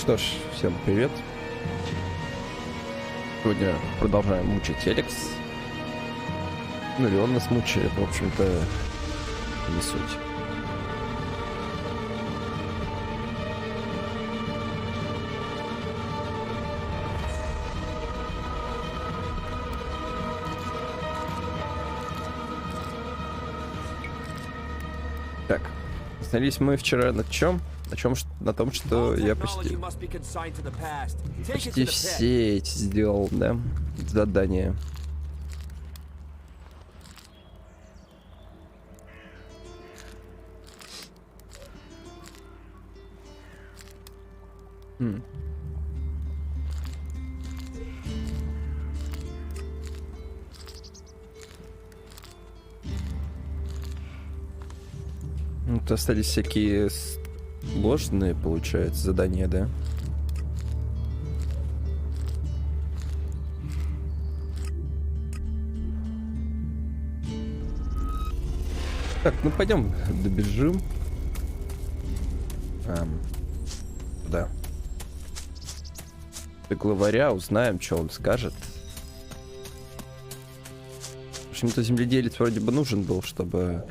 Что ж, всем привет. Сегодня продолжаем мучить ELEX. Ну или он нас мучает, в общем-то, не суть. Так, остановились мы вчера на чем? На том, что я почти все эти сделал, да, задания. Вот остались всякие сложные, получается, задания, да? Так, ну пойдем добежим. Да. До главаря узнаем, что он скажет. В общем-то, земледелец вроде бы нужен был, чтобы...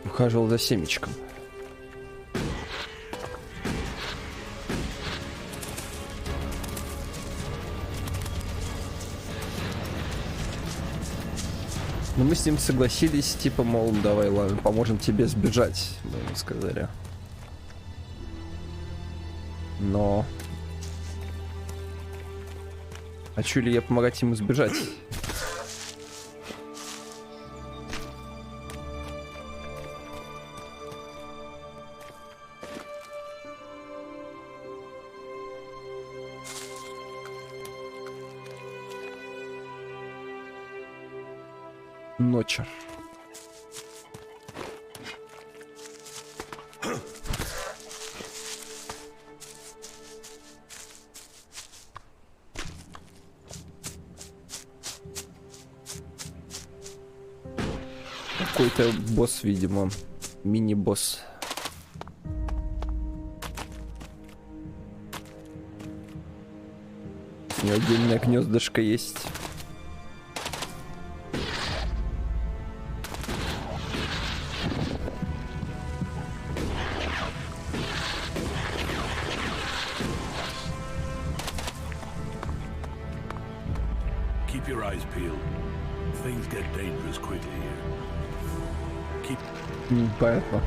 ухаживал за семечком. Но мы с ним согласились, типа, мол, давай, ладно, поможем тебе сбежать, мы ему сказали. Но... хочу ли я помогать ему сбежать? Ночер. Какой-то босс, видимо, мини-босс. У него отдельное гнездышко есть. Понятно.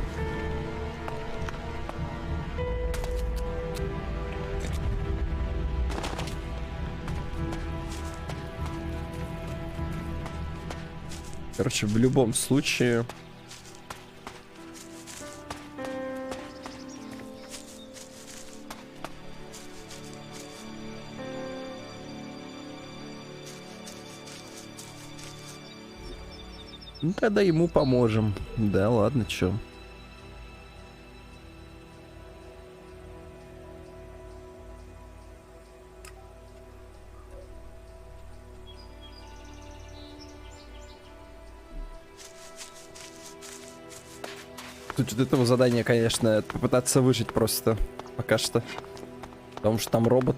Короче, в любом случае... ну, тогда ему поможем. Да, ладно, чё. Суть вот этого задания, конечно, попытаться выжить просто пока что. Потому что там робот.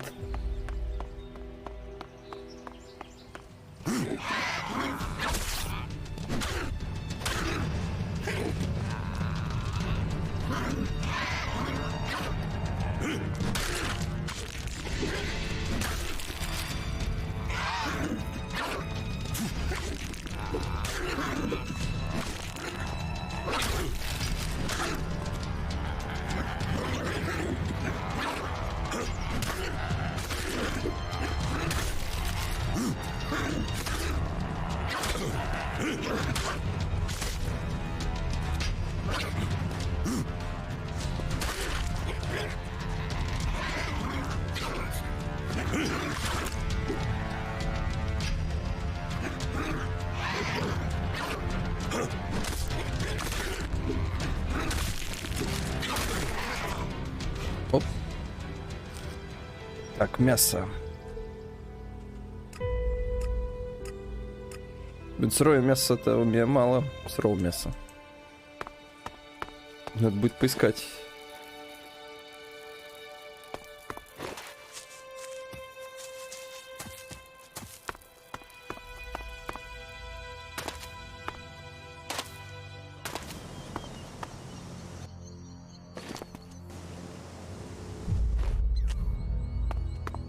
Оп. Так, мясо. Сырое мясо-то у меня мало. Сырого мяса. Надо будет поискать.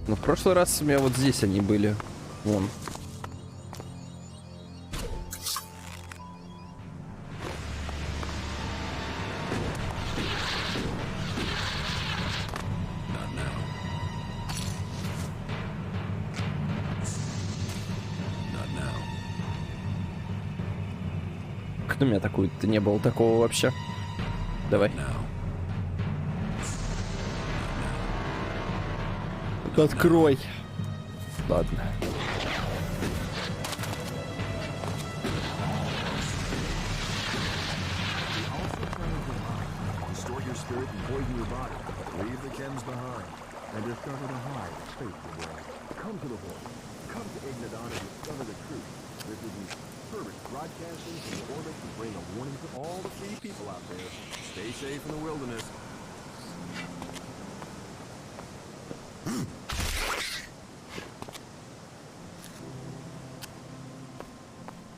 Но в прошлый раз у меня вот здесь они были. Вон. Как на меня такую-то не было такого вообще. Давай. Открой. Ладно.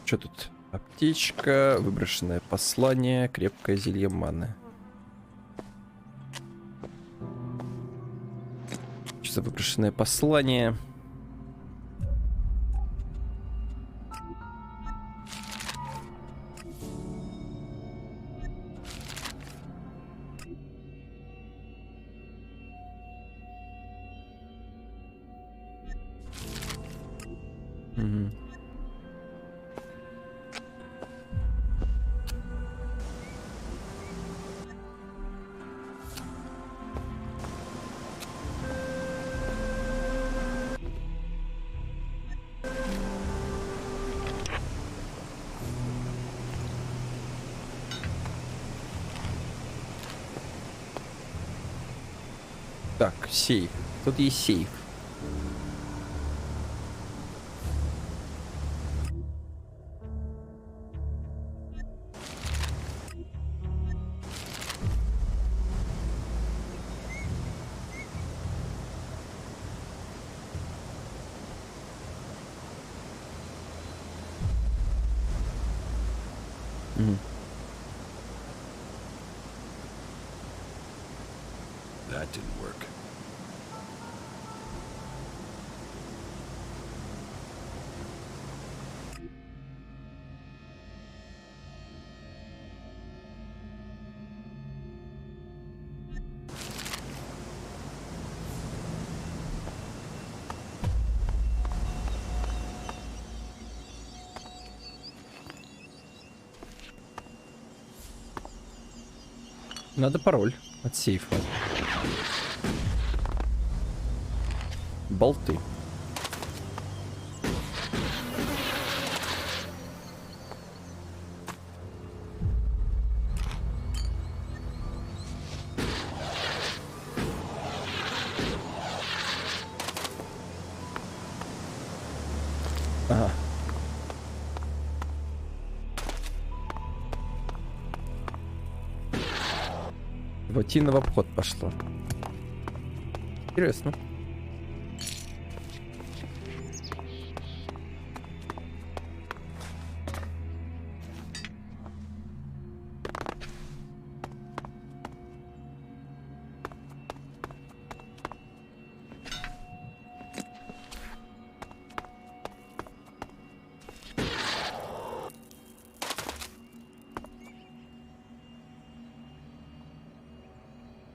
Что тут? Аптечка, выброшенное послание, крепкое зелье маны. Что за выброшенное послание? Угу. Так, сейф. Тут есть сейф. That didn't work. Надо пароль от сейфа. Болты. Ага. Ватина в обход пошла. Интересно.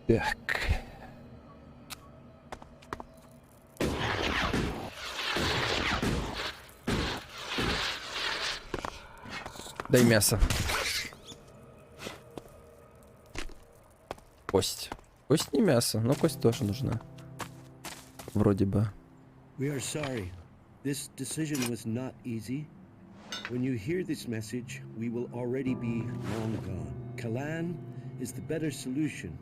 Так. Дай мясо. Кость. Кость не мясо, но кость тоже нужна. Вроде бы. We are sorry. This decision was not easy. When you hear this message, we will already be long gone. Kalan is the better solution,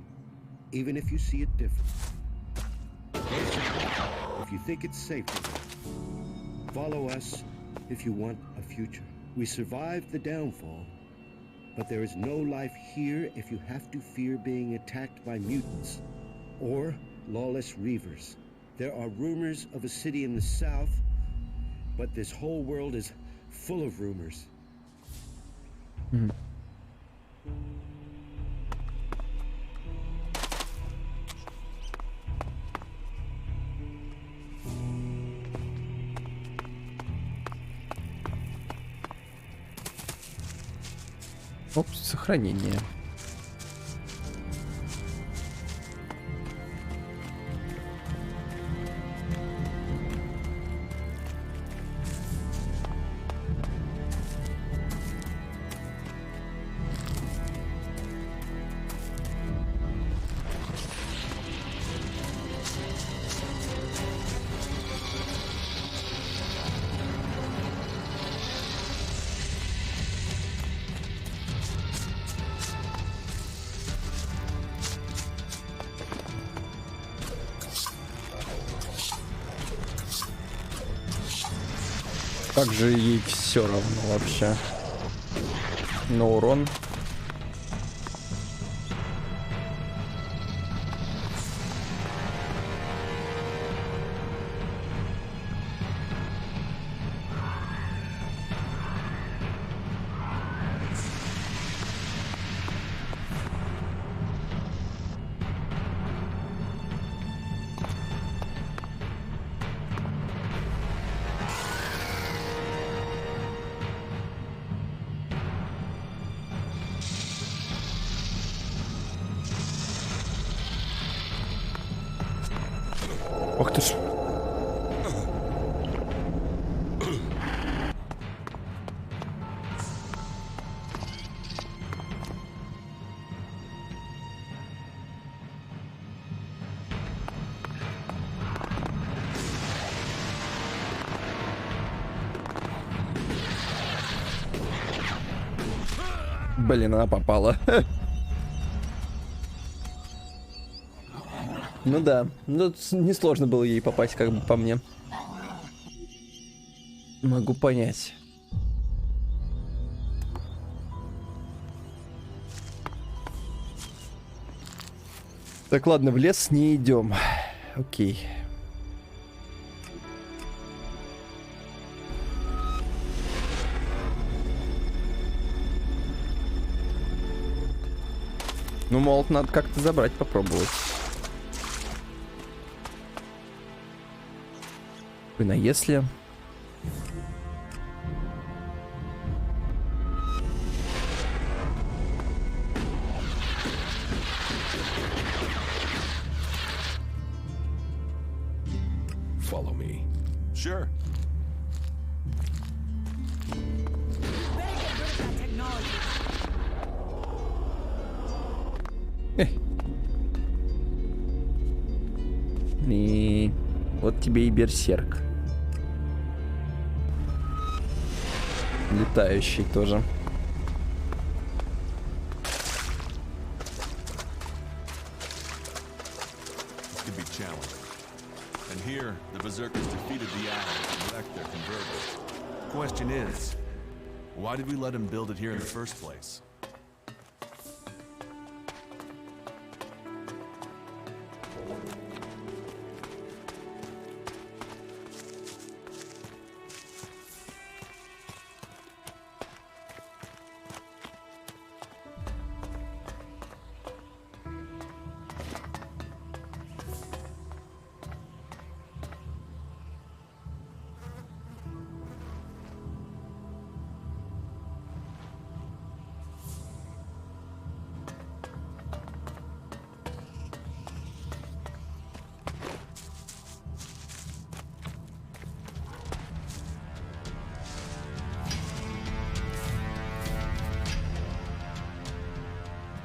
even if you see it different. If you think it's safer, follow us if you want a future. We survived the downfall, but there is no life here if you have to fear being attacked by mutants or lawless reavers. There are rumors of a city in the south, but this whole world is full of rumors. Оп, сохранение. Как же ей все равно вообще. Но урон. Ох ты ж. Блин, она попала. Ну да, но несложно было ей попасть, как бы по мне. Могу понять. Так, ладно, в лес не идем. Окей. Ну, молот надо как-то забрать, попробовать. А если... Follow me. Sure. И вот тебе и берсерк. Летающий тоже. And here, the berserkers defeated the Allies and wrecked their converter. Question is, why did we let him build it here in the first place?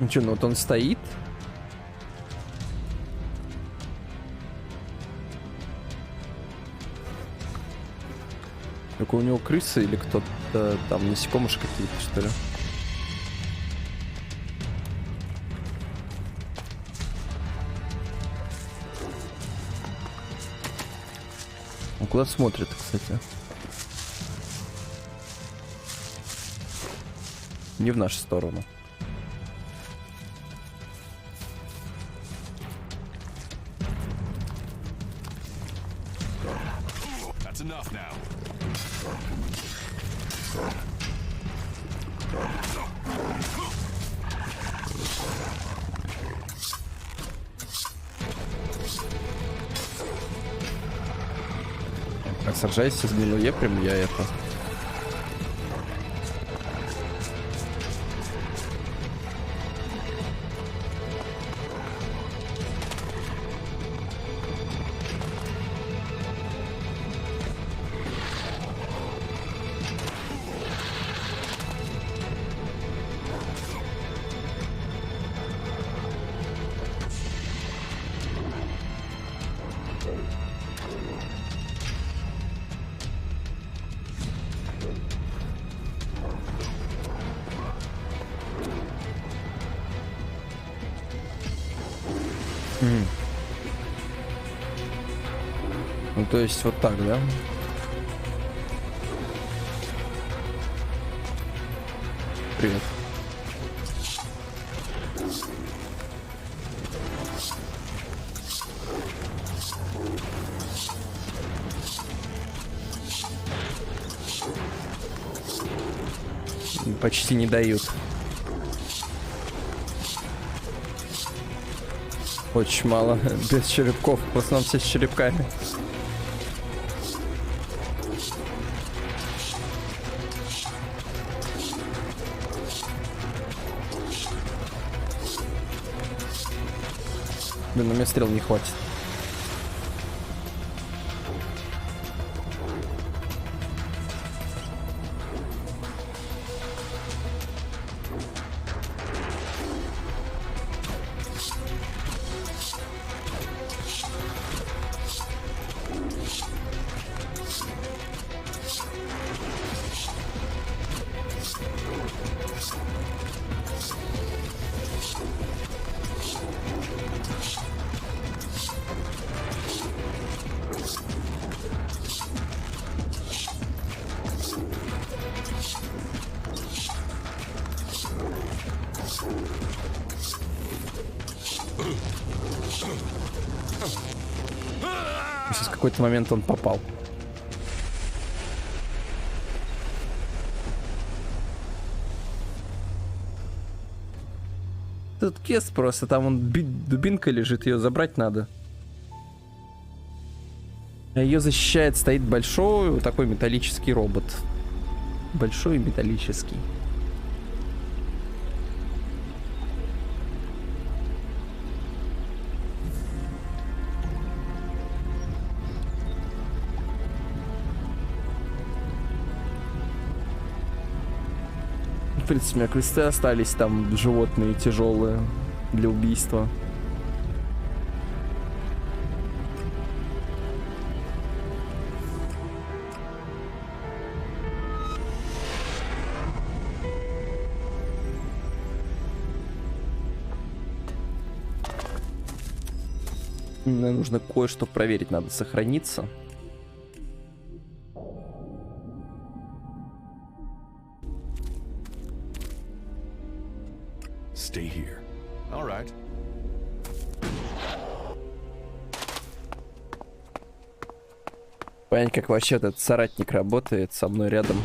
Ну что, ну вот он стоит. Только у него крысы или кто-то там, насекомыши какие-то, что ли? Он куда смотрит, кстати? Не в нашу сторону. That's enough now. Так, сражайся с Гнилуе, прям я это... Ну, то есть вот так, да? Привет. Почти не дают. Очень мало. Без черепков. В основном все с черепками. Блин, на меня стрел не хватит. В какой-то момент он попал. Тут кест просто, там он дубинка лежит, ее забрать надо. А ее защищает, стоит большой вот такой металлический робот. Большой металлический. В принципе, у меня квесты остались, там животные тяжелые для убийства. Мне нужно кое-что проверить, надо сохраниться. Stay here. All right. Понять, как вообще этот соратник работает со мной рядом.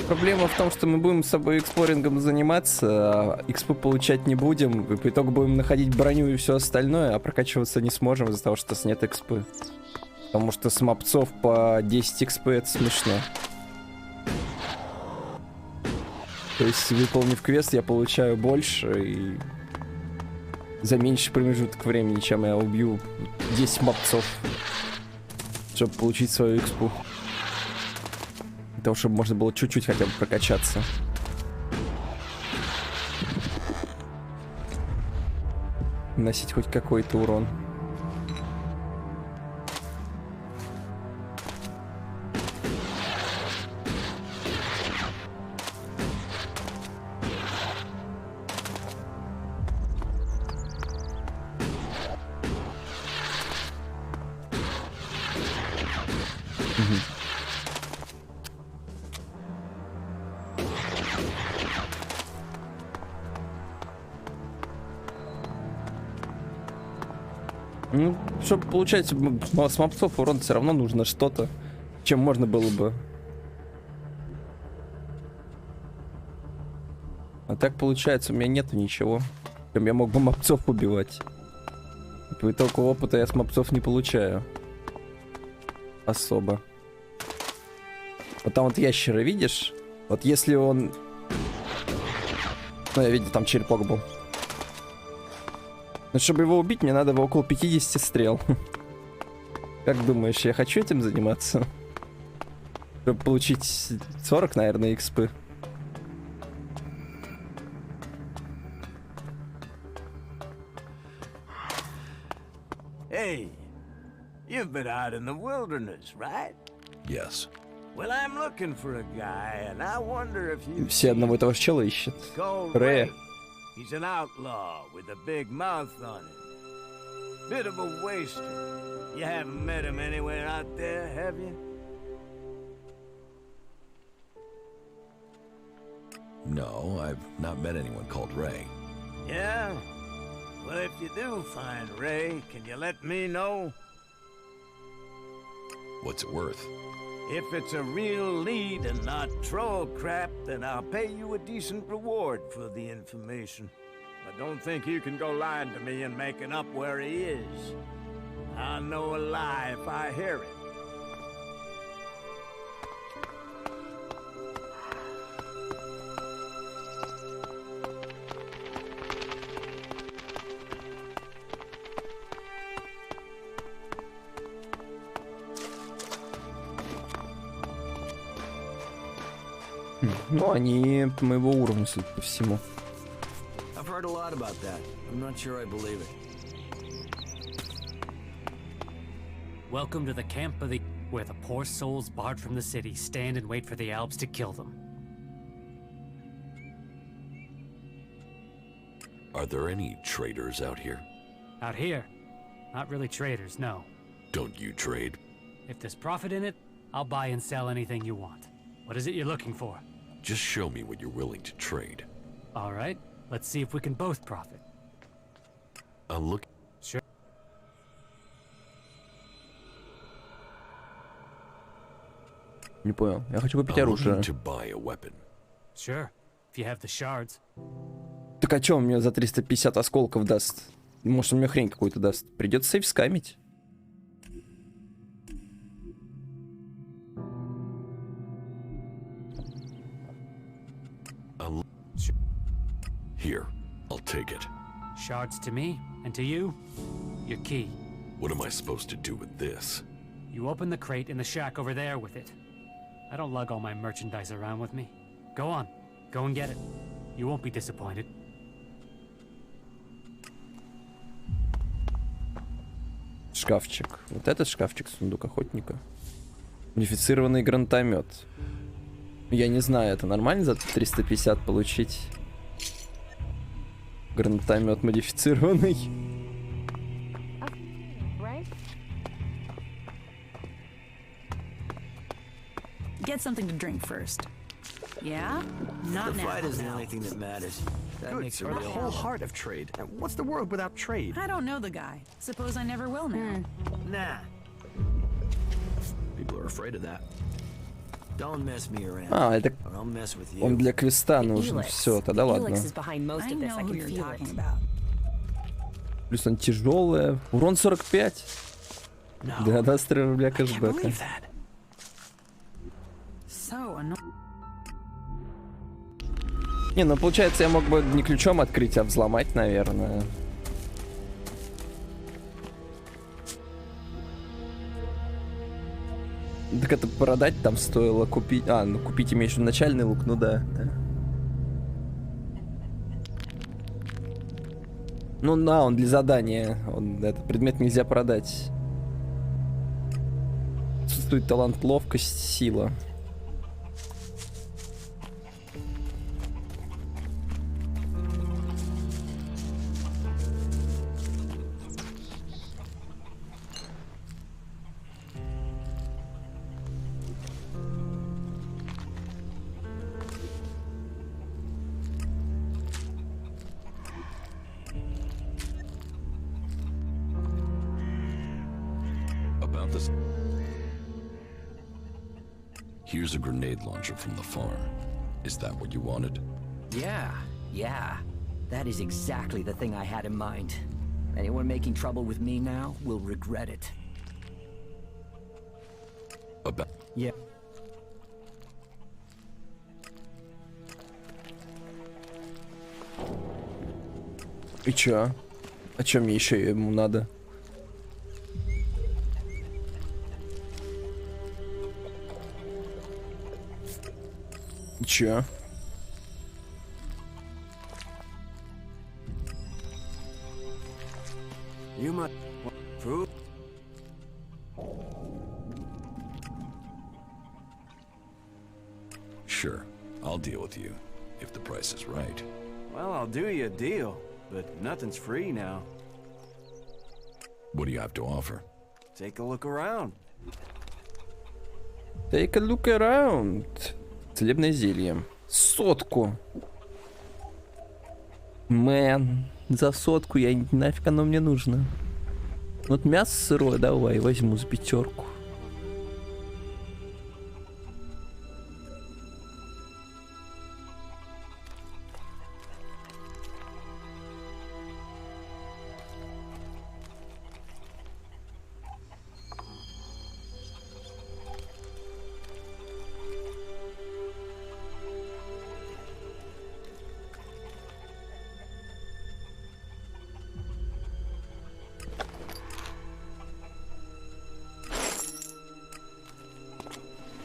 Проблема в том, что мы будем с собой эксплорингом заниматься, а экспу получать не будем, и по итогу будем находить броню и все остальное, а прокачиваться не сможем из-за того, что нет экспы. Потому что с мопцов по 10 экспы это смешно. То есть, выполнив квест, я получаю больше и за меньший промежуток времени, чем я убью 10 мопцов, чтобы получить свою экспу. Для того, чтобы можно было чуть-чуть хотя бы прокачаться. наносить хоть какой-то урон. Ну, чтобы получать с мопцов урон, все равно нужно что-то, чем можно было бы. А так получается, у меня нету ничего, чем я мог бы мопцов убивать. По итогу опыта я с мопцов не получаю. Особо. Вот там вот ящера, видишь? Вот если он... Ну, я видел, там черепок был. Но чтобы его убить, мне надо около 50 стрел. Как думаешь, я хочу этим заниматься? Чтобы получить 40, наверное, экспы. Hey, you've been out in the wilderness, right? Yes. Well, I'm looking for a guy, and I wonder if you Все одного и того же чела ищут. Ре. He's an outlaw with a big mouth on him. Bit of a waster. You haven't met him anywhere out there, have you? No, I've not met anyone called Ray. Yeah? Well, if you do find Ray, can you let me know? What's it worth? If it's a real lead and not troll crap, then I'll pay you a decent reward for the information. But don't think you can go lying to me and making up where he is. I'll know a lie if I hear it. Ну, они моего уровня, судя по всему. I've heard a lot about that. I'm not sure I believe it. Welcome to the camp of the... where the poor souls barred from the city stand and wait for the Alps to kill them. Are there any traders out here? Out here, not really traders, no. Don't you trade? If there's profit in it, I'll buy and sell anything you want. What is it you're looking for? Just show me what you're willing to trade. All right, let's see if we can both profit. I'll look. Sure. Не понял. Я хочу купить I'm оружие. looking to buy a weapon. Sure, if you have the shards. Так а чё он мне за 350 осколков даст? Может, он мне хрень какую-то даст? Придется сейф скамить. Here, I'll take it. Shards to me, and to you, your key. What am I supposed to do with this? You open the crate in the shack over there with it. I don't lug all my merchandise around with me. Go on, go and get it. You won't be disappointed. Шкафчик. Вот этот шкафчик, сундук охотника. Модифицированный гранатомет. Я не знаю, это нормально за 350 получить? Гранатомет модифицированный. Get something to drink first. Yeah? Not The now. fight isn't the only thing that matters. That Good, makes a sir, the real... whole heart of trade. What's the world without trade? I don't know the guy. Suppose I never will now. Nah, People are afraid of that. don't mess me around. А, это Or I'll mess with you. он для квеста нужен. ELEX. Все, тогда ладно. ELEX is behind most I of this, know I who can you're feel talking it. about. Плюс он тяжелая. Урон 45. Да, даст 3 рубля кэшбэка. So annoying. Не, ну получается, я мог бы не ключом открыть, а взломать, наверное. Так это продать там стоило купить. А, ну купить имеешь в виду начальный лук, ну да. Ну на, он для задания. Этот предмет нельзя продать. Отсутствует талант, ловкость, сила. About this. Here's a grenade launcher from the farm. Is that what you wanted? Yeah. That is exactly the thing I had in mind. Anyone making trouble with me now will regret it. About. Yeah. И чё? А чё мне еще ему надо? И чё? You might want food. Sure, I'll deal with you if the price is right. Well, I'll do you a deal, but nothing's free now. What do you have to offer? Take a look around. Take a look around. Целебное зелье. 100. Мэн, за 100 я нафиг оно мне нужно. Вот мясо сырое давай возьму за 5.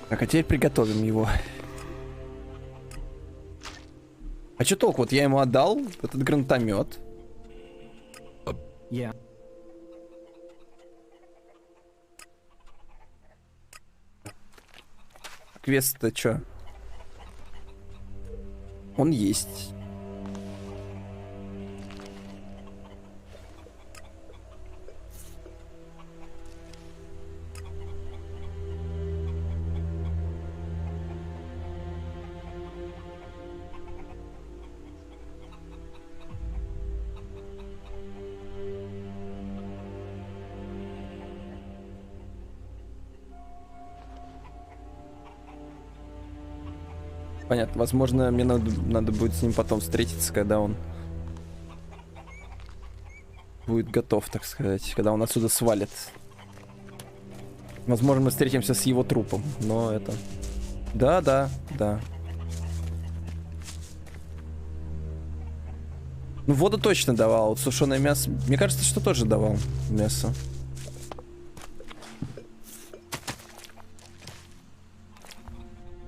Так, а теперь приготовим его. А чё толку? Вот я ему отдал этот гранатомет. Yeah. Квест-то чё? Он есть. Понятно. Возможно, мне надо будет с ним потом встретиться, когда он будет готов, так сказать, когда он отсюда свалит. Возможно, мы встретимся с его трупом, но это... Да. Ну, воду точно давал, вот сушеное мясо... Мне кажется, что тоже давал мясо.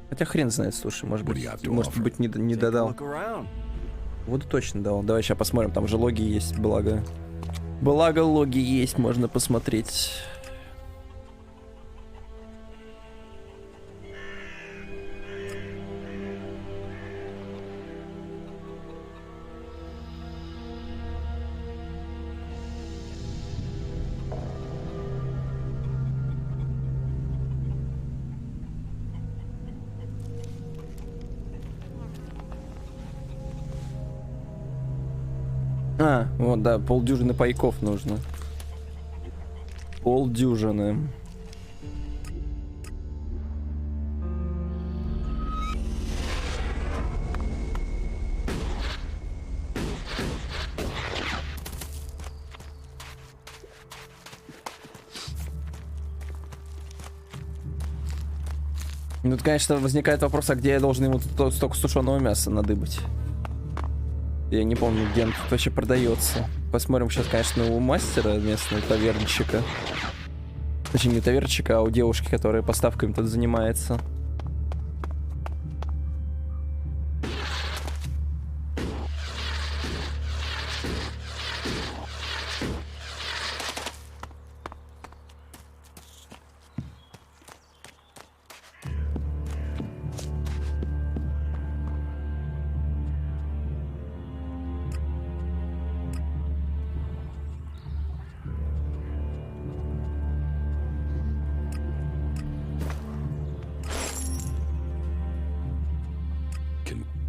Хотя хрен знает, слушай, может быть не додал. Воду точно дал. Давай сейчас посмотрим, там же логи есть, благо. Благо логи есть, можно посмотреть. А, вот, да, полдюжины пайков нужно. Полдюжины. Ну, тут, конечно, возникает вопрос, а где я должен ему столько сушеного мяса надыбать? Я не помню, где он тут вообще продается. Посмотрим сейчас, конечно, у мастера местного тавернщика. Точнее, не тавернщика, а у девушки, которая поставками тут занимается.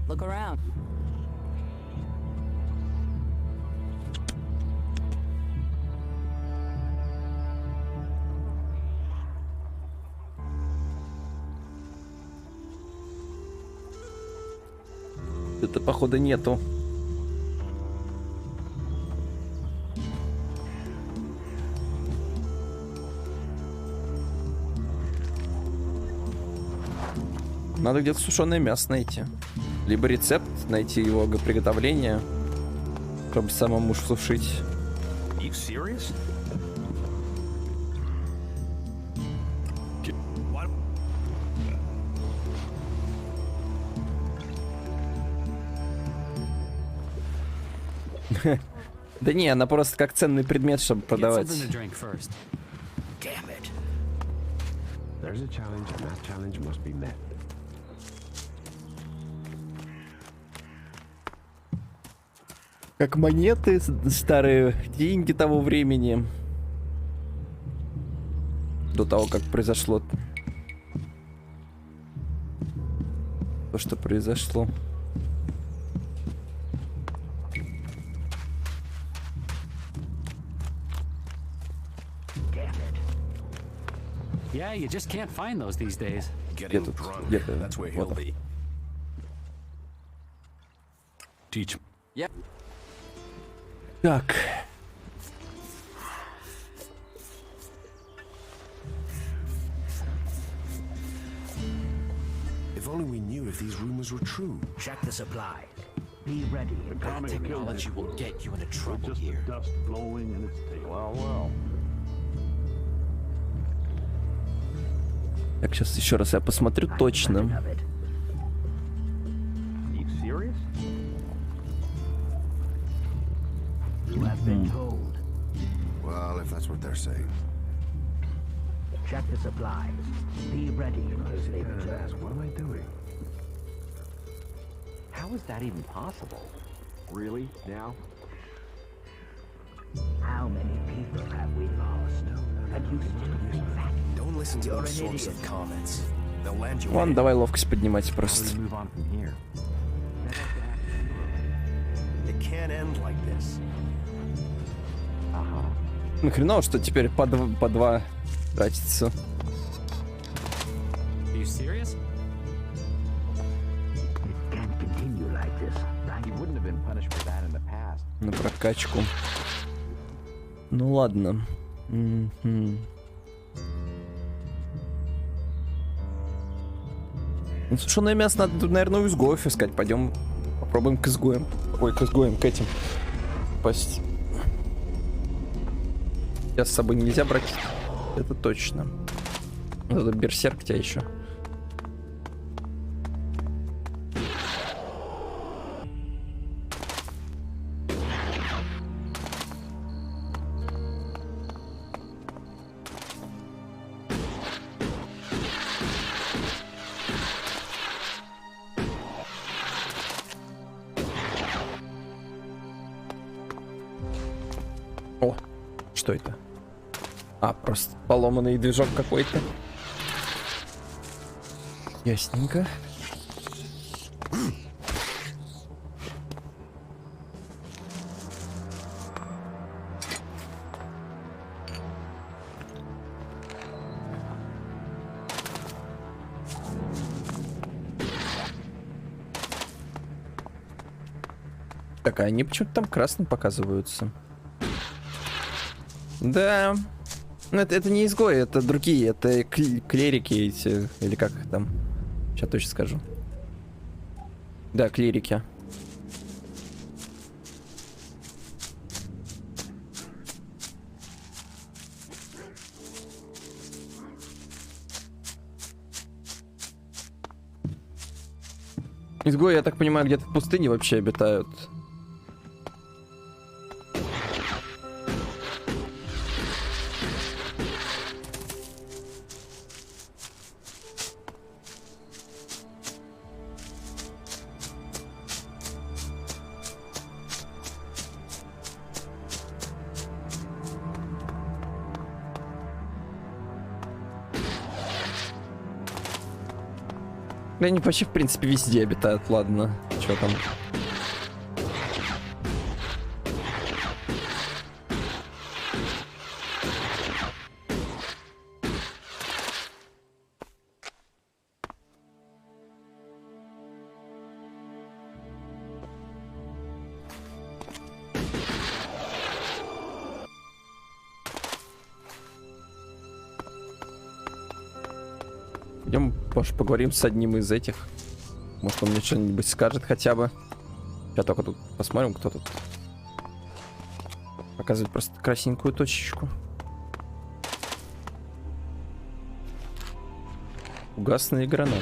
Look around. Это, походу, нету. Надо где-то сушеное мясо найти. Либо рецепт, найти его приготовление, чтобы самому сушить. You serious? Да не, она просто как ценный предмет, чтобы Get продавать. something to drink first. Damn it. There's a challenge, and that challenge must be met. Как монеты, старые деньги того времени. До того, как произошло то, что произошло. Yeah, you just can't find those these days. Где тут? Где-то. Вот он. Teach. Так. If only we knew if these rumors were true. Check the supply. Be ready. Technology will get you into trouble here. Dust blowing and its tail. Well. Так, сейчас еще раз я посмотрю точно. You serious? You have been told. Well, if that's what they're saying. Check the supplies. Be ready as they return. What am I doing? How is that even possible? Really? Now? How many people have we lost? And you still think that? Don't listen to You're those an sorts idiot. of comments. They'll land you Ладно, давай ловкость поднимать How do просто. we move on from here? It can't end like this. Ну хреново, что теперь по два тратится. Are you serious? It can't continue like this, right? You wouldn't have been punished for that in the past. На прокачку. Ну ладно. Мгм. Ну, сушеное мясо надо тут, наверное, у изгоев искать. Пойдем попробуем к изгоям. Ой, к изгоям, к этим. Попасть. Сейчас с собой нельзя брать. Это точно. Вот это берсерк тебя еще. О, что это? А, просто поломанный движок какой-то. Ясненько. Так, а они почему-то там красным показываются. Да. Ну, это не изгои, это другие, это клерики эти, или как их там. Сейчас точно скажу. Да, клирики. Изгои, я так понимаю, где-то в пустыне вообще обитают. Да они вообще, в принципе, везде обитают, ладно. Чё там? Идем, может, поговорим с одним из этих. Может, он мне что-нибудь скажет хотя бы. Я только тут посмотрим, кто тут. Показывает просто красненькую точечку. Угасные гранаты.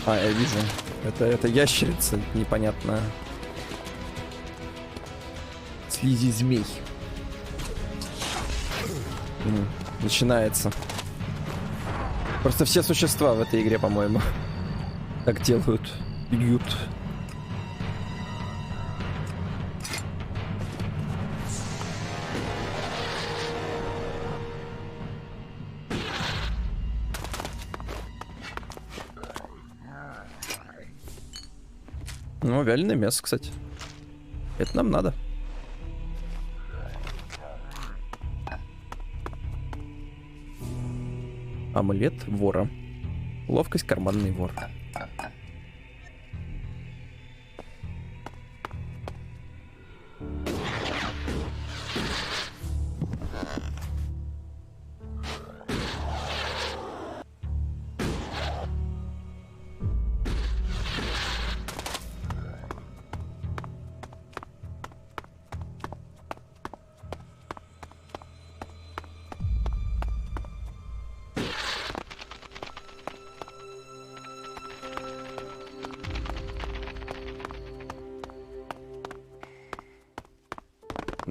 А, я вижу. Это ящерица непонятная. Слизи змей. Начинается. Просто все существа в этой игре, по-моему, так делают. Бьют. Ну, вяленое мясо, кстати. Это нам надо. Амулет вора. Ловкость карманный вор.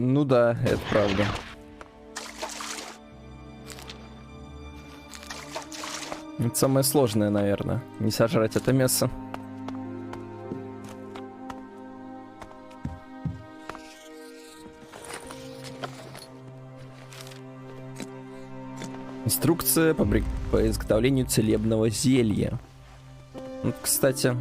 Ну да, это правда. Это самое сложное, наверное. Не сожрать это мясо. Инструкция по изготовлению целебного зелья. Вот, кстати...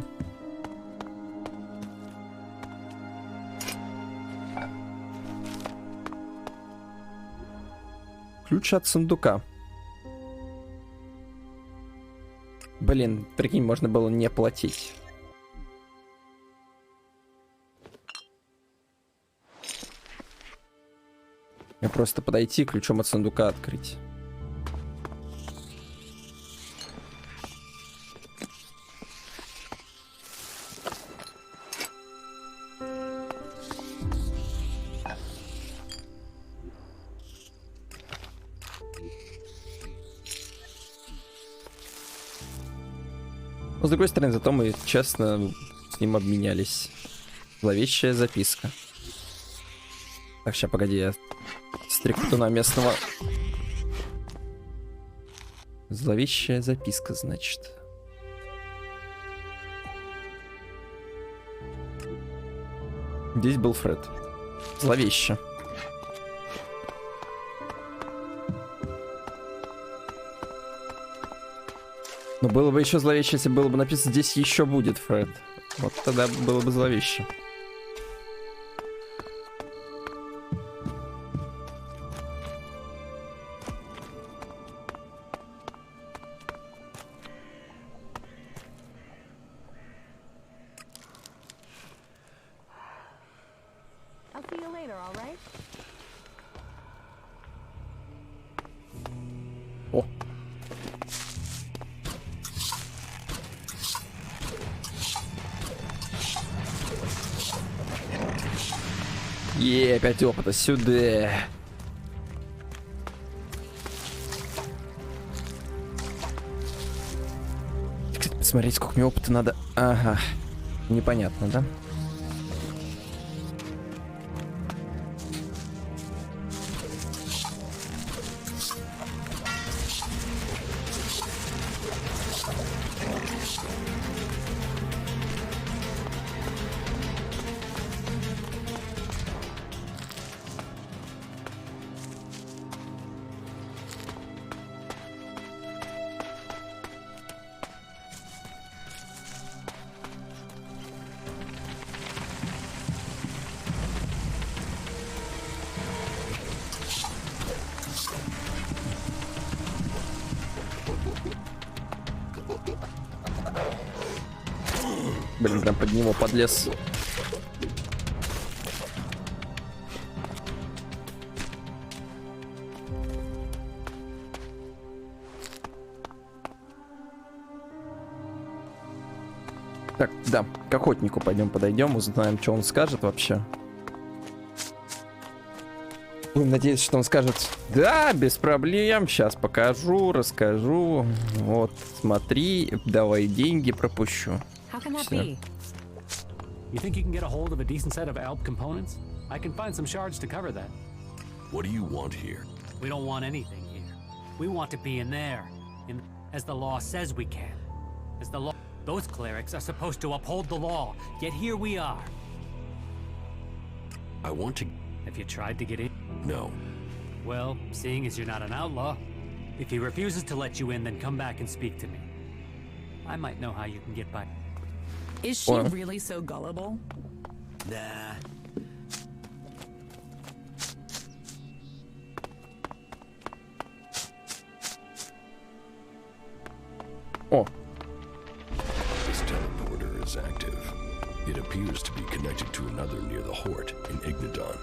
Ключ от сундука. Блин, прикинь, можно было не платить. Я просто подойти, ключом от сундука открыть. Но, с другой стороны, зато мы честно с ним обменялись. Зловещая записка. Так, сейчас, погоди, я стриктуна местного. Зловещая записка, значит. Здесь был Фред. Зловеще. Но было бы еще зловеще, если было бы написано «Здесь еще будет Фред». Вот тогда было бы зловеще. О! Опять опыта сюда. Кстати, посмотреть, сколько мне опыта надо. Ага. Непонятно, да? Блин, прям под него подлез. Так, да, к охотнику пойдем подойдем, узнаем, что он скажет вообще. Будем надеяться, что он скажет: да, без проблем, сейчас покажу, расскажу. Вот, смотри, давай деньги пропущу. Всё. You think you can get a hold of a decent set of ALP components? I can find some shards to cover that. What do you want here? We don't want anything here. We want to be in there, as the law says we can. As the law, those clerics are supposed to uphold the law, yet here we are. I want to... Have you tried to get in? No. Well, seeing as you're not an outlaw, if he refuses to let you in, then come back and speak to me. I might know how you can get by. Is she really so gullible? Nah. О, This teleporter is active. It appears to be connected to another near the Hort in Ignadon.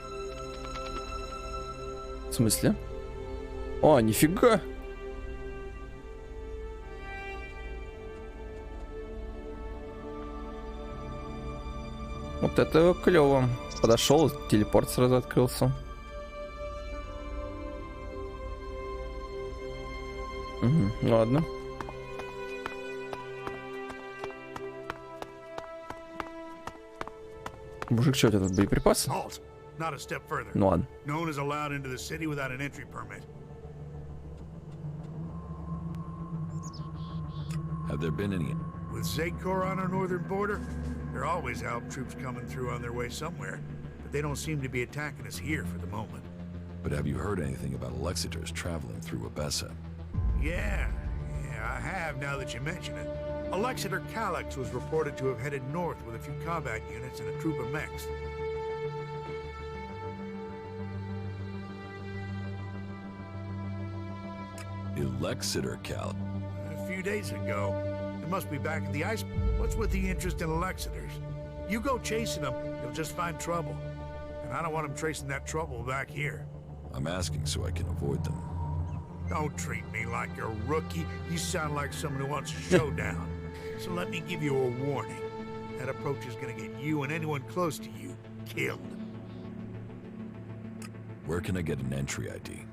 в смысле? О, нифига. Вот это клево. Подошел, телепорт сразу открылся. Угу, ладно. Мужик, что у тебя тут, боеприпасы? Halt. Not a step further. Ну ладно. No one is allowed into the city without an entry permit. Have there been any... With Zakor on our northern border, there are always ALP troops coming through on their way somewhere, but they don't seem to be attacking us here for the moment. But have you heard anything about Alexiters traveling through Abessa? Yeah, I have now that you mention it. Alexiter Calyx was reported to have headed north with a few combat units and a troop of mechs. Alexiter Cal... A few days ago. They must be back at the ice. What's with the interest in Alexiters? You go chasing them, you'll just find trouble. And I don't want them tracing that trouble back here. I'm asking so I can avoid them. Don't treat me like a rookie. You sound like someone who wants a showdown. So let me give you a warning. That approach is gonna get you and anyone close to you killed. Where can I get an entry ID?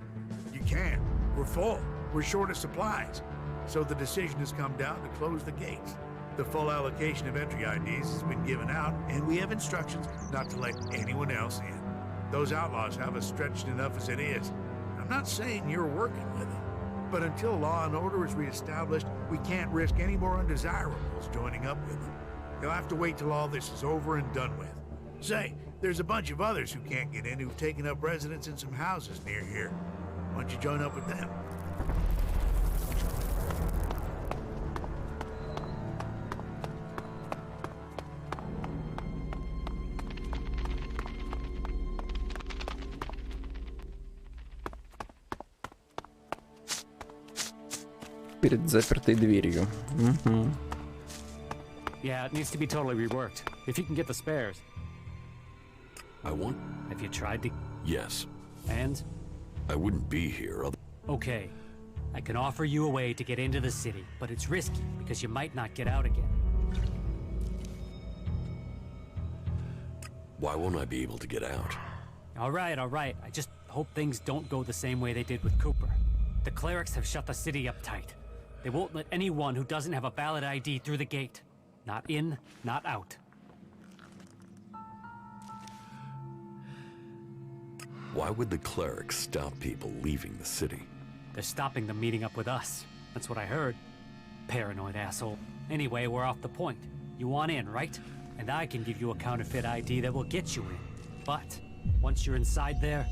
You can't. We're full. We're short of supplies. So the decision has come down to close the gates. The full allocation of entry IDs has been given out, and we have instructions not to let anyone else in. Those outlaws have us stretched enough as it is. I'm not saying you're working with them, but until law and order is reestablished, we can't risk any more undesirables joining up with them. You'll have to wait till all this is over and done with. Say, there's a bunch of others who can't get in who've taken up residence in some houses near here. Why don't you join up with them? Перед запертой дверью. Угу. Yeah, it needs to be totally reworked. If you can get the spares. I want... Have you tried to... Yes. And? I wouldn't be here other... Okay. I can offer you a way to get into the city, but it's risky because you might not get out again. Why won't I be able to get out? All right. I just hope things don't go the same way they did with Cooper. The clerics have shut the city up tight. They won't let anyone who doesn't have a valid ID through the gate. Not in, not out. Why would the clerics stop people leaving the city? They're stopping them meeting up with us. That's what I heard. Paranoid asshole. Anyway, we're off the point. You want in, right? And I can give you a counterfeit ID that will get you in. But once you're inside there,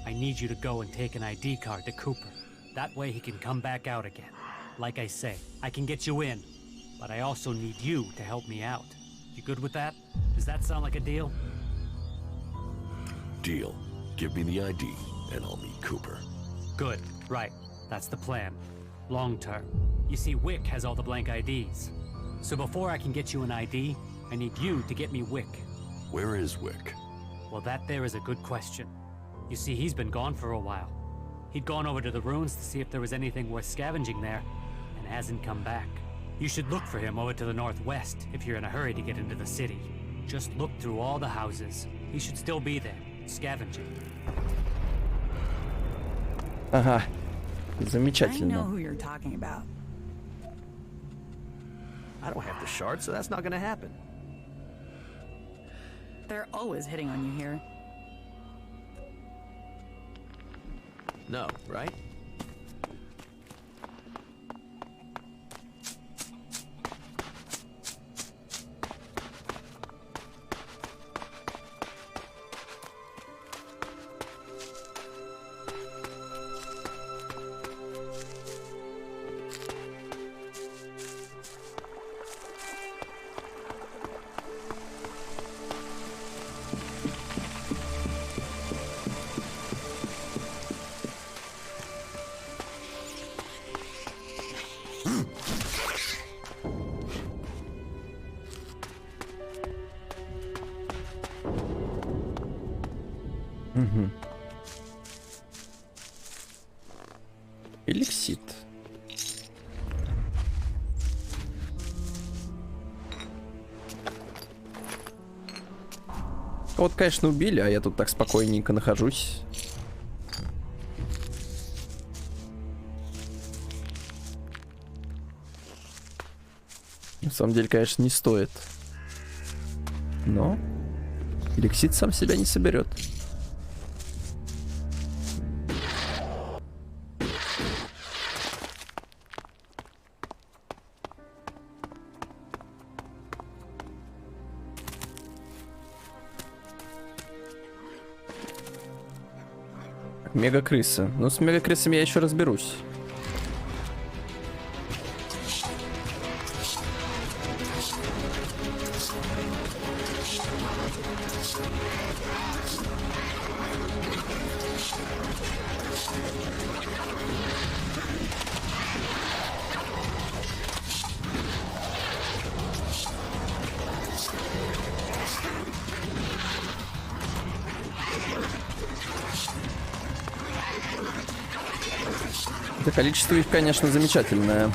I need you to go and take an ID card to Cooper. That way he can come back out again. Like I say, I can get you in, but I also need you to help me out. You good with that? Does that sound like a deal? Deal. Give me the ID, and I'll meet Cooper. Good. Right. That's the plan. Long term. You see, Wick has all the blank IDs. So before I can get you an ID, I need you to get me Wick. Where is Wick? Well, that there is a good question. You see, he's been gone for a while. He'd gone over to the ruins to see if there was anything worth scavenging there, and hasn't come back. You should look for him over to the northwest if you're in a hurry to get into the city. Just look through all the houses. He should still be there, scavenging. Ага. I know Замечательно. who you're talking about. I don't have the shard, so that's not gonna happen. They're always hitting on you here. No, right? Угу. Элексит. Вот, конечно, убили, а я тут так спокойненько нахожусь. На самом деле, конечно, не стоит. Но элексит сам себя не соберет. Мега-крыса. Ну, с мега-крысами я еще разберусь. Это количество их, конечно, замечательное.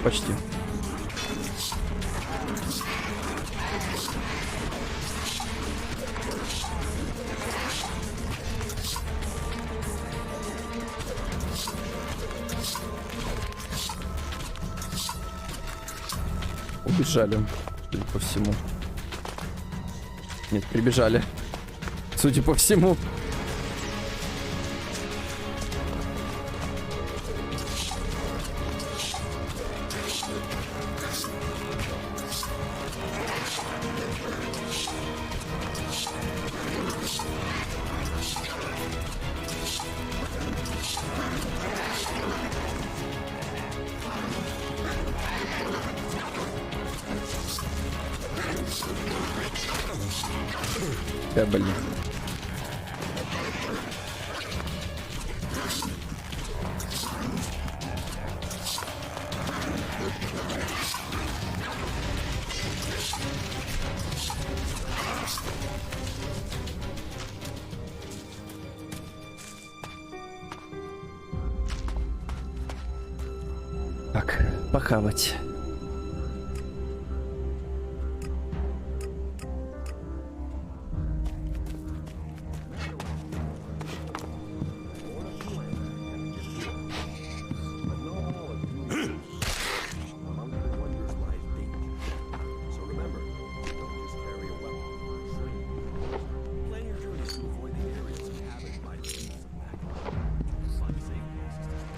Почти. Убежали, судя по всему. Нет, прибежали. Судя по всему. Да, блин. Так, похавать.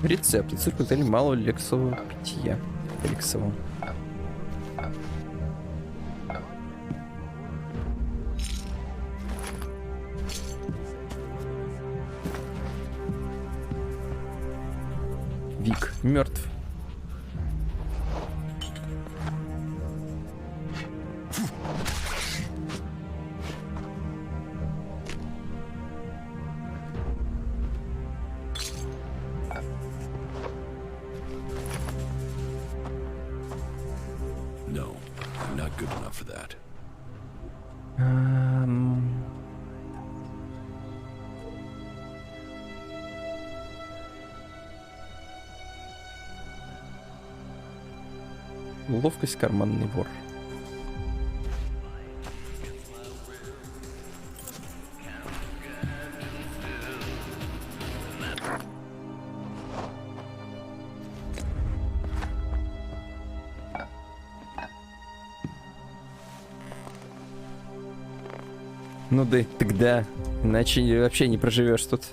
Рецепт. Цирк коктейль малого лексового питья. Лексового. Вик мертв. No, I'm not good enough for that. Ловкость, карманный вор. Ну да, тогда, иначе вообще не проживешь тут.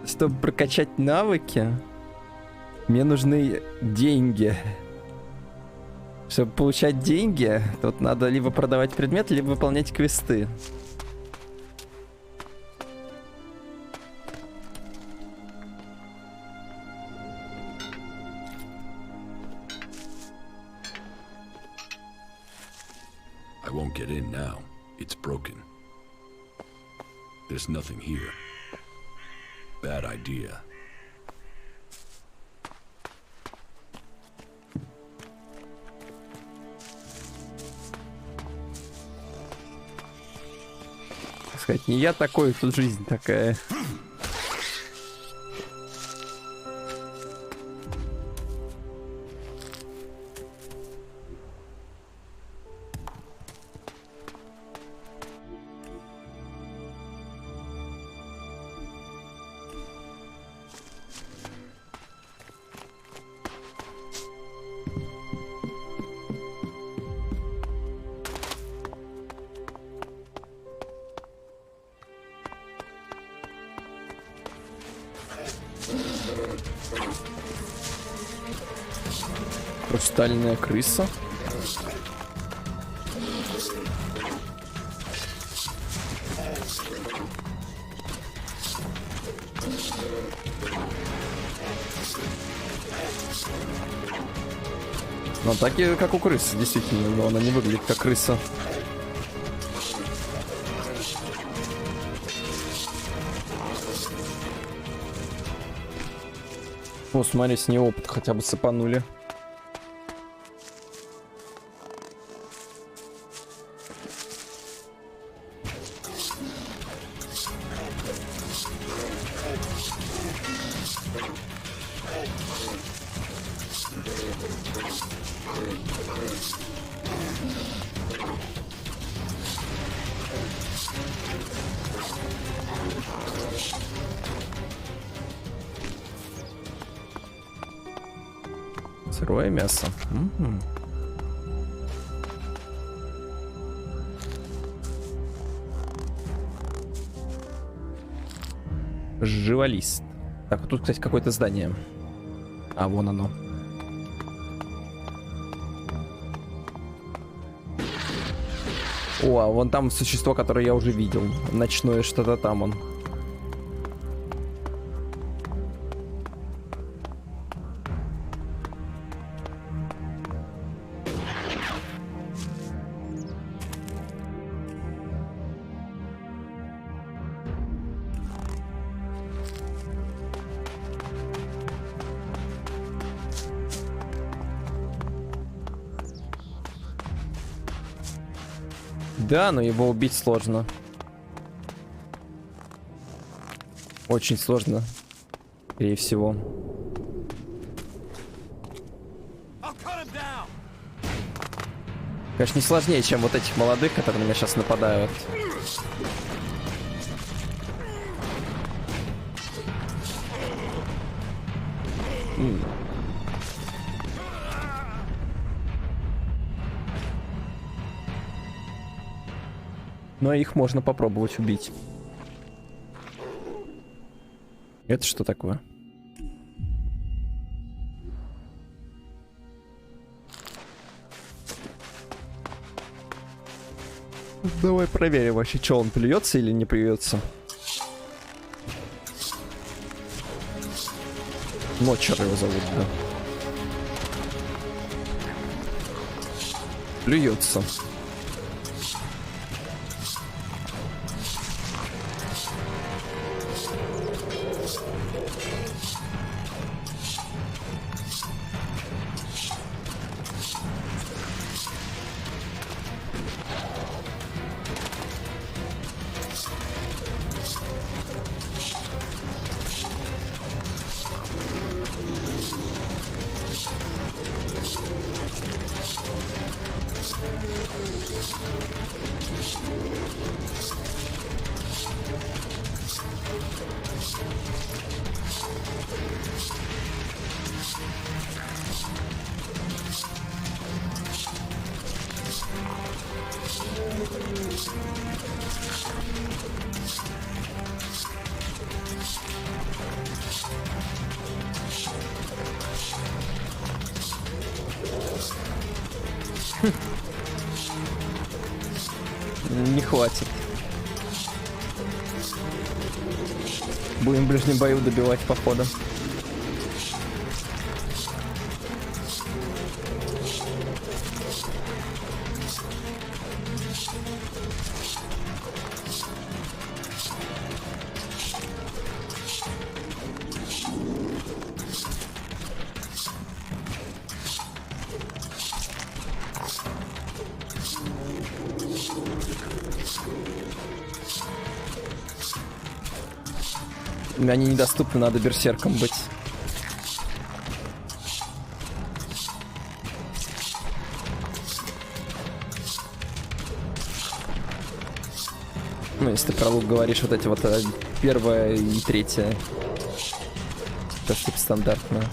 Чтобы прокачать навыки, мне нужны деньги. Чтобы получать деньги, тут надо либо продавать предметы, либо выполнять квесты. I won't get in now. It's broken. There's nothing here. Bad idea. Так сказать, не я такой, тут жизнь такая. Хрустальная крыса. Ну, так и как у крысы, действительно, но она не выглядит как крыса. О, смотри, с нее опыт хотя бы сыпанули. Сырое мясо. Живолист. Так, вот тут, кстати, какое-то здание. А, вон оно. О, а вон там существо, которое я уже видел. Ночное что-то там он. Да, но его убить сложно. Очень сложно. Скорее всего. Конечно, не сложнее, чем вот этих молодых, которые на меня сейчас нападают. Но их можно попробовать убить. Это что такое? Давай проверим вообще, что он плюется или не плюется. Ночер его зовут, да. Плюется. Не хватит. Будем в ближнем бою добивать походу. Они недоступны, надо берсерком быть. Ну, если ты про лук говоришь, вот эти вот первая и третья. Это типа стандартно.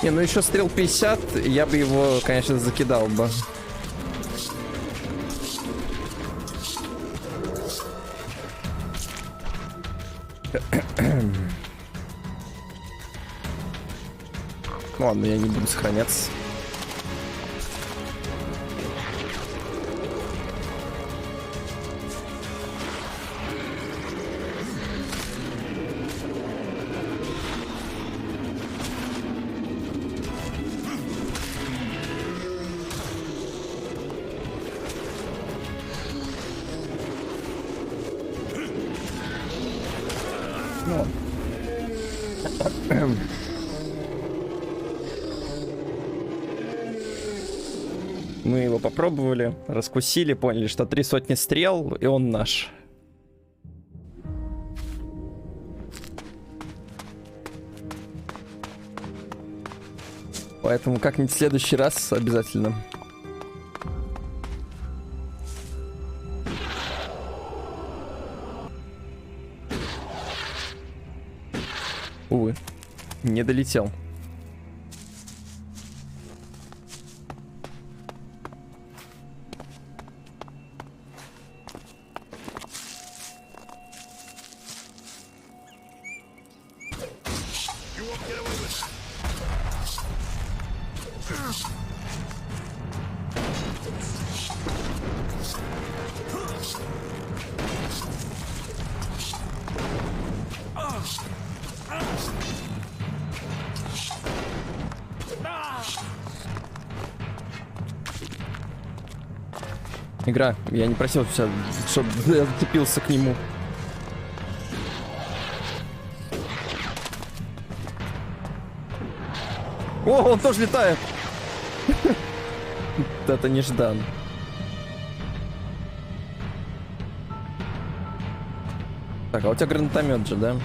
Не, ну еще стрел 50, я бы его, конечно, закидал бы. Ну ладно, я не буду сохраняться. Мы его попробовали, раскусили, поняли, что 3 сотни стрел, и он наш. Поэтому как-нибудь в следующий раз обязательно. Увы, не долетел. Игра, я не просил тебя, чтобы я зацепился к нему. О, он тоже летает! Это неждан. Так, а у тебя гранатомет же, да?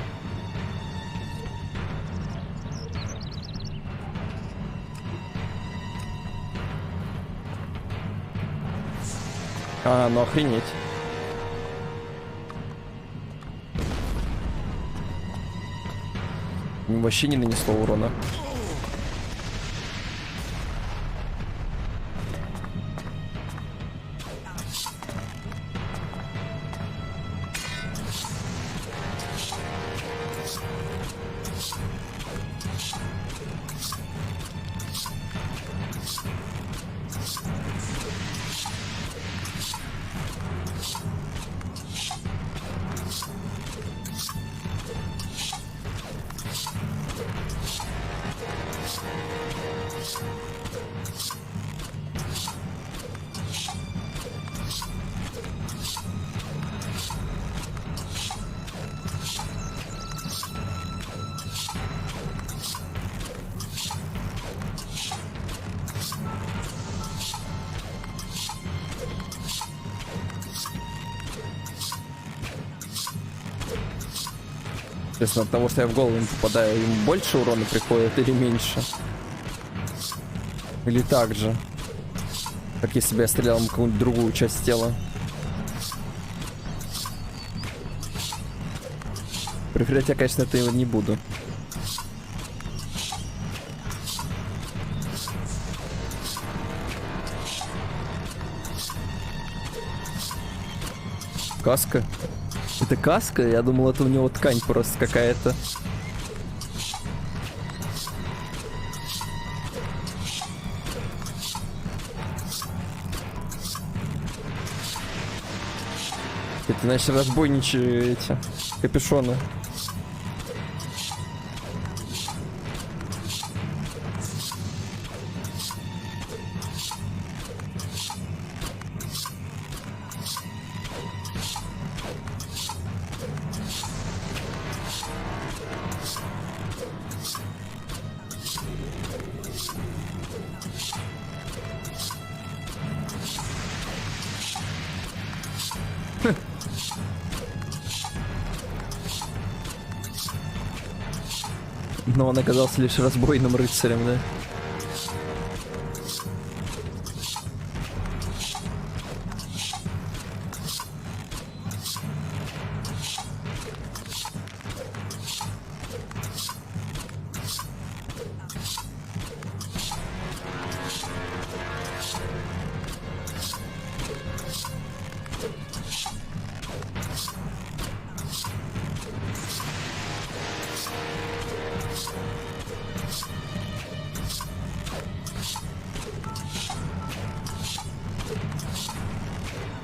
А, ну охренеть. Вообще не нанесло урона. Соответственно, от того, что я в голову не попадаю, ему больше урона приходит или меньше? Или так же? Как если бы я стрелял в какую-нибудь другую часть тела. Проверять я, конечно, это не буду. Каска? Это каска? Я думал, это у него ткань просто какая-то. Это, значит, разбойничьи эти капюшоны. Но он оказался лишь разбойным рыцарем, да?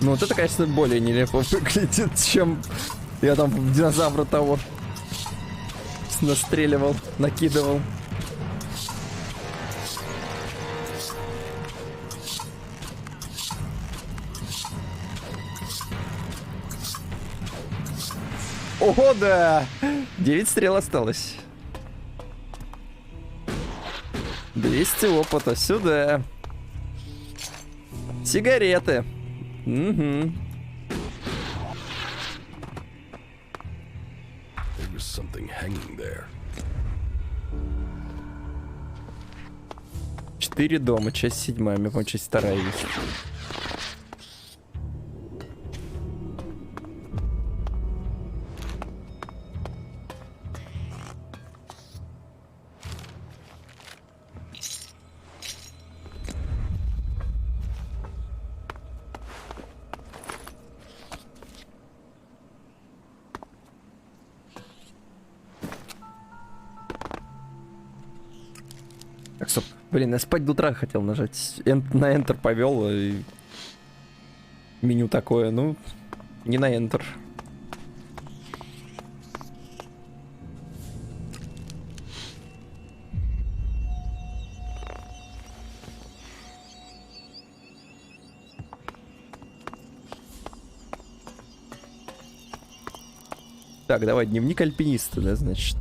Ну вот это, конечно, более нелепо выглядит, чем я там динозавра того настреливал, накидывал. О, да! 9 стрел осталось. 200 опыта сюда. Сигареты. Угу. There was something hanging there. 4 дома, часть 7, я помню, часть 2 есть. Так, стоп. Блин, я спать до утра хотел нажать. На Enter повел, и меню такое, ну, не на Enter. Так, давай, дневник альпиниста, да, значит.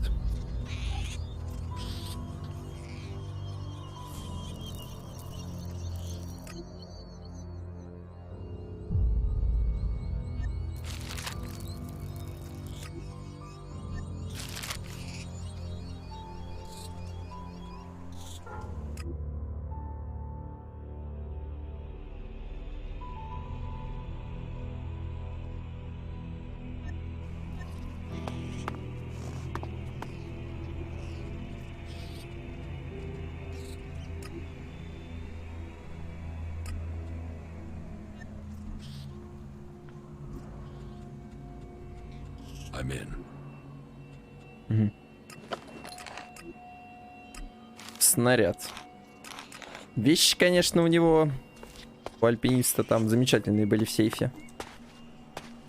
I'm in. Снаряд. Вещи, конечно, у него, у альпиниста там замечательные были в сейфе.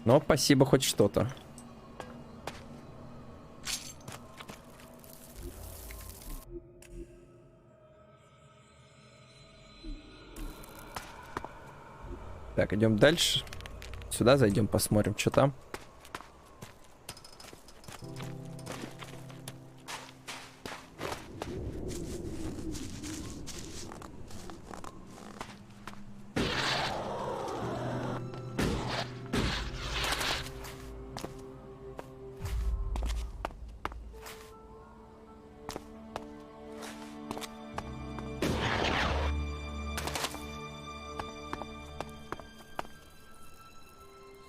Но спасибо, хоть что-то. Так, идем дальше. Сюда зайдем, посмотрим, что там.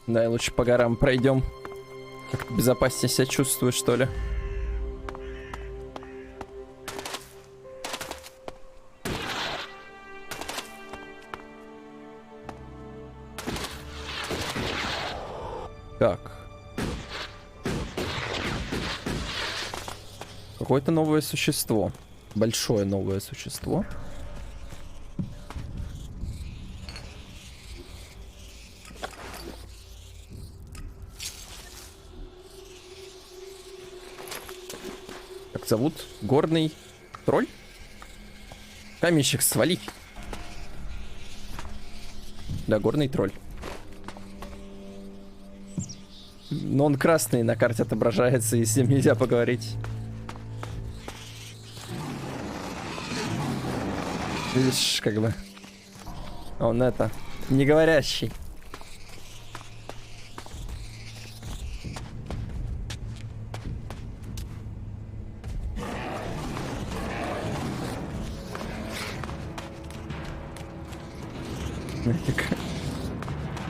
Да, лучше по горам пройдем. Как-то безопаснее себя чувствую, что ли. Так. Какое-то новое существо. Большое новое существо. Как зовут? Горный тролль? Каменщик, свали. Да, горный тролль. Но он красный на карте отображается, и с ним нельзя поговорить. Видишь, как бы... Он это... Не говорящий.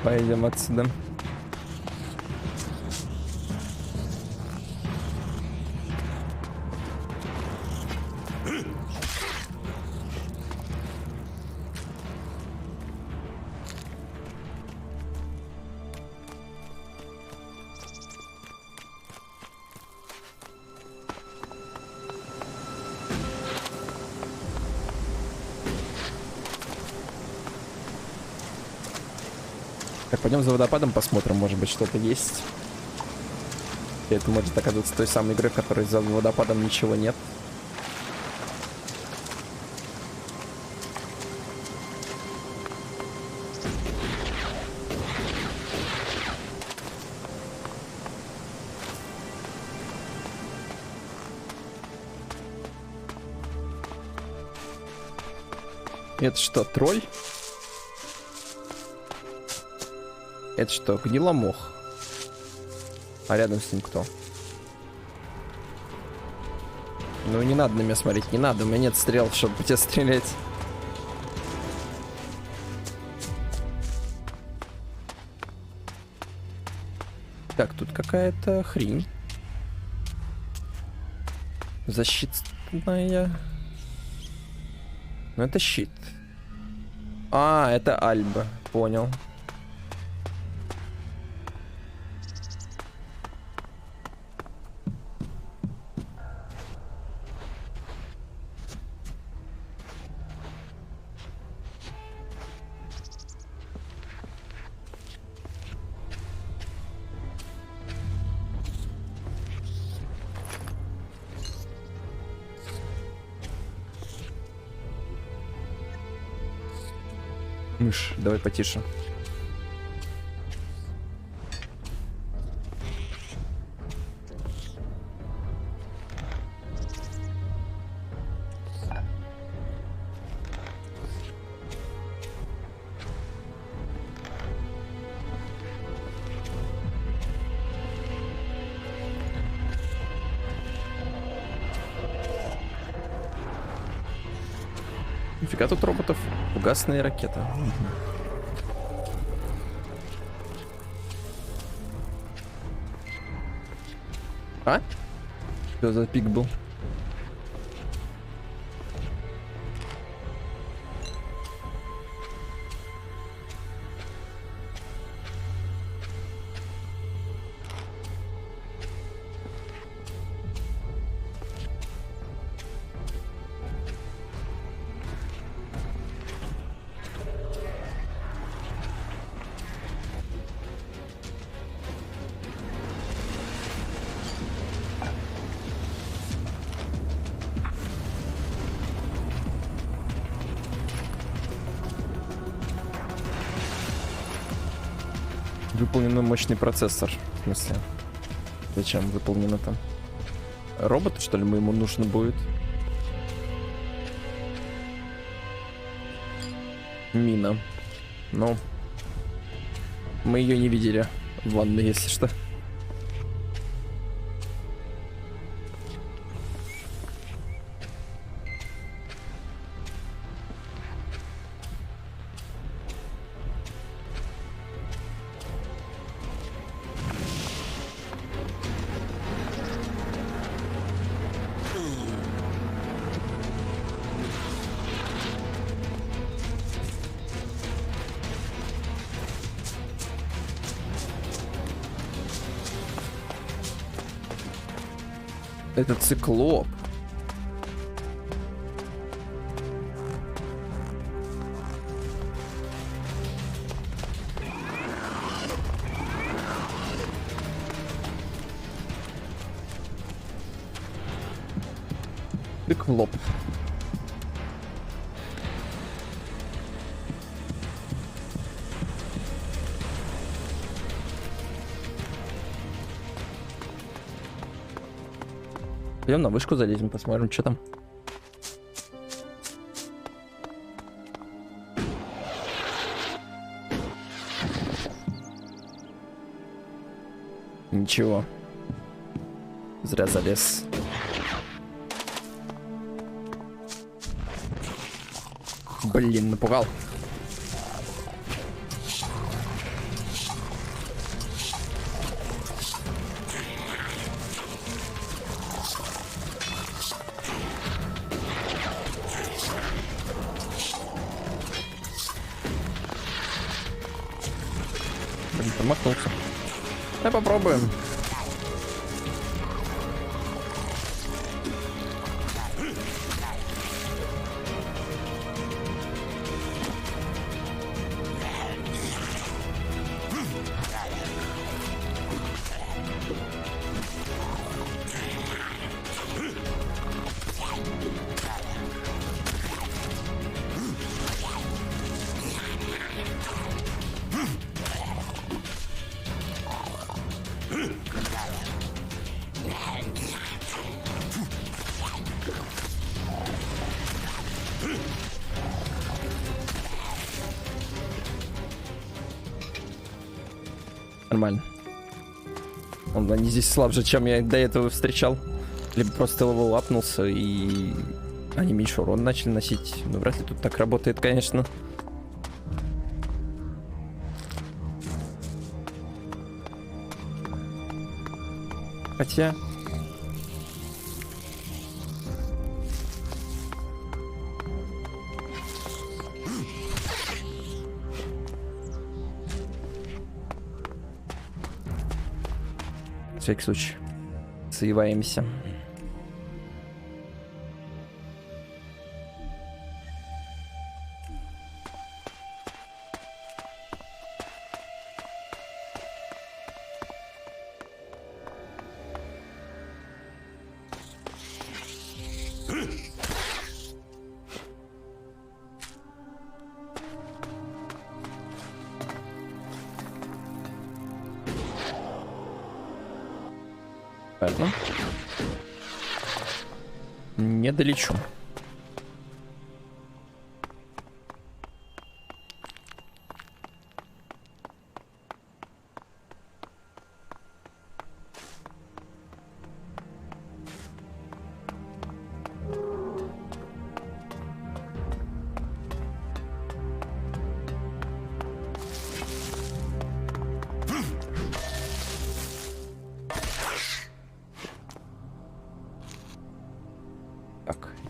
Пойдем отсюда. Так, пойдем за водопадом посмотрим, может быть, что-то есть. И это может оказаться той самой игры, в которой за водопадом ничего нет. Это что, тролль? Это что, гниломох? А рядом с ним кто? Ну не надо на меня смотреть, не надо, у меня нет стрел, чтобы по тебе стрелять. Так, тут какая-то хрень. Защитная. Ну это щит. А, это Альба, понял. Мышь, давай потише. Нифига тут роботов. Угасные ракеты. А? Что за пик был? Выполнен мощный процессор. В смысле? Зачем выполнено там? Робот, что ли, ему нужно будет? Мина. Ну. Мы ее не видели в ванной, если что. Это циклоп. Циклоп. Пойдем на вышку залезем, посмотрим, что там. Ничего. Зря залез. Блин, напугал. Промахнулся. Давай попробуем. Нормально. Они здесь слабже, чем я до этого встречал. Либо просто левел апнулся, и они меньше урона начали носить. Ну, вряд ли тут так работает, конечно. Хотя... На всякий случай. Соеваемся. Ладно. Не долечу.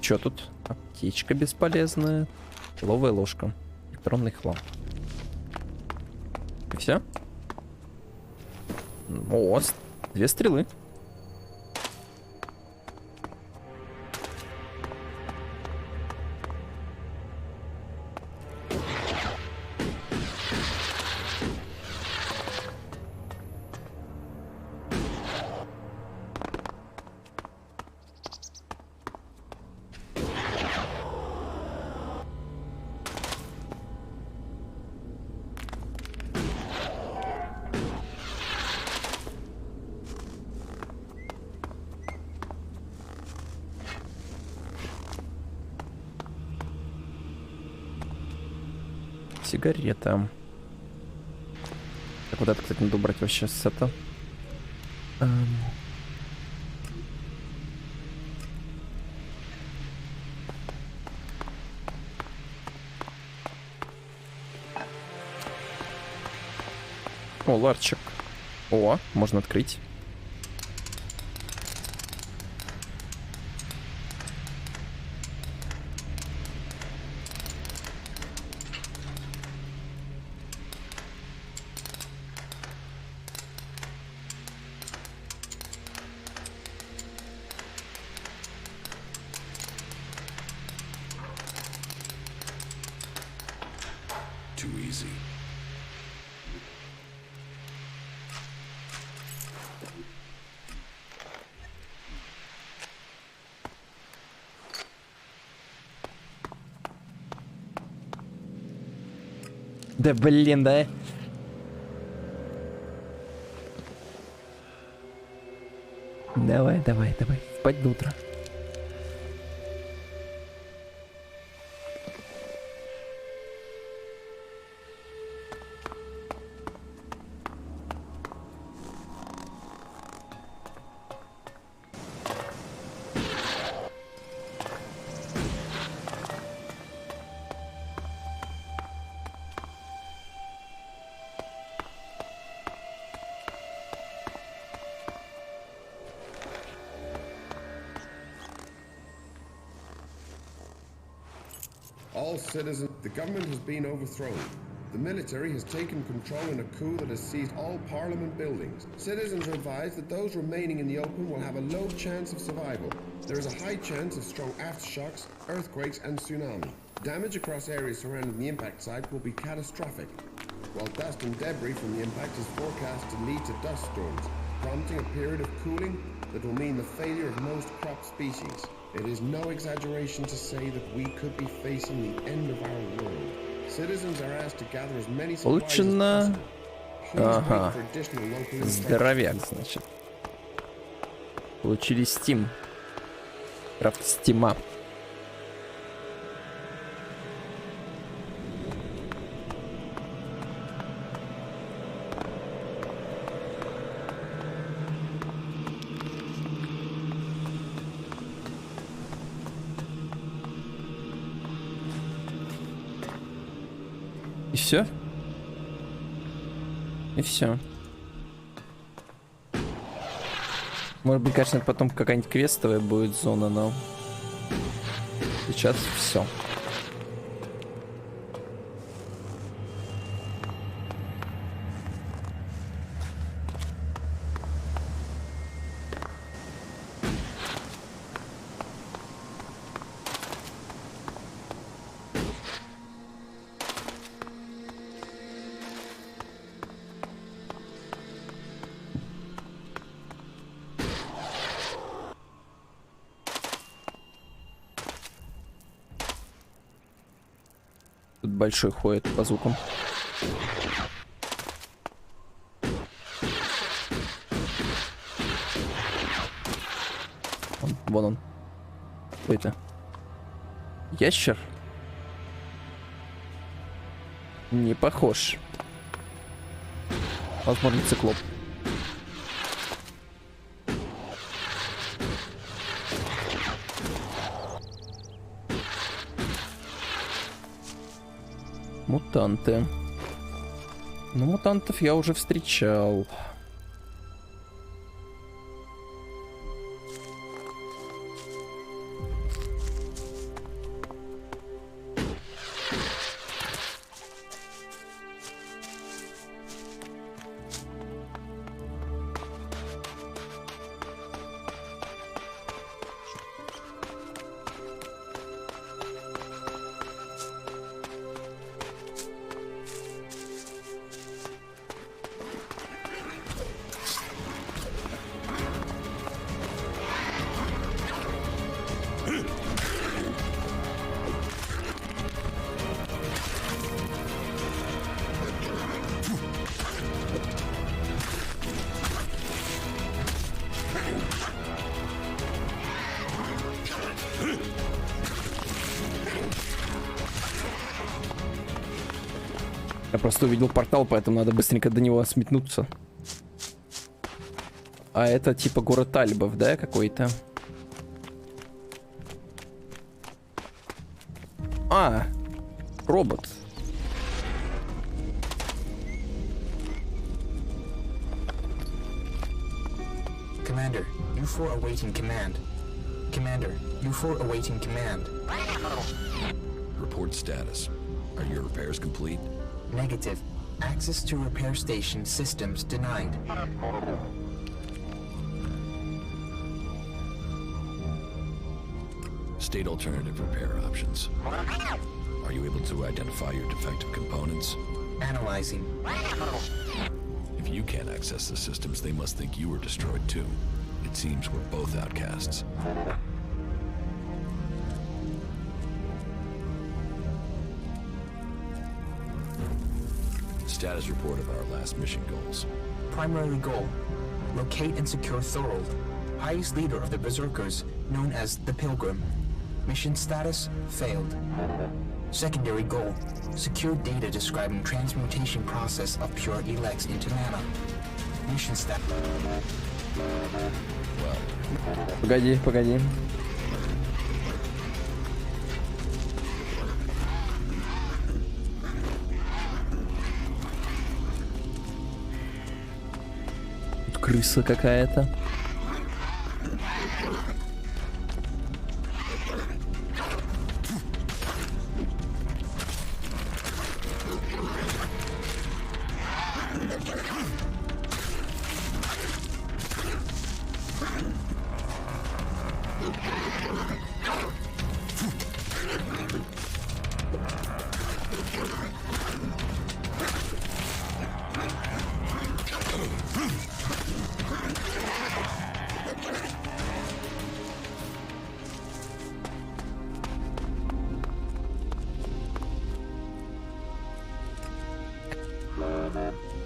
Чё тут? Аптечка бесполезная. Ловая ложка. Электронный хлам. И все? О, 2 стрелы. Сигарета. Так, вот это, кстати, надо убрать вообще с это. О, ларчик. О, можно открыть. Too easy. Да блин, да? Давай, давай, давай. Спать до утра. All citizens, the government has been overthrown. The military has taken control in a coup that has seized all parliament buildings. Citizens are advised that those remaining in the open will have a low chance of survival. There is a high chance of strong aftershocks, earthquakes and tsunami. Damage across areas surrounding the impact site will be catastrophic, while dust and debris from the impact is forecast to lead to dust storms, prompting a period of cooling that will mean the failure of most crop species. It is no exaggeration to say that we could be facing the end of our world. Citizens are asked to gather as many supplies as Получено. possible. Ага. Здоровяк, значит. Получили Steam. Крафт Стима. И все? И все. Может быть, конечно, потом какая-нибудь квестовая будет зона, но сейчас все. Тут большой ходит по звукам. Вон он. Кто это? Ящер? Не похож. Возможно, циклоп. Мутанты. Ну, мутантов я уже встречал. Я просто увидел портал, поэтому надо быстренько до него сметнуться. А это типа город Альбов, да, какой-то? А, робот. Commander, U4 awaiting command. Commander, U4 awaiting command. Report status. Are your repairs complete? Negative. Access to repair station systems denied. State alternative repair options. Are you able to identify your defective components? Analyzing. If you can't access the systems, they must think you were destroyed too. It seems we're both outcasts. Status report of our last mission goals. Primary goal. Locate and secure Thorold, highest leader of the Berserkers, known as the Pilgrim. Mission status, failed. Secondary goal. Secure data describing transmutation process of pure ELEX into mana. Mission status. Погоди, погоди. Тут крыса какая-то.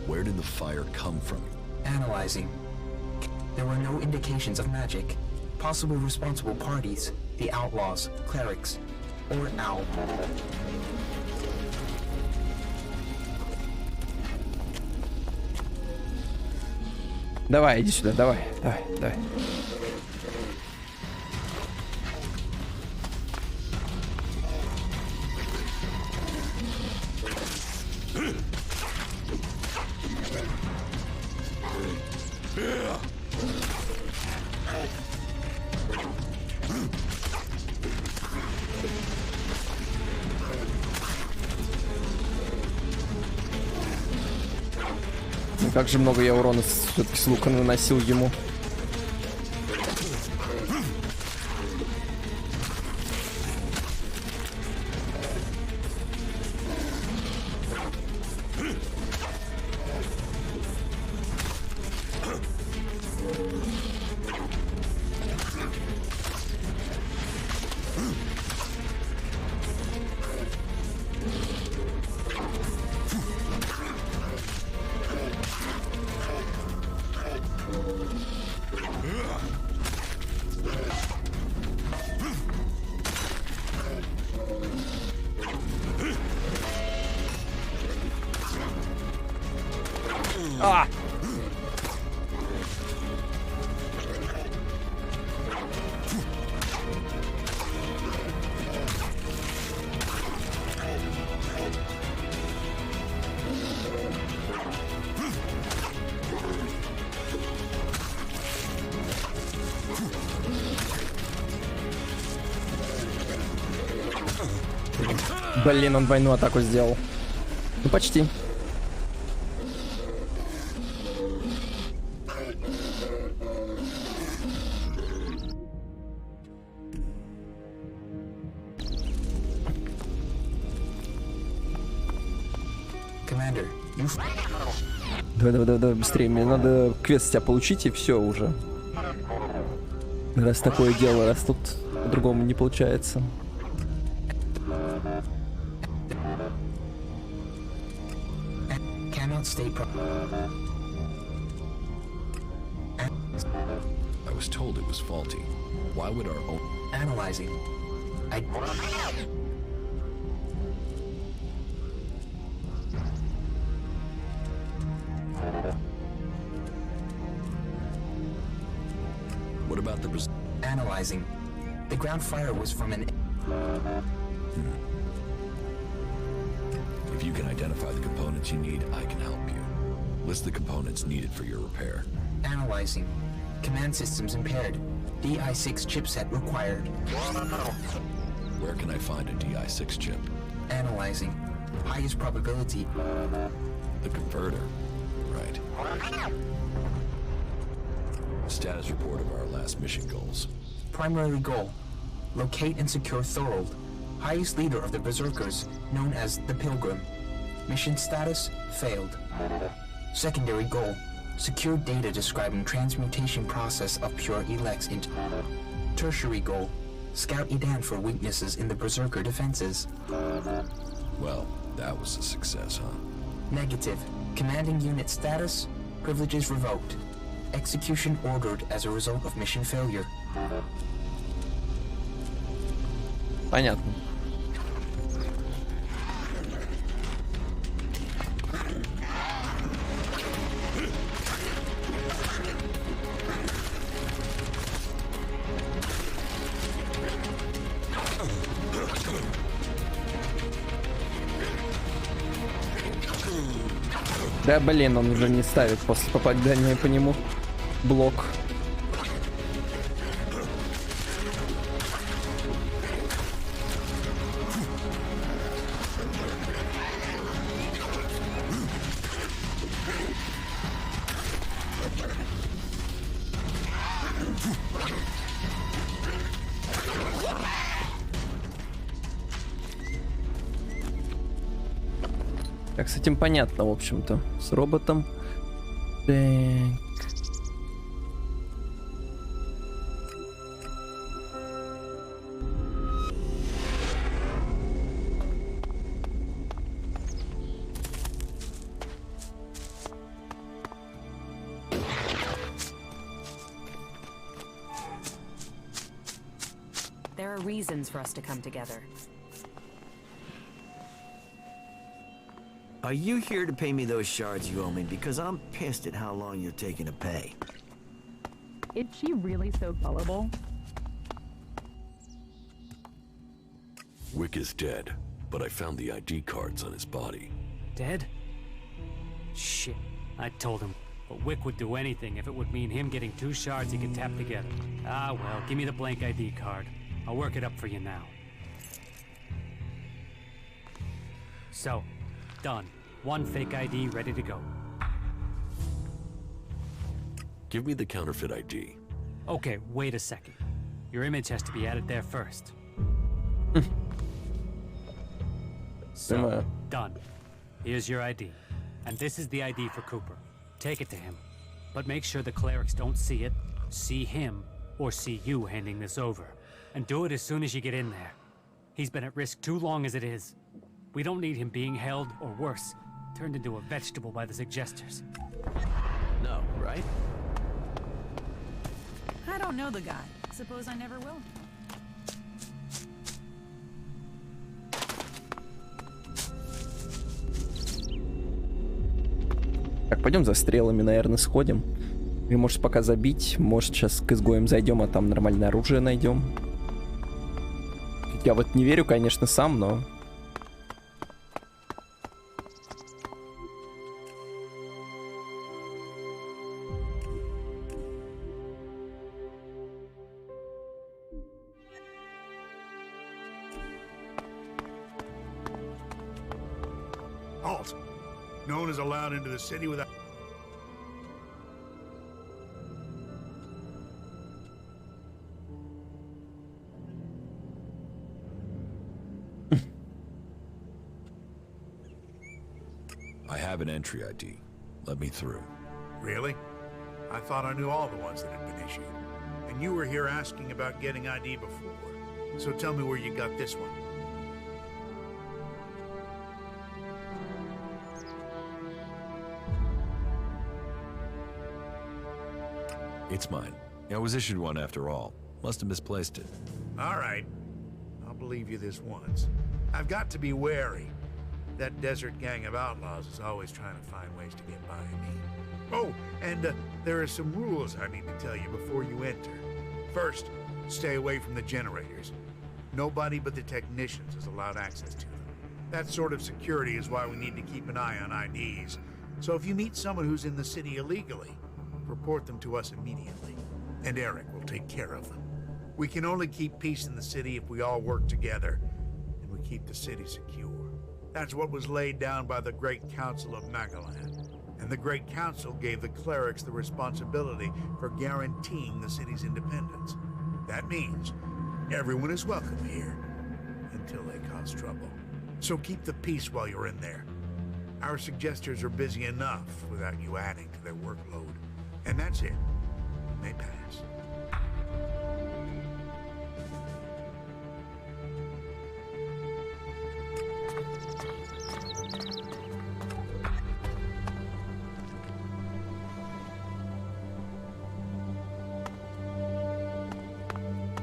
Where did the fire come from? Analyzing. There were no indications of magic. Possible responsible parties, the outlaws, clerics, or Owl. Давай, иди сюда, давай, давай, давай. Как же много я урона все-таки с лука наносил ему. А! Блин, он двойную атаку сделал. Ну, почти. Давай, быстрее. Мне надо квест тебя получить, и все уже. Раз такое дело, раз тут по-другому не получается. I was told it was faulty. Why would our own... Analyzing. What about the... Analyzing. The ground fire was from an... If you can identify the components you need, I can help you. List the components needed for your repair. Analyzing. Command systems impaired. DI6 chipset required. Where can I find a DI6 chip? Analyzing. Highest probability. The converter. Right. Status report of our last mission goals. Primary goal. Locate and secure Thorold, highest leader of the Berserkers, known as the Pilgrim. Mission status, failed. Secondary goal. Secure data describing transmutation process of pure ELEX into... Tertiary goal. Scout Edan for weaknesses in the Berserker defenses. Well, that was a success, huh? Negative. Commanding unit status, privileges revoked. Execution ordered as a result of mission failure. Понятно. Да блин, он уже не ставит после попадания по нему блок. Так, с этим понятно, в общем-то. С роботом. Так. There are reasons for us to come together. Are you here to pay me those shards you owe me? Because I'm pissed at how long you're taking to pay. Is she really so gullible? Wick is dead, but I found the ID cards on his body. Dead? Shit. I told him. But Wick would do anything if it would mean him getting 2 shards he could tap together. Ah well, give me the blank ID card. I'll work it up for you now. So, done. 1 fake ID ready to go. Give me the counterfeit ID. Okay, wait a second. Your image has to be added there first. So, done. Here's your ID. And this is the ID for Cooper. Take it to him. But make sure the clerics don't see it, see him, or see you handing this over. And do it as soon as you get in there. He's been at risk too long as it is. We don't need him being held, or worse, turned into a vegetable by the suggesters. No, right? I don't know the guy. Suppose I never will. Так, пойдем за стрелами, наверное, сходим. И может пока забить, может сейчас к изгоям зайдем, а там нормальное оружие найдем. Я вот не верю, конечно, сам, но... Halt. No one is allowed into the city without... I have an entry ID. Let me through. Really? I thought I knew all the ones that had been issued. And you were here asking about getting ID before. So tell me where you got this one. It's mine. I was issued one after all. Must have misplaced it. All right. I'll believe you this once. I've got to be wary. That desert gang of outlaws is always trying to find ways to get by me. Oh, and there are some rules I need to tell you before you enter. First, stay away from the generators. Nobody but the technicians is allowed access to them. That sort of security is why we need to keep an eye on IDs. So if you meet someone who's in the city illegally, report them to us immediately, and Eric will take care of them. We can only keep peace in the city if we all work together, and we keep the city secure. That's what was laid down by the Great Council of Magaland. And the Great Council gave the clerics the responsibility for guaranteeing the city's independence. That means everyone is welcome here, until they cause trouble. So keep the peace while you're in there. Our suggesters are busy enough without you adding to their workload. And that's it. You may pass.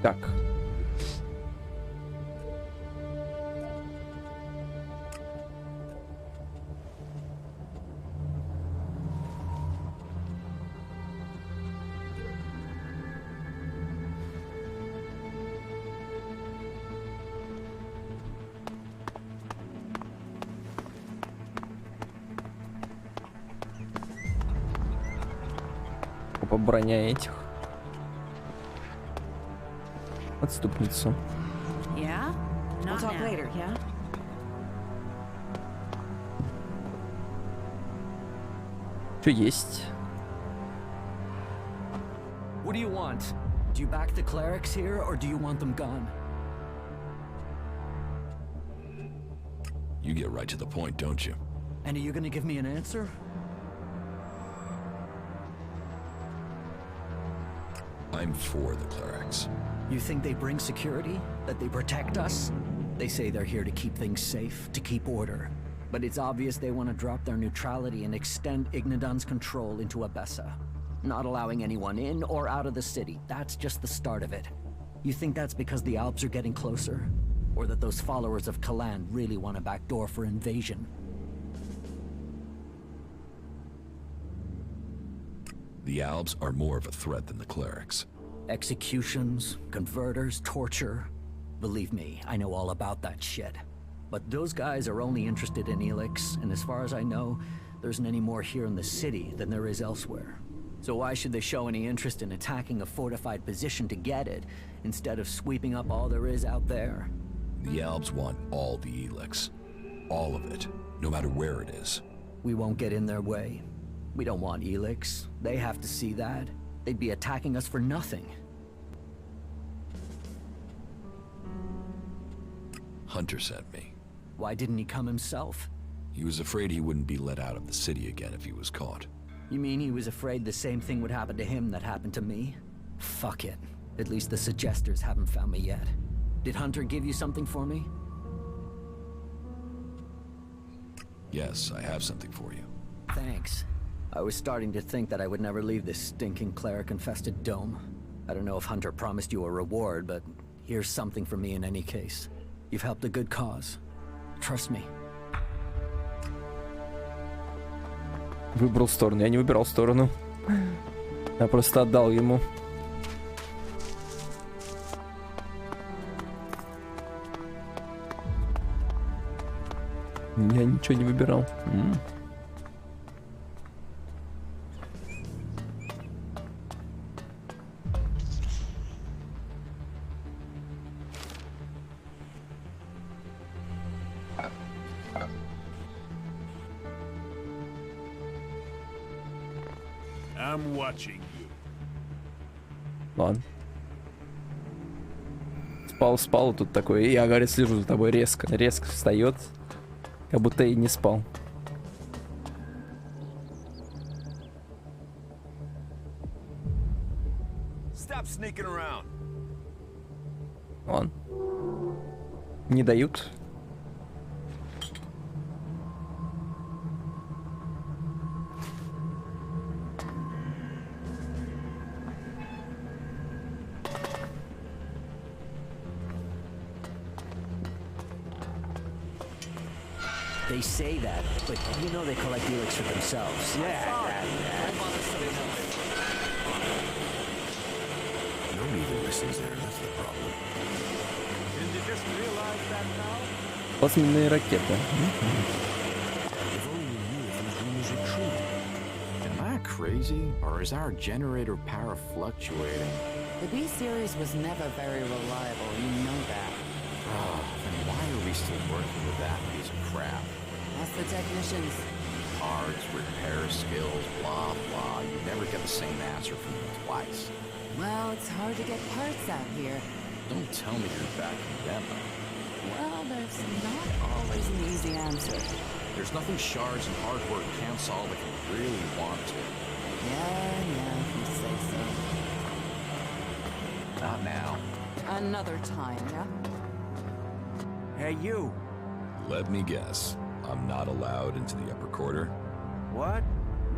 Так. Опа, броня этих. Отступницу. Yeah? We'll talk later, yeah? Что есть? What do you want? Do you back the clerics here, or do you want them gone? You get right to the point, don't you? And are you gonna give me an answer? I'm for the clerics. You think they bring security? That they protect us? They say they're here to keep things safe, to keep order. But it's obvious they want to drop their neutrality and extend Ignadon's control into Abessa. Not allowing anyone in or out of the city. That's just the start of it. You think that's because the Alps are getting closer? Or that those followers of Kalan really want a backdoor for invasion? The Alps are more of a threat than the clerics. Executions, converters, torture. Believe me, I know all about that shit. But those guys are only interested in ELEX, and as far as I know, there isn't any more here in the city than there is elsewhere. So why should they show any interest in attacking a fortified position to get it, instead of sweeping up all there is out there? The Alps want all the ELEX. All of it, no matter where it is. We won't get in their way. We don't want ELEX. They have to see that. They'd be attacking us for nothing. Hunter sent me. Why didn't he come himself? He was afraid he wouldn't be let out of the city again if he was caught. You mean he was afraid the same thing would happen to him that happened to me? Fuck it. At least the suggesters haven't found me yet. Did Hunter give you something for me? Yes, I have something for you. Thanks. I was starting to think that I would never leave this stinking cleric-infested dome. I don't know if Hunter promised you a reward, but here's something for me in any case. You've helped a good cause. Trust me. Выбрал сторону. Я не выбирал сторону. Я просто отдал ему. Я ничего не выбирал. I'm watching you. Ладно. Спал, тут такой. Я, говорит, слежу за тобой резко встает. Как будто и не спал. Stop sneaking around. Ладно. Не дают. They say that, but you know they collect ELEX for themselves. Nobody even listens there, that's the problem. Did you just realize that now? Плазменные ракеты. If only we knew if these rumors are true. Am I crazy, or is our generator power fluctuating? The B-series was never very reliable, you know that. Oh, then why are we still working with that piece of crap? That's the technicians. Parts, repair skills, blah, blah. You never get the same answer from them twice. Well, it's hard to get parts out here. Don't tell me you're backing them up. Well, there's not always an easy answer. There's nothing shards and hard work can't solve if you really want to. Yeah, if you say so. Not now. Another time, yeah? Hey, you. Let me guess. I'm not allowed into the upper quarter? What?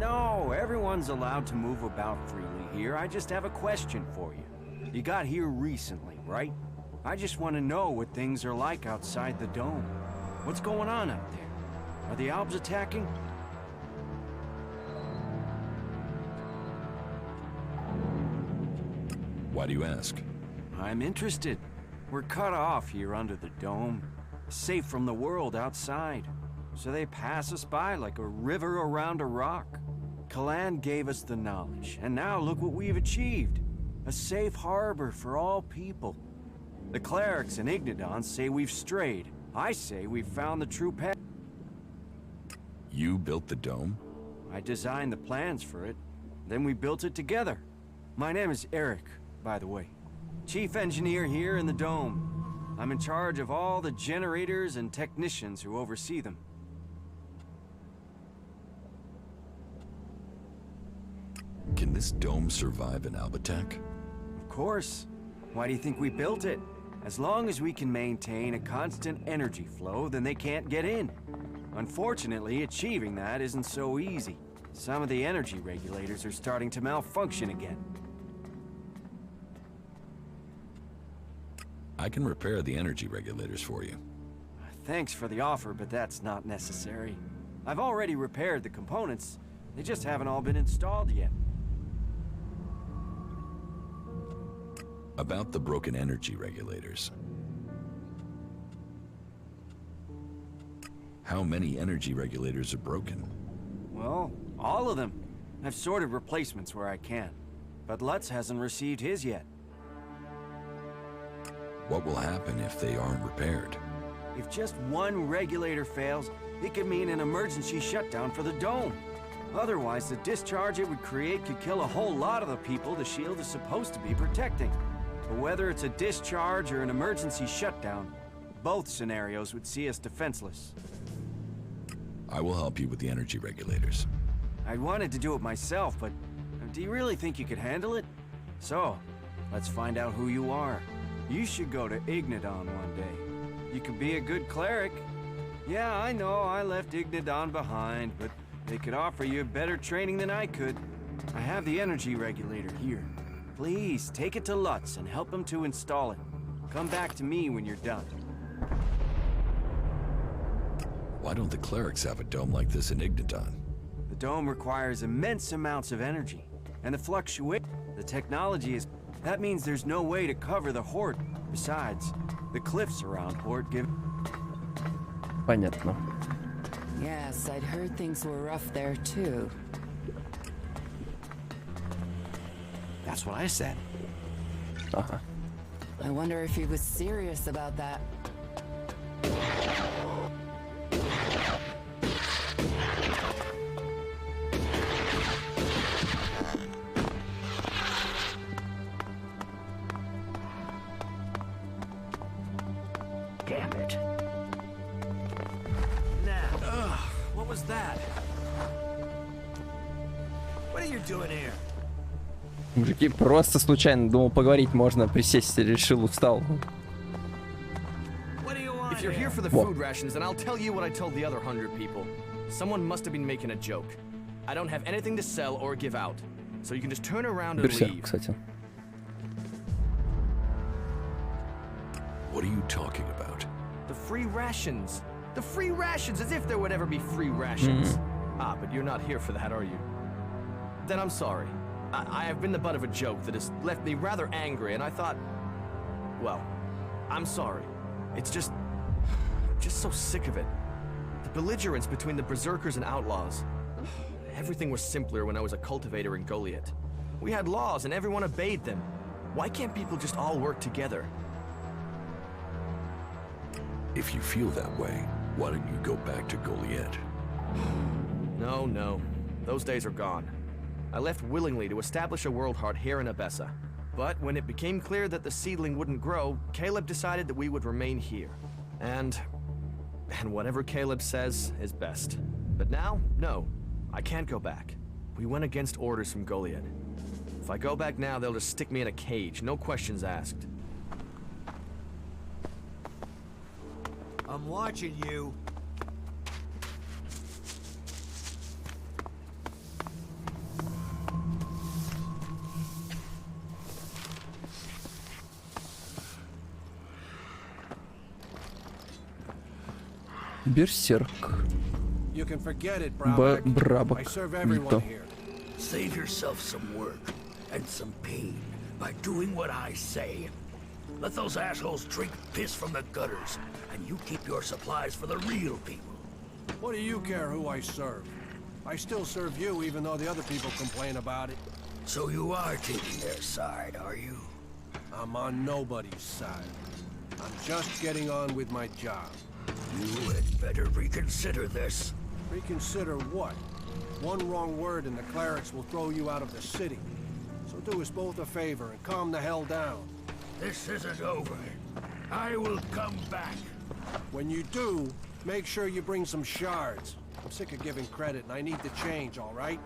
No, everyone's allowed to move about freely here. I just have a question for you. You got here recently, right? I just want to know what things are like outside the dome. What's going on out there? Are the Albs attacking? Why do you ask? I'm interested. We're cut off here under the dome, safe from the world outside. So they pass us by like a river around a rock. Kalan gave us the knowledge, and now look what we've achieved. A safe harbor for all people. The clerics and Ignodons say we've strayed. I say we've found the true path. You built the dome? I designed the plans for it. Then we built it together. My name is Eric, by the way. Chief engineer here in the dome. I'm in charge of all the generators and technicians who oversee them. Can this dome survive an Alb attack? Of course. Why do you think we built it? As long as we can maintain a constant energy flow, then they can't get in. Unfortunately, achieving that isn't so easy. Some of the energy regulators are starting to malfunction again. I can repair the energy regulators for you. Thanks for the offer, but that's not necessary. I've already repaired the components. They just haven't all been installed yet. About the broken energy regulators. How many energy regulators are broken? Well, all of them. I've sorted replacements where I can. But Lutz hasn't received his yet. What will happen if they aren't repaired? If just one regulator fails, it could mean an emergency shutdown for the dome. Otherwise, the discharge it would create could kill a whole lot of the people the shield is supposed to be protecting. But whether it's a discharge or an emergency shutdown, both scenarios would see us defenseless. I will help you with the energy regulators. I wanted to do it myself, but do you really think you could handle it? So, let's find out who you are. You should go to Ignodon one day. You could be a good cleric. Yeah, I know I left Ignodon behind, but they could offer you better training than I could. I have the energy regulator here. Please, take it to Lutz and help him to install it. Come back to me when you're done. Why don't the clerics have a dome like this in Ignodon? The dome requires immense amounts of energy, and the technology is... That means there's no way to cover the Horde. Besides, the cliffs around Horde give... Понятно. Yes, I'd heard things were rough there too. That's what I said. Ага. I wonder if he was serious about that. Damn it. Now, what was that? What are you doing here? Мужики, просто случайно думал поговорить можно, присесть, решил, устал. If you're here for the food rations, then I'll tell you what I told the other 100 people. Someone must have been making a joke. I don't have anything to sell or give out, so you can just turn around and Берсерк, leave. кстати. What are you talking about? The free rations. The free rations, as if there would ever be free rations. Ah, but you're not here for that, are you? Then I'm sorry. I have been the butt of a joke that has left me rather angry, and I thought... Well, I'm sorry. It's just so sick of it. The belligerence between the berserkers and outlaws. Everything was simpler when I was a cultivator in Goliath. We had laws and everyone obeyed them. Why can't people just all work together? If you feel that way, why don't you go back to Goliath? No. Those days are gone. I left willingly to establish a world heart here in Abessa. But when it became clear that the seedling wouldn't grow, Caleb decided that we would remain here. And whatever Caleb says is best. But now, no. I can't go back. We went against orders from Goliath. If I go back now, they'll just stick me in a cage, no questions asked. I'm watching you. Берсерк. You can forget it, Brabak. I serve everyone here. Save yourself some work and some pain by doing what I say. Let those assholes drink piss from the gutters, and you keep your supplies for the real people. What do you care who I serve? I still serve you, even though the other people complain about it. So you are taking their side, are you? I'm on nobody's side. I'm just getting on with my job. You had better reconsider this. Reconsider what? One wrong word and the clerics will throw you out of the city. So do us both a favor and calm the hell down. This isn't over. I will come back. When you do, make sure you bring some shards. I'm sick of giving credit and I need the change, all right?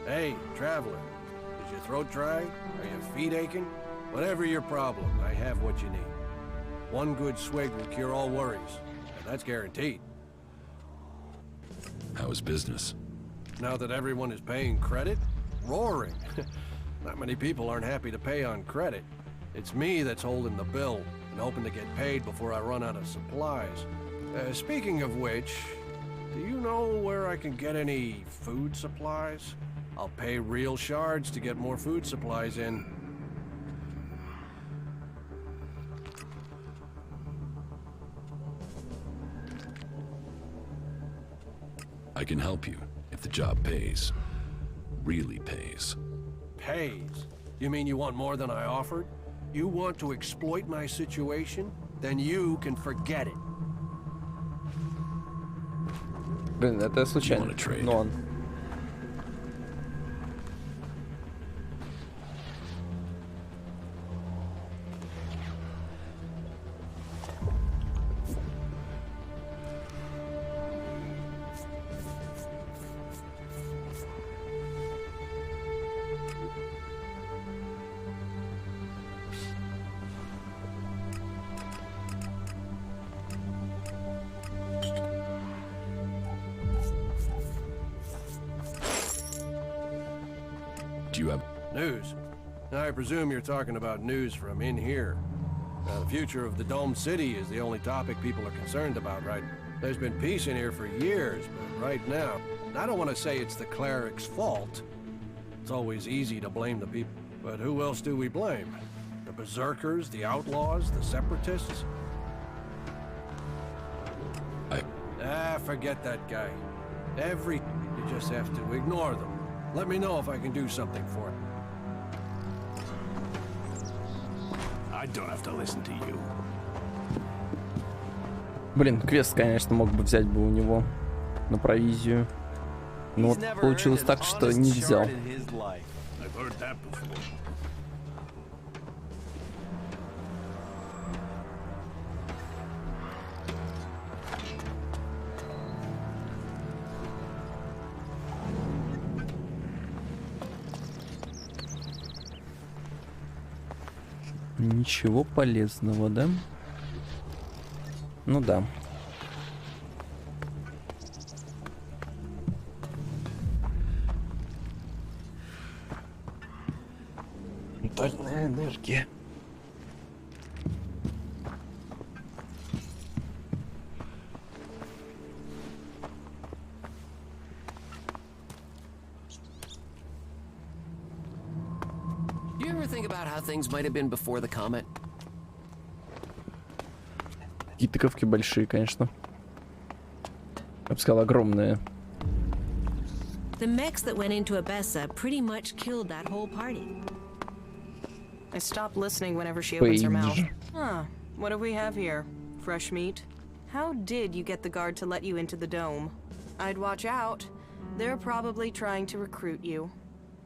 Hey, traveler. Is your throat dry? Are your feet aching? Whatever your problem, I have what you need. One good swig will cure all worries, and that's guaranteed. How's business? Now that everyone is paying credit? Roaring. Not many people aren't happy to pay on credit. It's me that's holding the bill and hoping to get paid before I run out of supplies. Speaking of which, do you know where I can get any food supplies? I'll pay real shards to get more food supplies in. I can help you if the job pays. Really pays. Pays? You mean you want more than I offered? You want to exploit my situation? Then you can forget it. Блин, это случайно. Но он. Do you have news? I presume you're talking about news from in here. The future of the domed city is the only topic people are concerned about, right? There's been peace in here for years, but right now, I don't want to say it's the cleric's fault. It's always easy to blame the people. But who else do we blame? The berserkers, the outlaws, the separatists? Forget that guy. You just have to ignore them. Let me know if I can do something for it. I don't have to listen to you. Блин, квест, конечно, мог бы взять бы у него на провизию. Но вот получилось так, что не взял. Ничего полезного, да? Ну да. Ментальная энергия. You ever think about how things might have been before the comet? Такие тыковки большие, конечно. Я бы сказал, огромные. The mechs that went into Abessa pretty much killed that whole party. I stopped listening whenever she opens her mouth. Page. Huh. What do we have here? Fresh meat? How did you get the guard to let you into the dome? I'd watch out. They're probably trying to recruit you.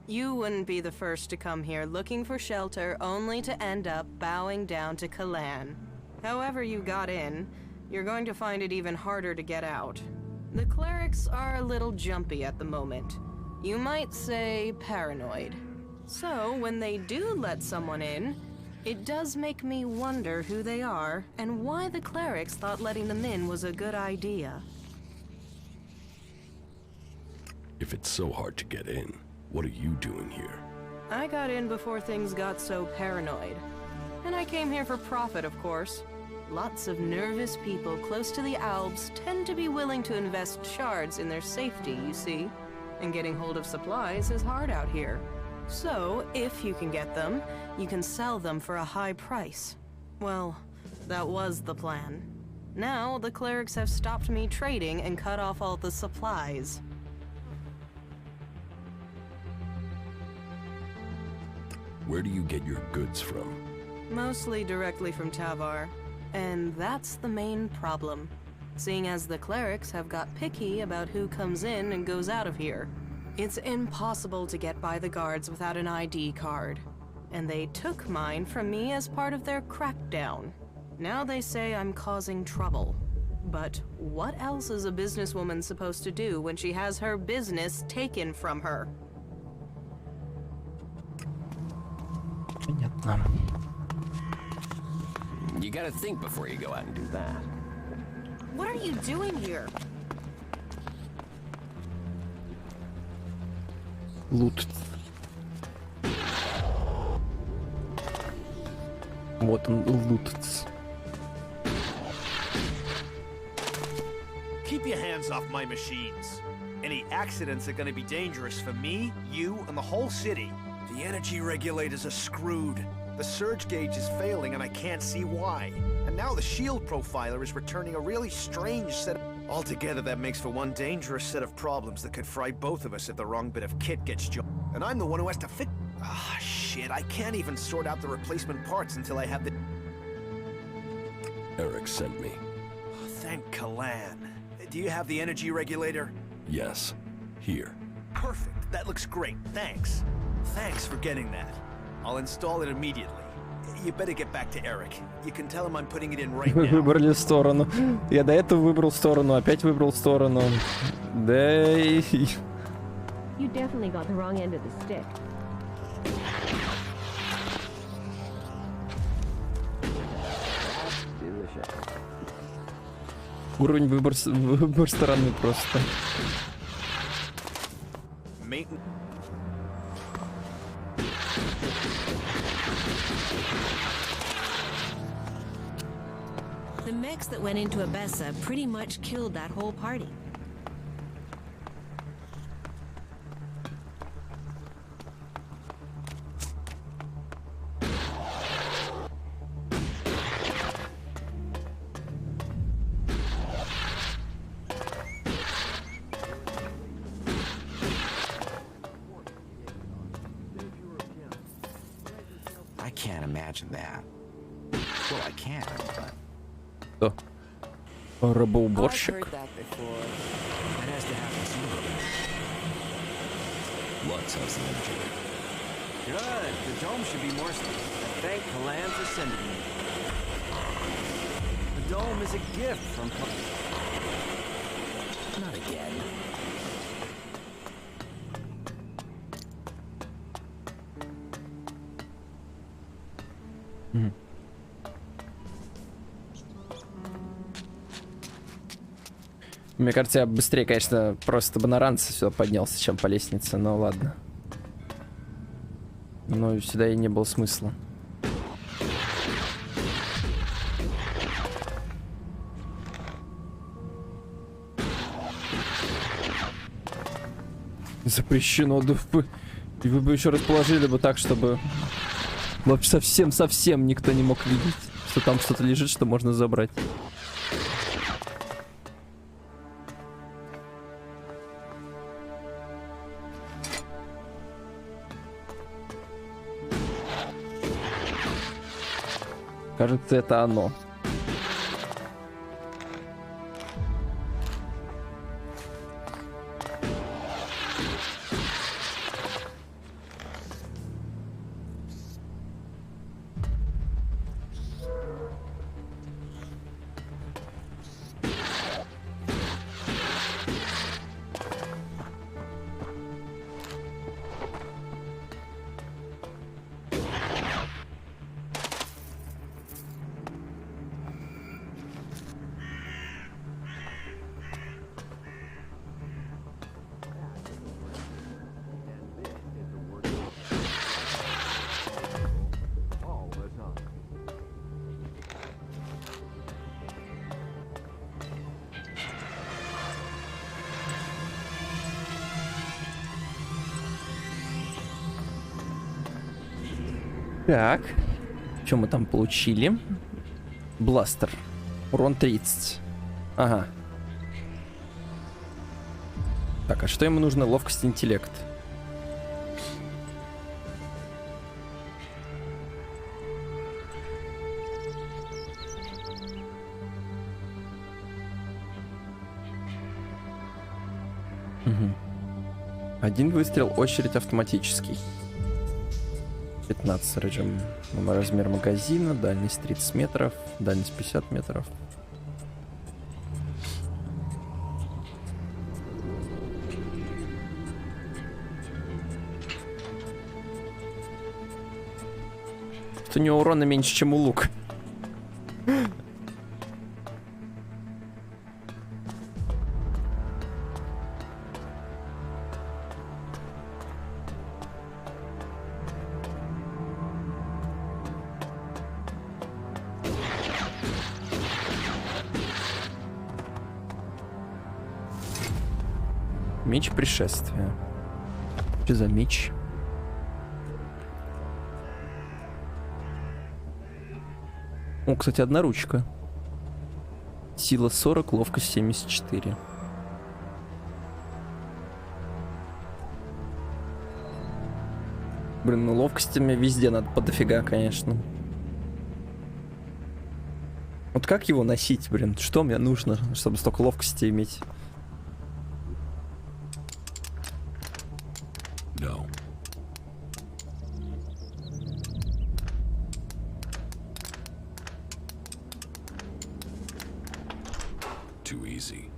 You wouldn't be the first to come here looking for shelter only to end up bowing down to Kalan. However you got in, you're going to find it even harder to get out. The clerics are a little jumpy at the moment. You might say paranoid. So, when they do let someone in, it does make me wonder who they are and why the clerics thought letting them in was a good idea. If it's so hard to get in, what are you doing here? I got in before things got so paranoid. And I came here for profit, of course. Lots of nervous people close to the Alps tend to be willing to invest shards in their safety, you see. And getting hold of supplies is hard out here. So, if you can get them, you can sell them for a high price. Well, that was the plan. Now, the clerics have stopped me trading and cut off all the supplies. Where do you get your goods from? Mostly directly from Tavar. And that's the main problem. Seeing as the clerics have got picky about who comes in and goes out of here. It's impossible to get by the guards without an ID card. And they took mine from me as part of their crackdown. Now they say I'm causing trouble. But what else is a businesswoman supposed to do when she has her business taken from her? Понятно. You gotta think before you go out and do that. What are you doing here? Лут. Вот он, лут. Keep your hands off my machines. Any accidents are gonna be dangerous for me, you, and the whole city. The energy regulators are screwed. The surge gauge is failing and I can't see why. And now the shield profiler is returning a really strange set of... Altogether, that makes for one dangerous set of problems that could fry both of us if the wrong bit of kit gets jammed. And I'm the one who has to fix... Ah, shit, I can't even sort out the replacement parts until I have the... Eric sent me. Thank Kalan. Do you have the energy regulator? Yes. Here. Perfect. That looks great. Thanks. Thanks for getting that. I'll install it immediately. You better get back to Eric. You can tell him I'm putting it in right Вы now. выбрали сторону. Я до этого выбрал сторону, опять выбрал сторону. Да и... You definitely got the wrong end of the stick. Уровень выбор стороны просто. The mechs that went into Abessa pretty much killed that whole party. I can't imagine that. Well, I can, but... Кто? Рабоуборщик? Lutz has the energy. Good. The dome should be more stable. Thank Kalan for sending me. The dome is a gift from... Not again. Мне кажется, я быстрее, конечно, просто бы на ранце сюда поднялся, чем по лестнице, но ладно. Но сюда и не было смысла. Запрещено, да и вы бы еще расположили бы так, чтобы вообще совсем никто не мог видеть, что там что-то лежит, что можно забрать. Кажется, это оно. Так, что мы там получили? Бластер. Урон 30. Ага. Так, а что ему нужно? Ловкость, интеллект. Угу. Один выстрел, очередь автоматический. 15 режим, размер магазина, дальность 30 метров, дальность 50 метров. У него урона меньше, чем у лука. Меч пришествия. Что за меч? О, кстати, одна ручка. Сила 40, ловкость 74. Блин, ну ловкостями везде надо по дофига, конечно. Вот как его носить, блин? Что мне нужно, чтобы столько ловкости иметь? No. Too easy.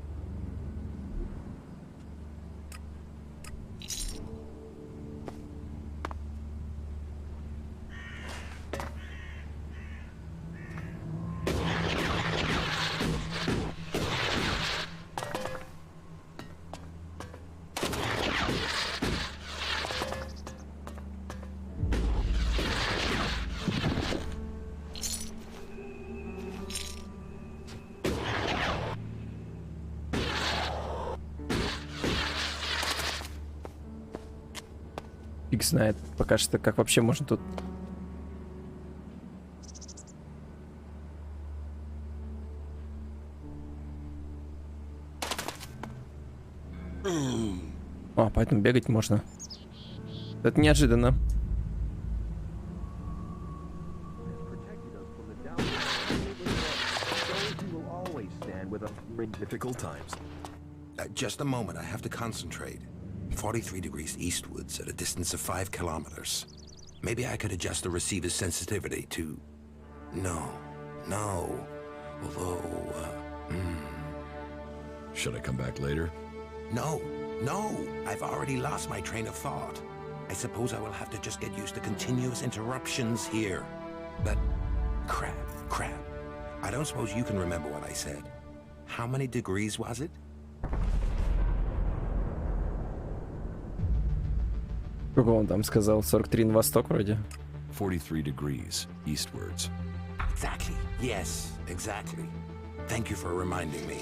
Фиг знает пока что, как вообще можно тут... А, поэтому бегать можно. Это неожиданно. Difficult times. Just a moment, I have to concentrate. 43 degrees eastwards at a distance of 5 kilometers. Maybe I could adjust the receiver's sensitivity to... No. Although, Should I come back later? No. I've already lost my train of thought. I suppose I will have to just get used to continuous interruptions here. But crap. I don't suppose you can remember what I said. How many degrees was it? Сколько он там сказал? 43 на восток вроде? 43 degrees eastwards. Exactly. Yes, exactly. Thank you for reminding me.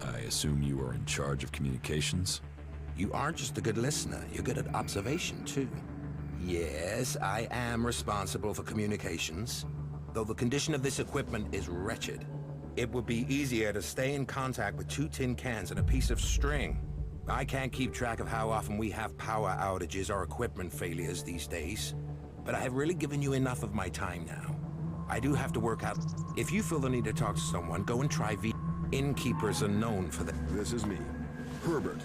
I assume you are in charge of communications? You aren't just a good listener, you're good at observation, too. Yes, I am responsible for communications, though the condition of this equipment is wretched. It would be easier to stay in contact with 2 tin cans and a piece of string. I can't keep track of how often we have power outages or equipment failures these days, but I have really given you enough of my time now. I do have to work out. If you feel the need to talk to someone, go and try V. Innkeepers are known for that. This is me, Herbert.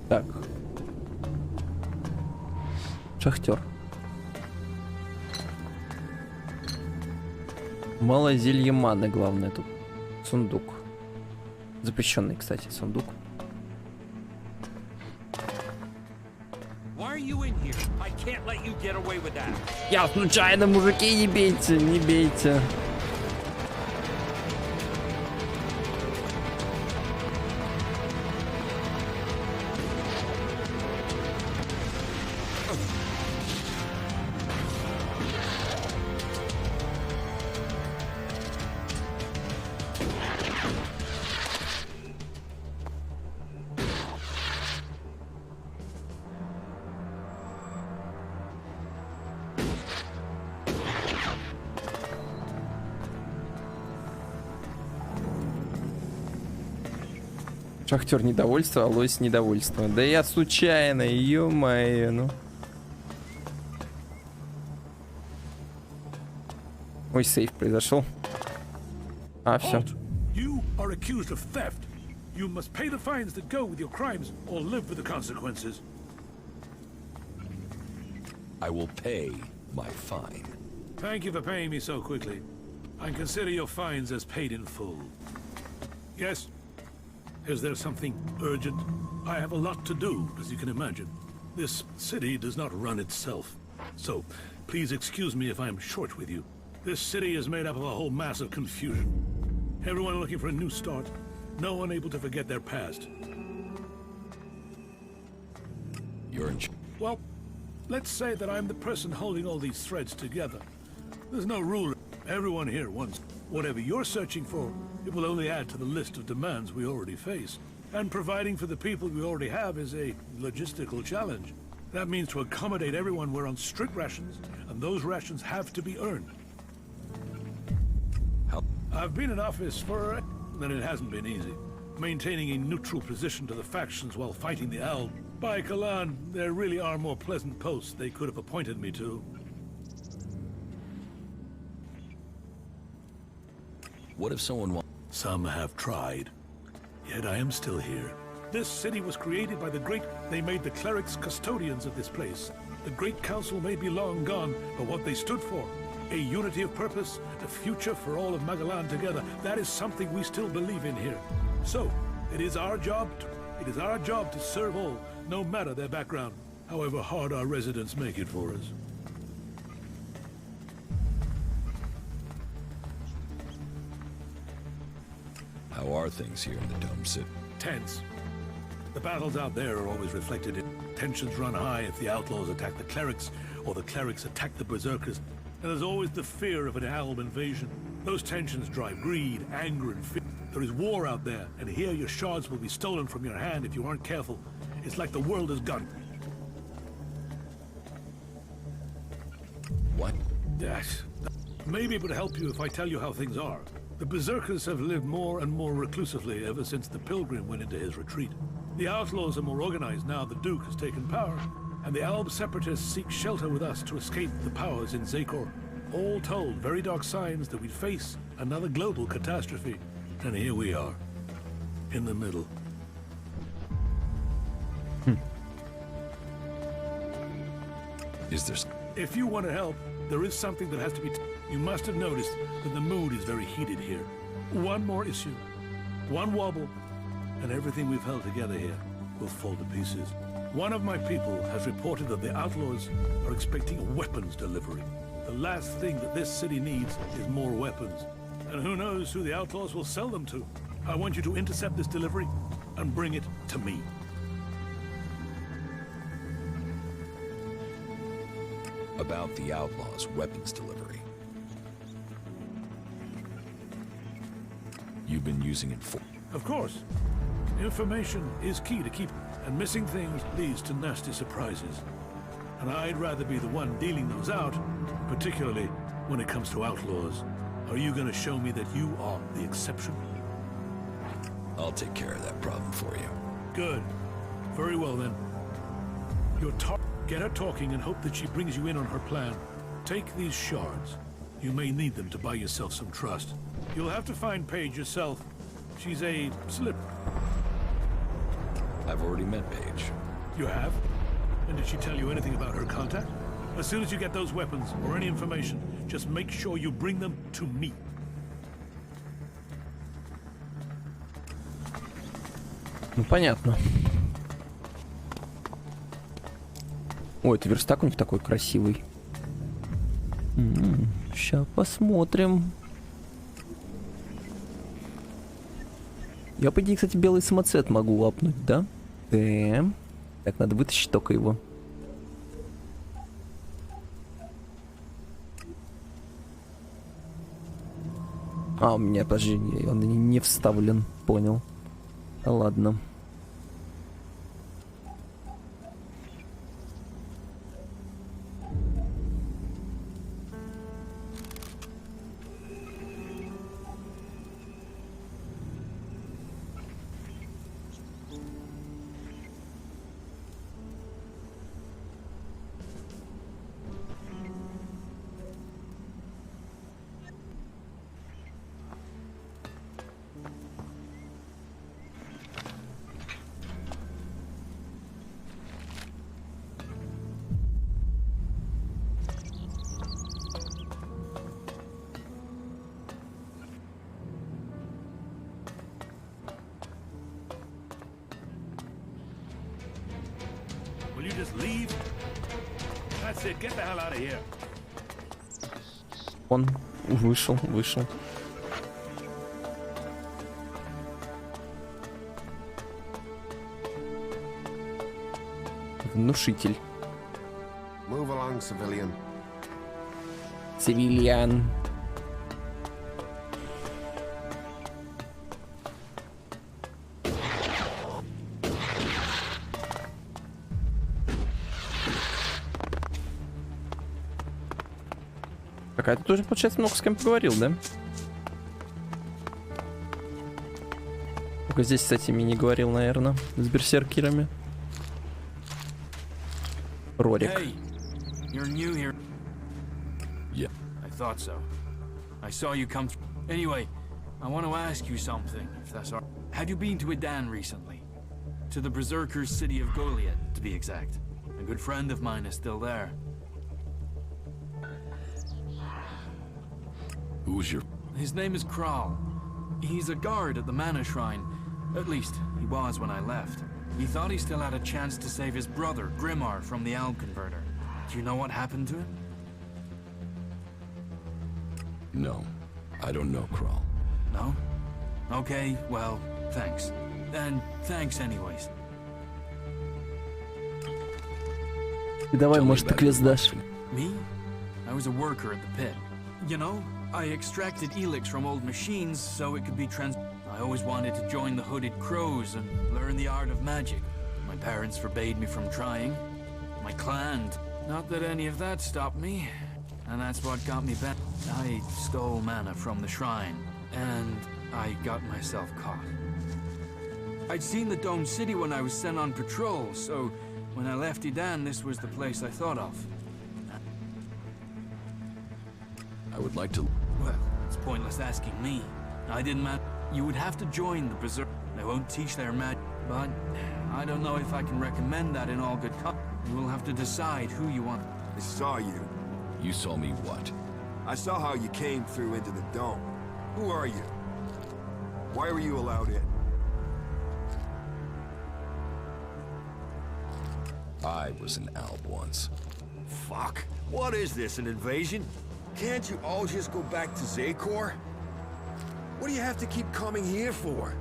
Так. Шахтер. Мало зелья маны, главное тут. Сундук. Запрещенный, кстати, сундук. Я случайно, мужики, не бейте, не бейте. Шахтер недовольство, а лось недовольство. Да я случайно, ё-моё, ну. Ой, сейф произошел. А, все. You are accused of theft. You must pay the fines that go with your crimes or live with the consequences. I will pay my fine. Thank you for paying me so quickly. I consider your fines as paid in full. Yes? Is there something urgent? I have a lot to do, as you can imagine. This city does not run itself. So, please excuse me if I'm short with you. This city is made up of a whole mass of confusion. Everyone looking for a new start. No one able to forget their past. You're in Well, let's say that I'm the person holding all these threads together. There's no rule. Everyone here wants whatever you're searching for. It will only add to the list of demands we already face. And providing for the people we already have is a logistical challenge. That means to accommodate everyone we're on strict rations, and those rations have to be earned. I've been in office for... and it hasn't been easy. Maintaining a neutral position to the factions while fighting the Alb. By Kalan, there really are more pleasant posts they could have appointed me to. What if someone wants... Some have tried. Yet I am still here. This city was created by the Great... They made the clerics custodians of this place. The Great Council may be long gone, but what they stood for, a unity of purpose, a future for all of Magalan together, that is something we still believe in here. So, it is our job to serve all, no matter their background, however hard our residents make it for us. How are things here in the Dome City? Tense. The battles out there are always reflected in tensions run high if the outlaws attack the clerics, or the clerics attack the berserkers. And there's always the fear of an Alb invasion. Those tensions drive greed, anger, and fear. There is war out there, and here your shards will be stolen from your hand if you aren't careful. It's like the world is gone. What? Yes. Maybe it would help you if I tell you how things are. The berserkers have lived more and more reclusively ever since the pilgrim went into his retreat. The outlaws are more organized now the Duke has taken power, and the Alb separatists seek shelter with us to escape the powers in Zakor. All told, very dark signs that we'd face another global catastrophe. And here we are. in the middle. Is there... If you want to help, there is something that has to be... You must have noticed that the mood is very heated here. One more issue, one wobble, and everything we've held together here will fall to pieces. One of my people has reported that the outlaws are expecting a weapons delivery. The last thing that this city needs is more weapons. And who knows who the outlaws will sell them to. I want you to intercept this delivery and bring it to me. About the outlaws' weapons delivery. You've been using it for... Of course. Information is key to keep, and missing things leads to nasty surprises. And I'd rather be the one dealing those out, particularly when it comes to outlaws. Are you going to show me that you are the exception? I'll take care of that problem for you. Good. Very well then. Get her talking and hope that she brings you in on her plan. Take these shards. You may need them to buy yourself some trust. You'll have to find Paige yourself. She's a slip. I've already met Paige. You have? And did she tell you anything about her contact? As soon as you get those weapons or any information, just make sure you bring them to me. Ну, понятно. Ой, это верстак у них такой красивый. Сейчас посмотрим. Я, по идее, кстати, белый самоцвет могу лапнуть, да? Да. Так, надо вытащить только его. А, у меня, подожди, он не вставлен. Понял. Ладно. You just leave? That's it. Get the hell out of here. Он вышел. Внушитель. Move along, civilian. Цивильян. Какая-то тоже, получается, много с кем поговорил, да? Только здесь с этими не говорил, наверное. С берсеркерами. Рорик. Hey, you're new here. Yeah. I thought so. I saw you come through. Anyway, I want to ask you something, if that's all right. Have you been to Edan recently? To the Berserkers' city of Goliad, to be exact. A good friend of mine is still there. Who's your... His name is Kral. He's a guard at the Mana Shrine. At least, he was when I left. He thought he still had a chance to save his brother, Grimar, from the Alb Converter. Do you know what happened to him? No, I don't know, Kral. No? Okay, well, thanks. And thanks anyways. И давай, может, ты квест дашь. Me? I was a worker at the pit. You know, I extracted ELEX from old machines so it could be I always wanted to join the Hooded Crows and learn the art of magic. My parents forbade me from trying. My clan. Not that any of that stopped me. And that's what got me back. I stole mana from the shrine. And I got myself caught. I'd seen the Dome City when I was sent on patrol, so when I left Edan, this was the place I thought of. I would like to... Well, it's pointless asking me. I didn't matter. You would have to join the Berserk. They won't teach their magic, but I don't know if I can recommend that in all good We'll have to decide who you want. I saw you. You saw me what? I saw how you came through into the dome. Who are you? Why were you allowed in? I was an Alb once. Fuck. What is this, an invasion? Can't you all just go back to Zakor? What do you have to keep coming here for?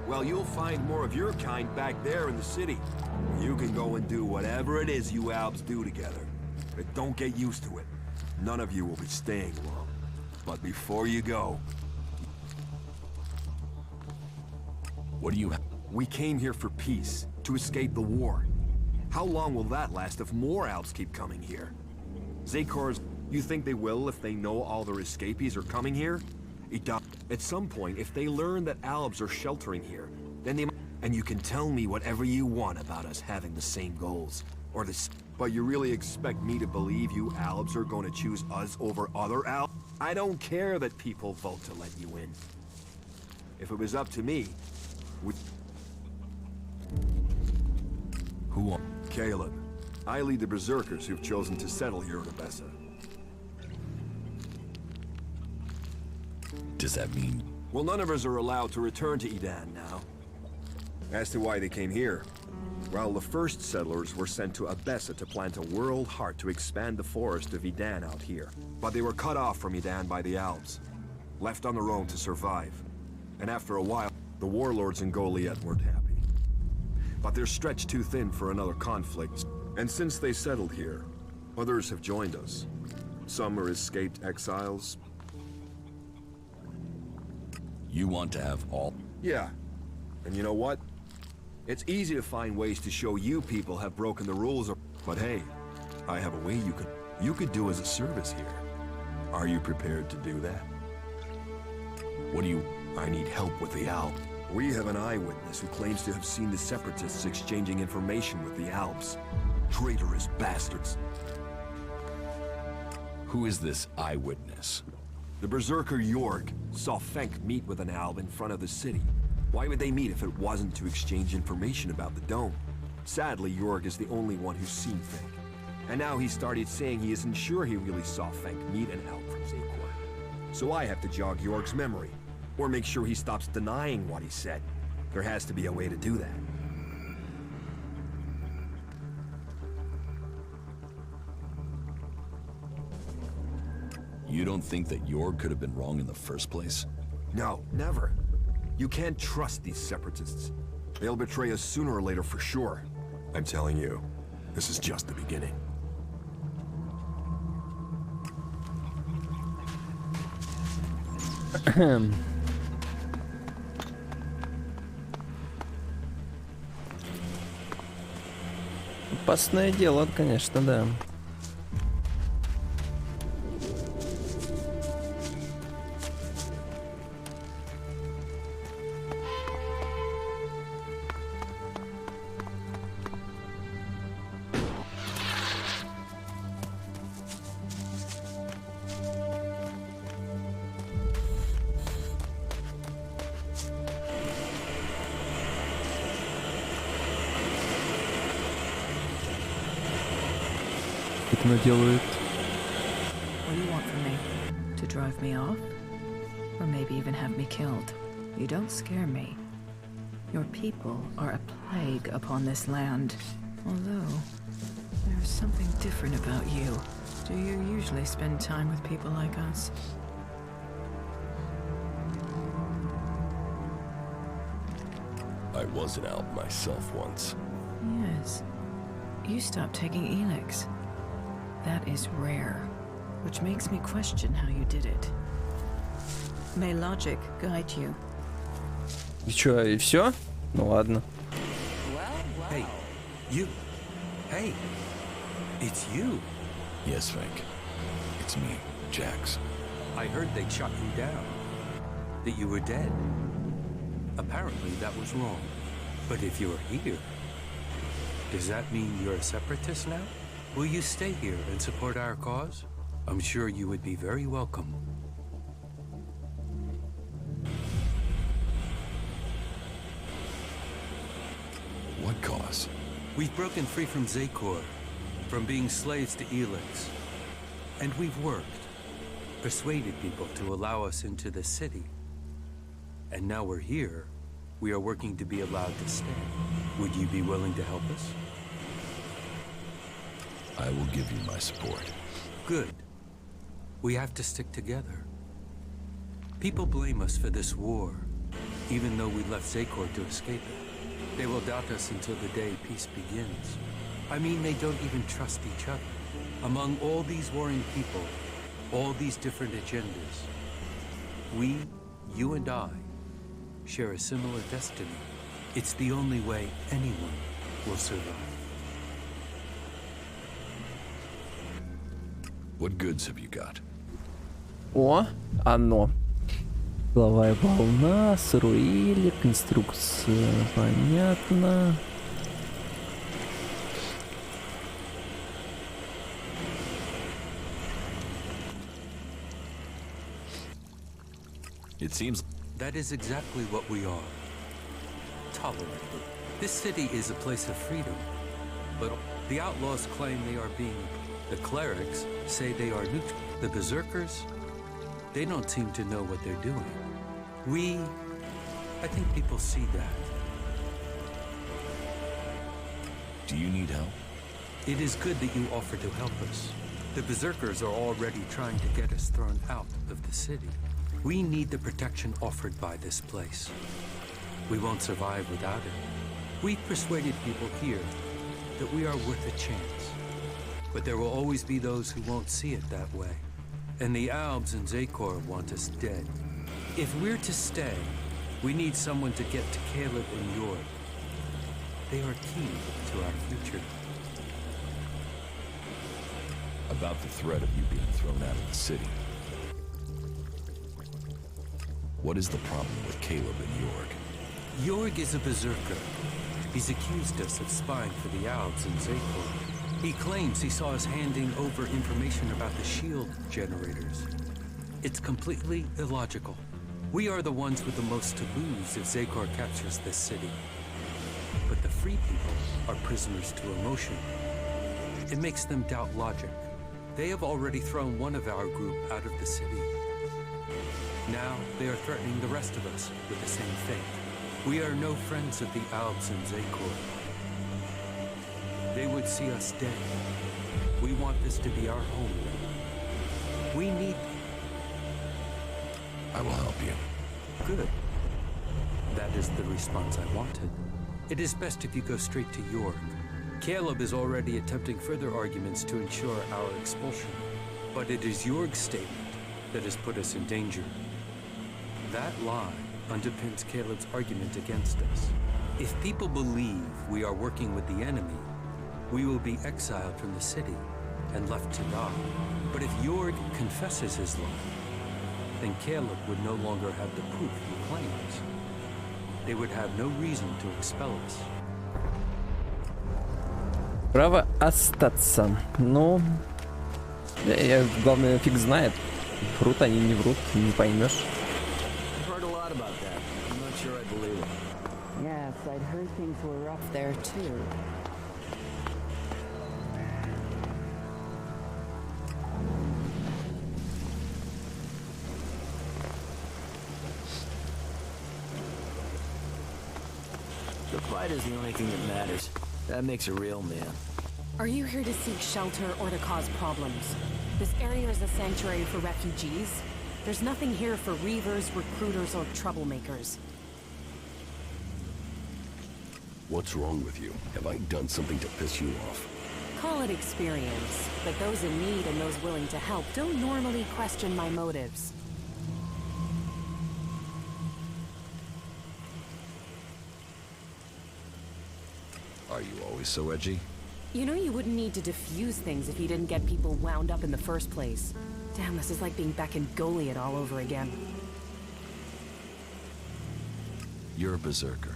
Well, you'll find more of your kind back there in the city. You can go and do whatever it is you Albs do together. But don't get used to it. None of you will be staying long. But before you go... What do you... We came here for peace, to escape the war. How long will that last if more Albs keep coming here? Zakor's... You think they will if they know all their escapees are coming here? At some point, if they learn that Albs are sheltering here, then they... And you can tell me whatever you want about us having the same goals. Or this... But you really expect me to believe you Albs are going to choose us over other Albs? I don't care that people vote to let you in. If it was up to me, Who are... Caleb. I lead the Berserkers who've chosen to settle here in Abessa. Does that mean... Well, none of us are allowed to return to Edan now. As to why they came here, well, the first settlers were sent to Abessa to plant a world heart to expand the forest of Edan out here. But they were cut off from Edan by the Albs, left on their own to survive. And after a while, the warlords in Goliath weren't happy. But they're stretched too thin for another conflict. And since they settled here, others have joined us. Some are escaped exiles. You want to have all... Yeah. And you know what? It's easy to find ways to show you people have broken the rules, but hey, I have a way you could do as a service here. Are you prepared to do that? What do you... I need help with the Alb. We have an eyewitness who claims to have seen the Separatists exchanging information with the Albs. Traitorous bastards. Who is this eyewitness? The Berserker Jorg saw Fenk meet with an Alb in front of the city. Why would they meet if it wasn't to exchange information about the dome? Sadly, Jorg is the only one who's seen Fenk. And now he started saying he isn't sure he really saw Fenk meet an Alb from Zakor. So I have to jog Jorg's memory, or make sure he stops denying what he said. There has to be a way to do that. You don't think that Jorg could have been wrong in the first place? No, never. You can't trust these Separatists. They'll betray us sooner or later for sure. I'm telling you, this is just the beginning. Опасное дело, конечно, да. Делает. What do you want from me? To drive me off? Or maybe even have me killed? You don't scare me. Your people are a plague upon this land. Although, there's something different about you. Do you usually spend time with people like us? I was an Alb myself once. Yes. You stopped taking ELEX. That is rare, which makes me question how you did it. May logic guide you. И чё, и всё? Ну ладно. Hey, you. Hey, it's you. Yes, Frank. It's me, Jax. I heard they shot you down. That you were dead. Apparently that was wrong. But if you're here, does that mean you're a separatist now? Will you stay here and support our cause? I'm sure you would be very welcome. What cause? We've broken free from Zekor, from being slaves to ELEX. And we've worked, persuaded people to allow us into the city. And now we're here, we are working to be allowed to stay. Would you be willing to help us? I will give you my support. Good. We have to stick together. People blame us for this war, even though we left Zekor to escape it. They will doubt us until the day peace begins. I mean, they don't even trust each other. Among all these warring people, all these different agendas, we, you and I, share a similar destiny. It's the only way anyone will survive. What goods have you got? О, оно. Силовая волна, сырой элик, инструкция, понятно. It seems... That is exactly what we are. Tolerated. This city is a place of freedom, but the outlaws claim they are being... The clerics say they are neutral. The berserkers, they don't seem to know what they're doing. I think people see that. Do you need help? It is good that you offer to help us. The berserkers are already trying to get us thrown out of the city. We need the protection offered by this place. We won't survive without it. We've persuaded people here that we are worth a chance. But there will always be those who won't see it that way. And the Albs and Zekor want us dead. If we're to stay, we need someone to get to Caleb and York. They are key to our future. About the threat of you being thrown out of the city. What is the problem with Caleb and York? York is a berserker. He's accused us of spying for the Albs and Zekor. He claims he saw us handing over information about the shield generators. It's completely illogical. We are the ones with the most to lose if Zekor captures this city. But the free people are prisoners to emotion. It makes them doubt logic. They have already thrown one of our group out of the city. Now they are threatening the rest of us with the same fate. We are no friends of the Albs and Zekor. They would see us dead. We want this to be our home. We need... I will help you. Good. That is the response I wanted. It is best if you go straight to York. Caleb is already attempting further arguments to ensure our expulsion. But it is York's statement that has put us in danger. That lie underpins Caleb's argument against us. If people believe we are working with the enemy, we will be exiled from the city and left to die. But if York confesses his lie, then Caleb would no longer have the proof he claims. They would have no reason to expel us. Право остаться. Ну, главное, фиг знает. Врут они, не врут, не поймешь. I've heard a lot about that. I'm not sure I believe it. Yes, I'd heard things were rough there too. The fight is the only thing that matters. That makes a real man. Are you here to seek shelter or to cause problems? This area is a sanctuary for refugees. There's nothing here for reavers, recruiters, or troublemakers. What's wrong with you? Have I done something to piss you off? Call it experience, but those in need and those willing to help don't normally question my motives. Are you always so edgy? You know you wouldn't need to diffuse things if you didn't get people wound up in the first place. Damn, this is like being back in Goliath all over again. You're a berserker.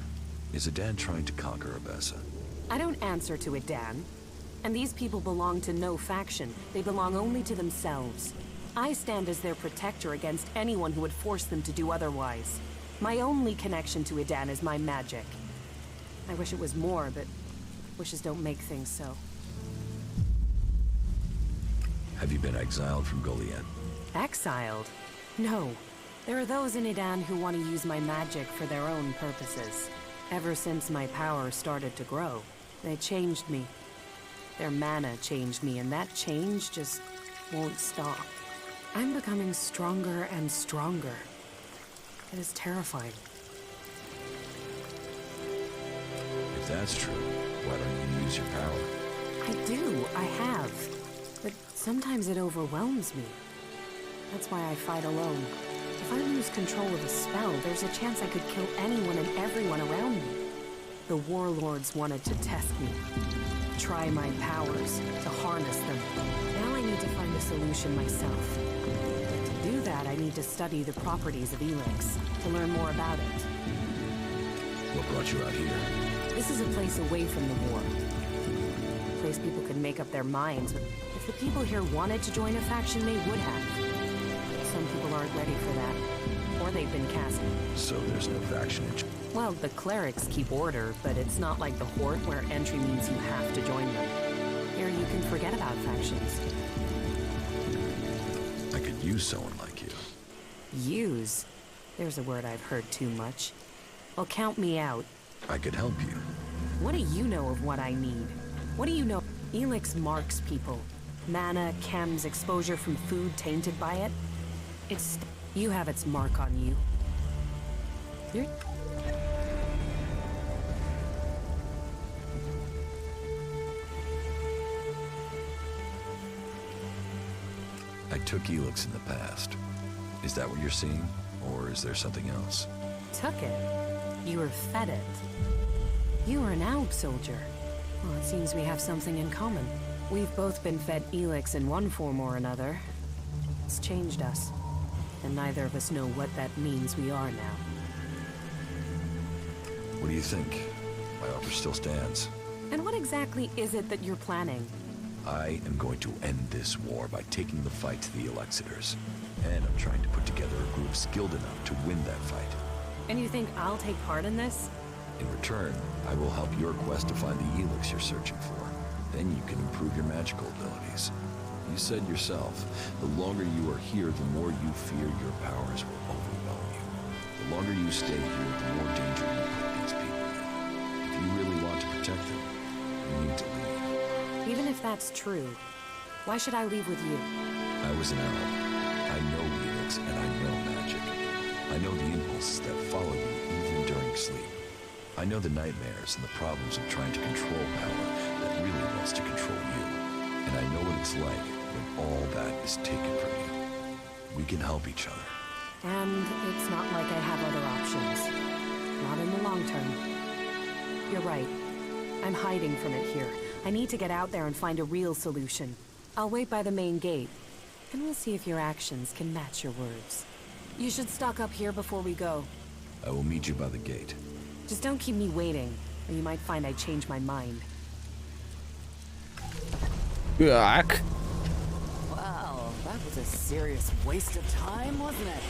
Is Adan trying to conquer Abessa? I don't answer to it, Dan. And these people belong to no faction. They belong only to themselves. I stand as their protector against anyone who would force them to do otherwise. My only connection to Adan is my magic. I wish it was more, but wishes don't make things so. Have you been exiled from Goliath? Exiled? No. There are those in Idan who want to use my magic for their own purposes. Ever since my power started to grow, they changed me. Their mana changed me, and that change just won't stop. I'm becoming stronger and stronger. It is terrifying. If that's true, why don't you use your power? I do, I have. But sometimes it overwhelms me. That's why I fight alone. If I lose control of a spell, there's a chance I could kill anyone and everyone around me. The warlords wanted to test me. Try my powers, to harness them. Now I need to find a solution myself. To do that, I need to study the properties of ELEX, to learn more about it. What brought you out here? This is a place away from the war. A place people could make up their minds. If the people here wanted to join a faction, they would have. Some people aren't ready for that. Or they've been cast. So there's no faction in... Well, the clerics keep order, but it's not like the Horde where entry means you have to join them. Here you can forget about factions. I could use someone like you. Use? There's a word I've heard too much. Well, count me out. I could help you. What do you know of what I need? What do you know? ELEX marks people. Mana, chems, exposure from food tainted by it. You have its mark on you. You're... I took ELEX in the past. Is that what you're seeing? Or is there something else? Took it? You were fed it. You were an Alb soldier. Well, it seems we have something in common. We've both been fed ELEX in one form or another. It's changed us. And neither of us know what that means we are now. What do you think? My offer still stands. And what exactly is it that you're planning? I am going to end this war by taking the fight to the Elexitors. And I'm trying to put together a group skilled enough to win that fight. And you think I'll take part in this? In return, I will help your quest to find the ELEX you're searching for. Then you can improve your magical abilities. You said yourself, the longer you are here, the more you fear your powers will overwhelm you. The longer you stay here, the more danger you put these people in. If you really want to protect them, you need to leave. Even if that's true, why should I leave with you? I was an Alb. I know ELEX and I know magic. I know the impulses that follow you even during sleep. I know the nightmares and the problems of trying to control power that really wants to control you. And I know what it's like when all that is taken from you. We can help each other. And it's not like I have other options. Not in the long term. You're right. I'm hiding from it here. I need to get out there and find a real solution. I'll wait by the main gate, and we'll see if your actions can match your words. You should stock up here before we go. I will meet you by the gate. Just don't keep me waiting, or you might find I changed my mind. Так. Wow, that was a serious waste of time, wasn't it?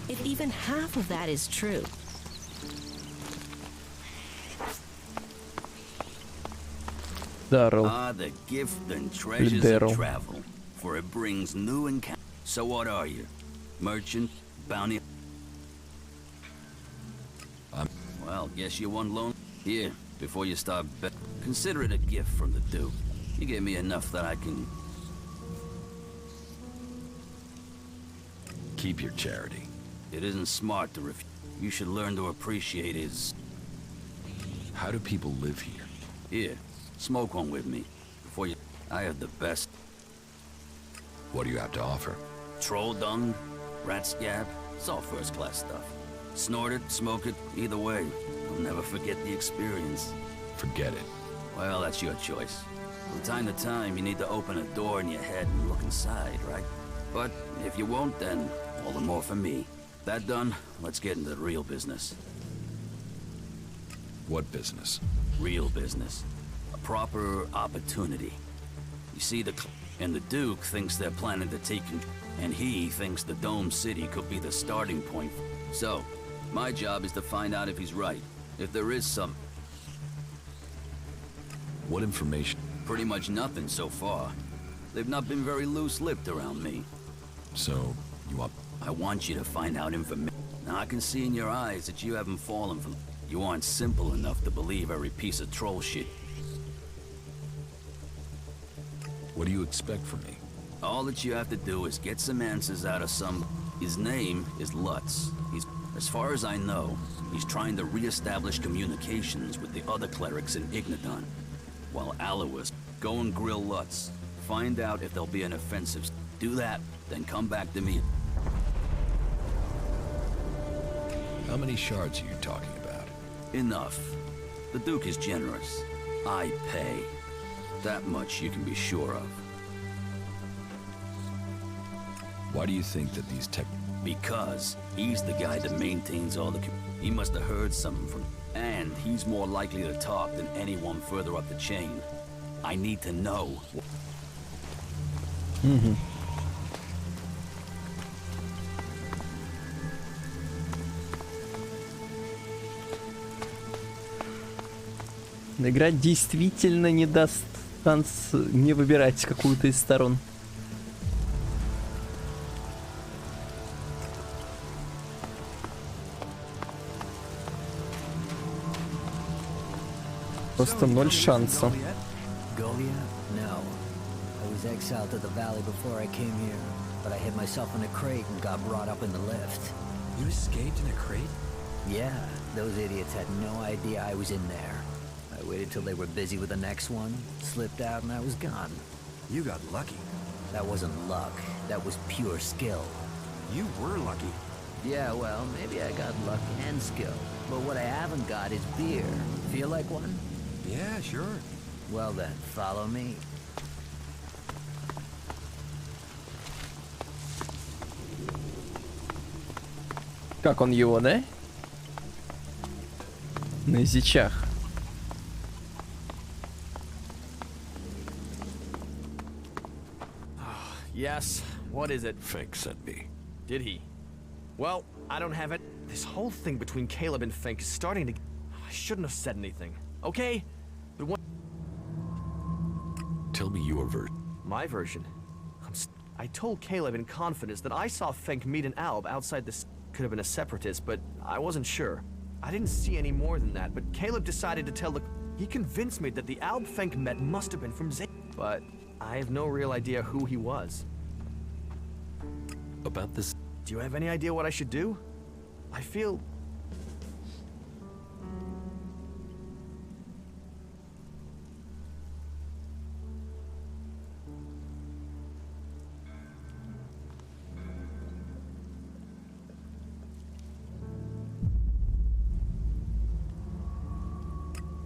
If even half of that is true. Даррелл. Ah, the gift and treasures Даррелл. of travel, for it brings new encounters. So what are you? Merchant? Bounty? Well, guess you want loan? Here, before you start consider it a gift from the Duke. You gave me enough that I can... Keep your charity. It isn't smart to refuse. You should learn to appreciate his... How do people live here? Here, smoke one with me. Before you... I have the best... What do you have to offer? Troll dung, rat scab, it's all first-class stuff. Snort it, smoke it, either way. I'll never forget the experience. Forget it. Well, that's your choice. From time to time, you need to open a door in your head and look inside, right? But if you won't, then all the more for me. That done, let's get into the real business. What business? Real business. A proper opportunity. You see, and the Duke thinks they're planning to take control, and he thinks the Dome City could be the starting point. So, my job is to find out if he's right. If there is some... What information? Pretty much nothing so far. They've not been very loose-lipped around me. So, you want... I want you to find out information. Now I can see in your eyes that you haven't fallen for... You aren't simple enough to believe every piece of troll shit. What do you expect from me? All that you have to do is get some answers out of some... His name is Lutz. He's... As far as I know, he's trying to re-establish communications with the other clerics in Ignadon. While Alois, go and grill Lutz. Find out if there'll be an offensive. Do that, then come back to me. How many shards are you talking about? Enough. The Duke is generous. I pay. That much you can be sure of. Why do you think that these tech... Because he's the guy that maintains all the... He must have heard something from... And he's more likely to talk than anyone further up the chain. I need to know. Игра действительно не даст шанс не выбирать какую-то из сторон. Просто ноль шанса. Golia? No. I was exiled to the valley before I came here, but I hid myself in a crate and got brought up in the lift. You escaped in a crate? Yeah, those idiots had no idea I was in there. I waited till they were busy with the next one, slipped out, and I was gone. You got lucky. That wasn't luck. That was pure skill. You were lucky. Yeah, well, maybe I got luck and skill. But what I haven't got is beer. Feel like one? Yeah, sure. Well then, follow me. Как он его, да? На язычах. Yes, what is it? Fink sent me. Did he? Well, I don't have it. This whole thing between Caleb and Fink is starting to... I shouldn't have said anything, okay? But what... Tell me your version. My version? I told Caleb in confidence that I saw Fink meet an Alb outside this... Could have been a separatist, but I wasn't sure. I didn't see any more than that, but Caleb decided to tell the... He convinced me that the Alb Fink met must have been from Zay... But I have no real idea who he was. About this... Do you have any idea what I should do? I feel...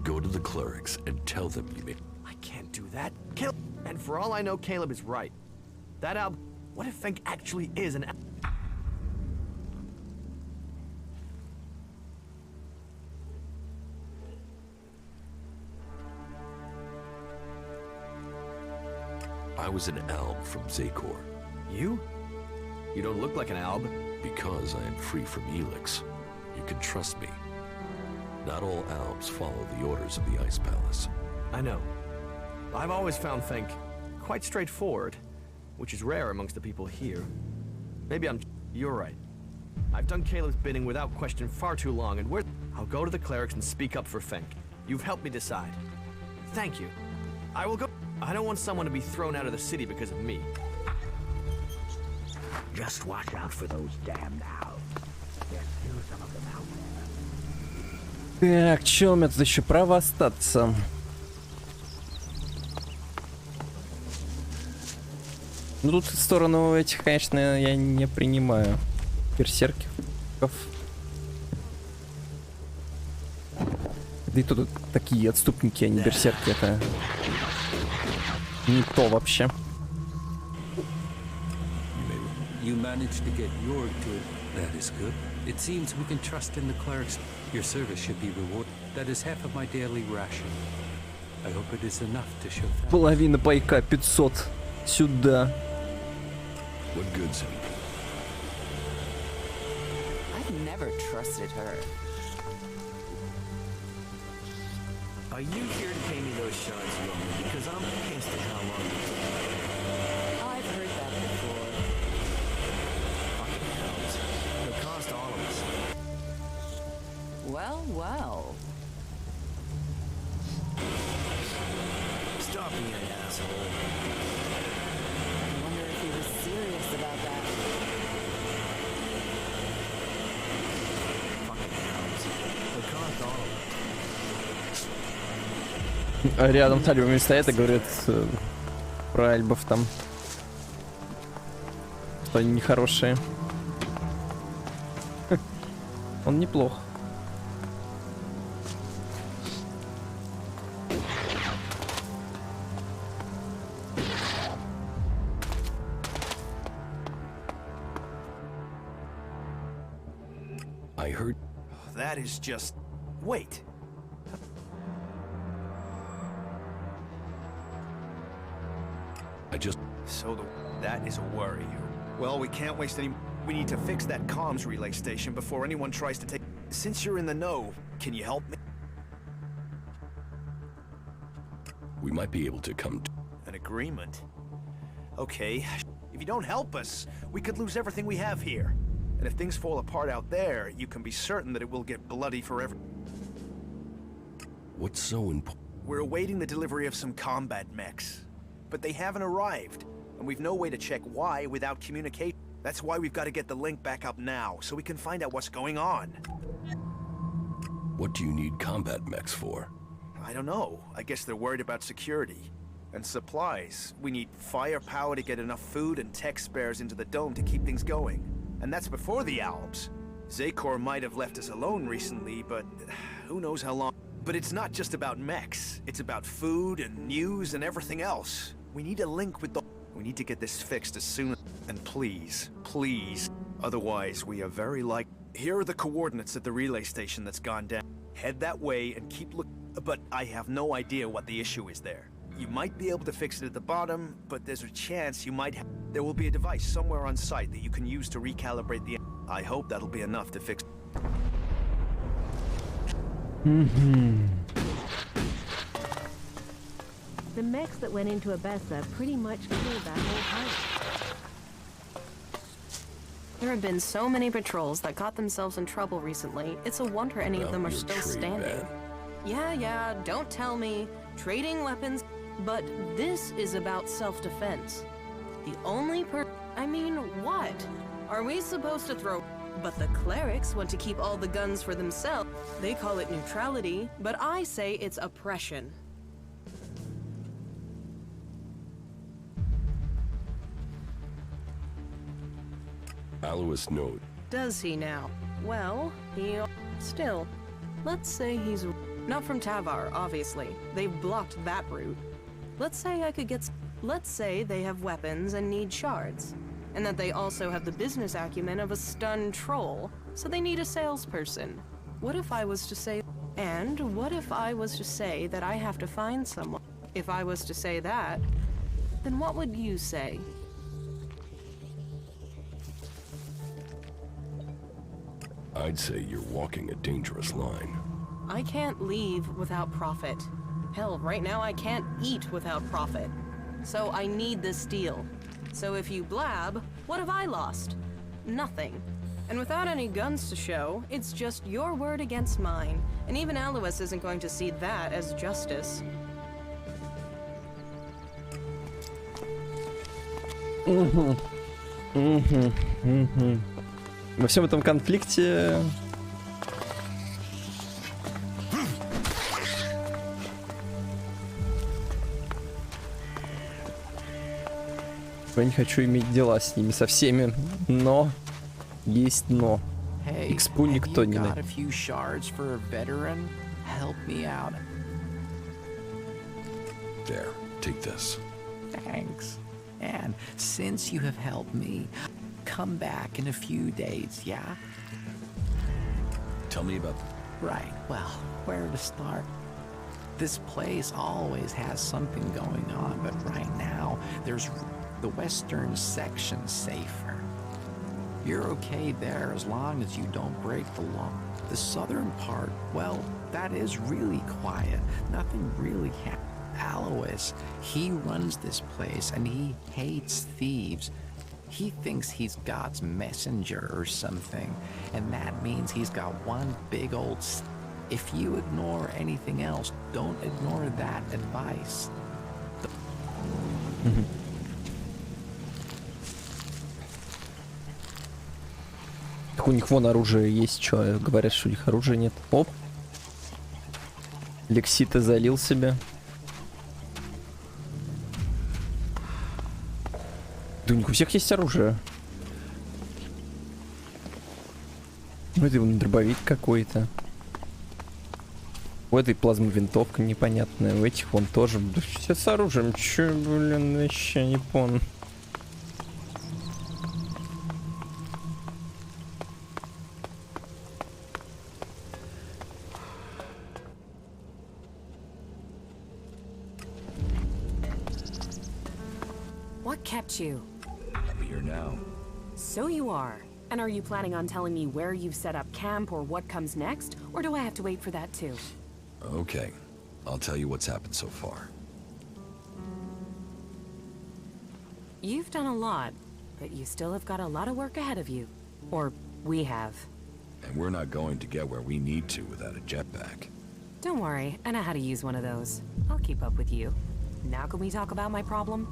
Go to the clerics and tell them you may... I can't do that. Caleb... And for all I know, Caleb is right. That Alb... What if Fink actually is an... I was an alb from Zakor. You? You don't look like an alb. Because I am free from ELEX. You can trust me. Not all albs follow the orders of the Ice Palace. I know. I've always found Fink quite straightforward, which is rare amongst the people here. Maybe you're right. I've done Caleb's bidding without question far too long, and I'll go to the clerics and speak up for Fink. You've helped me decide. Thank you. I will go. I don't want someone to be thrown out of the city because of me. Just watch out for those damned owls. There's still some of them out there. Так, чё у меня тут еще? Право остаться. Ну тут в сторону этих, конечно, я не принимаю. Берсерков. Да и тут такие отступники, а не берсерки. Это не то вообще. You managed to get your good. That is good. It seems we can trust in the clerics. Your service should be rewarded. That is half of my daily ration. I hope it is enough to show that. Половина пайка 500. Сюда. What good's him? I've never trusted her. Are you here to pay me those shards you owe me? Because I'm pissed at how long you took. I've heard that before. Fucking hells. It'll cost all of us. Well, well. Stop being an asshole. I wonder if he was serious about that. Fucking hells. It'll cost all of us. Рядом с альбомами стоят и говорят про альбов там, что они нехорошие. Он неплох. I heard. That is just... Wait. So that is a worry. Well, we can't waste any... We need to fix that comms relay station before anyone tries to take... Since you're in the know, can you help me? We might be able to come to An agreement? Okay. If you don't help us, we could lose everything we have here. And if things fall apart out there, you can be certain that it will get bloody forever. What's so important? We're awaiting the delivery of some combat mechs. But they haven't arrived, and we've no way to check why without communication. That's why we've got to get the link back up now, so we can find out what's going on. What do you need combat mechs for? I don't know. I guess they're worried about security. And supplies. We need firepower to get enough food and tech spares into the dome to keep things going. And that's before the Alps. Zekor might have left us alone recently, but who knows how long. But it's not just about mechs. It's about food and news and everything else. We need a link with the... We need to get this fixed as soon as... And please, please. Otherwise, we are very like... Here are the coordinates at the relay station that's gone down. Head that way and keep looking. But I have no idea what the issue is there. You might be able to fix it at the bottom, but there's a chance you might have... There will be a device somewhere on site that you can use to recalibrate the... I hope that'll be enough to fix... The mechs that went into Abessa pretty much killed that whole party. There have been so many patrols that got themselves in trouble recently. It's a wonder any of them are still standing. Yeah, don't tell me. Trading weapons. But this is about self-defense. The only I mean, what? Are we supposed to throw... But the clerics want to keep all the guns for themselves. They call it neutrality, but I say it's oppression. Alois knows. Does he now? Well, he... Still, let's say he's... Not from Tavar, obviously. They've blocked that route. Let's say I could get... Let's say they have weapons and need shards. And that they also have the business acumen of a stunned troll, so they need a salesperson. What if I was to say... And what if I was to say that I have to find someone? If I was to say that, then what would you say? I'd say you're walking a dangerous line. I can't leave without profit. Hell, right now I can't eat without profit. So I need this deal. So if you blab, what have I lost? Nothing. And without any guns to show, it's just your word against mine. And even Alois isn't going to see that as justice. Во всем этом конфликте... Я не хочу иметь дела с ними со всеми, но есть но. Экспу никто не дает. There, take this. Thanks. And since you have helped me, come back in a few days, yeah? Tell me about... Right, well, where to start? This place always has something going on, but right now, there's the western section safer. You're okay there as long as you don't break the law. The southern part, well, that is really quiet. Nothing really happens. Alois, he runs this place and he hates thieves. He thinks he's God's messenger or something, and that means he's got one big old... If you ignore anything else, don't ignore that advice. Так у них вон оружие есть, что говорят, что у них оружия нет. Оп. Лексита залил себе. Да у них у всех есть оружие. Ну это вон дробовик какой-то. У этой плазмы винтовка непонятная. У этих вон тоже. Да все с оружием. Че, блин, вообще не понял. What kept you? I'm here now. So you are. And are you planning on telling me where you've set up camp or what comes next? Or do I have to wait for that too? Okay, I'll tell you what's happened so far. You've done a lot, but you still have got a lot of work ahead of you. Or we have. And we're not going to get where we need to without a jetpack. Don't worry, I know how to use one of those. I'll keep up with you. Now can we talk about my problem?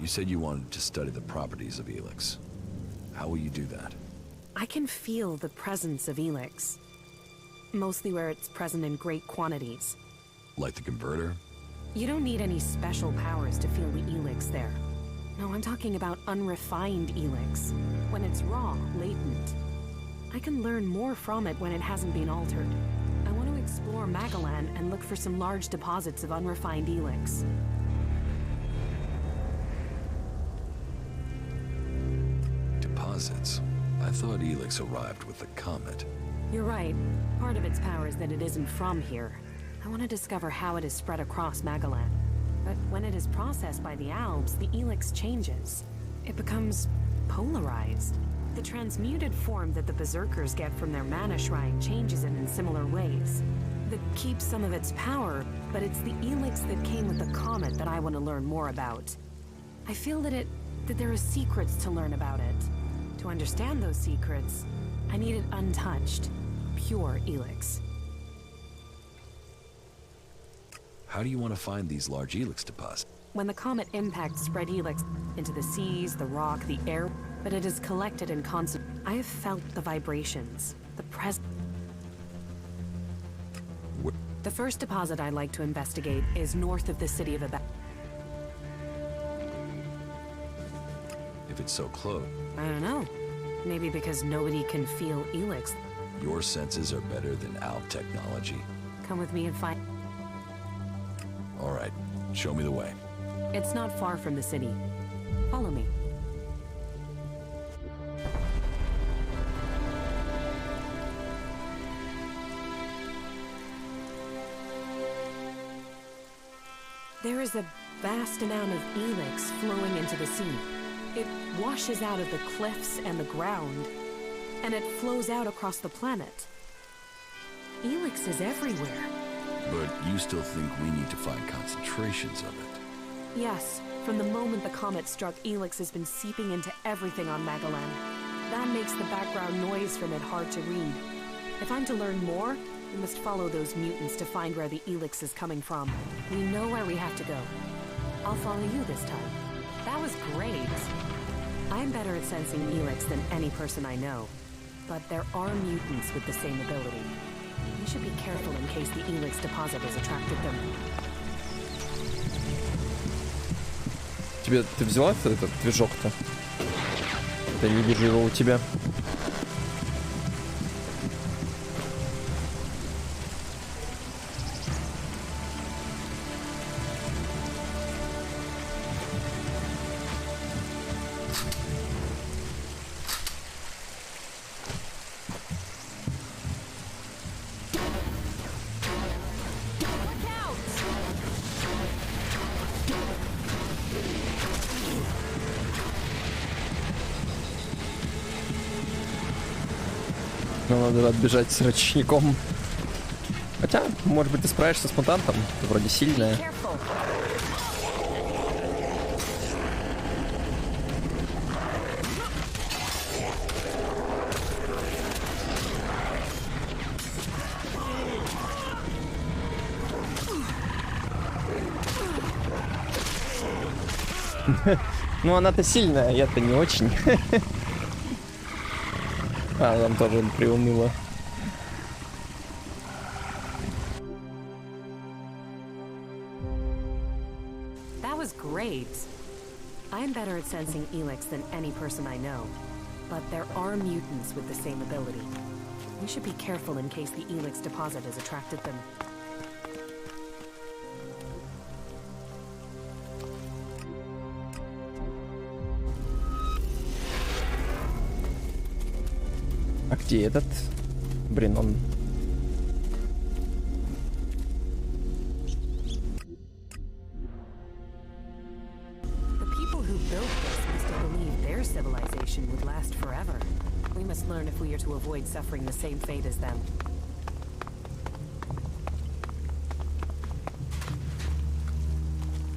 You said you wanted to study the properties of ELEX. How will you do that? I can feel the presence of ELEX. Mostly where it's present in great quantities. Like the converter? You don't need any special powers to feel the ELEX there. No, I'm talking about unrefined ELEX. When it's raw, latent. I can learn more from it when it hasn't been altered. I want to explore Magalan and look for some large deposits of unrefined ELEX. Deposits? I thought ELEX arrived with the comet. You're right. Part of its power is that it isn't from here. I want to discover how it is spread across Magalan. But when it is processed by the Alps, the ELEX changes. It becomes polarized. The transmuted form that the Berserkers get from their mana shrine changes it in similar ways. That keeps some of its power, but it's the ELEX that came with the comet that I want to learn more about. I feel that there are secrets to learn about it. To understand those secrets, I need it untouched, pure ELEX. How do you want to find these large ELEX deposits? When the comet impacts spread ELEX into the seas, the rock, the air, but it is collected in constant. I have felt the vibrations, the presence. The first deposit I'd like to investigate is north of the city of Abad. If it's so close. I don't know. Maybe because nobody can feel ELEX. Your senses are better than ALP technology. Come with me and find. All right, show me the way. It's not far from the city. Follow me. There is a vast amount of ELEX flowing into the sea. It washes out of the cliffs and the ground, and it flows out across the planet. ELEX is everywhere. But you still think we need to find concentrations of it? Yes, from the moment the comet struck, ELEX has been seeping into everything on Magalan. That makes the background noise from it hard to read. If I'm to learn more, we must follow those mutants to find where the ELEX is coming from. We know where we have to go. I'll follow you this time. That was great. I'm better at sensing ELEX than any person I know. But there are mutants with the same ability. We should be careful in case the ELEX deposit has attracted them. Ты взяла этот движок-то? Да не вижу его у тебя. Но надо отбежать с рачником. Хотя, может быть, ты справишься с мутантом. Ты вроде сильная. Ну, она-то сильная, я-то не очень. А, там тоже приуныла. That was great. I'm better at sensing ELEX than any person I know. But there are mutants with the same ability. We should be careful in case the ELEX deposit has attracted them. А где этот? Блин, он... The people who built this must have believed their civilization would last forever. We must learn if we are to avoid suffering the same fate as them.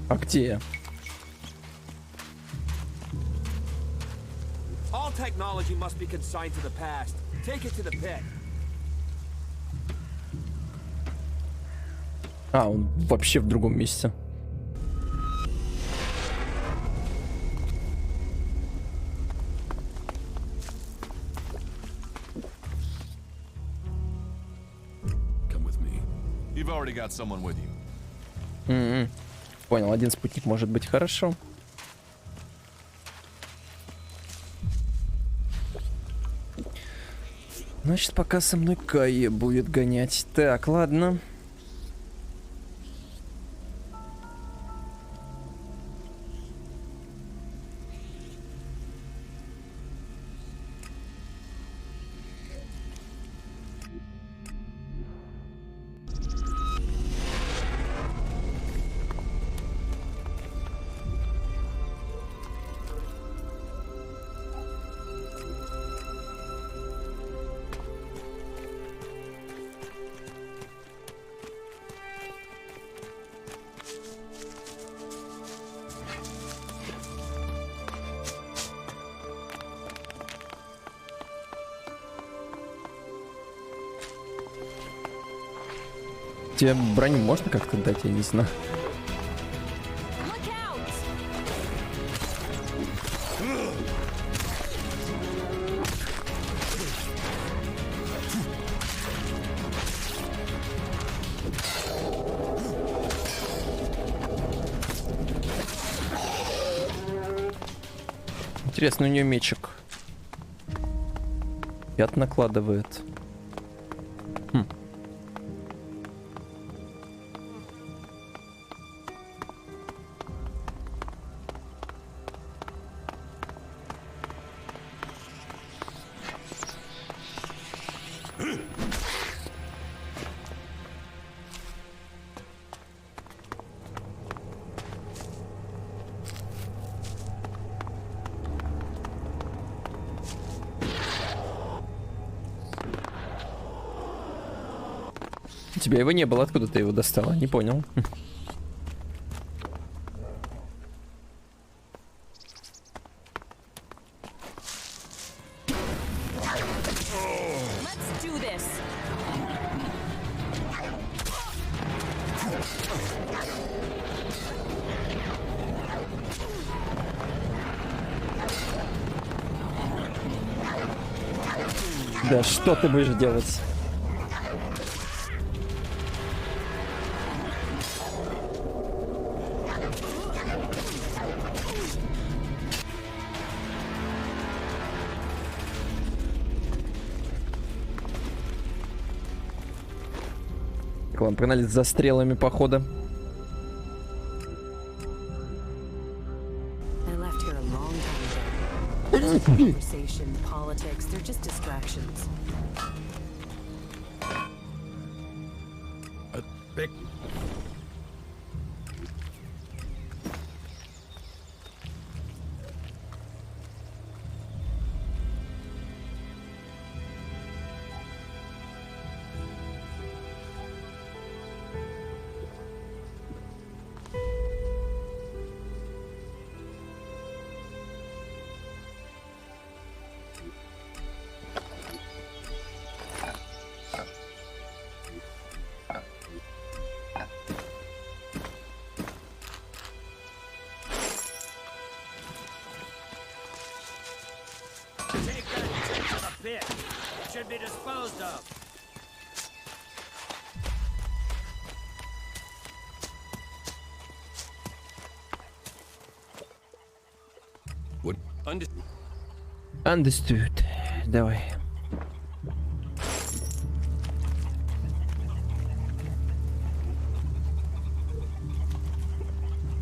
А где? All technology must be consigned to the past. Take it to the pit. А, он вообще в другом месте. Come with me. You've already got someone with you. Понял, один спутник может быть хорошо. Значит, пока со мной Кайя будет гонять. Так, ладно. Тебе броню можно как-то дать, я не знаю. Интересно, у нее мечик. Яд накладывает. У тебя его не было, откуда ты его достала? Не понял. Да что ты будешь делать? Так, ладно, погнали за стрелами похода. Conversation, politics, they're just distractions. A big... should be disposed of. What? Understood. Давай.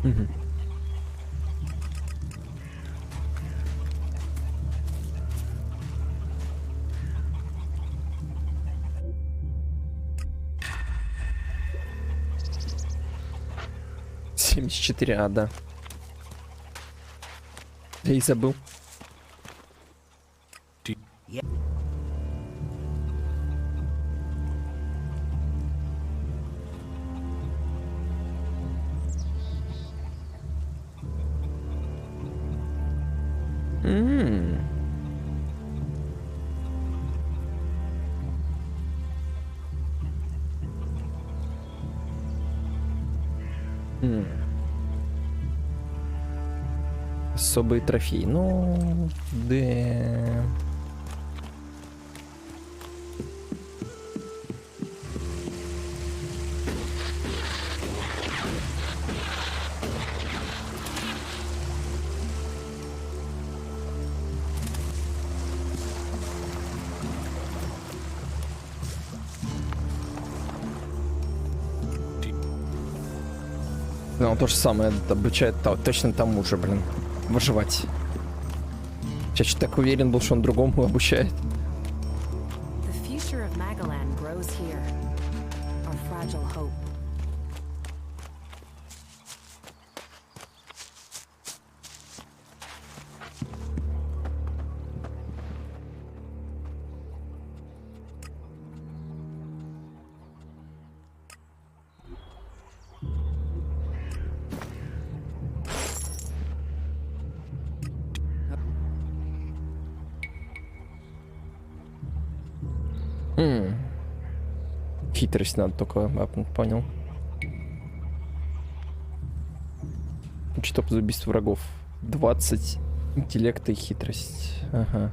Угу. Да. Я и забыл. Особый трофей. Ну, да. Да, он то же самое обучает точно тому же, блин. Выживать. Я что-то так уверен был, что он другому обучает. Хитрость надо только апнуть, понял. Что за убийство врагов? 20 интеллекта и хитрость. Ага.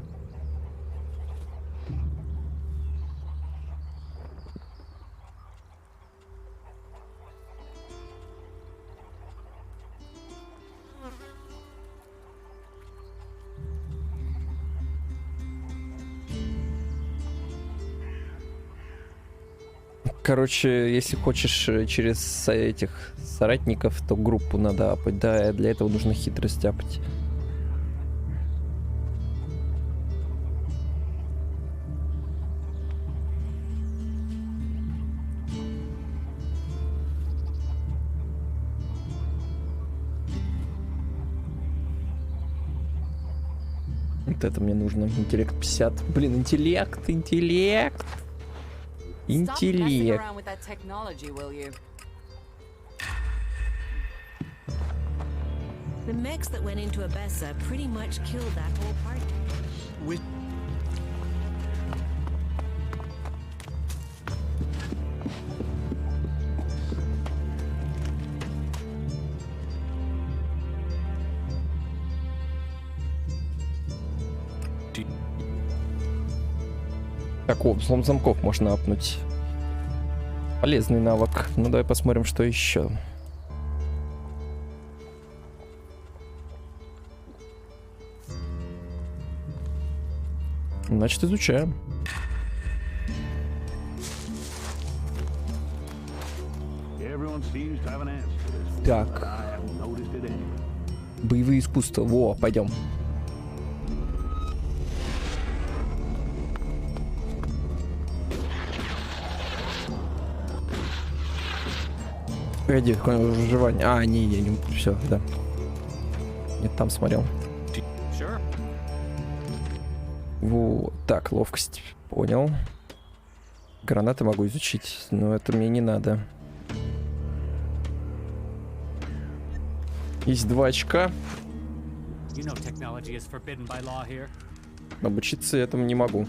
Короче, если хочешь через этих соратников, то группу надо апать. Да, для этого нужно хитрость апать. Вот это мне нужно. Интеллект 50. Блин, интеллект. Интеллект. The mechs that went into Abessa pretty much killed that whole party. Так, о, взлом замков можно апнуть. Полезный навык. Ну, давай посмотрим, что еще. Значит, изучаем. Так. Боевые искусства. Во, пойдем. Погоди, выживание. А, не, все, да. Нет, там смотрел. Вот, так, ловкость. Понял. Гранаты могу изучить, но это мне не надо. Есть 2 очка. Обучиться этому не могу.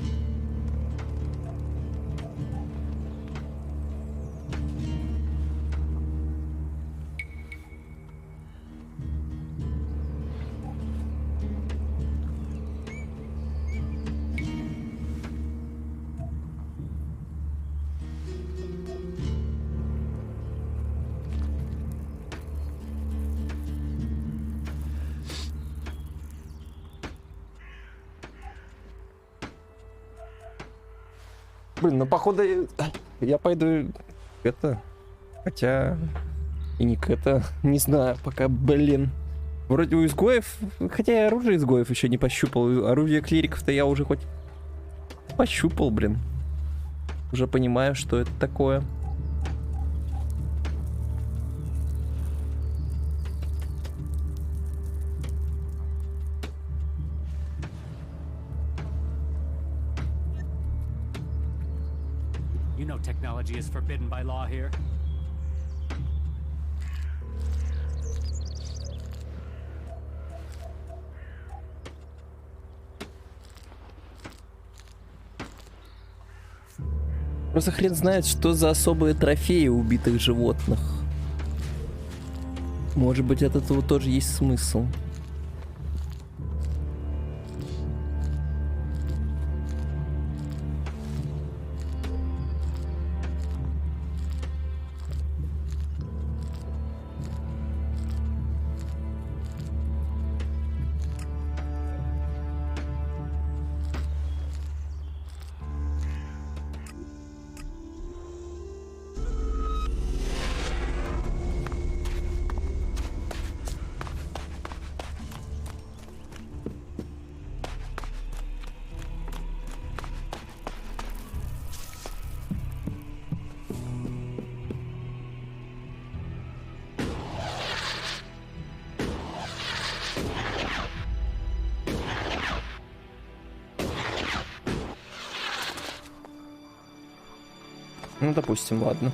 Блин, ну походу я пойду это. Хотя и не к это. Не знаю, пока, блин. Вроде у изгоев, хотя я оружие изгоев еще не пощупал. Оружие клириков-то я уже хоть пощупал, блин. Уже понимаю, что это такое. You know technology is forbidden by law here. Просто хрен знает, что за особые трофеи у убитых животных. Может быть, от этого тоже есть смысл. Ну, допустим, ладно.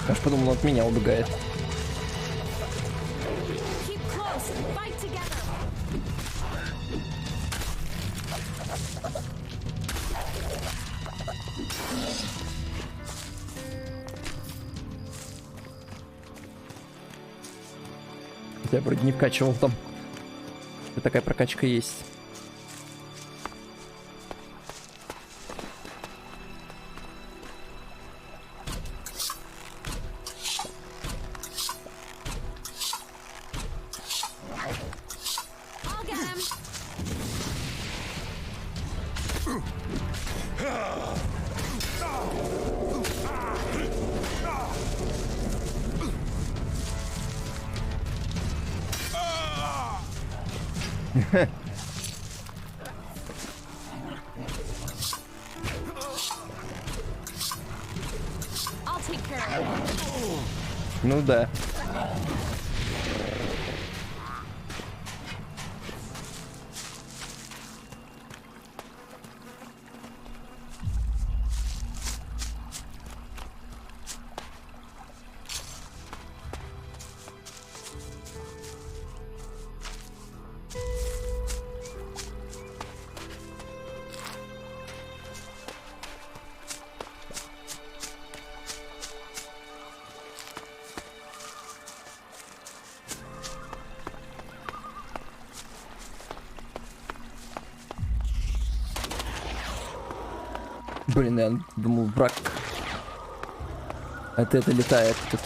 Аж подумал, он от меня убегает. Я вроде не вкачивал там. Такая прокачка есть. Ну да. Блин, я думал, враг. Это летает тут.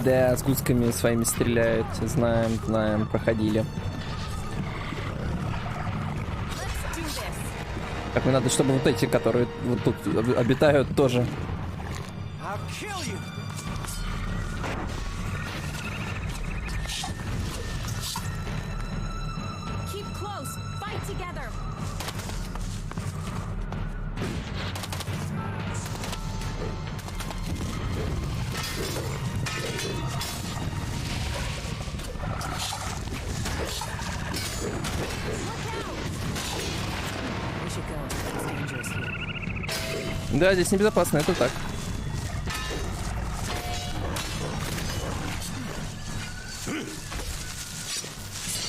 Да, с гусками своими стреляют. Знаем, проходили. Так, мне надо, чтобы вот эти, которые вот тут обитают, тоже. Да, здесь небезопасно, это так.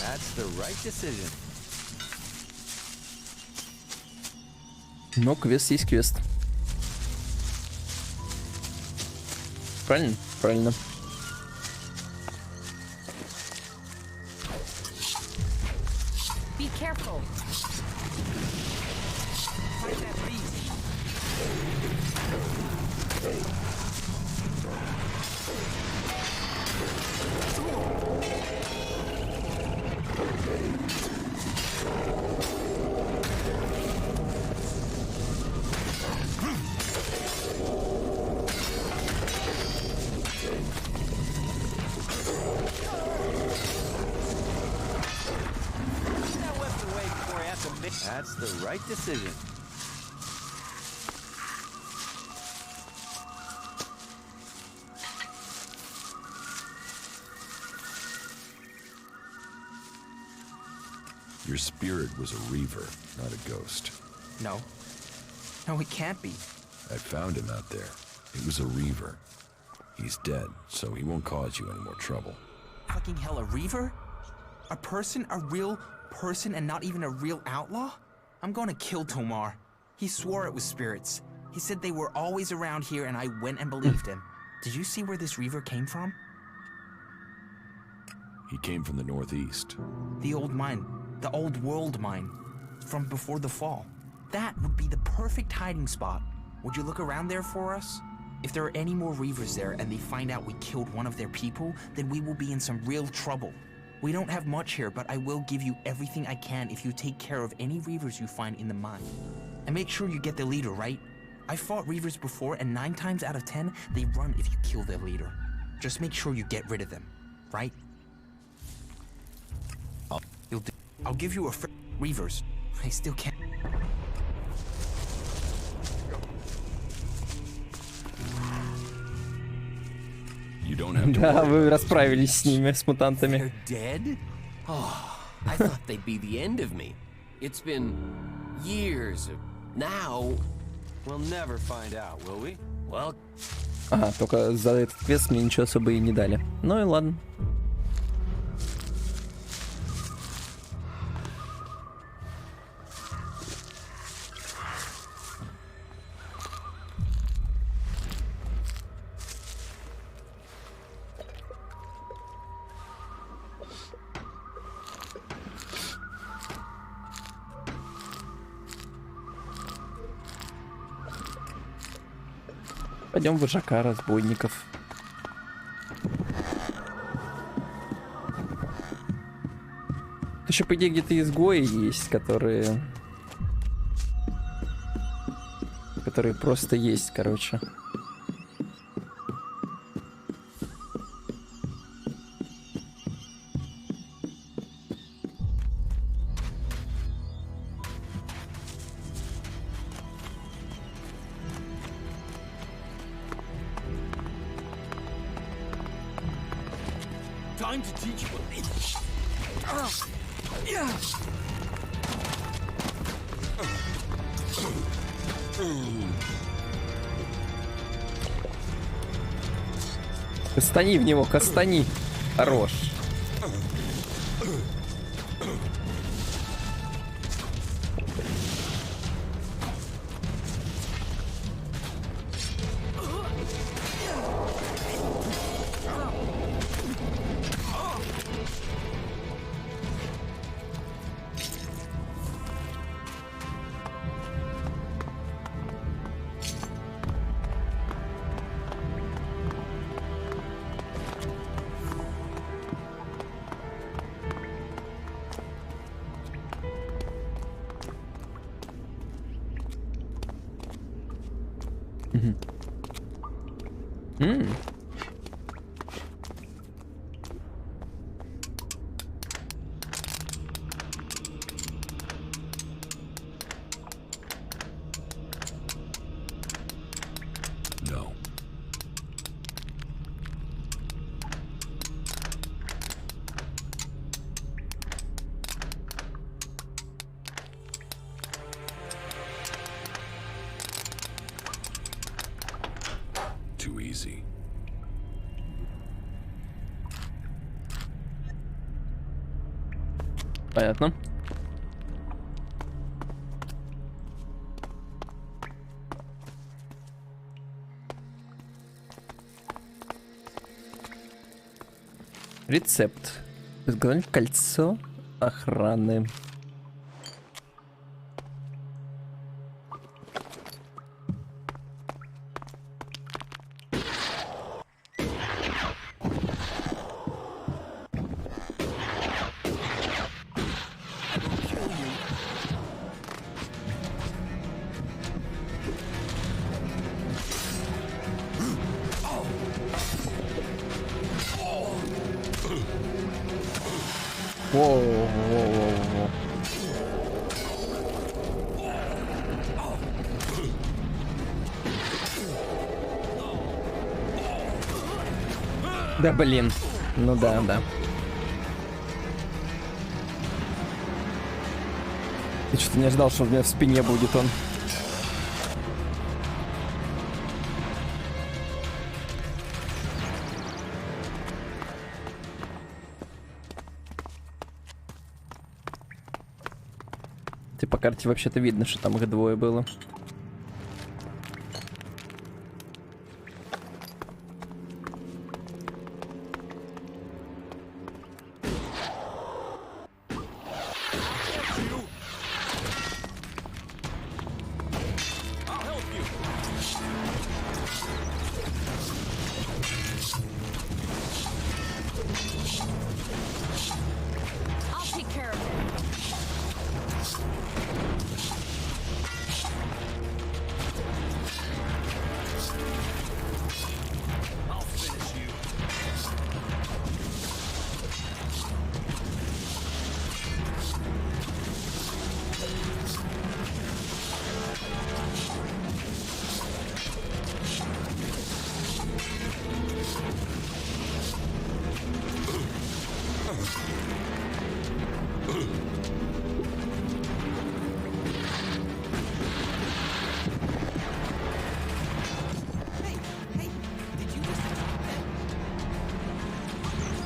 That's the right decision. Но квест есть квест. Правильно? Правильно. Be careful. That's the right decision. Your spirit was a reaver, not a ghost. No. No, it can't be. I found him out there. He was a reaver. He's dead, so he won't cause you any more trouble. Fucking hell, a reaver? A person? A real person and not even a real outlaw? I'm gonna kill Tomar. He swore it was spirits. He said they were always around here and I went and believed him. Did you see where this reaver came from? He came from the northeast. The old mine. The old world mine. From before the fall. That would be the perfect hiding spot. Would you look around there for us? If there are any more reavers there and they find out we killed one of their people, then we will be in some real trouble. We don't have much here, but I will give you everything I can if you take care of any reavers you find in the mine. And make sure you get the leader, right? I fought reavers before, and 9 times out of 10, they run if you kill their leader. Just make sure you get rid of them, right? I'll give you a reavers. I still can't. You don't have to Да, worry вы about расправились с ними, с мутантами. They're dead? Oh, I thought they'd be the end of me. It's been years. Now, we'll never find out, will we? Well, Ага, только за этот квест мне ничего особо и не дали. Ну и ладно. Пойдем в вожака разбойников. Еще, по идее, где-то изгои есть, которые просто есть, короче. Time to teach you. Кастани в него, кастани. Хорош. No. easy. Понятно. Рецепт. Изготовить кольцо охраны. Воу-воу-воу-воу. Да блин. Ну да, да. Я что-то не ожидал, что у меня в спине будет он. По карте вообще-то видно, что там их двое было.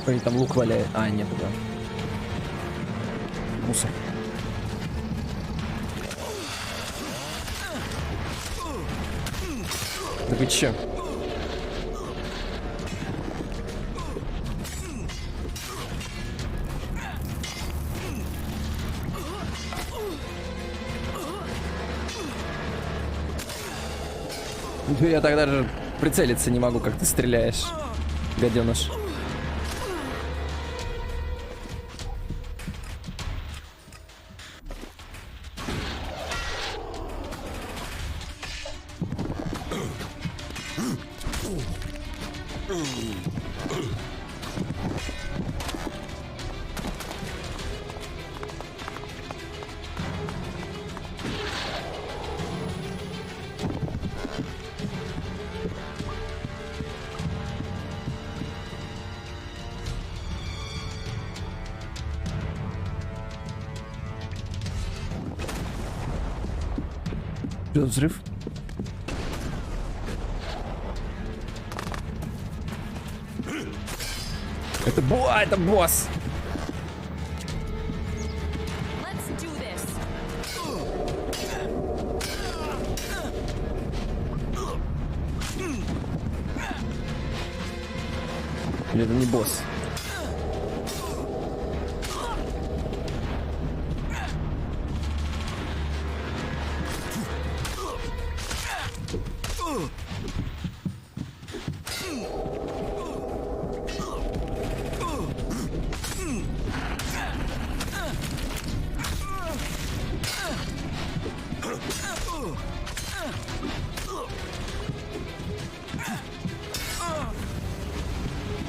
Они там лук валяют. А, нет, да. Мусор. Да вы чё? Я так даже прицелиться не могу, как ты стреляешь, гаденыш. Взрыв. Это босс. Или это не босс?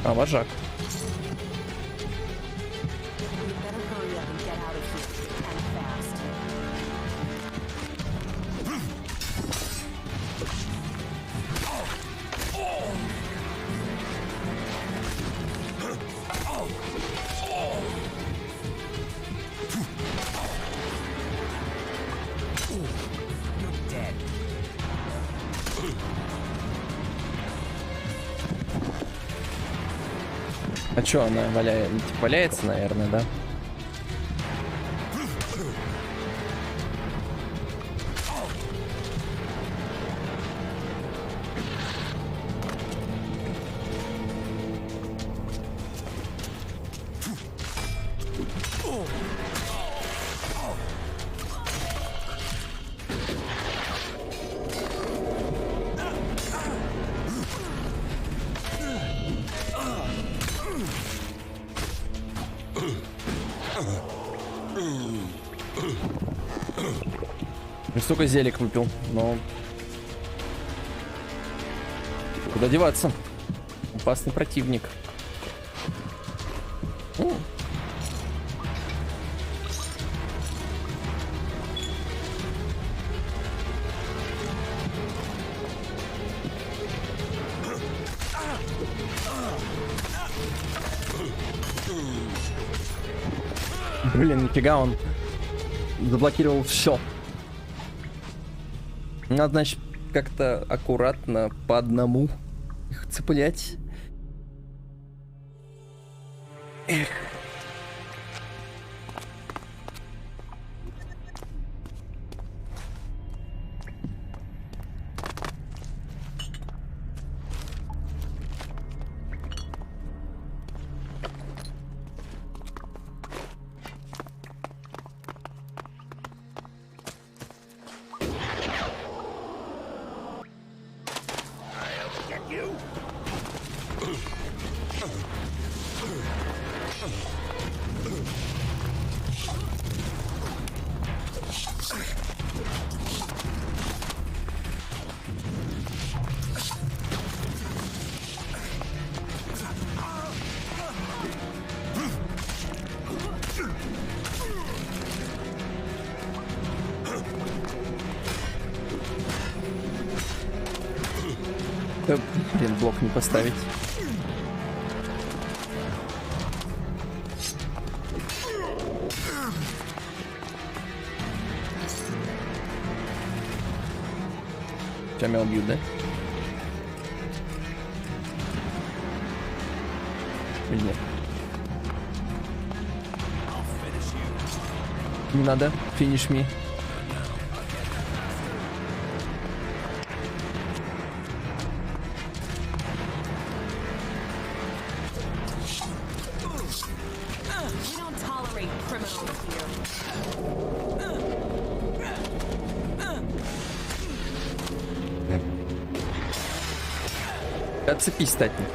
А, вожак. А чё она валяется, наверное, да? Столько зелек выпил, но куда деваться? Опасный противник. Блин, нифига, он заблокировал все. Надо, значит, как-то аккуратно по одному их цеплять. Эх. Блин, блок не поставить. Сейчас меня убьют, да? Или нет? Не надо, финиш ми. Отцепись, статник.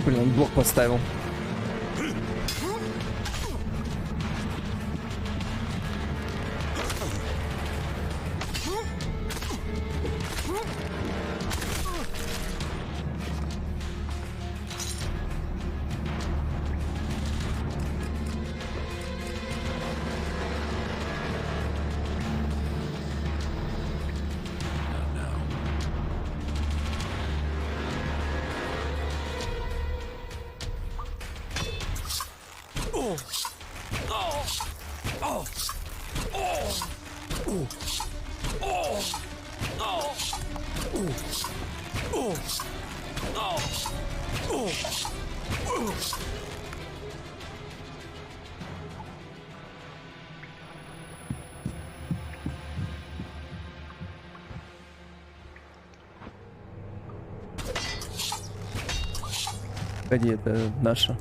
Блин, он блок поставил. Погоди, это наша.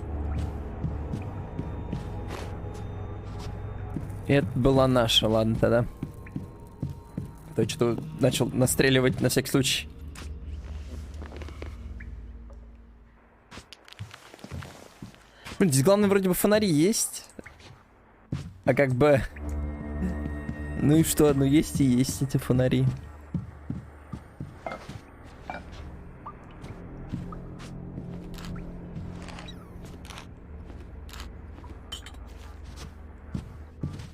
Это была наша, ладно тогда. То что начал настреливать на всякий случай. Блин, здесь главное вроде бы фонари есть. А как бы... Ну и что, ну есть и есть эти фонари.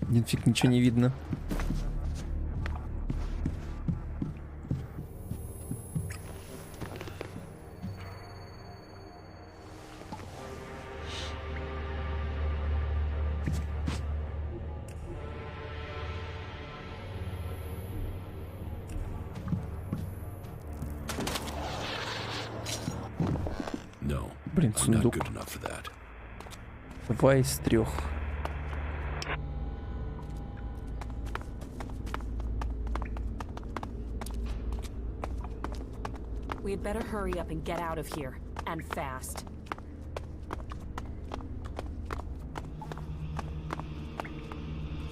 Блин, фиг, ничего не видно. Блин, сундук. 2 из 3. We'd better hurry up and get out of here, and fast.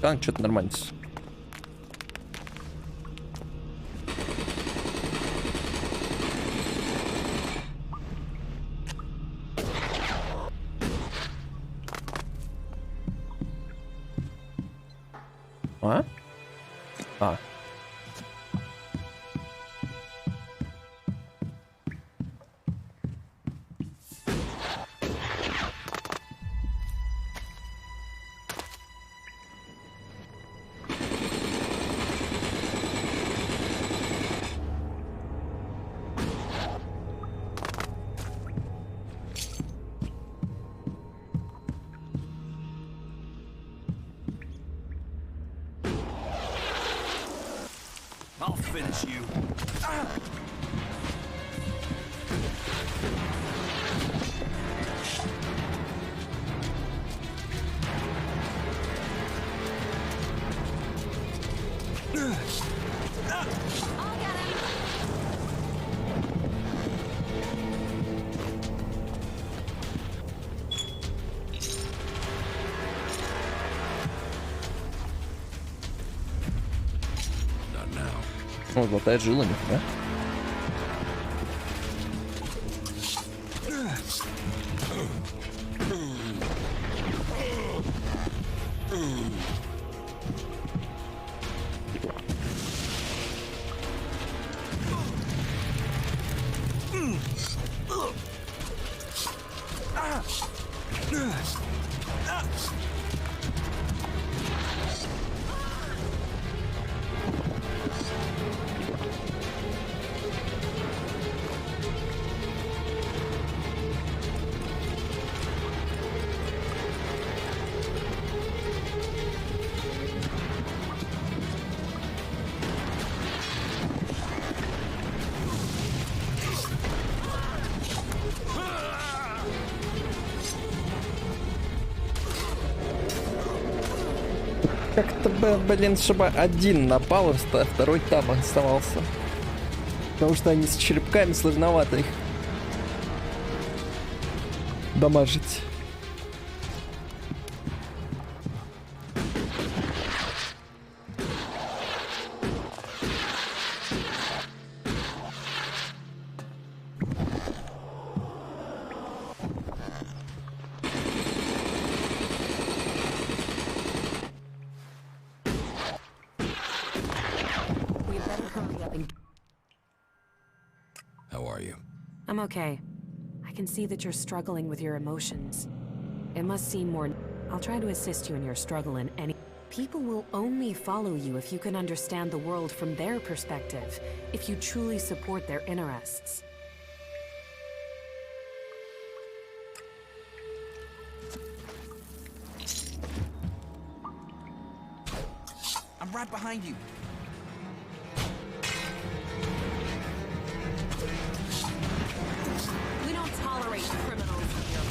Так, что-то нормально. А? А. I'll finish you. О, золотая жила, нифига. Как-то бы, блин, чтобы один напал, а второй там оставался. Потому что они с черепками сложновато их дамажить. I'm okay. I can see that you're struggling with your emotions. It must seem more... I'll try to assist you in your struggle in any... People will only follow you if you can understand the world from their perspective, if you truly support their interests. I'm right behind you. We don't tolerate criminals here.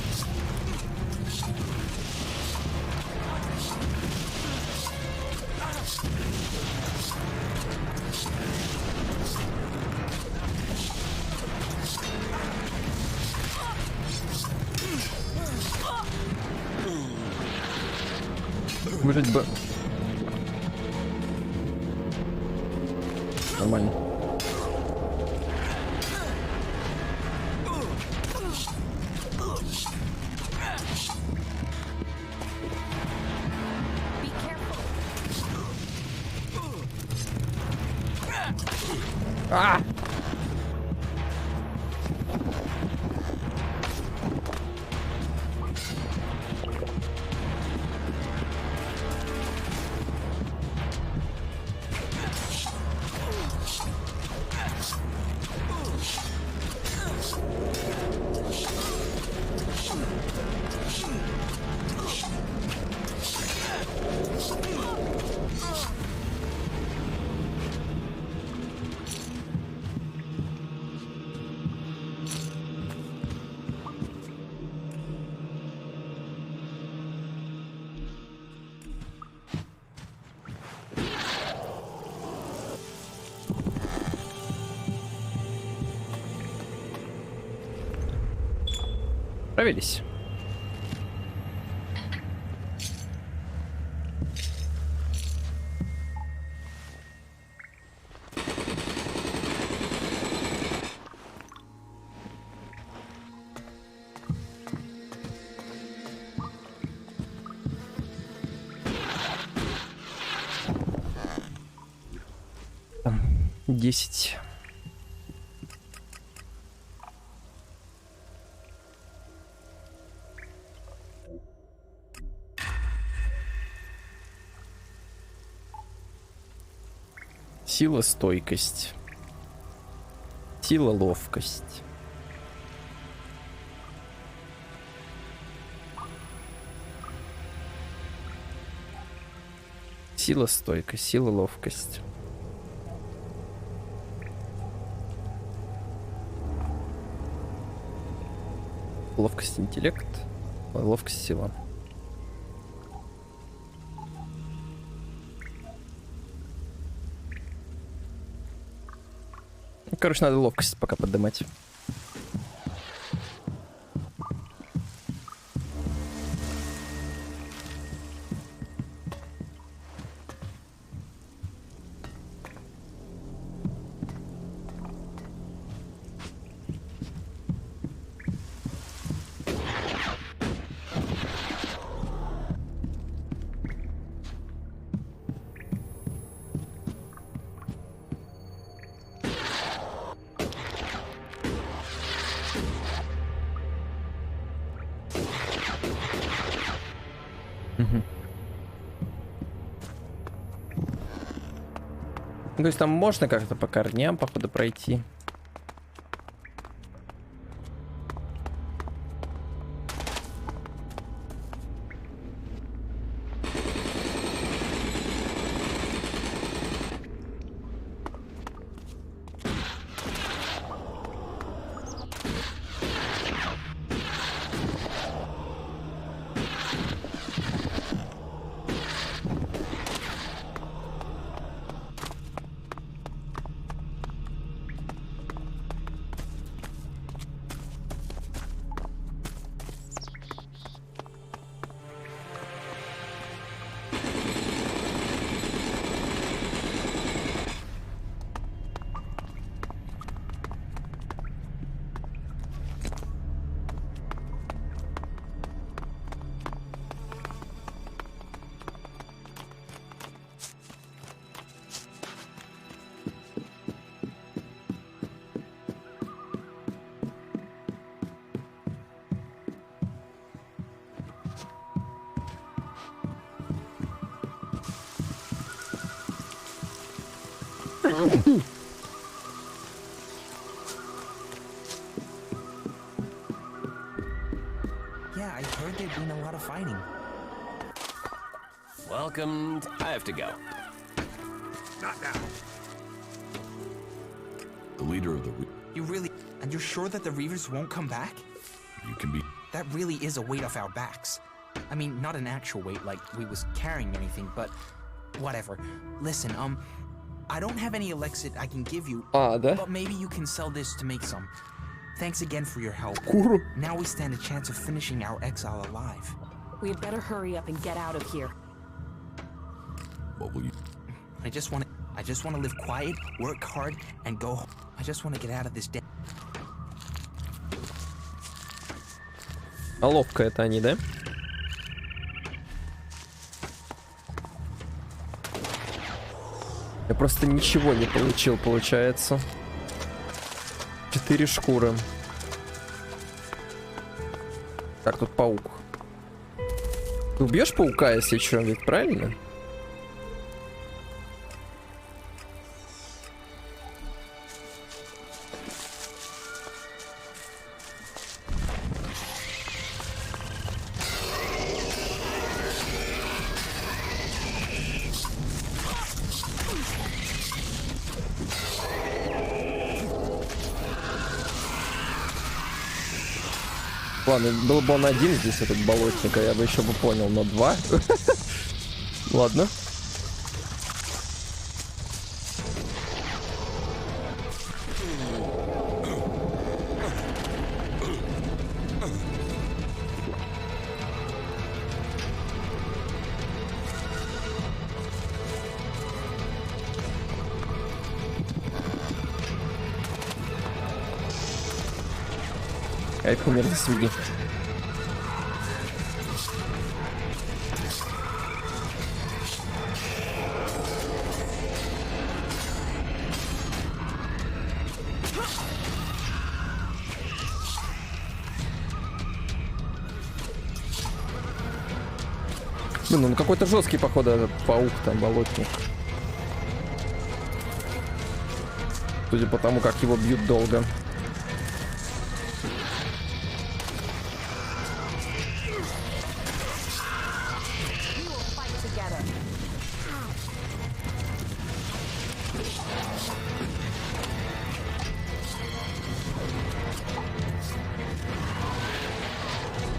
Выжить бы Нормально. А! Справились. Там 10. Сила, стойкость. Сила, ловкость. Сила, стойкость. Сила, ловкость. Ловкость, интеллект. Ловкость, сила. Короче, надо ловкость пока поднимать. То есть там можно как-то по корням, походу, пройти. Yeah, I heard there'd been a lot of fighting. Welcome. I have to go. Not now. The leader of the... You really... And you're sure that the Reavers won't come back? You can be... That really is a weight off our backs. I mean, not an actual weight like we was carrying anything, but... Whatever. Listen, I don't have any elixir I can give you, but maybe you can sell this to make some. Thanks again for your help. Now we stand a chance of finishing our exile alive. We had better hurry up and get out of here. What will you... I just want to... I just want to live quiet, work hard, and go home. I just want to get out of this day. А ловко это они, да? Я просто ничего не получил, получается. 4 шкуры. Так, тут паук. Ты убьешь паука, если что, ведь правильно? Ладно, был бы он один здесь, этот болотник, а я бы еще бы понял, но 2. Ладно. Кайф умер за свиньи. Блин, он какой-то жесткий, походу, этот паук там, болотник. Судя по тому, как его бьют долго.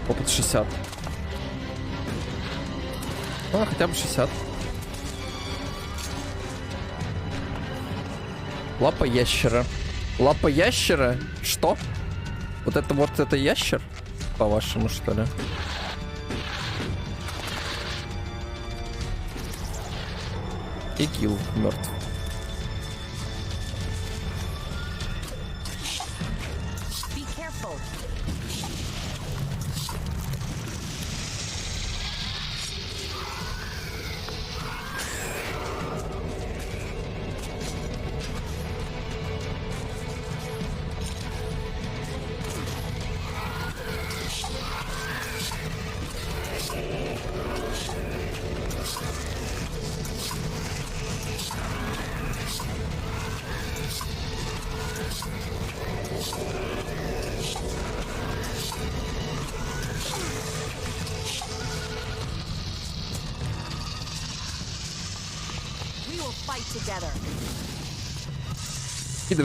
Опыт 60. А, хотя бы 60. Лапа ящера. Лапа ящера? Что? Вот это ящер? По-вашему, что ли? И килл мертв.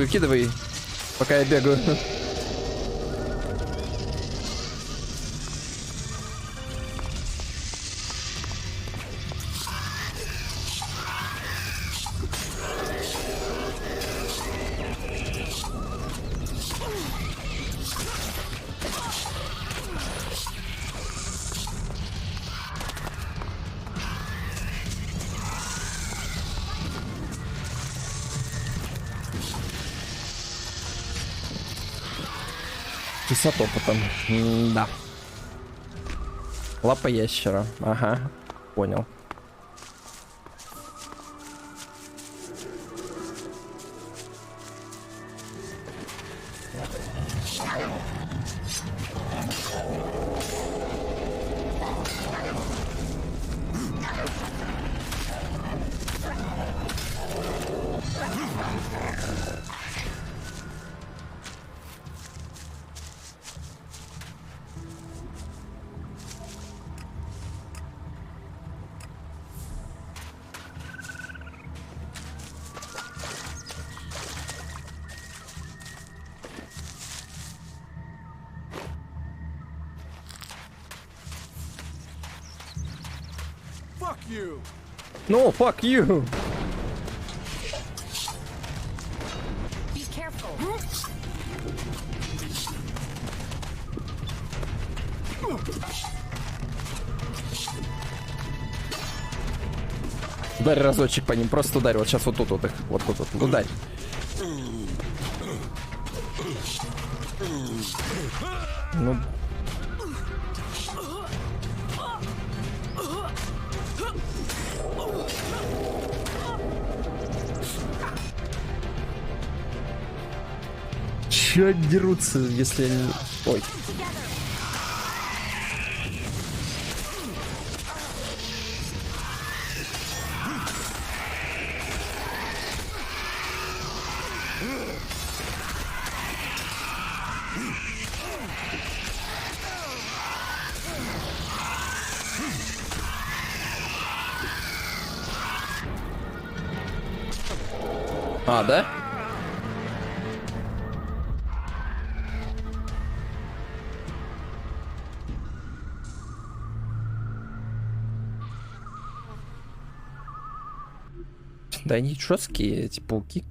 Вкидывай, пока я бегаю. Опытом. Да. Лапа ящера. Ага. Понял. No, fuck you. Be careful. Ударь разочек по ним, просто ударь. Вот сейчас вот тут вот их. Вот тут вот. Ударь. Ну. Чё дерутся, если они... Ой. А, да? Да они жесткие, эти пауки.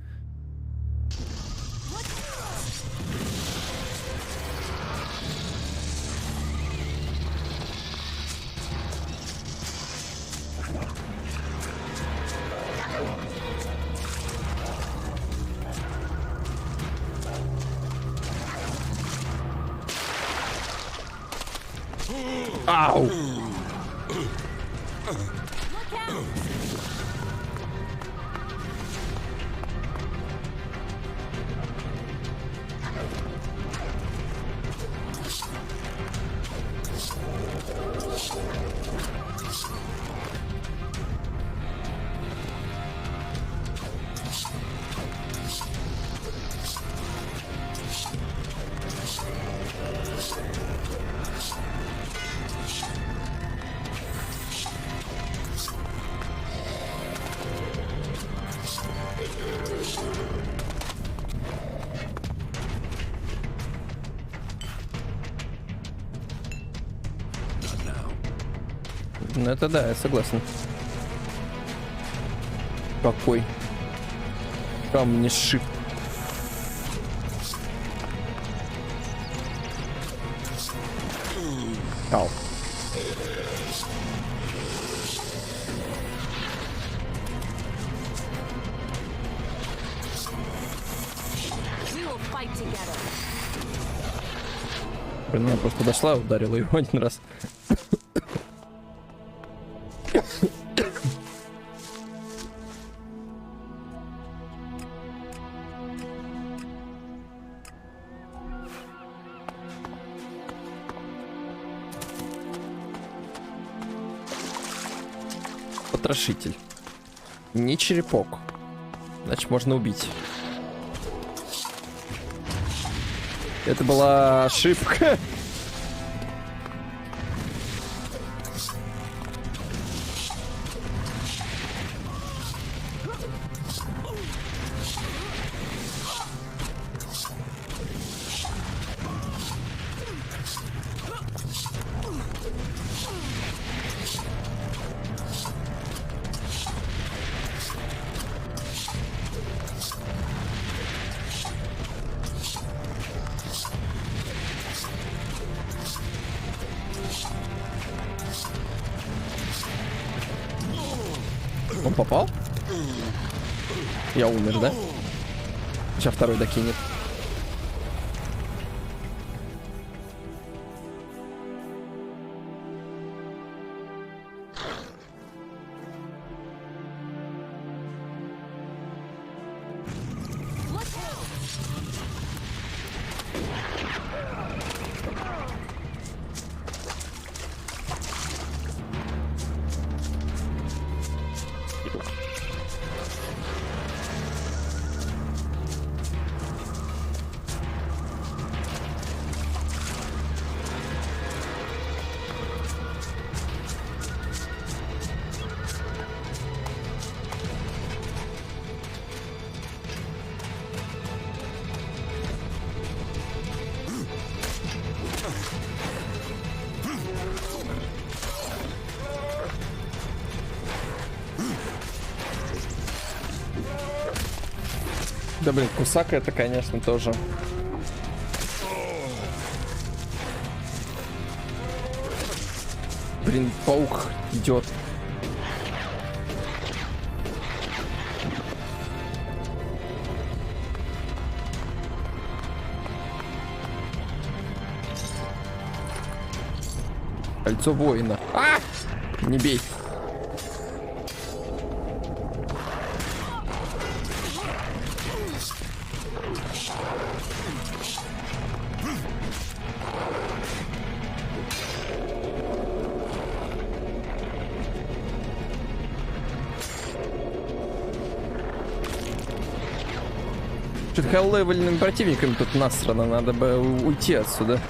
Ау! Ну это да, я согласен. Какой камнешип. Ау. Блин, она просто подошла, ударила его один раз. Потрошитель. Не черепок. Значит, можно убить. Это была ошибка. Он попал? Я умер, да? Сейчас второй докинет. Да блин, Кусака это, конечно, тоже. Блин, паук идет. Кольцо воина. А! Не бей. Что-то хай-левельным противниками тут насрано, надо бы уйти отсюда.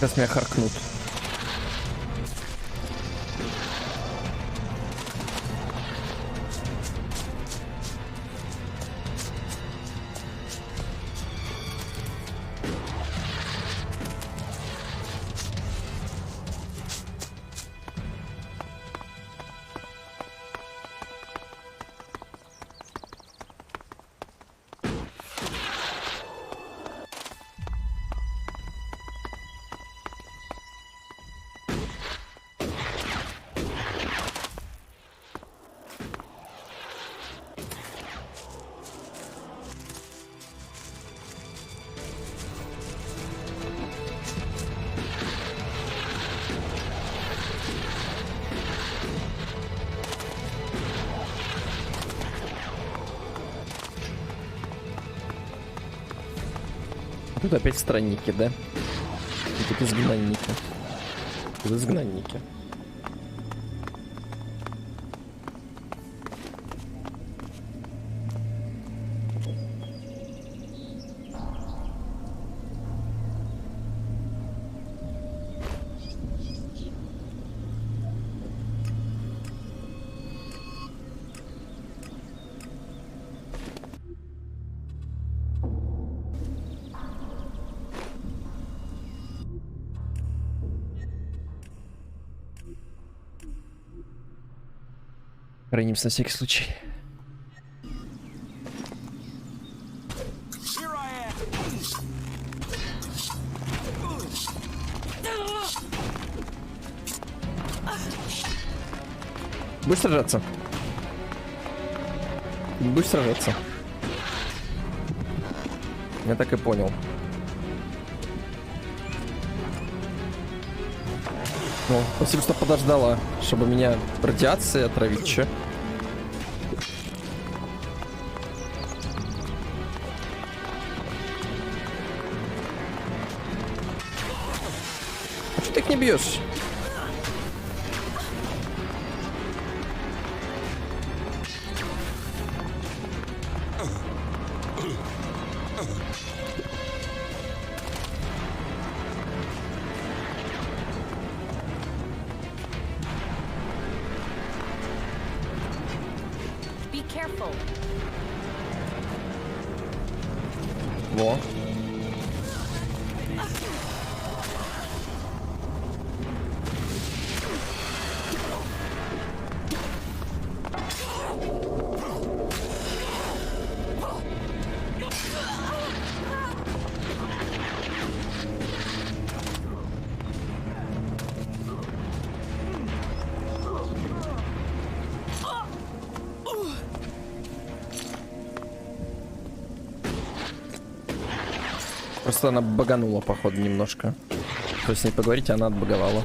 Сейчас меня харкнут. Тут опять странники, да? И тут изгнанники. Тут изгнанники. Хранимся на всякий случай. Будешь сражаться? Будешь сражаться? Я так и понял. О, спасибо, что подождала, чтобы меня радиацией отравить, че? А что ты их не бьешь? Во. Просто она баганула, походу, немножко. То есть с ней поговорить, она отбаговала.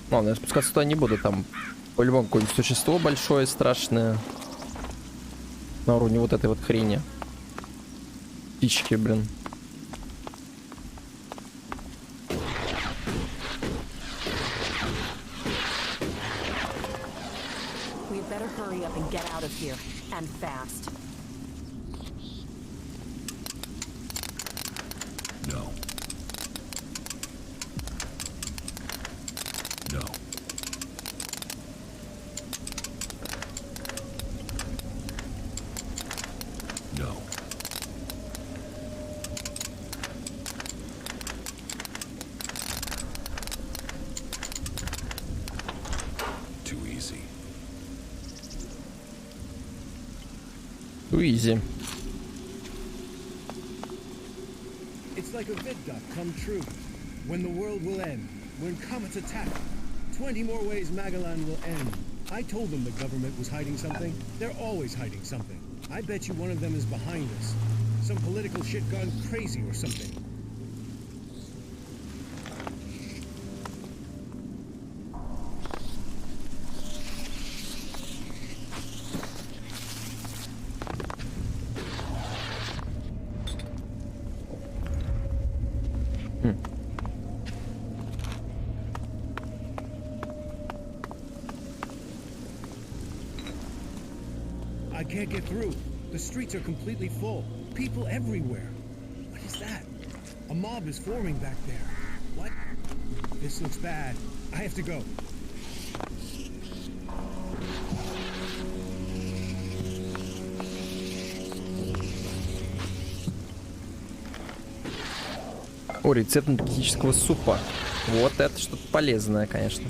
Ладно, я спускаться туда не буду, там по-любому какое-нибудь существо большое, страшное. На уровне вот этой вот хрени. Птички, блин. We'd better hurry up and get out of here, and fast. No. No. No. Too easy. Too easy. It's like a vid doc come true. When the world will end. When comets attack. 20 more ways Magellan will end. I told them the government was hiding something. They're always hiding something. I bet you one of them is behind us. Some political shit gone crazy or something. I can't get through. The streets are completely full. People everywhere. What is that? A mob is forming back there. What? This looks bad. I have to go. О, рецепт энергетического супа. Вот это что-то полезное, конечно.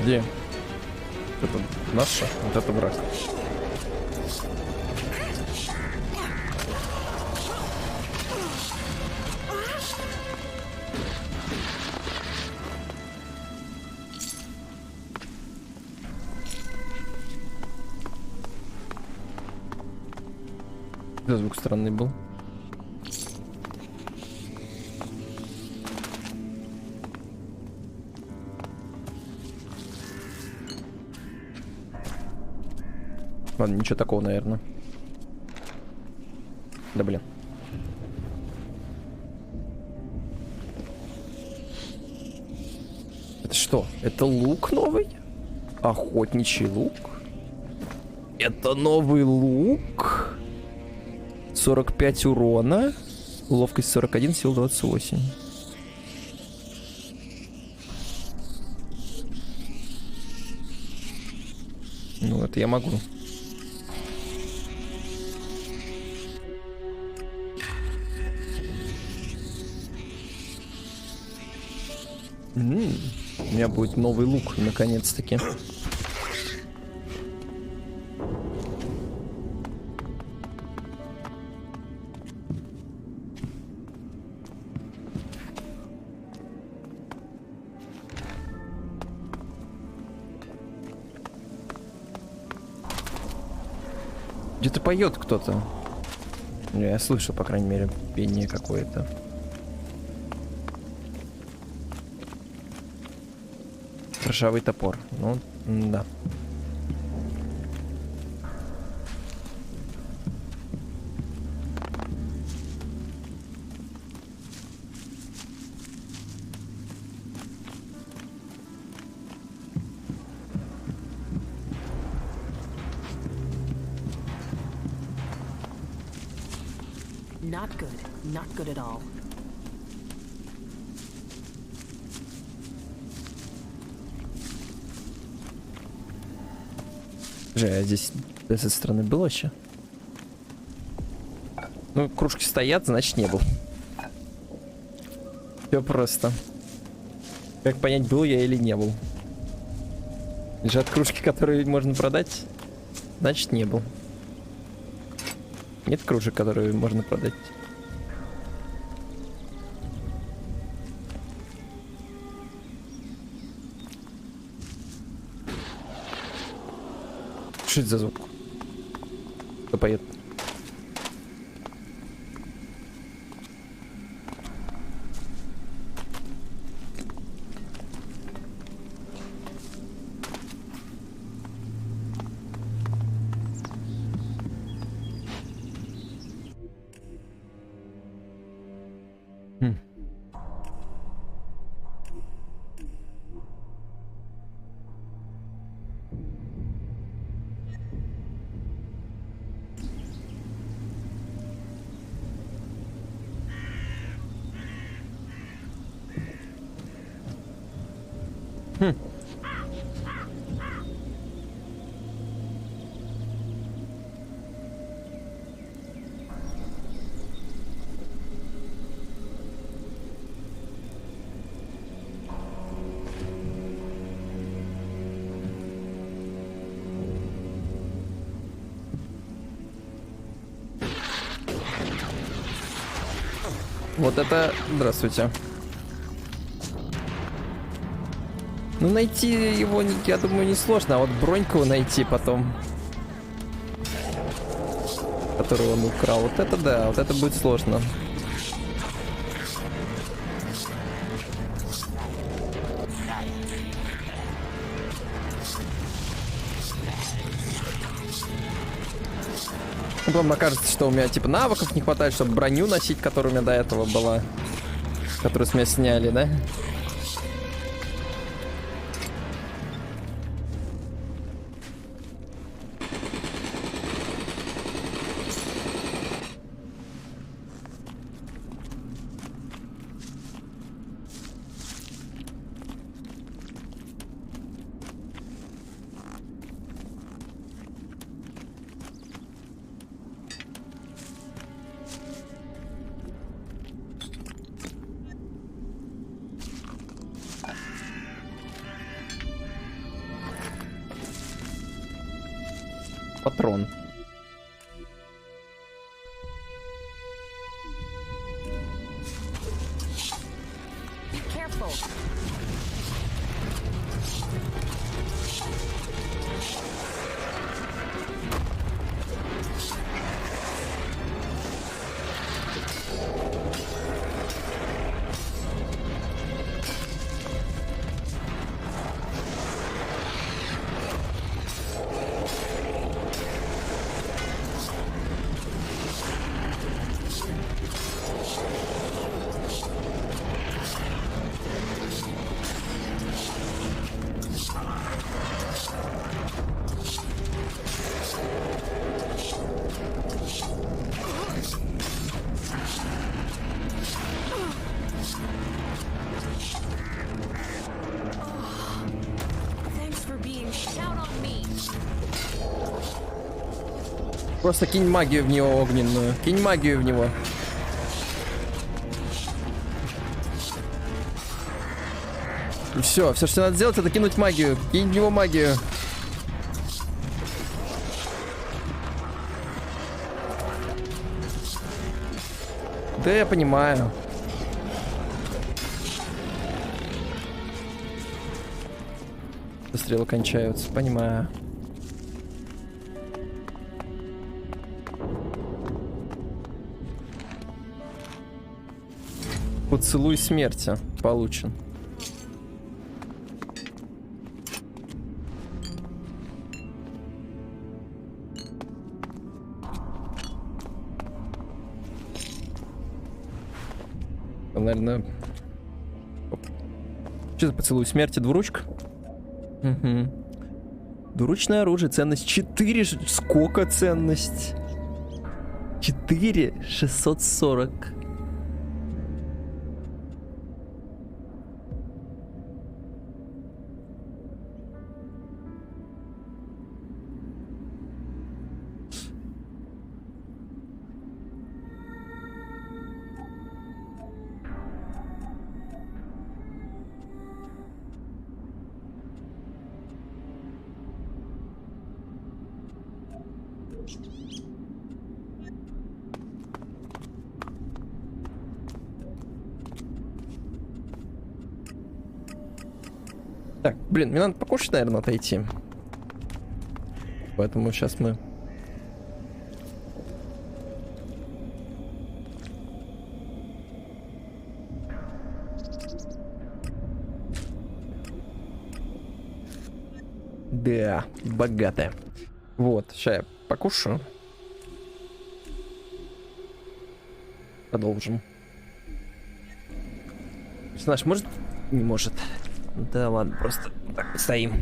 Где? Это наша? Вот это враг. Да, звук странный был. Ладно, ничего такого, наверное. Да блин. Это что? Это лук новый? Охотничий лук? Это новый лук? 45 урона. Ловкость 41, сила 28. Ну, это я могу. У меня будет новый лук, наконец-таки. Где-то поет кто-то. Я слышу, по крайней мере, пение какое-то. Ржавый топор. Ну, да. Not good. Not good at all. А здесь с этой стороны было еще? Ну, кружки стоят, значит не был. Все просто. Как понять, был я или не был? Лежат кружки, которые можно продать, значит не был. Нет кружек, которые можно продать. Что это за звук? Кто поет? Вот это... Здравствуйте. Ну, найти его, я думаю, не сложно, а вот броньку найти потом. Которую он украл. Вот это да, вот это будет сложно. Потом окажется, что у меня типа навыков не хватает, чтобы броню носить, которая у меня до этого была. Которую с меня сняли, да? Патрон. Просто кинь магию в него огненную. Кинь магию в него. И все, что надо сделать, это кинуть магию. Кинь в него магию. Да, я понимаю. Стрелы кончаются, понимаю. Поцелуй смерти получен. Наверное... Что за поцелуй смерти? Двуручка? Угу. Двуручное оружие, ценность 4. Сколько ценность? 4640. Так, блин, мне надо покушать, наверное, отойти. Поэтому сейчас мы... Да, богатая. Вот, сейчас я покушаю. Продолжим. Знаешь, может? Не может. Да ладно, просто так постоим.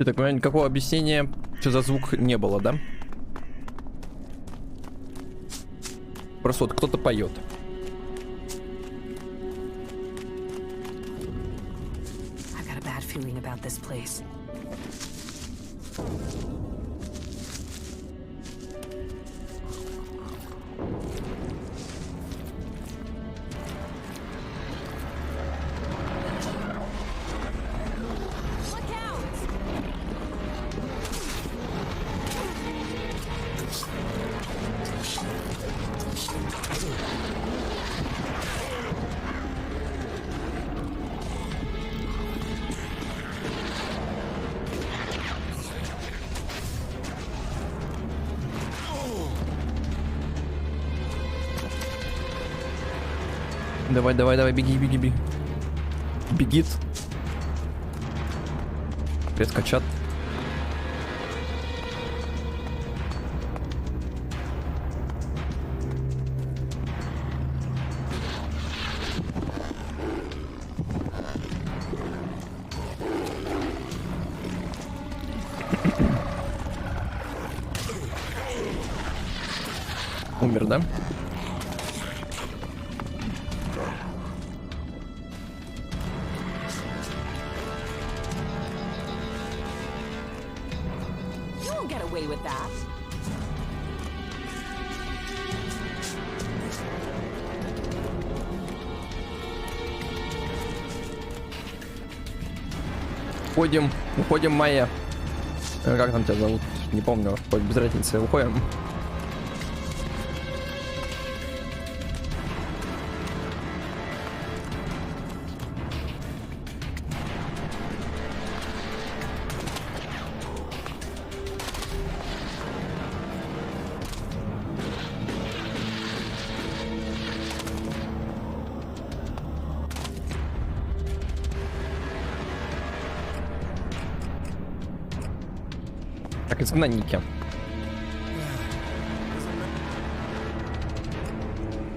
Я так понимаю, никакого объяснения, что за звук, не было, да? Просто вот кто-то поет. I've got a bad feeling about this place. Давай, давай, давай, беги, беги, беги. Бегит. Привет, качат. Умер, да? You won't get away with that. Уходим, уходим, Майя. Как там тебя зовут? Не помню, хоть без разницы, уходим. Так, изгнанники.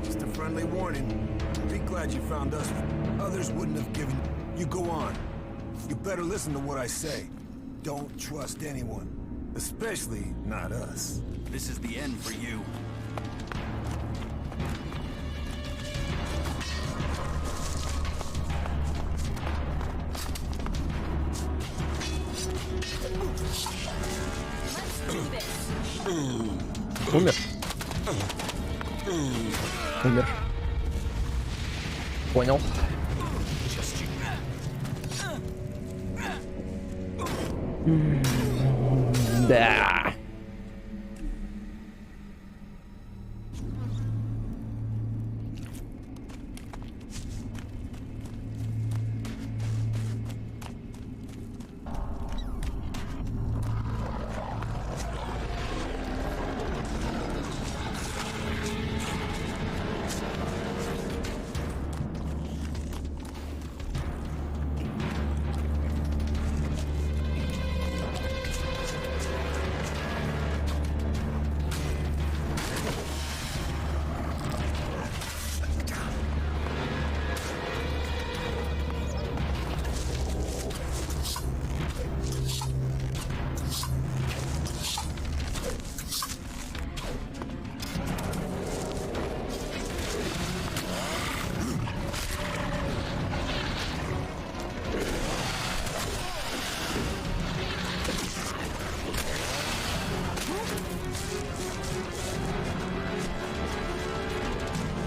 Just a friendly warning. Be glad you found us. Others wouldn't have given. You go on. You better listen to what I say. Don't trust anyone. Especially not us. This is the end for you. Умер. Умер. Понял. Да.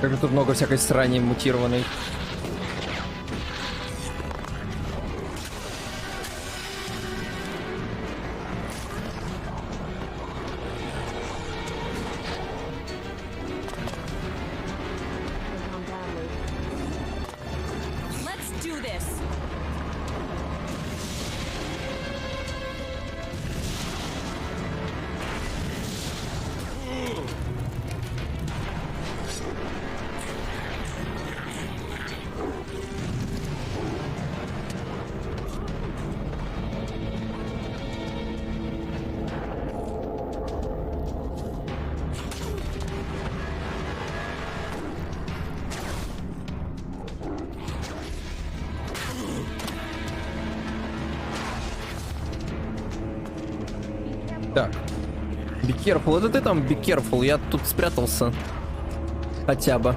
Как же тут много всякой срани мутированной. Let's do this. Careful, это ты там be careful, я тут спрятался. Хотя бы.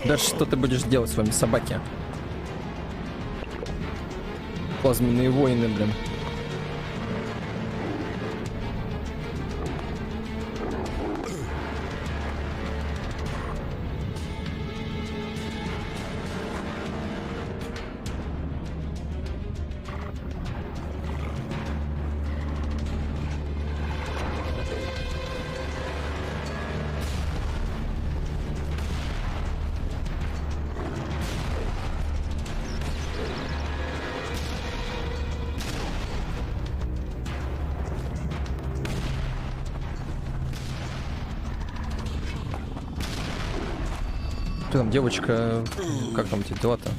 Даже что ты будешь делать с вами, собаки? Плазменные воины, блин. Что там, девочка? Как там эти дела-то?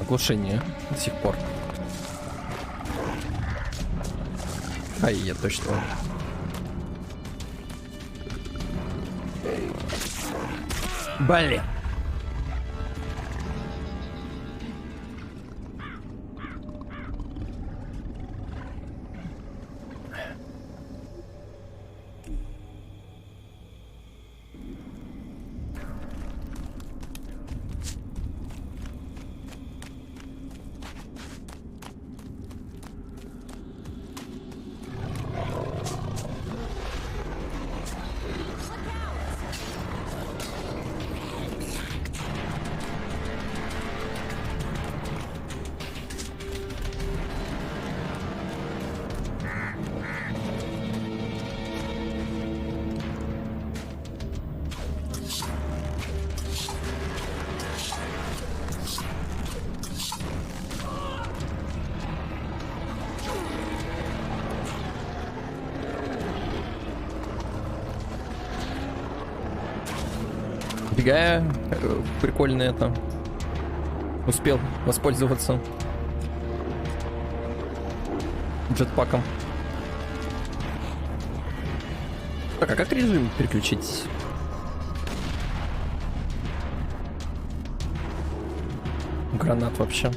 Оглушение до сих пор. Ай, я точно. Блин. Фига, прикольно это. Успел воспользоваться джетпаком. Так, а как режим переключить? Гранат вообще.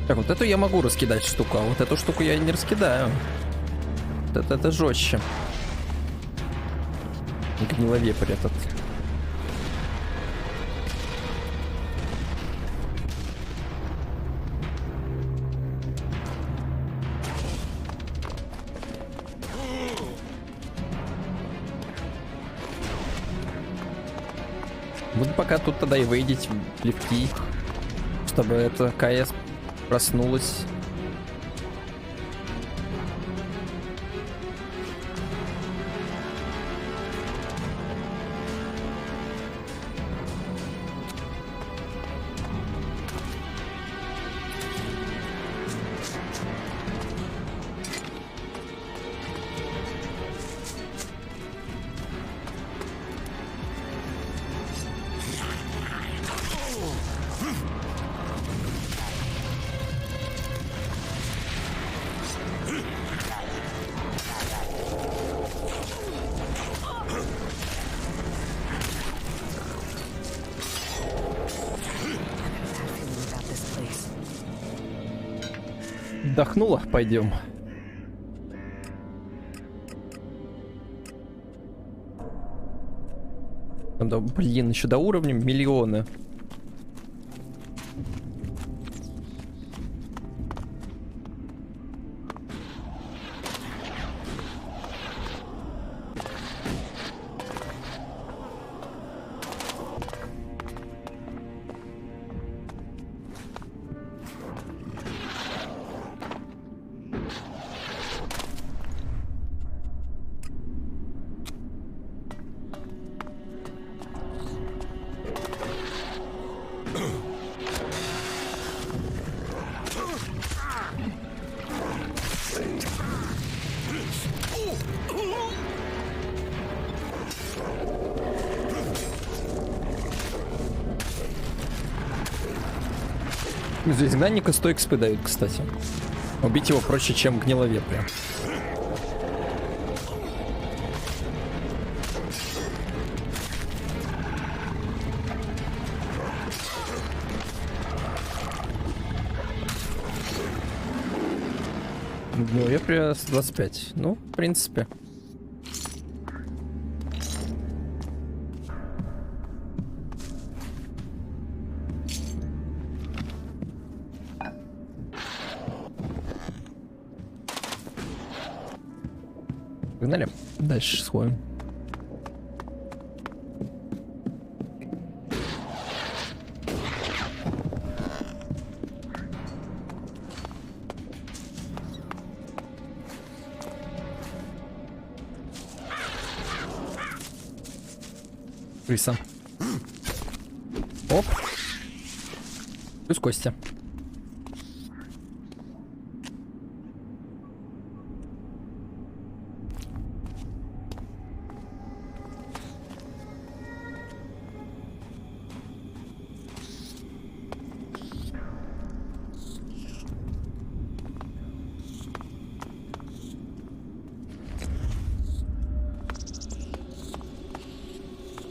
Так, вот эту я могу раскидать штуку, а вот эту штуку я не раскидаю. Вот это жестче. Гниловепрь этот. Вот пока тут тогда и выйдете плевки, чтобы это КС проснулась. Отдохнула? Пойдем. Да, блин, еще до уровня миллиона. За изгнанника 100 XP дают, кстати. Убить его проще, чем гниловепря. Гниловепря 125. Ну, в принципе. Погнали. Дальше сходим. Крыса. Оп. Плюс Костя.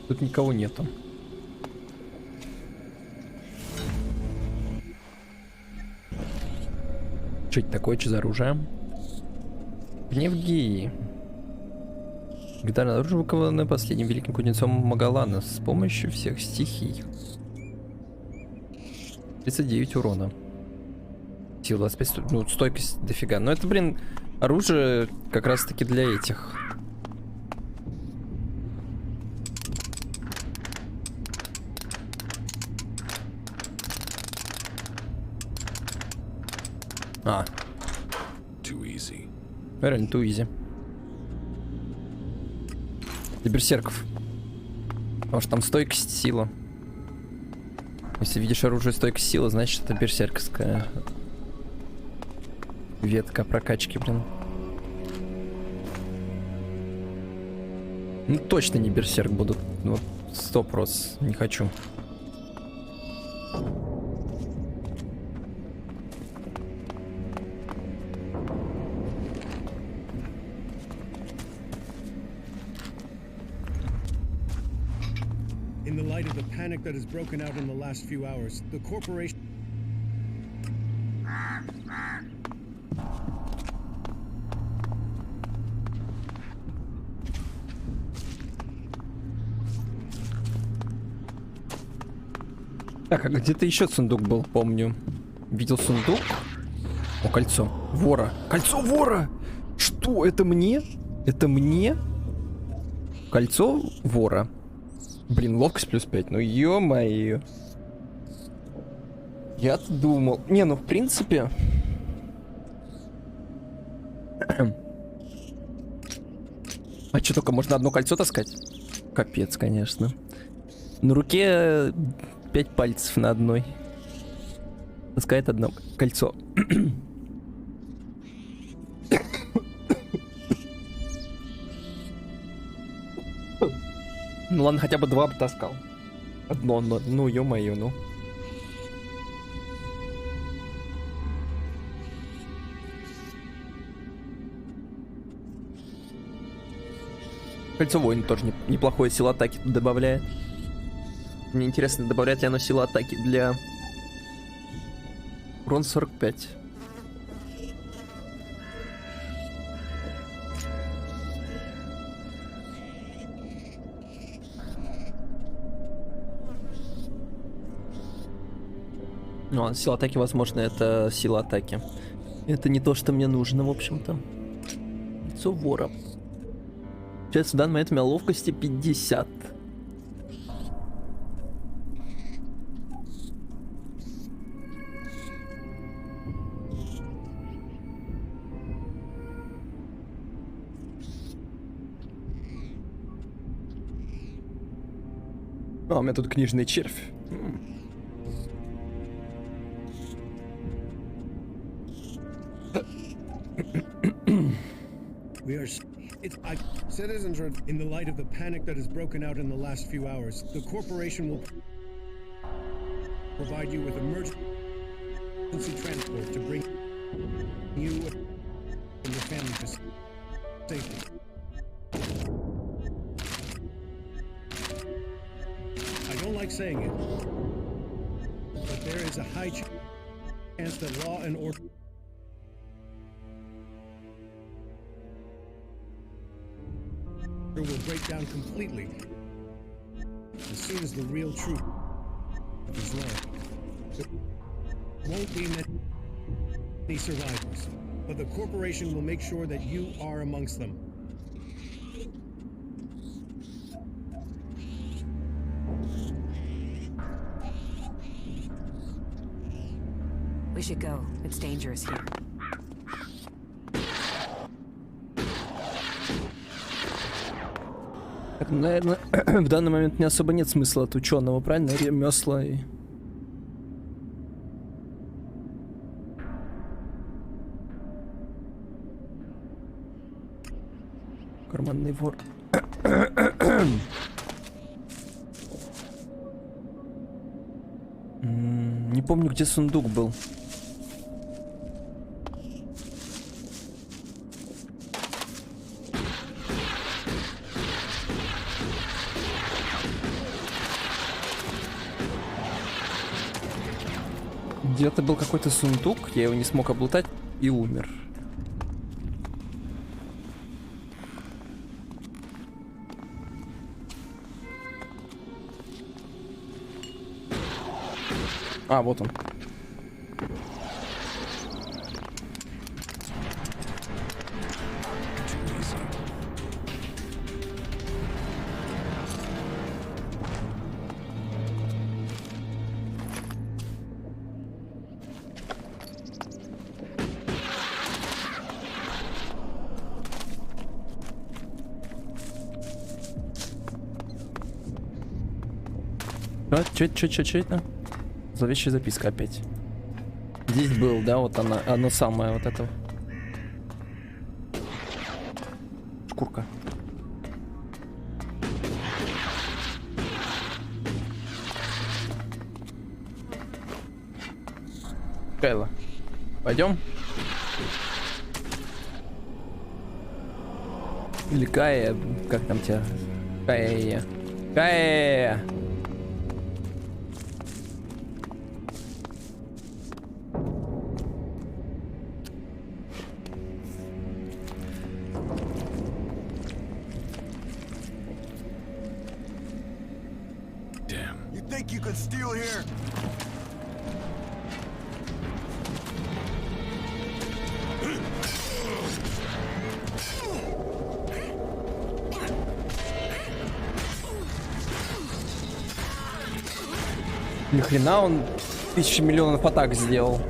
Тут никого нету. Что это такое? Что за оружие? Гнев Геи. Гитарное оружие выковано последним великим кузнецом Магалана с помощью всех стихий. 39 урона. Сила 25, ну стойкость дофига. Но это, блин, оружие как раз таки для этих. А. Реально, too easy. Для берсерков. Потому что там стойкость, сила. Если видишь оружие стойкость, сила, значит это берсерковская ветка прокачки, блин. Ну точно не берсерк будут. Вот 100%. Не хочу. In the light of the panic that has broken out in the last few hours, the corporation... Так, а где-то еще сундук был, помню. Видел сундук? О, кольцо. Вора. Кольцо вора! Что? Это мне? Это мне? Кольцо вора. Блин, ловкость плюс 5. Ну, ё-моё. Я-то думал... Не, ну, в принципе... А что, только можно одно кольцо таскать? Капец, конечно. На руке 5 пальцев на одной. Таскает одно кольцо. Ну ладно, хотя бы 2 бы таскал. Одно, ну ё-моё, ну. Кольцо воина тоже неплохое, сила атаки добавляет. Мне интересно, добавляет ли оно силу атаки для урон 45. Ну, сила атаки, возможно, это сила атаки. Это не то, что мне нужно, в общем-то. Лицо вора. Сейчас в данный момент у меня ловкости 50. А, у меня тут книжный червь. Citizens are in the light of the panic that has broken out in the last few hours. The corporation will provide you with emergency transport to bring you and your family to safety. I don't like saying it, but there is a high chance that law and order will break down completely as soon as the real truth is learned. There won't be many survivors, but the corporation will make sure that you are amongst them. We should go. It's dangerous here. Так, наверное, в данный момент не особо нет смысла от ученого, правильно? Ремесла и... Карманный вор. Не помню, где сундук был. Где-то был какой-то сундук, я его не смог облутать и умер. А, вот он. Чё это? Зловещая записка опять. Здесь был, да, вот она, оно самое вот это. Шкурка. Кайла, пойдем? Или Кая, как там тебя? Кая. Кая. Ни хрена он 1000 миллионов атак сделал.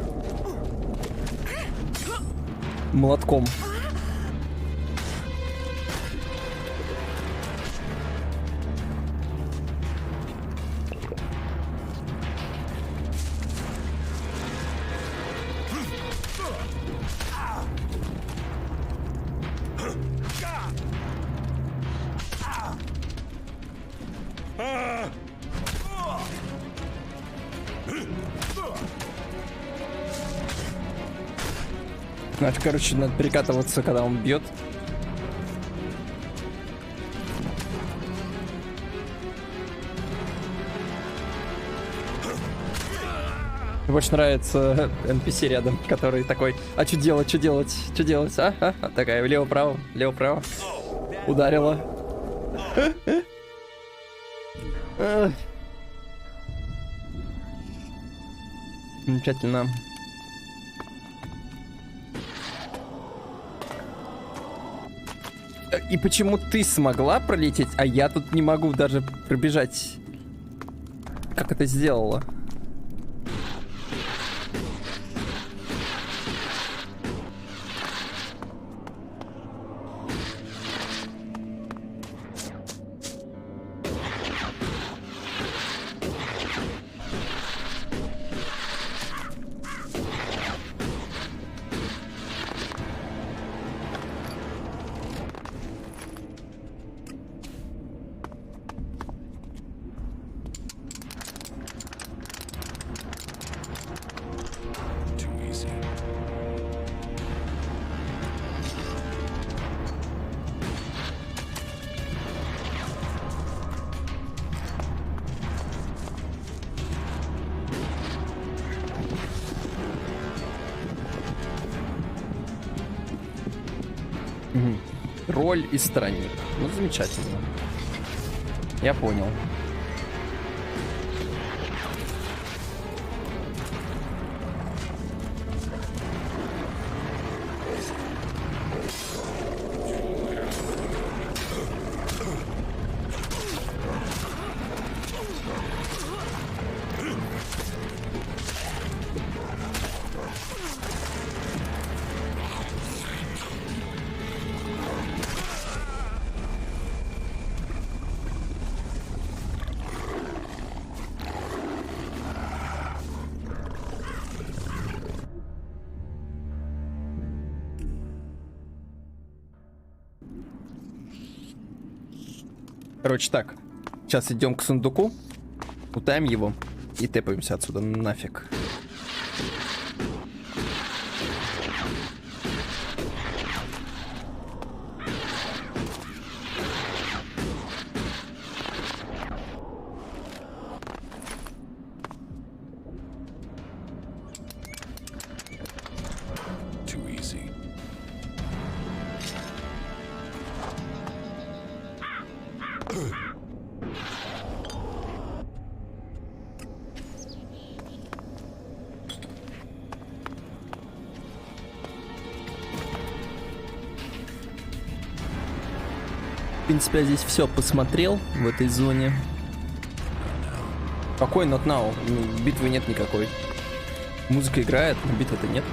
Молотком. Значит, короче, надо перекатываться, когда он бьет. Мне больше нравится NPC рядом, который такой: а что делать, что делать, что делать, а? Такая, влево-право, влево-право. Ударила. Замечательно. И почему ты смогла пролететь, а я тут не могу даже пробежать? Как это сделала? Роль и странник. Ну, замечательно. Я понял. Короче, так. Сейчас идем к сундуку, утаем его и тэпаемся отсюда нафиг. В принципе, я здесь все посмотрел в этой зоне. Какой not now? Битвы нет никакой. Музыка играет, но битвы-то нет.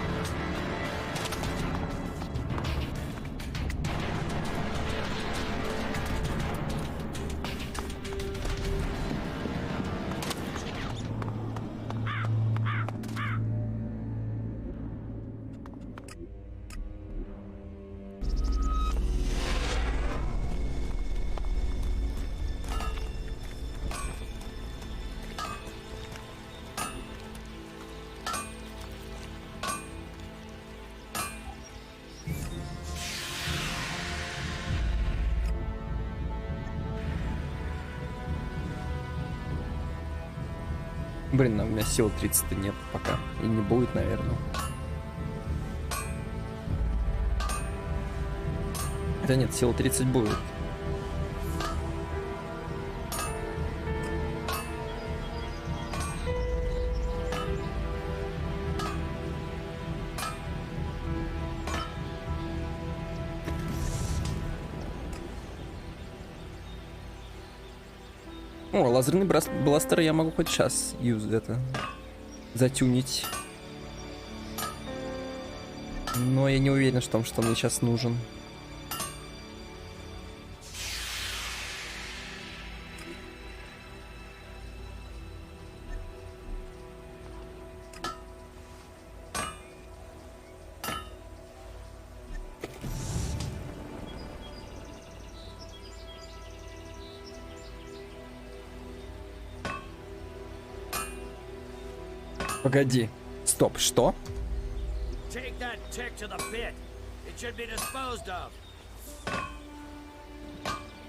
Блин, у меня сил 30 нет пока. И не будет, наверное. Да нет, сил 30 будет. О, лазерный бластер я могу хоть сейчас затюнить. Но я не уверен в том, что мне сейчас нужен. Погоди. Стоп, что?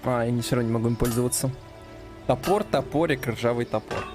А, я все равно не могу им пользоваться. Топор, топорик, ржавый топор.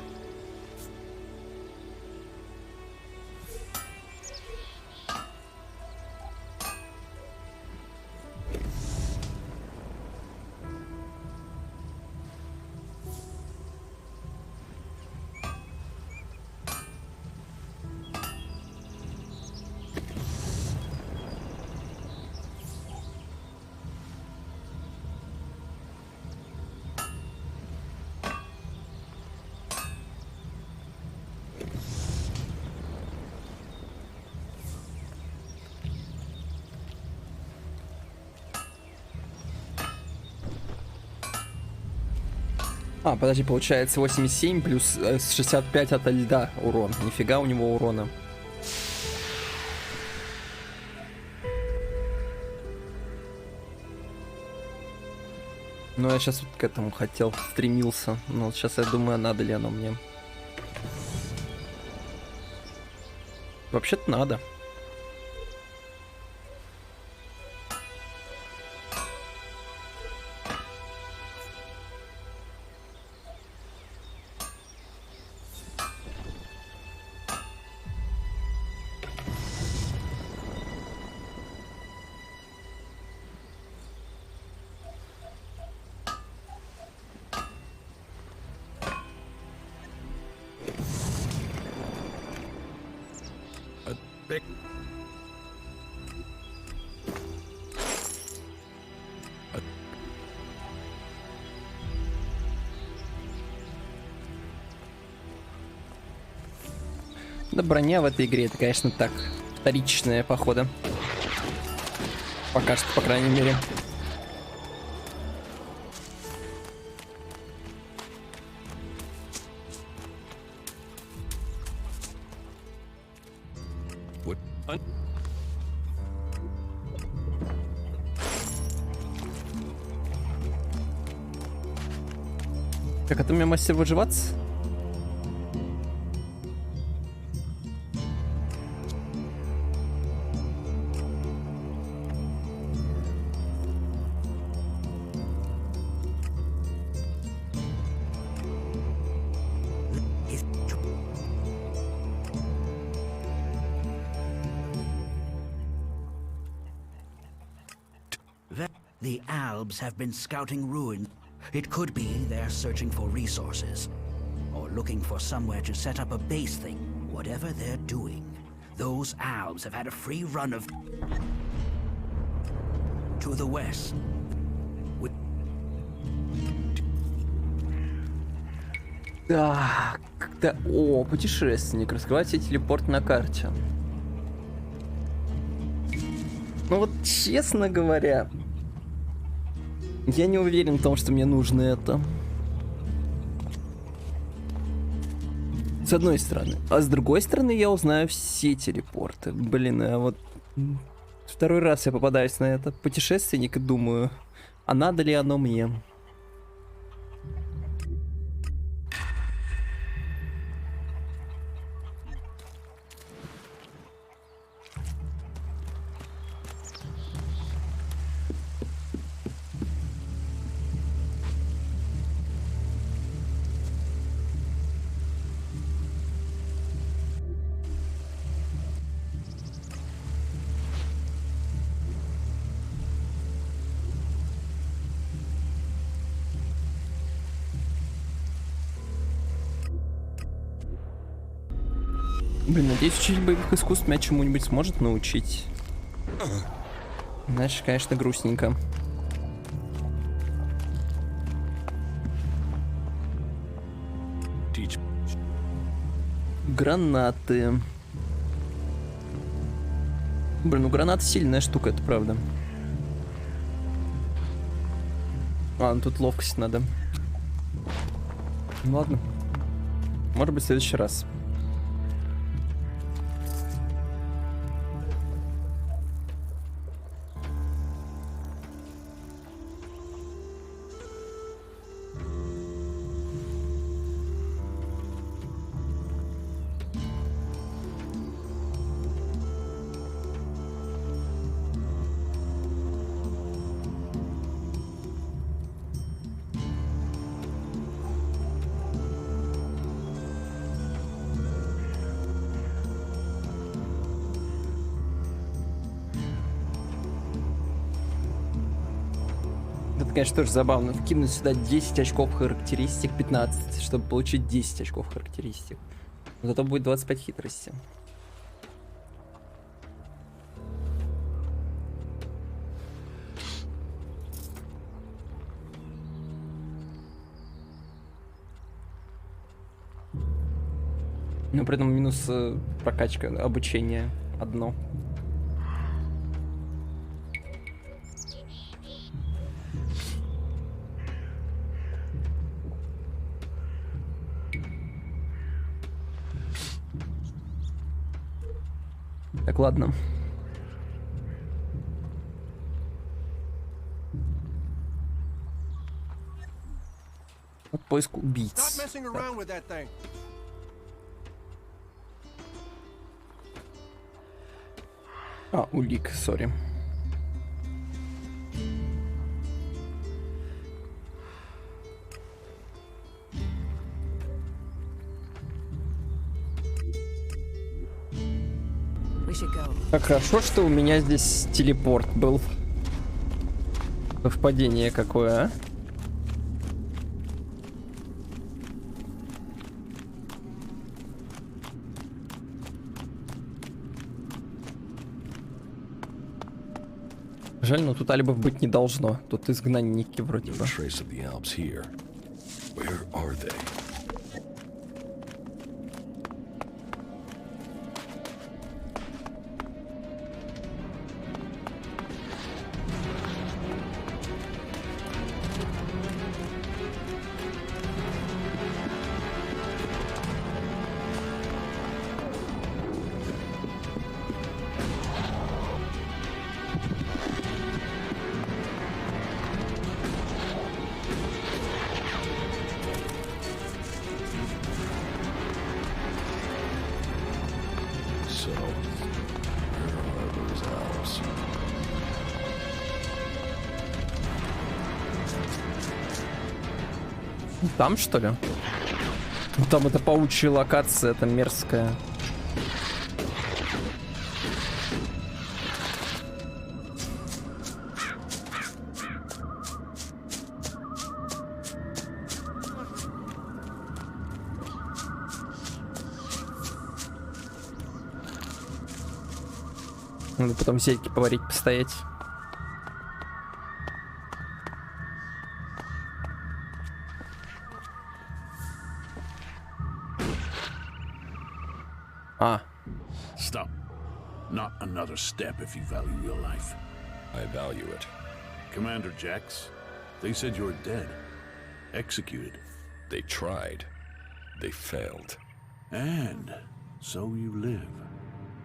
А, подожди, получается 87 плюс 65 от льда урон. Нифига у него урона. Ну, я сейчас вот к этому хотел, стремился. Но вот сейчас я думаю, надо ли оно мне. Вообще-то надо. Да, броня в этой игре, это, конечно, так, вторичная, походу. Пока что, по крайней мере. Как это у меня мастер выживаться? The Albs have been scouting ruins. It could be they're searching for resources, or looking for somewhere to set up a base thing. Whatever they're doing, those Albs have had a free run of... to the west. Так, да, о, путешественник, раскрывайте телепорт на карте. Ну вот, честно говоря, я не уверен в том, что мне нужно это. С одной стороны. А с другой стороны, я узнаю все телепорты. Блин, а вот второй раз я попадаюсь на это путешественник и думаю, а надо ли оно мне? Блин, надеюсь, учить боевых искусств меня чему-нибудь сможет научить. Иначе, конечно, грустненько. Гранаты. Блин, ну граната сильная штука, это правда. А, ну тут ловкость надо. Ну ладно. Может быть, в следующий раз. Это, конечно, тоже забавно. Вкинуть сюда 10 очков характеристик, 15, чтобы получить 10 очков характеристик. Зато будет 25 хитрости. Но при этом минус прокачка, обучение одно. Так, ладно. Вот поиск убийц. Stop messing around with that thing. А, улик, сори. Как хорошо, что у меня здесь телепорт был. Совпадение какое, а? Жаль, но тут альбов быть не должно. Тут изгнанники вроде бы. Там, что ли? Там это паучья локация, это мерзкая. Надо потом сельки поварить, постоять. Stop. Not another step if you value your life. I value it. Commander Jax, they said you're dead. Executed. They tried. They failed. And so you live.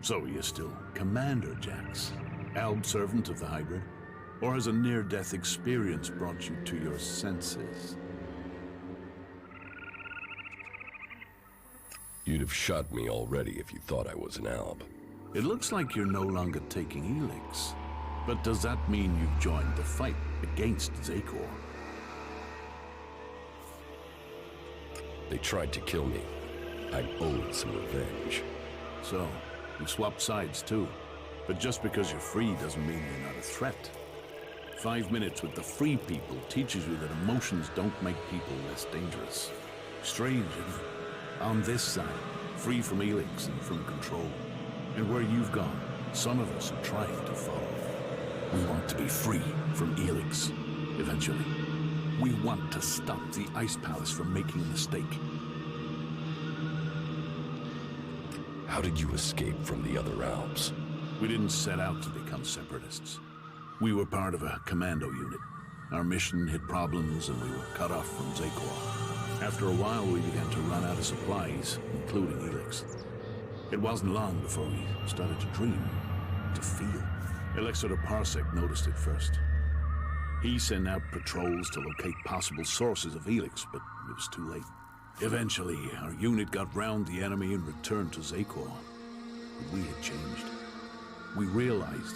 So you're still Commander Jax, Alb servant of the hybrid? Or has a near-death experience brought you to your senses? You'd have shot me already if you thought I was an Alb. It looks like you're no longer taking ELEX. But does that mean you've joined the fight against Zakor? They tried to kill me. I owed some revenge. So, you swapped sides too. But just because you're free doesn't mean you're not a threat. 5 minutes with the free people teaches you that emotions don't make people less dangerous. Strange, isn't it? On this side, free from ELEX and from control. And where you've gone, some of us are trying to follow. We want to be free from ELEX, eventually. We want to stop the Ice Palace from making a mistake. How did you escape from the other Albs? We didn't set out to become separatists. We were part of a commando unit. Our mission hit problems and we were cut off from Zakor. After a while, we began to run out of supplies, including ELEX. It wasn't long before we started to dream, to feel. Elexir Parsec noticed it first. He sent out patrols to locate possible sources of ELEX, but it was too late. Eventually, our unit got round the enemy and returned to Zakor. But we had changed. We realized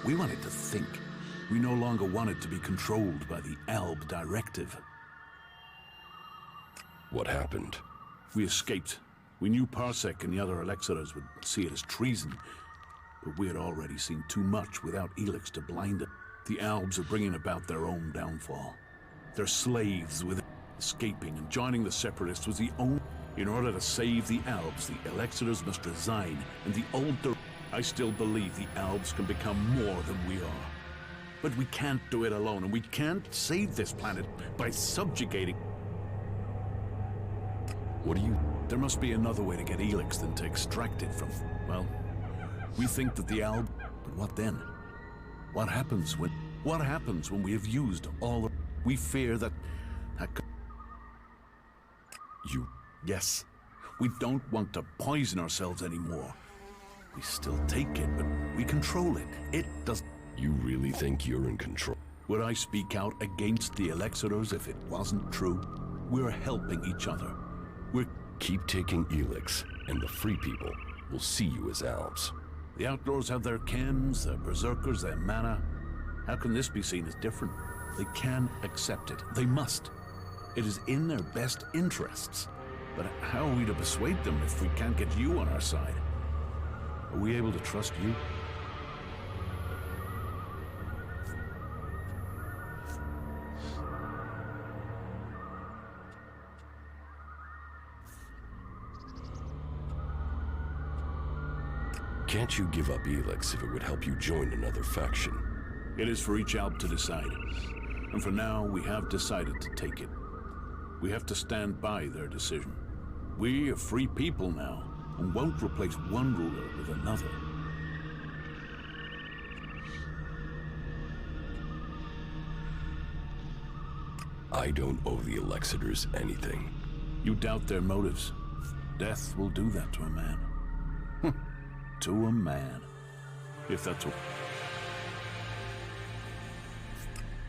we wanted to think. We no longer wanted to be controlled by the Alb directive. What happened? We escaped. We knew Parsec and the other Elexirers would see it as treason, but we had already seen too much without ELEX to blind it. The Albs are bringing about their own downfall. They're slaves with escaping, and joining the Separatists was the only... In order to save the Albs, the Elexirers must resign, and the old... I still believe the Albs can become more than we are. But we can't do it alone, and we can't save this planet by subjugating... What do you... There must be another way to get ELEX than to extract it from... Well, we think that the Alb... But what then? What happens when... What happens when we have used all of... We fear that... You... Yes. We don't want to poison ourselves anymore. We still take it, but we control it. It does. You really think you're in control? Would I speak out against the Elexitors if it wasn't true? We're helping each other. Keep taking ELEX, and the free people will see you as Alps. The outlaws have their chems, their berserkers, their mana. How can this be seen as different? They can accept it. They must. It is in their best interests. But how are we to persuade them if we can't get you on our side? Are we able to trust you? Can't you give up ELEX if it would help you join another faction? It is for each Alp to decide. And for now, we have decided to take it. We have to stand by their decision. We are free people now, and won't replace one ruler with another. I don't owe the Elexitors anything. You doubt their motives. Death will do that to a man. To a man. If that's what...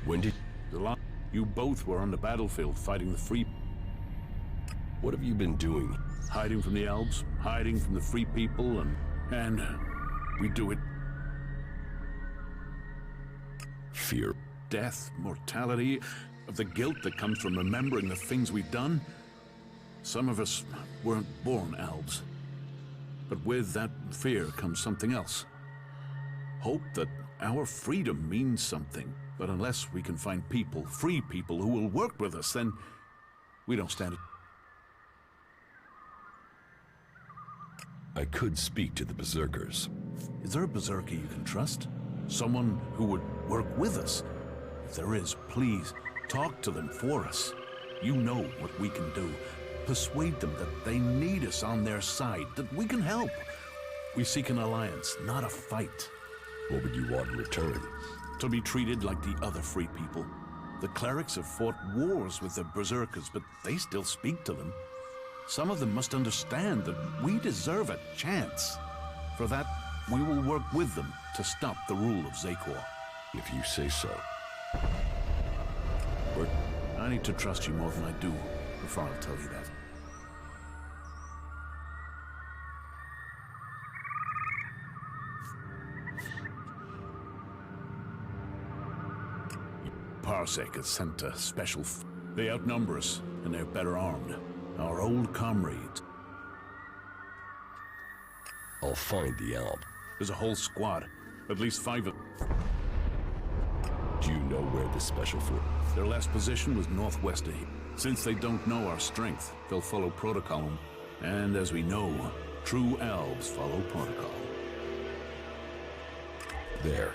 When did... You both were on the battlefield fighting the free... What have you been doing? Hiding from the elves, hiding from the free people, and we do it... Fear. Death, mortality, of the guilt that comes from remembering the things we've done. Some of us weren't born elves. But with that fear comes something else. Hope that our freedom means something. But unless we can find people, free people, who will work with us, then we don't stand it. I could speak to the berserkers. Is there a berserker you can trust? Someone who would work with us? If there is, please, talk to them for us. You know what we can do. Persuade them that they need us on their side, that we can help. We seek an alliance, not a fight. What would you want in return? To be treated like the other free people. The clerics have fought wars with the berserkers, but they still speak to them. Some of them must understand that we deserve a chance. For that, we will work with them to stop the rule of Zekor. If you say so. I need to trust you more than I do before I'll tell you that. Parsec has sent a special... They outnumber us, and they're better armed. Our old comrades. I'll find the Alp. There's a whole squad. At least 5 of... Do you know where the special force... Their last position was northwest of here. Since they don't know our strength, they'll follow protocol. And as we know, true elves follow protocol. There.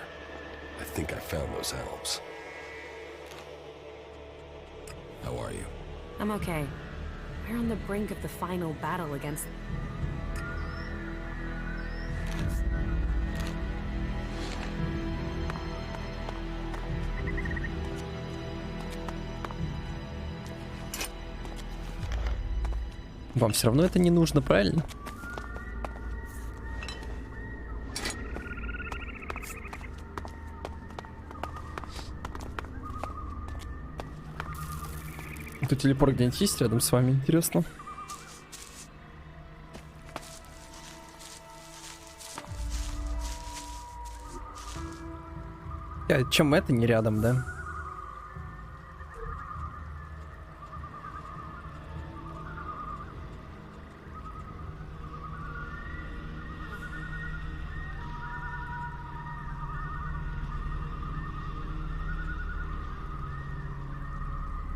I think I found those elves. How are you? I'm okay. We're on the brink of the final battle against... Вам все равно это не нужно, правильно? Тут телепорт где-нибудь есть рядом с вами, интересно. Чем это не рядом, да?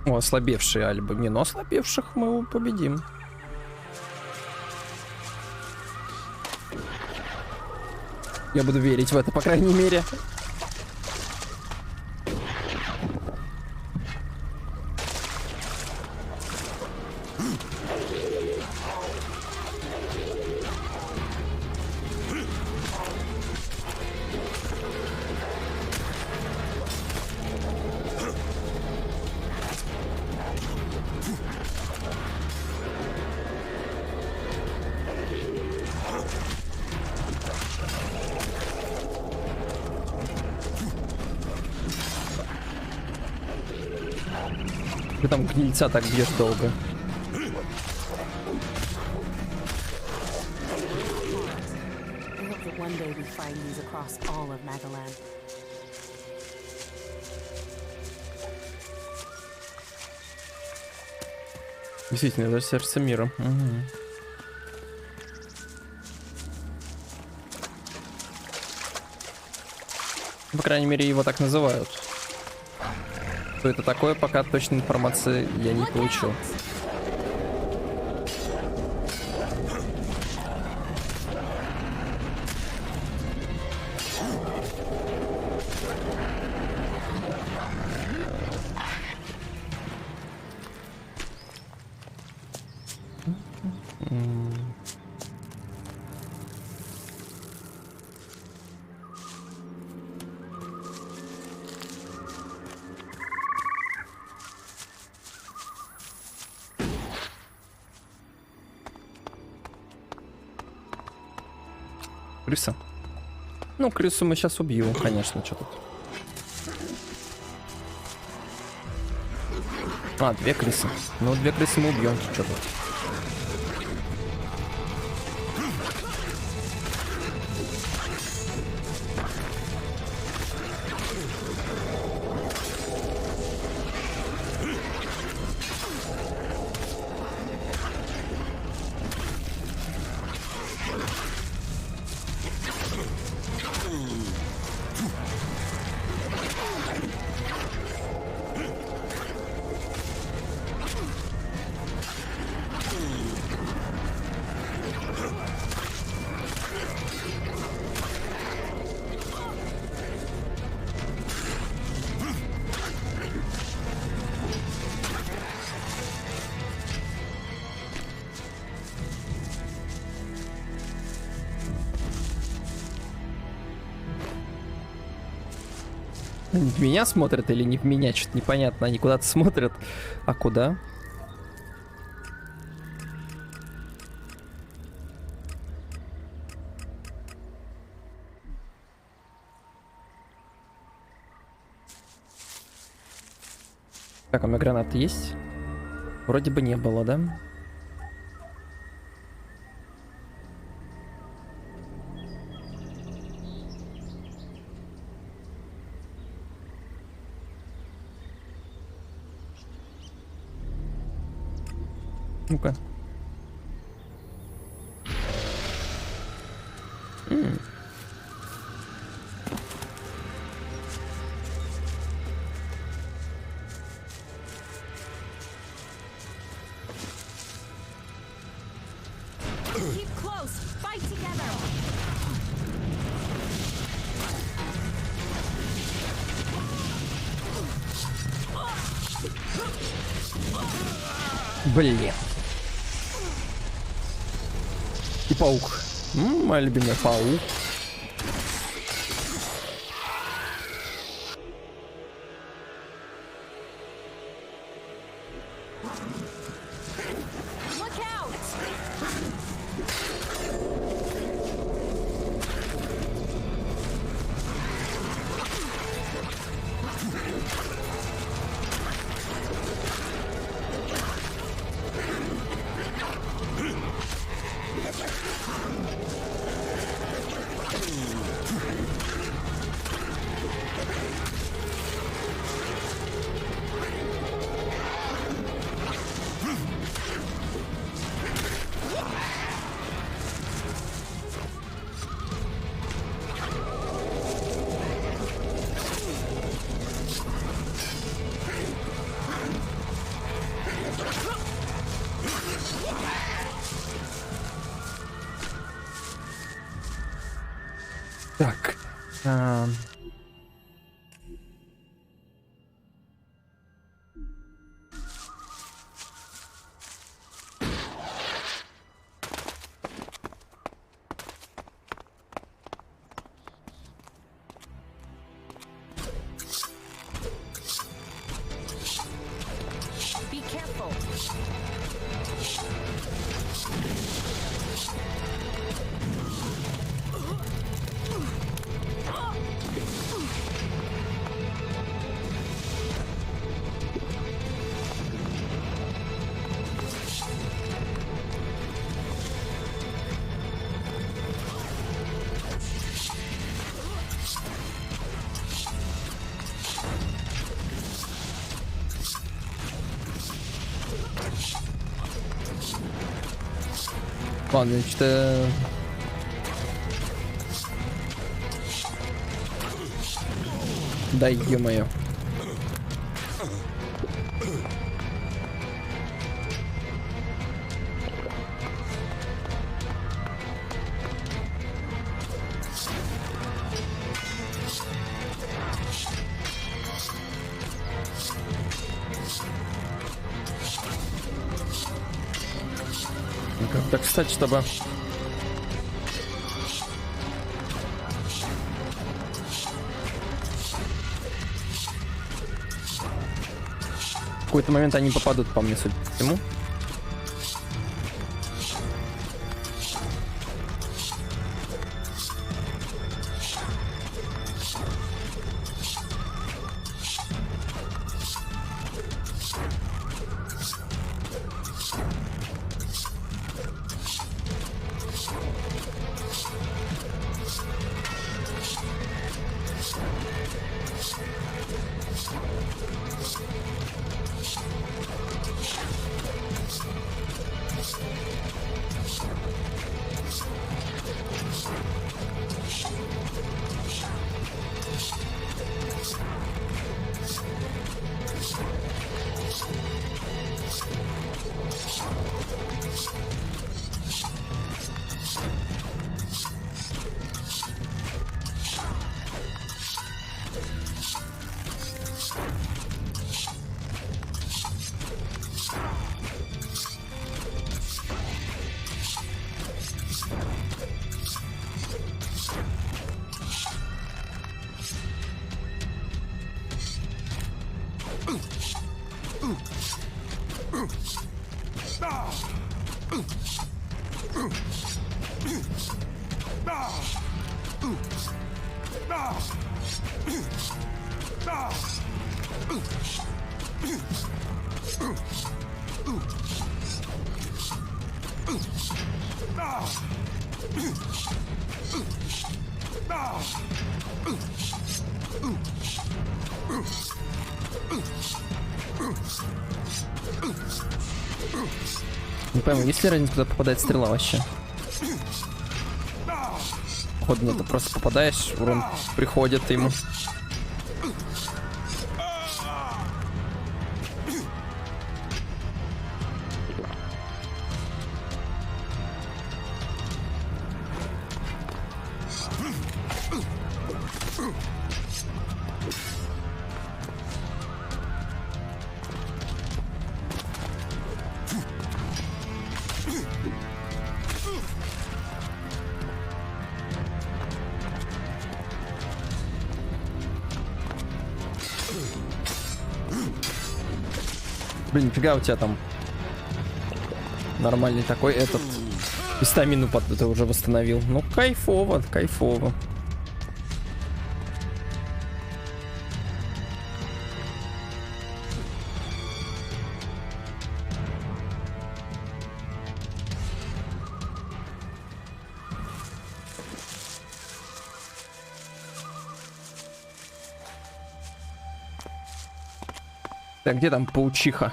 О, ослабевшие альбы. Не, но ослабевших мы победим. Я буду верить в это, по крайней мере. Ты там гнильца так бьешь долго. I hope that one day we find these across all of Magaland. Действительно, это сердце мира. Угу. По крайней мере, его так называют. Что это такое, пока точной информации я не получил. Крыса? Ну, крысу мы сейчас убьем, конечно, что тут. А, 2 крысы. Ну, 2 крысы мы убьем, что тут. Они в меня смотрят или не в меня? Что-то непонятно. Они куда-то смотрят. А куда? Так, у меня гранаты есть? Вроде бы не было, да? Ну-ка. Keep close. Fight together. Блин. И паук. Моя любимая паук. Так. Be careful. Ладно, что-то... Да ё-моё. Как так встать, чтобы... В какой-то момент они попадут по мне, судя по всему. Не пойму, есть ли разница, куда попадает стрела вообще? Походу, нет, ты просто попадаешь, урон приходит ему. Блин, нифига у тебя там нормальный такой этот. И стамину под это уже восстановил. Ну, кайфово, кайфово. Так, где там паучиха?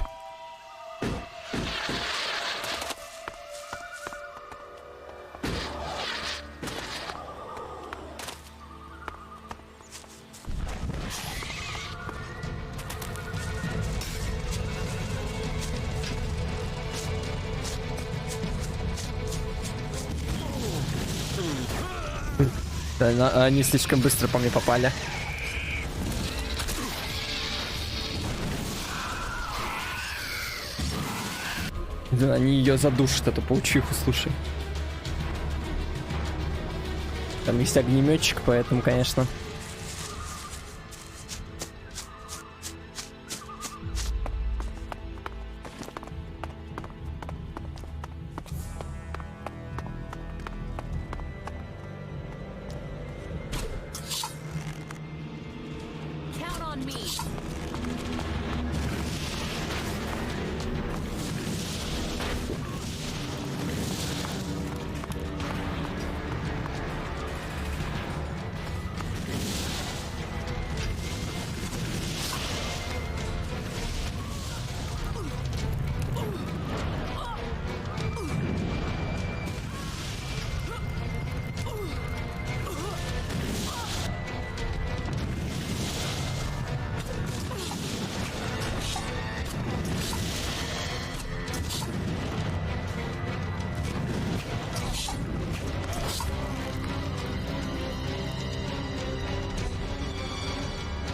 Да, они слишком быстро по мне попали. Да, они ее задушат, эту паучиху, слушай. Там есть огнеметчик, поэтому, конечно.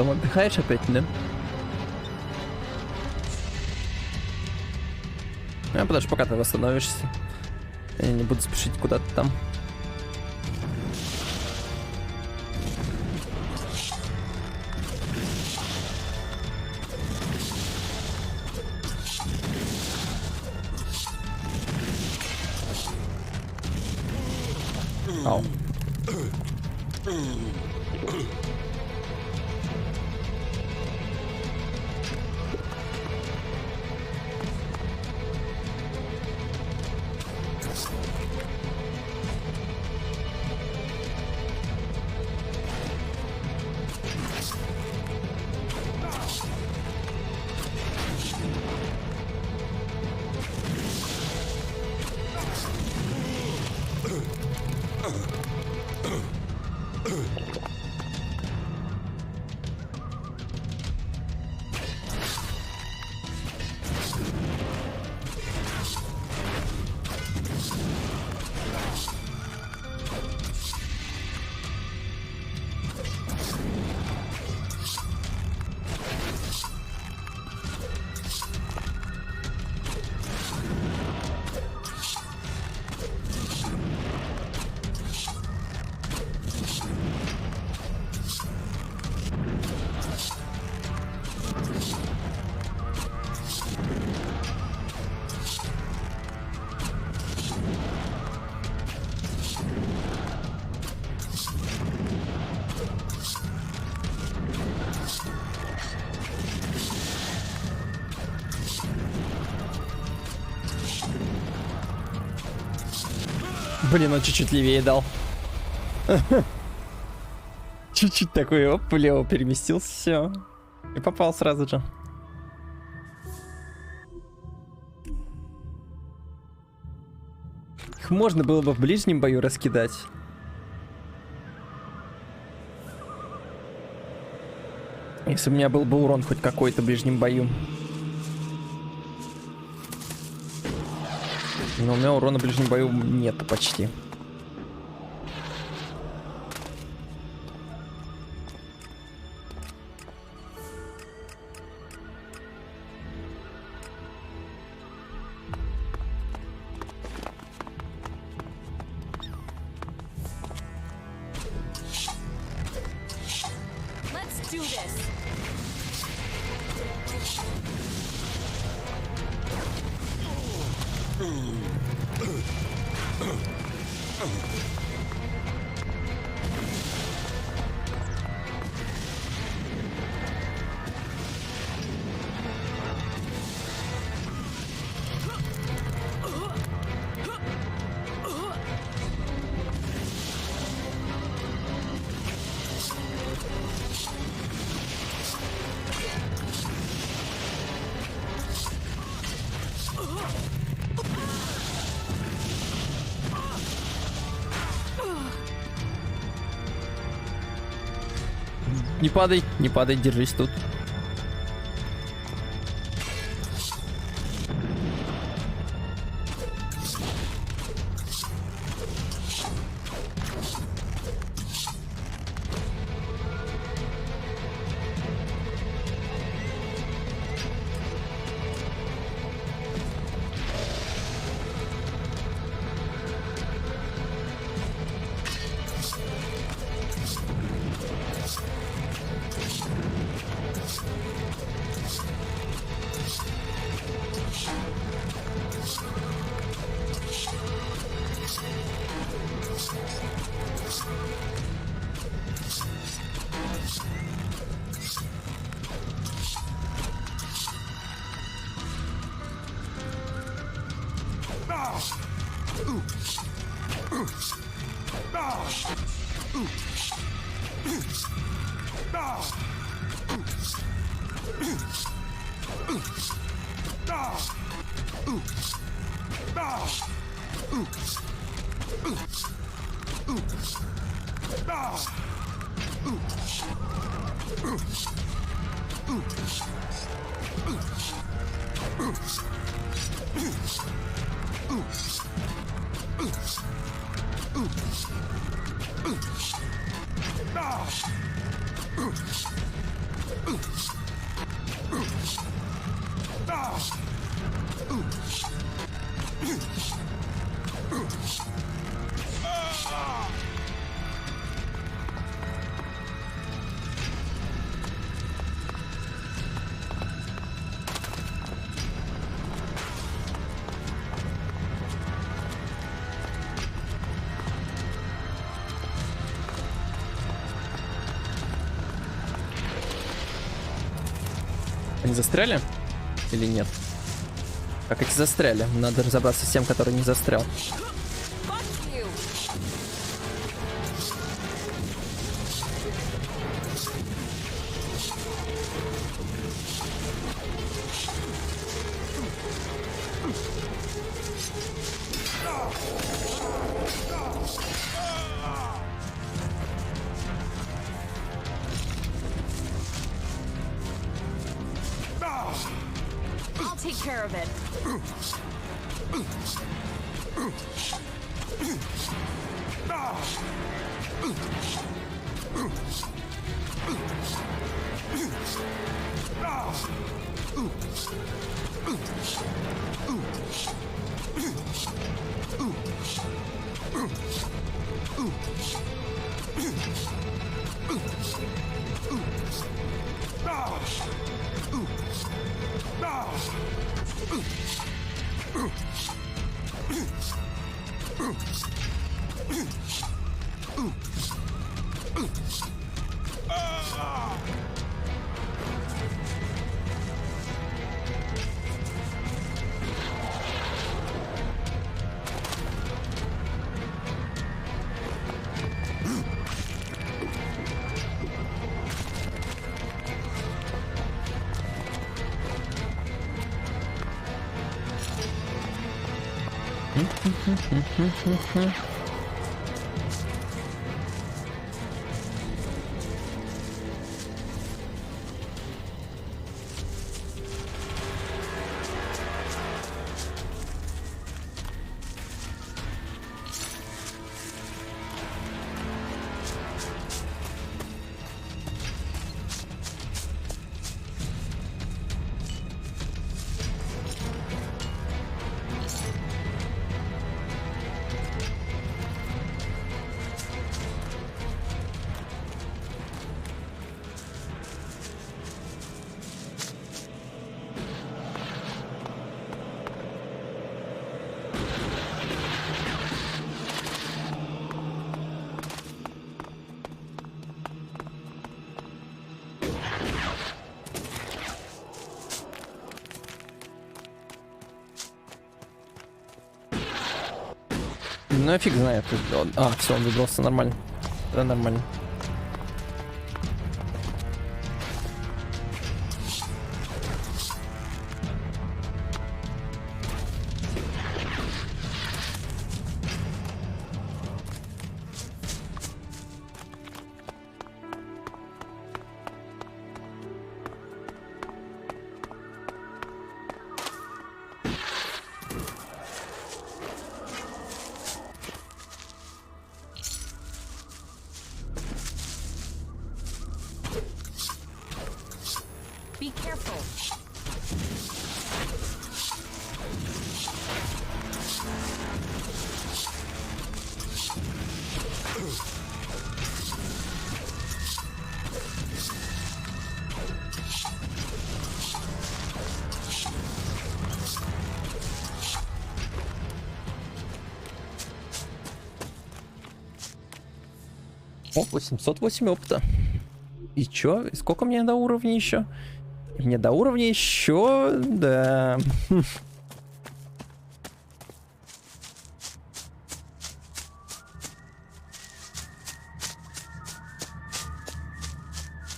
там отдыхаешь опять, да? Я подожди, пока ты восстановишься. Я не буду спешить куда-то там. Ау. Блин, он чуть-чуть левее дал. Чуть-чуть такой, оп, влево переместился, все. И попал сразу же. Их можно было бы в ближнем бою раскидать. Если у меня был бы урон хоть какой-то в ближнем бою. Но у меня урона в ближнем бою нет почти. Let's do this. Не падай, держись тут. Они застряли? Или нет? Как эти застряли? Надо разобраться с тем, который не застрял. I'll take care of it. Ну я фиг знает. А, все, он выбрался нормально. Да, нормально. Be careful. О, 808 опыта. И чё? И сколько мне до уровня еще? Мне до уровня еще, да.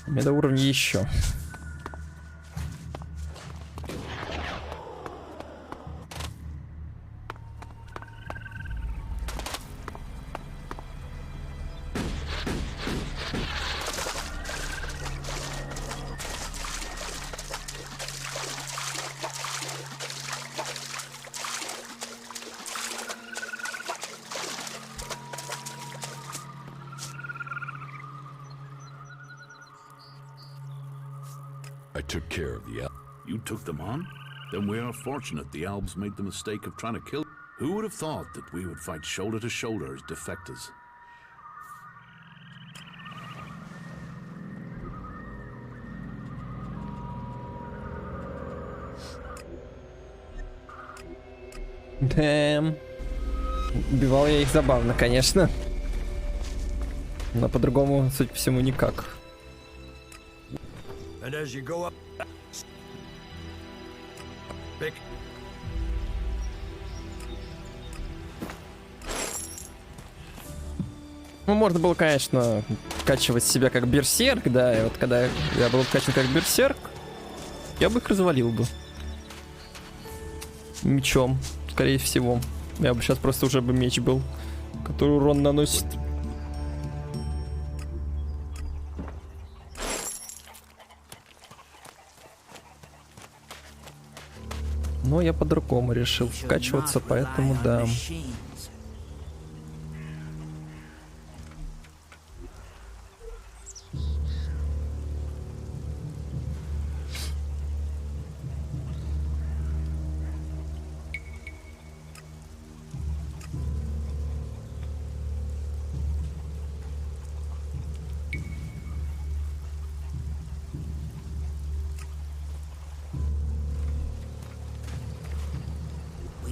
Мне до уровня еще. I took care of the... You took them on? Then we are fortunate the Albs made the mistake of trying to kill. Who would have thought that we would fight shoulder to shoulder as defectors? Дэм. Убивал я их забавно, конечно. Но по-другому, судя по всему, никак. And as you go up, pick. Ну, можно было, конечно, качивать себя как берсерк, да, и вот когда я был вкачан как берсерк, я бы их развалил бы. Мечом, скорее всего. Я бы сейчас просто уже бы меч был, который урон наносит. Но я по-другому решил вкачиваться, поэтому да.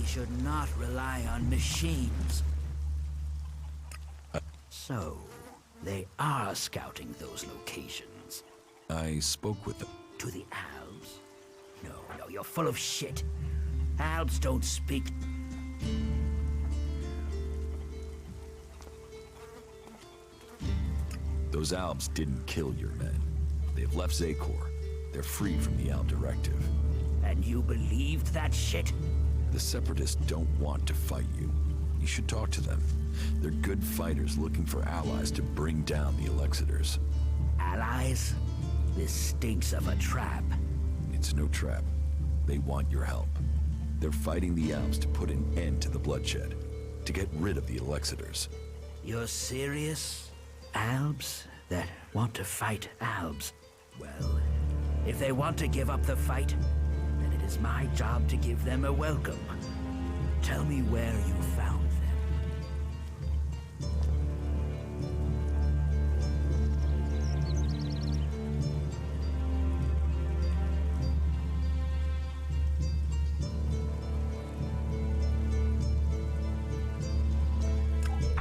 Should not rely on machines. So, they are scouting those locations. I spoke with them. To the Albs? No, you're full of shit. Albs don't speak. Those Albs didn't kill your men. They've left Zakor. They're free from the Alb directive. And you believed that shit? The Separatists don't want to fight you. You should talk to them. They're good fighters looking for allies to bring down the Elexitors. Allies? This stinks of a trap. It's no trap. They want your help. They're fighting the Albs to put an end to the bloodshed, to get rid of the Elexitors. You're serious? Albs that want to fight Albs? Well, if they want to give up the fight, then it is my job to give them a welcome. Tell me where you found them.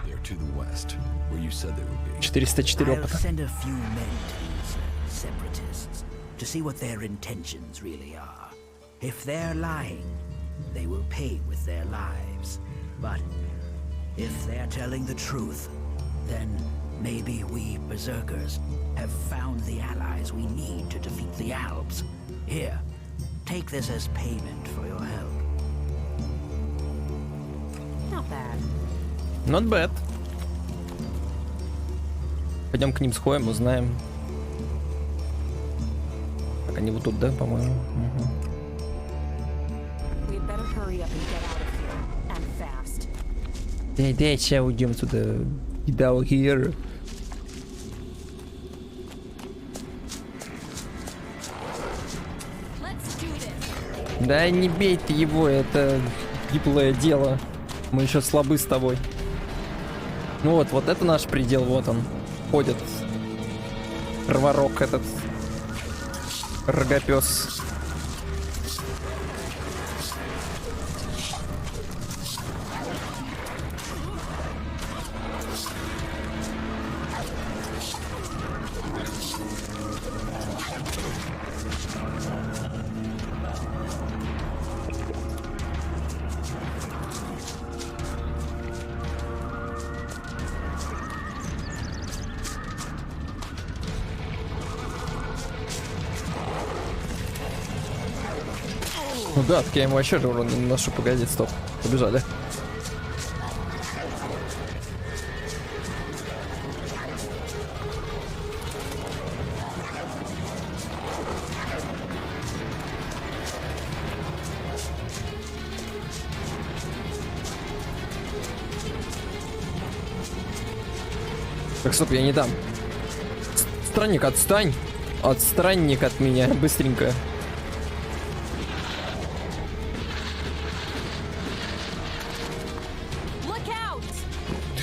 They're to the west, where you said they would be. 404 I'll опыта. send a few men to these separatists to see what their intentions really are. If they're lying, they will pay with their lives. But if they're telling the truth, then maybe we berserkers have found the allies we need to defeat the Albs. Here, take this as payment for your help. Not bad. Not bad. Пойдем к ним сходим, узнаем. Так, они вот тут, да, по-моему? Угу. We'd better hurry up and get out of here, and fast. Да, сейчас уйдем отсюда. Get out here. Да не бей ты его, это гиблое дело. Мы еще слабы с тобой. Ну вот это наш предел, вот он. Ходит. Рварок этот. Рогопес. Ну да, так я ему вообще же урон не наношу. Погоди, стоп. Побежали. Так, стоп, я не дам. Странник, отстань. Отстранник от меня, быстренько.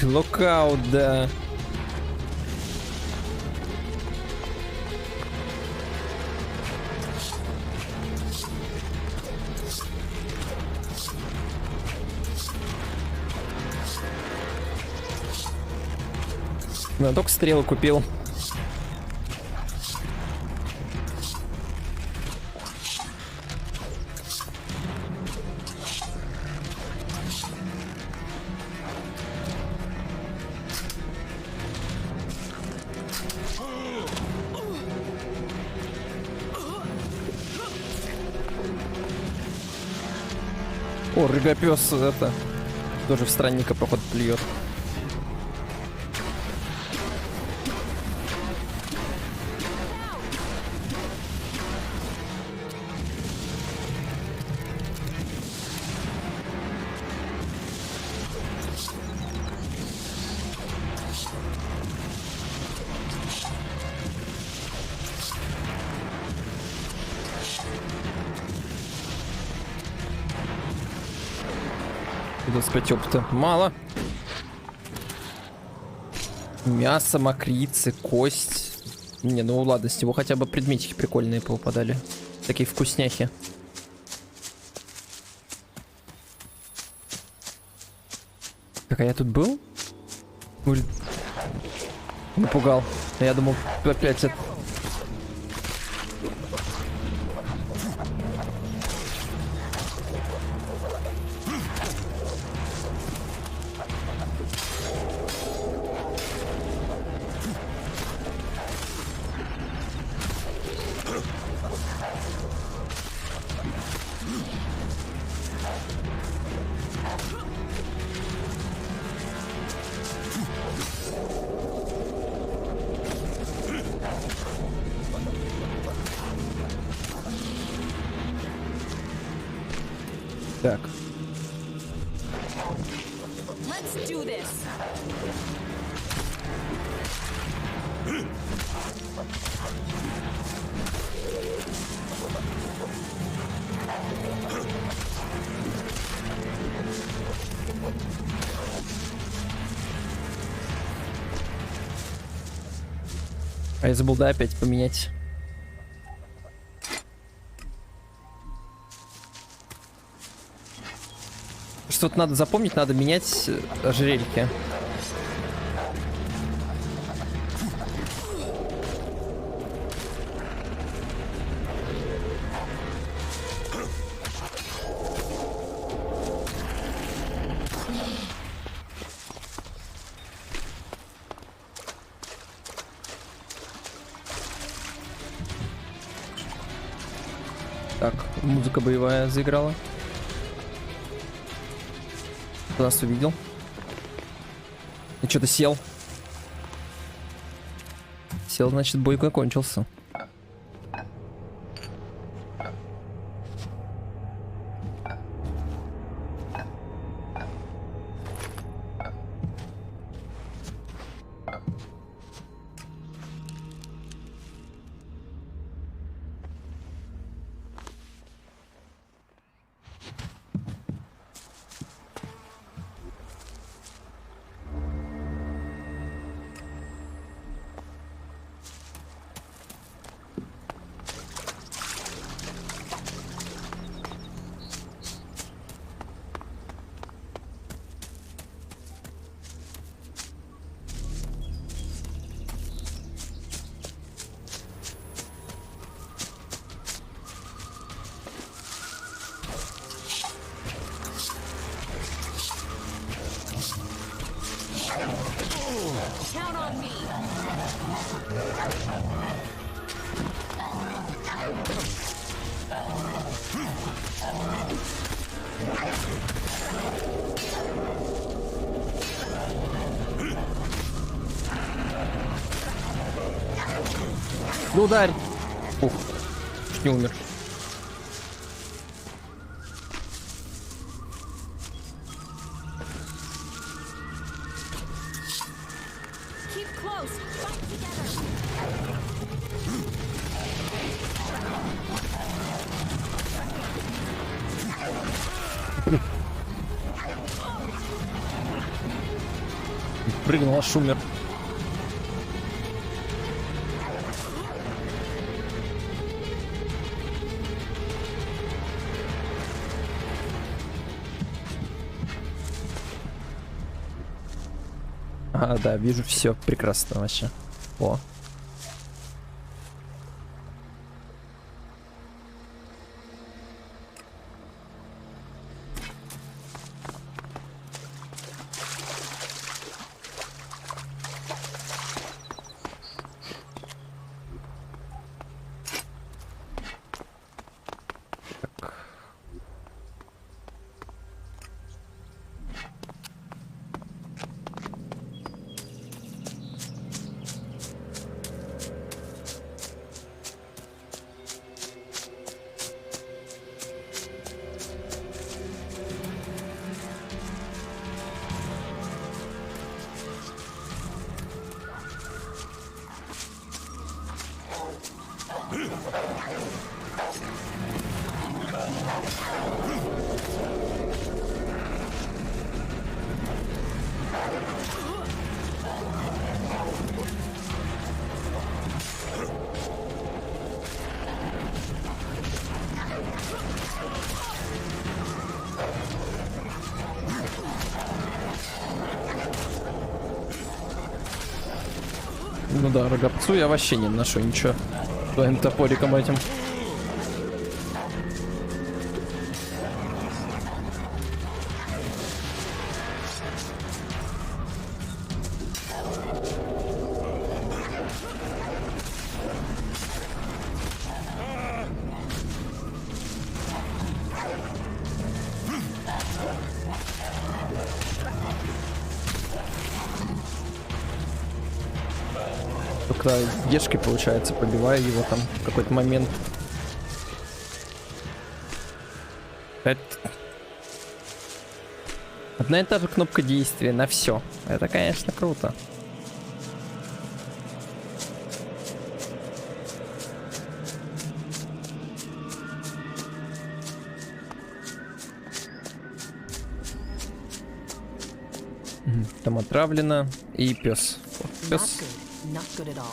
Локаут, да. Ну, только стрелы купил. О, рыгопёс это тоже в странника, походу, плюет. Сказать, опыта мало. Мясо, мокрицы, кость. Не, ну ладно, с него хотя бы предметики прикольные повыпадали. Такие вкусняхи. Так, а я тут был? Может, напугал. Я думал, опять это... Так. Let's do this. А я забыл, да, опять поменять. Что-то надо запомнить, надо менять ожерельки. Так, музыка боевая заиграла. Кто нас увидел? И что-то сел. Сел, значит, бой закончился. Count on me. Ну ударь. Ух, чуть не умер. прыгнул, аж умер. А, да, вижу все прекрасно вообще. О. Ну да, рогопцу я вообще не ношу ничего твоим топориком этим. Когда ешки, получается, побиваю его там в какой-то момент. Одна и та же кнопка действия на все. Это, конечно, круто. Там отравлено. И пес. Пес. Not good at all.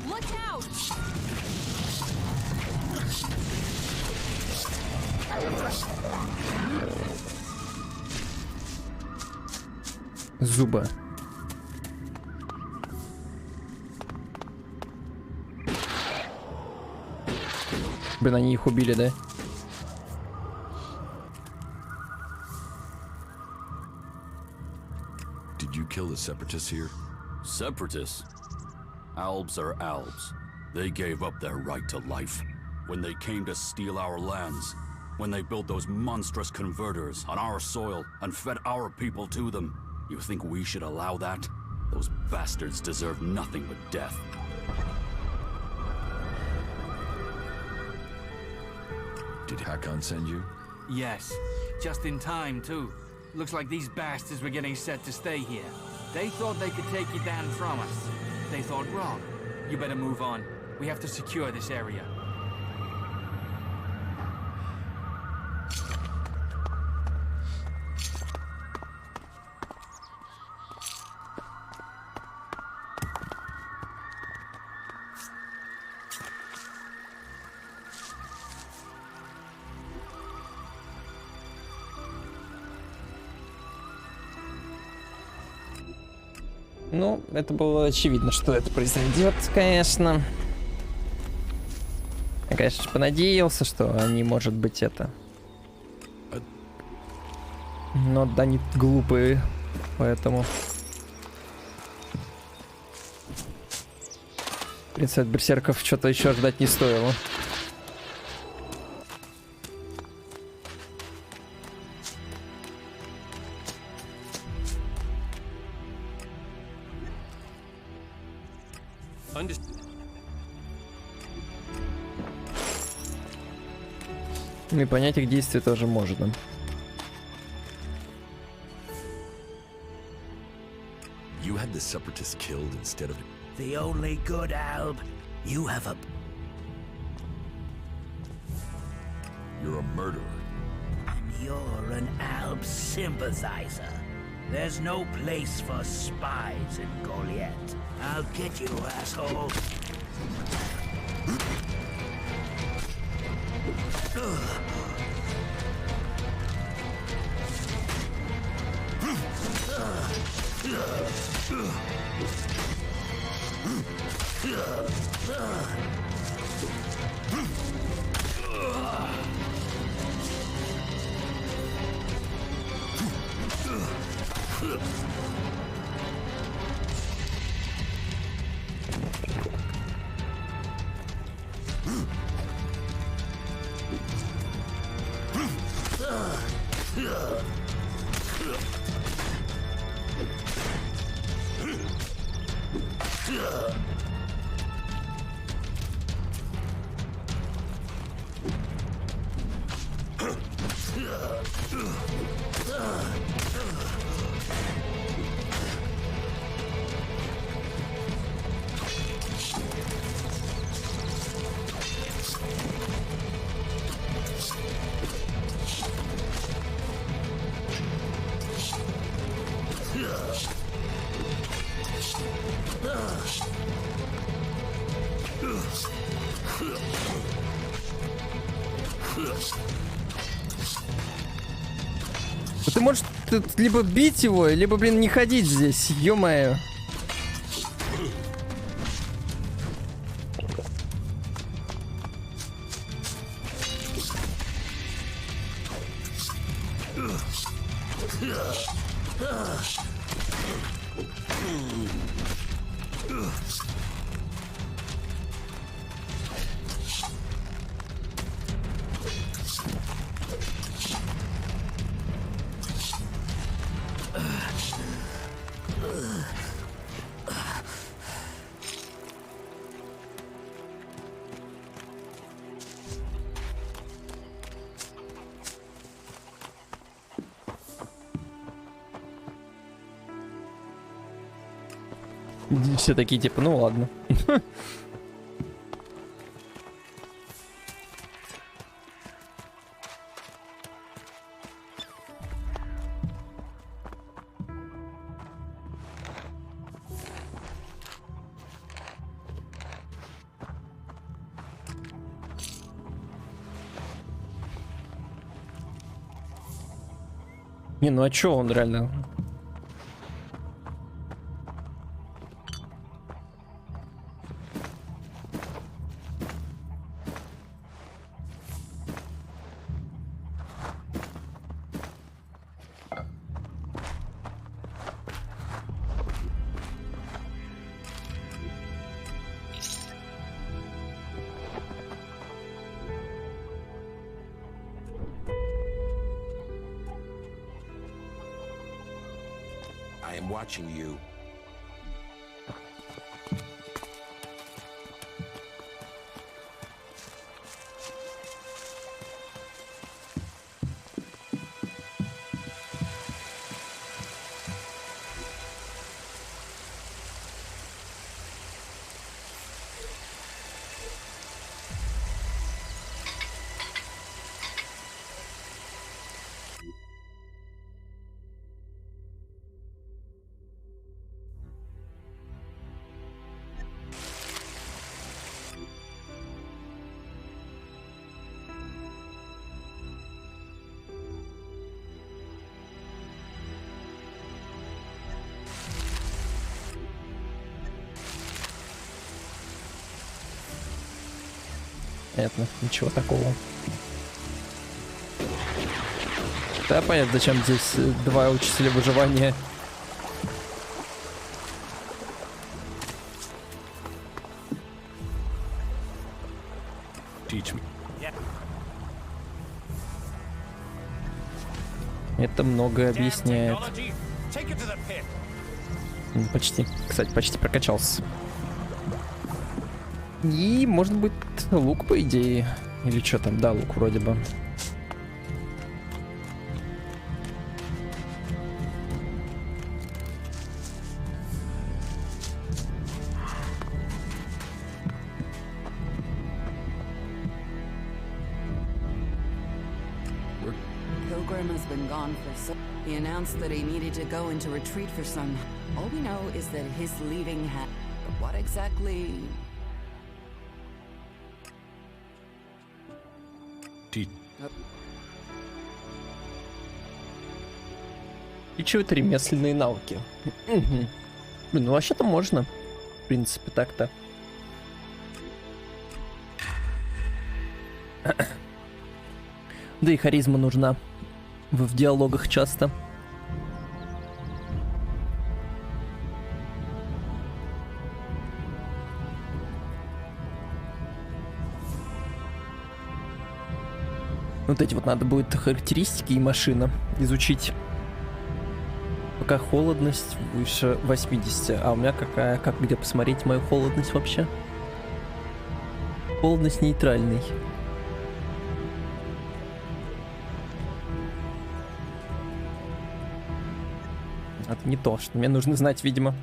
Look out! Зубы. Блин, они их убили, да? Kill the separatists here? Separatists? Albs are Albs. They gave up their right to life. When they came to steal our lands. When they built those monstrous converters on our soil and fed our people to them. You think we should allow that? Those bastards deserve nothing but death. Did Hakon send you? Yes. Just in time, too. Looks like these bastards were getting set to stay here. They thought they could take you down from us. They thought wrong. You better move on. We have to secure this area. Ну, это было очевидно, что это произойдет, конечно. Я, конечно, понадеялся, что они, может быть, это... Но да, они глупые, поэтому... В принципе, от берсерков что-то еще ждать не стоило. И понять их действия тоже можно. You had the separatists killed instead of... The only good Alb. You have a... You're a murderer. And you're an Alb. club sympathizer. There's no place for spies in Goliath. I'll get you, asshole. Ты можешь тут либо бить его, либо, блин, не ходить здесь, ё-моё. Все такие типа, ну ладно. Не, ну а чё он реально? I am watching you. Понятно, ничего такого. Да, понятно, зачем здесь два учителя выживания. Это многое объясняет. Почти, кстати, почти прокачался. И, может быть, лук, по идее. Или что там? Да, лук вроде бы. Pilgrim has been gone for so... He announced that he needed to go into retreat for some... All we know is that his leaving had... But what exactly... Учивают ремесленные навыки. Угу. Ну, вообще-то можно. В принципе, так-то. Да и харизма нужна в диалогах часто. Вот эти вот надо будет характеристики и машина изучить. Пока холодность выше 80. А у меня какая? Как, где посмотреть мою холодность вообще? Холодность нейтральный. Это не то, что мне нужно знать, видимо.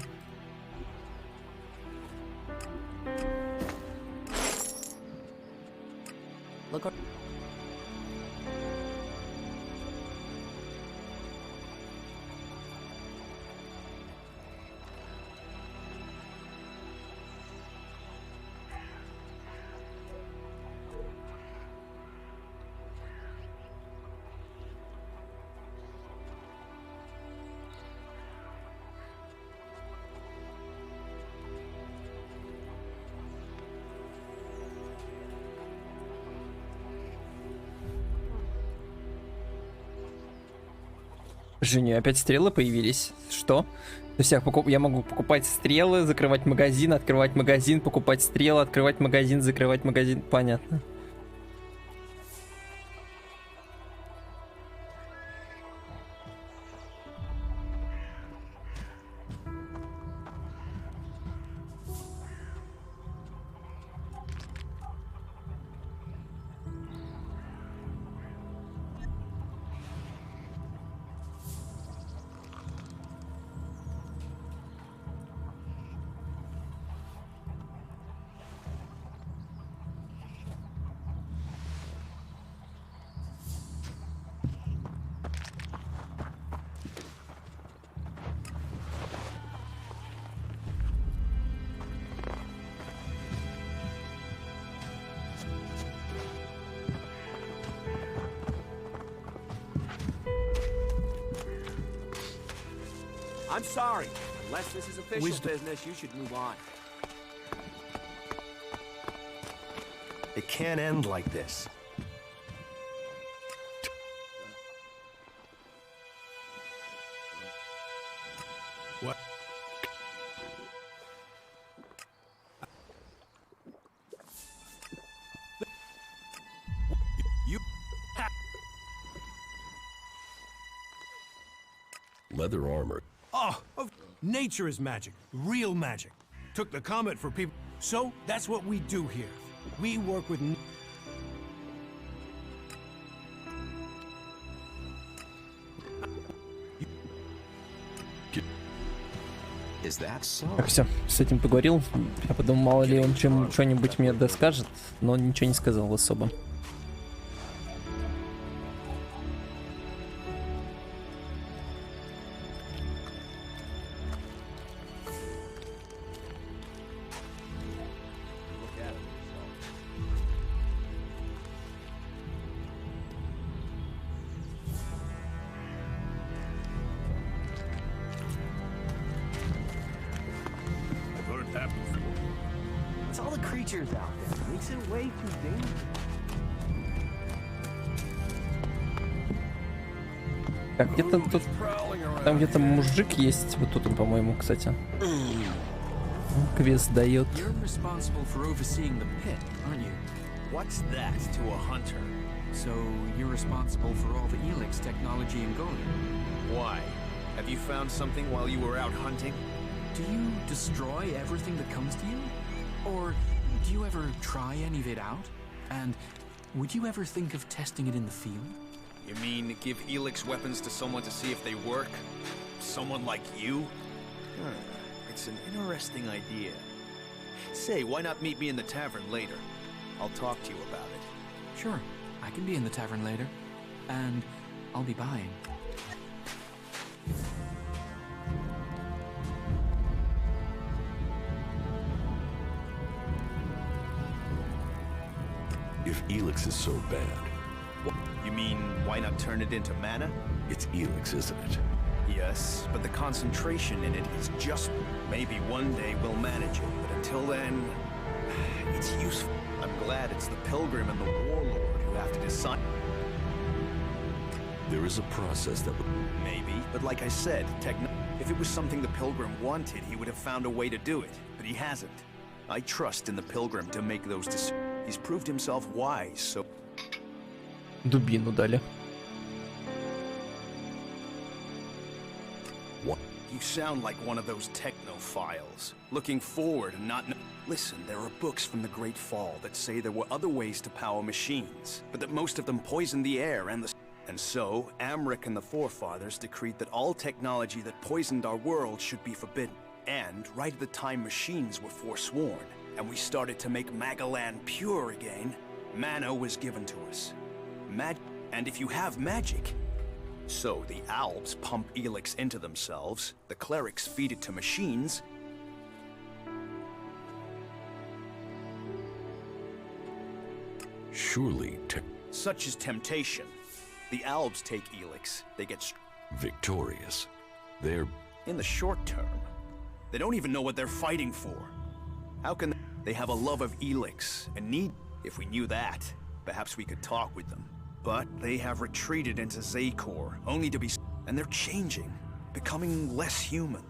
Женя, опять стрелы появились? Что? То есть я могу покупать стрелы, закрывать магазин, открывать магазин, покупать стрелы, открывать магазин, закрывать магазин. Понятно. I'm sorry. Unless this is official business, you should move on. It can't end like this. What? Leather armor. Oh, nature is magic. Real magic. Took the comet for people. So, that's what we do here. We work with... Так, все, с этим поговорил. Я подумал, мало ли он что-нибудь мне доскажет, но он ничего не сказал особо. It's all the creatures out there. Makes it way too dangerous. Так, где-то тут... Там где-то мужик есть. Вот тут он, по-моему, кстати. Квест дает. What's that to a hunter? So you're responsible for all the ELEX technology in Golden? Why? Have you found something while you were out hunting? Do you destroy everything that comes to you? Or do you ever try any of it out? And would you ever think of testing it in the field? You mean give ELEX weapons to someone to see if they work? Someone like you? It's an interesting idea. Say, why not meet me in the tavern later? I'll talk to you about it. Sure, I can be in the tavern later. And I'll be buying. If ELEX is so bad, You mean, why not turn it into mana? it's ELEX, isn't it? Yes, but the concentration in it is just... Maybe one day we'll manage it, but until then... It's useful. I'm glad it's the Pilgrim and the Warlord who have to decide. There is a process that would... Maybe, but like I said, if it was something the Pilgrim wanted, he would have found a way to do it, but he hasn't. I trust in the Pilgrim to make those decisions. He's proved himself wise, so... Дубину дали. What? You sound like one of those technophiles, looking forward and not... Listen, there are books from the Great Fall that say there were other ways to power machines, but that most of them poisoned the air and the... And so, Amric and the Forefathers decreed that all technology that poisoned our world should be forbidden. And right at the time machines were forsworn, and we started to make Magalan pure again, mana was given to us. And if you have magic... So, the Albs pump ELEX into themselves, the clerics feed it to machines... Surely, Such is temptation. The Albs take ELEX, they get victorious. They're... In the short term. They don't even know what they're fighting for. How can they have a love of ELEX and need... If we knew that, perhaps we could talk with them. But they have retreated into Zakor, only to be... And they're changing, becoming less human.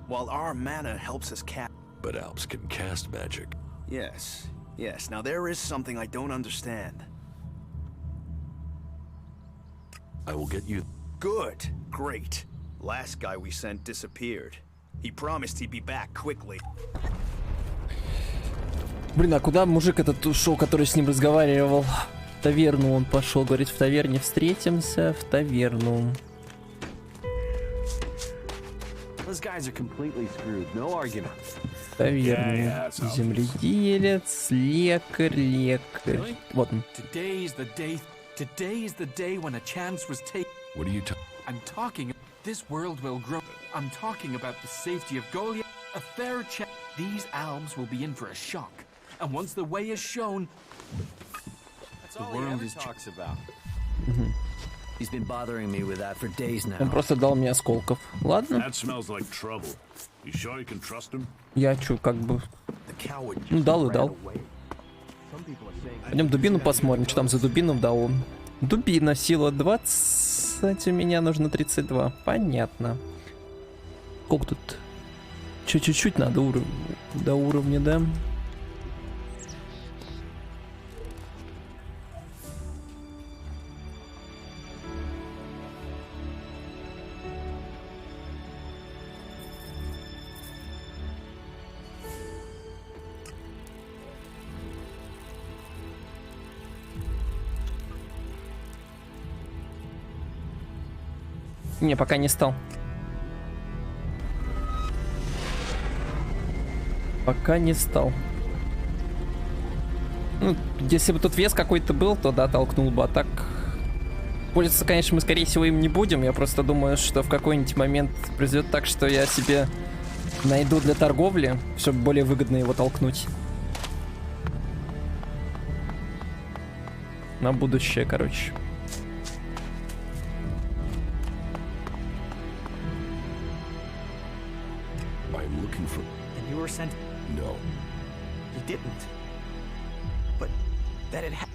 While our mana helps us cast... But Alps can cast magic. Yes, yes. Now there is something I don't understand. I will get you... Good, great. Last guy we sent disappeared. He promised he'd be back quickly. Блин, а куда мужик этот ушел, который с ним разговаривал? В таверну он пошел, говорит, в таверне встретимся, в таверну. Those guys are completely screwed. No argument. В таверне. Земледелец, лекарь, лекарь. Вот он. Today is the day when a chance was taken. What are you talking? I'm talking... This world will grow. I'm talking about the safety of Golia. A fair chance. These Albs will be in for a shock. And once the way is shown... That's all he ever talks about. He's been bothering me with that for days now. Он просто дал мне осколков. Ладно. That smells like trouble. You sure you can trust him? Я чё, как бы... Ну, дал и дал. Пойдем дубину посмотрим, что там за дубину дал он. Дубина, сила 20, у меня нужно 32. Понятно. Сколько тут? Чё, чуть-чуть надо до уровня, да? Не, пока не стал. Пока не стал. Ну, если бы тут вес какой-то был, то да, толкнул бы. А так... Пользоваться, конечно, мы, скорее всего, им не будем. Я просто думаю, что в какой-нибудь момент произойдет так, что я себе найду для торговли, чтобы более выгодно его толкнуть. На будущее, короче. And you were sent? No. He didn't. But that it happened.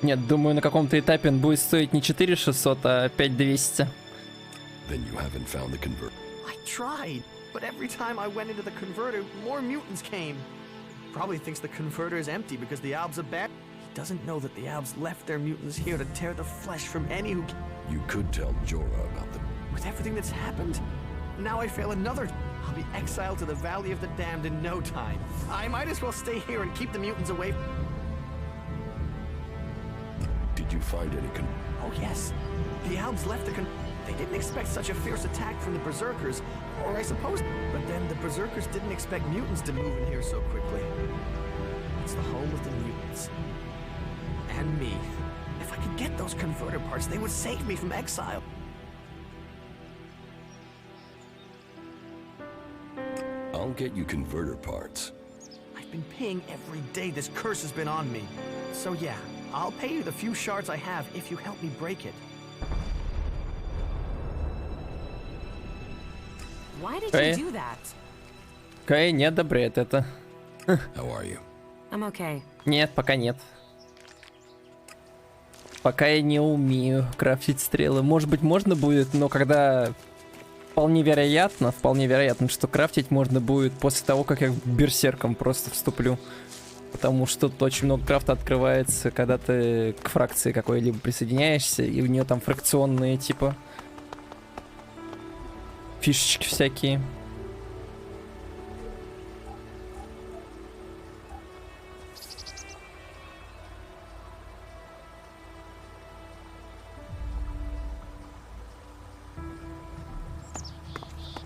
Нет, думаю, на каком-то этапе он будет стоить не 4600, а 5200. Then you haven't found the convert. I tried, but every time I went into the converter, more mutants came. Probably thinks the converter is empty because the Albs are bad. He doesn't know that the Albs left their mutants here to tear the flesh from any who... You could tell Jorah about them. With everything that's happened, now I fail another. I'll be exiled to the Valley of the Damned in no time. I might as well stay here and keep the mutants away. Did you find any Oh yes, the Albs left the They didn't expect such a fierce attack from the Berserkers, or I suppose... But then the Berserkers didn't expect mutants to move in here so quickly. It's the home of the mutants. And me. If I could get those converter parts, they would save me from exile. I'll get you converter parts. I've been paying every day this curse has been on me. So yeah, I'll pay you the few shards I have if you help me break it. Why did Okay. you do that? Кай не одобряет это. How are you? I'm okay. Нет, пока нет. Пока я не умею крафтить стрелы. Может быть, можно будет, но когда... Вполне вероятно, что крафтить можно будет после того, как я к берсеркам просто вступлю. Потому что тут очень много крафта открывается, когда ты к фракции какой-либо присоединяешься, и у нее там фракционные, типа, фишечки всякие.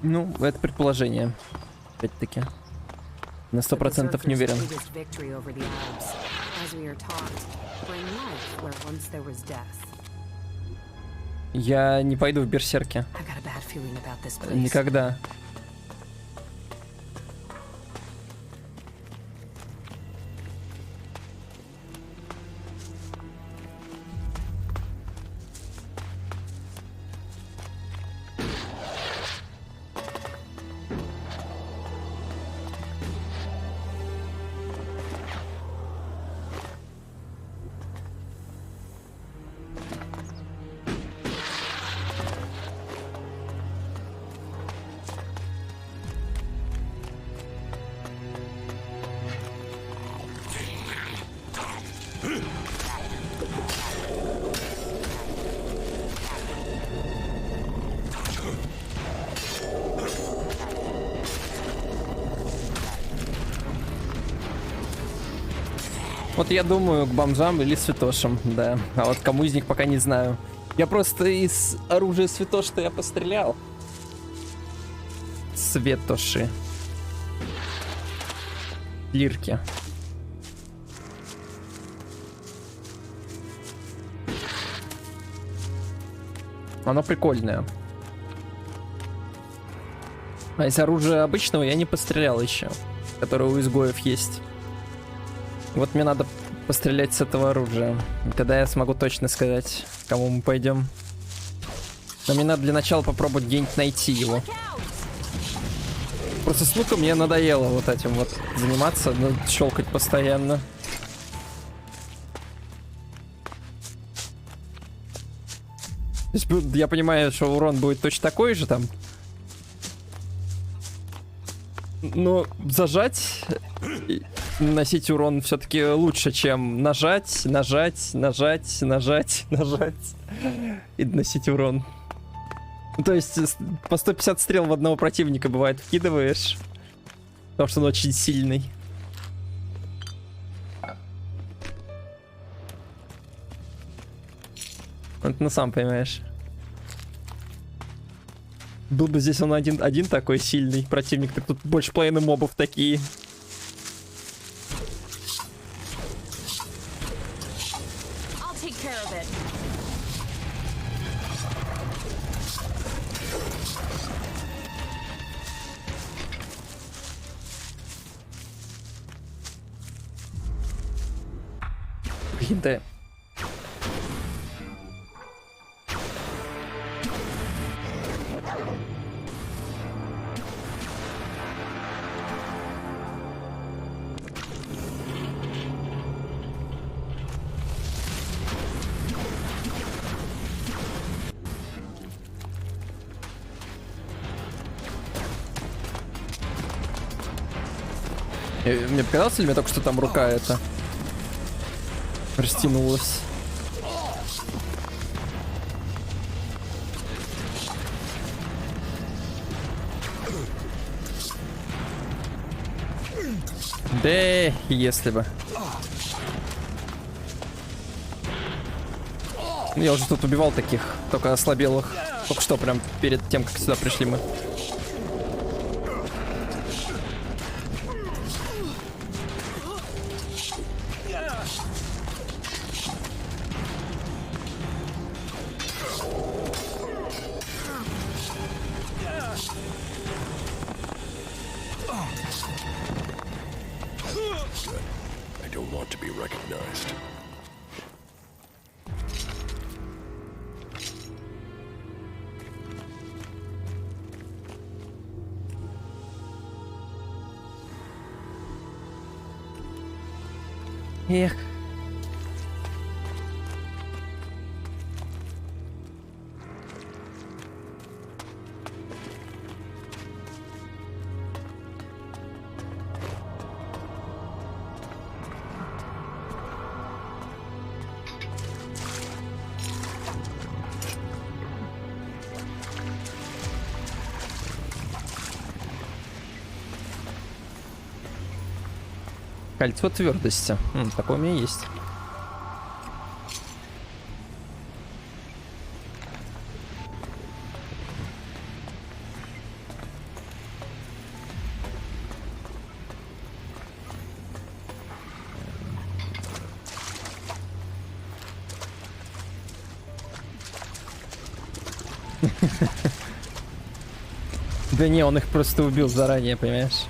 Ну, это предположение. Опять-таки. На 100% не уверен. Я не пойду в берсерки. Никогда. Вот я думаю, к бомжам или святошам, да. А вот кому из них пока не знаю. Я просто из оружия святош-то я пострелял. Светоши. Лирки. Оно прикольное. А из оружия обычного я не пострелял еще. Которое у изгоев есть. Вот мне надо пострелять с этого оружия. Тогда я смогу точно сказать, к кому мы пойдем. Но мне надо для начала попробовать где-нибудь найти его. Просто с луком мне надоело вот этим вот заниматься, щелкать постоянно. То есть я понимаю, что урон будет точно такой же там. Но зажать... Наносить урон все-таки лучше, чем нажать и наносить урон. То есть по 150 стрел в одного противника бывает вкидываешь, потому что он очень сильный. Это ну сам понимаешь. Был бы здесь он один такой сильный противник, так тут больше половины мобов такие. Да. Мне показалось, или мне только что там рука эта растянулась? Да, если бы. Я уже тут убивал таких, только ослабелых. Только что, прям перед тем, как сюда пришли мы. don't want to be recognized. Эх. Кольцо твердости. Такое у меня есть. Да не, он их просто убил заранее, понимаешь?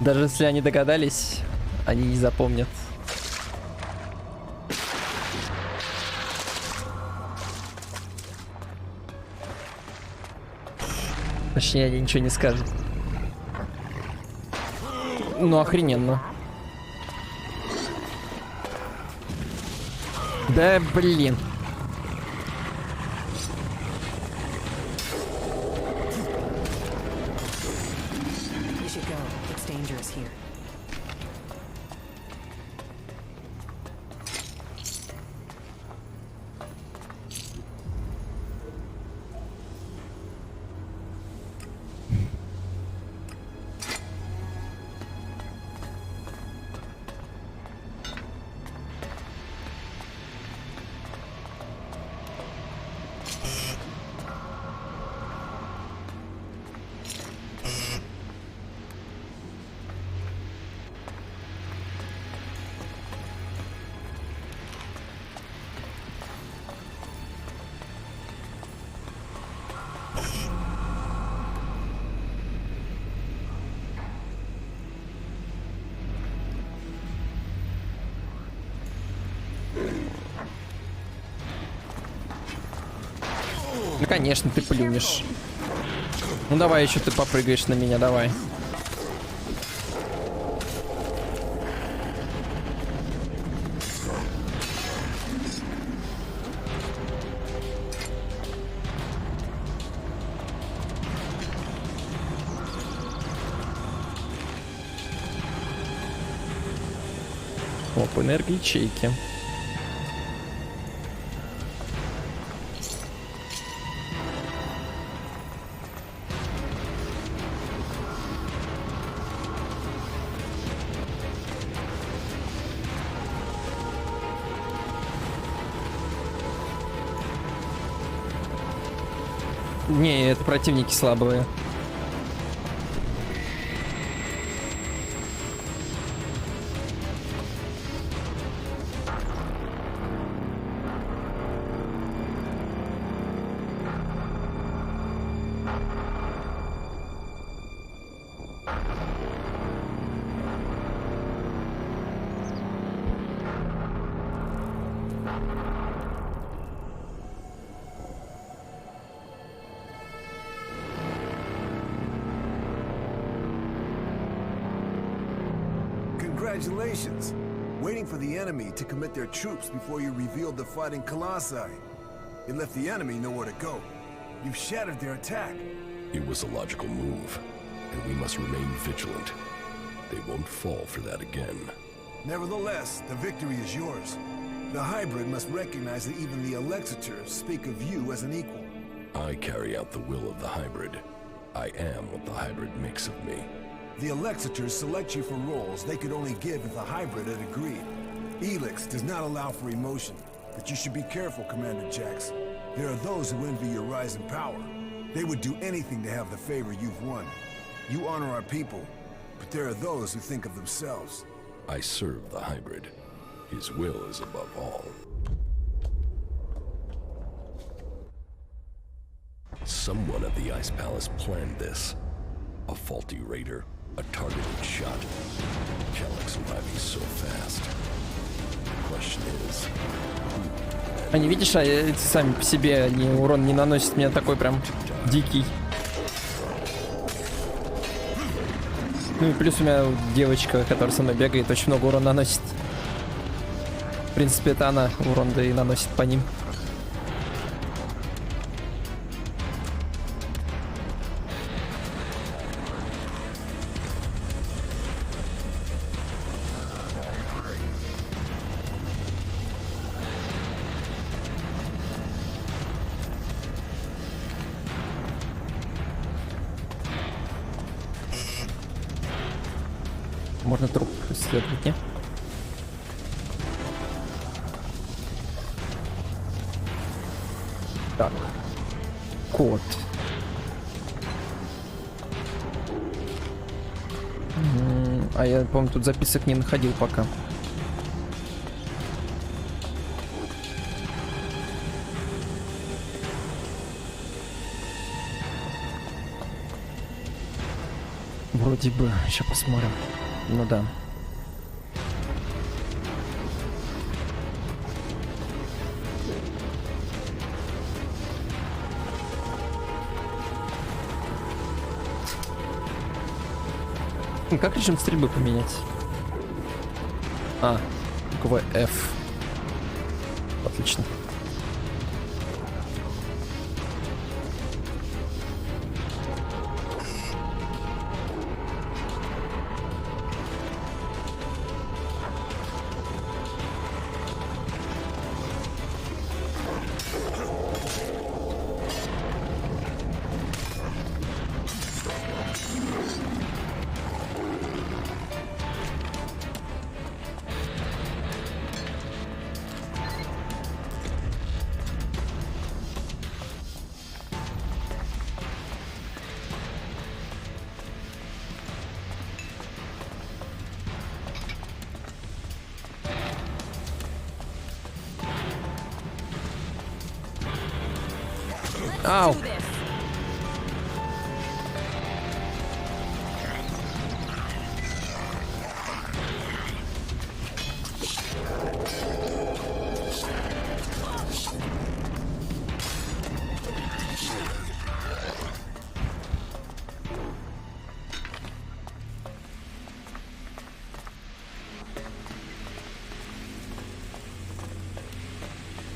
Даже если они догадались, они не запомнят. Точнее, они ничего не скажут. Ну, охрененно. Да, блин. Ну, конечно, ты плюнешь. Ну, давай еще ты попрыгаешь на меня, давай. Оп, энергоячейки. Не, это противники слабые. Congratulations! Waiting for the enemy to commit their troops before you revealed the fighting Colossi. You left the enemy nowhere to go. You've shattered their attack. It was a logical move, and we must remain vigilant. They won't fall for that again. Nevertheless, the victory is yours. The hybrid must recognize that even the Elexitors speak of you as an equal. I carry out the will of the hybrid. I am what the hybrid makes of me. The Elexitors select you for roles they could only give if the hybrid had agreed. ELEX does not allow for emotion, but you should be careful, Commander Jax. There are those who envy your rise in power. They would do anything to have the favor you've won. You honor our people, but there are those who think of themselves. I serve the hybrid. His will is above all. Someone at the Ice Palace planned this. A faulty raider, a targeted shot. Calyx and Ivy's so fast. The question is, Они, видишь, эти сами по себе они урон не наносят, мне такой прям дикий. Ну и плюс у меня девочка, которая со мной бегает, очень много урона наносит. В принципе, это она урон да и наносит по ним. Можно труп исследовать, не? Так. Код. А я, по-моему, тут записок не находил пока. Вроде бы. Сейчас посмотрим. Ну да. Как режим стрельбы поменять? А, буква F. Отлично. Ау!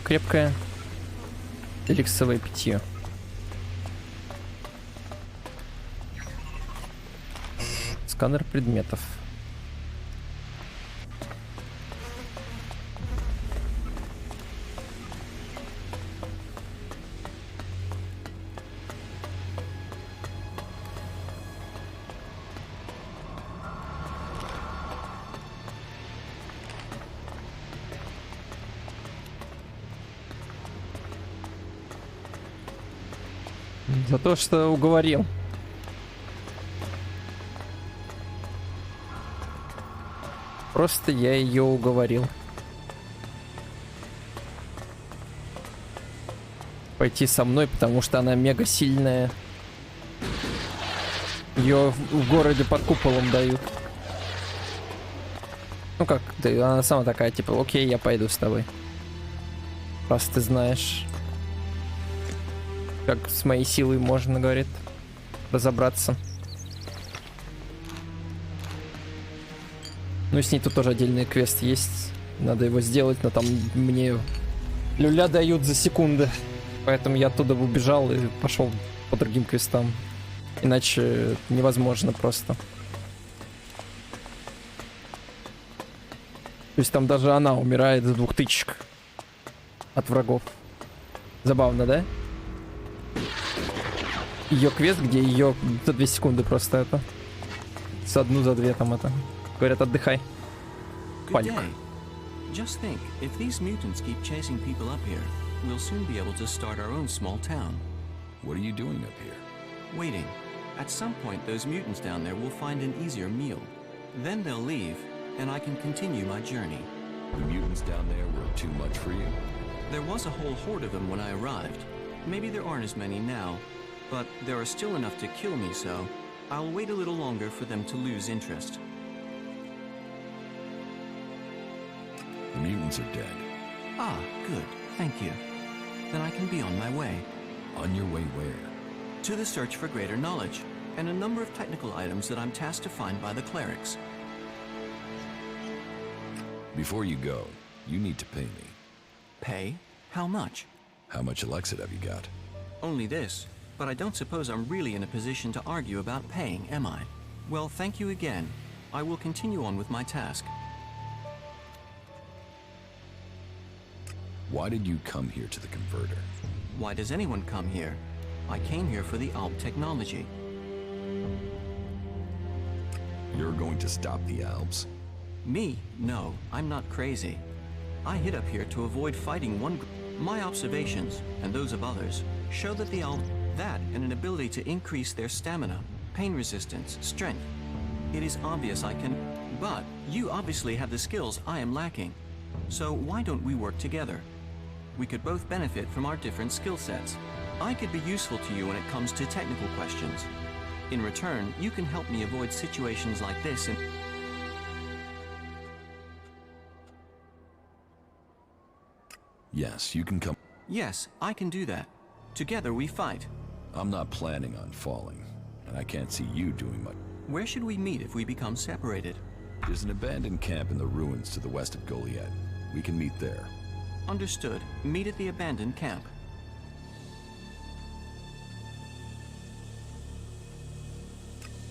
Крепкое эликсовое питье. Сканер предметов. За то, что уговорил. Просто я ее уговорил. Пойти со мной, потому что она мега сильная. Ее в городе под куполом дают. Ну как, да, она сама такая, типа, окей, я пойду с тобой. Раз ты знаешь, как с моей силой можно, говорит, разобраться. Ну и с ней тут тоже отдельный квест есть. Надо его сделать, но там мне люля дают за секунды. Поэтому я оттуда убежал и пошел по другим квестам. Иначе невозможно просто. То есть там даже она умирает за 2 тычек от врагов. Забавно, да? Ее квест, где ее за 2 секунды просто это. За 1, за 2 там это. Говорят, отдыхай. Паник. Just think, if these mutants keep chasing people up here, we'll soon be able to start our own small town. What are you doing up here? Waiting. At some point, those mutants down there will find an easier meal. Then they'll leave, and I can continue my journey. The mutants down there were too much for you? There was a whole horde of them when I arrived. Maybe there aren't as many now, but there are still enough to kill me, so I'll wait a little longer for them to lose interest. The mutants are dead. Ah, good. Thank you. Then I can be on my way. On your way where? To the search for greater knowledge, and a number of technical items that I'm tasked to find by the clerics. Before you go, you need to pay me. Pay? How much? How much Elexit have you got? Only this, but I don't suppose I'm really in a position to argue about paying, am I? Well, thank you again. I will continue on with my task. Why did you come here to the converter? Why does anyone come here? I came here for the ALB technology. You're going to stop the Albs? Me? No, I'm not crazy. I hid up here to avoid fighting one group. My observations, and those of others, show that the ALB that and an ability to increase their stamina, pain resistance, strength. It is obvious I can, but you obviously have the skills I am lacking. So why don't we work together? We could both benefit from our different skill sets. I could be useful to you when it comes to technical questions. In return, you can help me avoid situations like this and... Yes, you can come. Yes, I can do that. Together we fight. I'm not planning on falling, and I can't see you doing much. Where should we meet if we become separated? There's an abandoned camp in the ruins to the west of Goliad. We can meet there. Understood. Meet at the abandoned camp.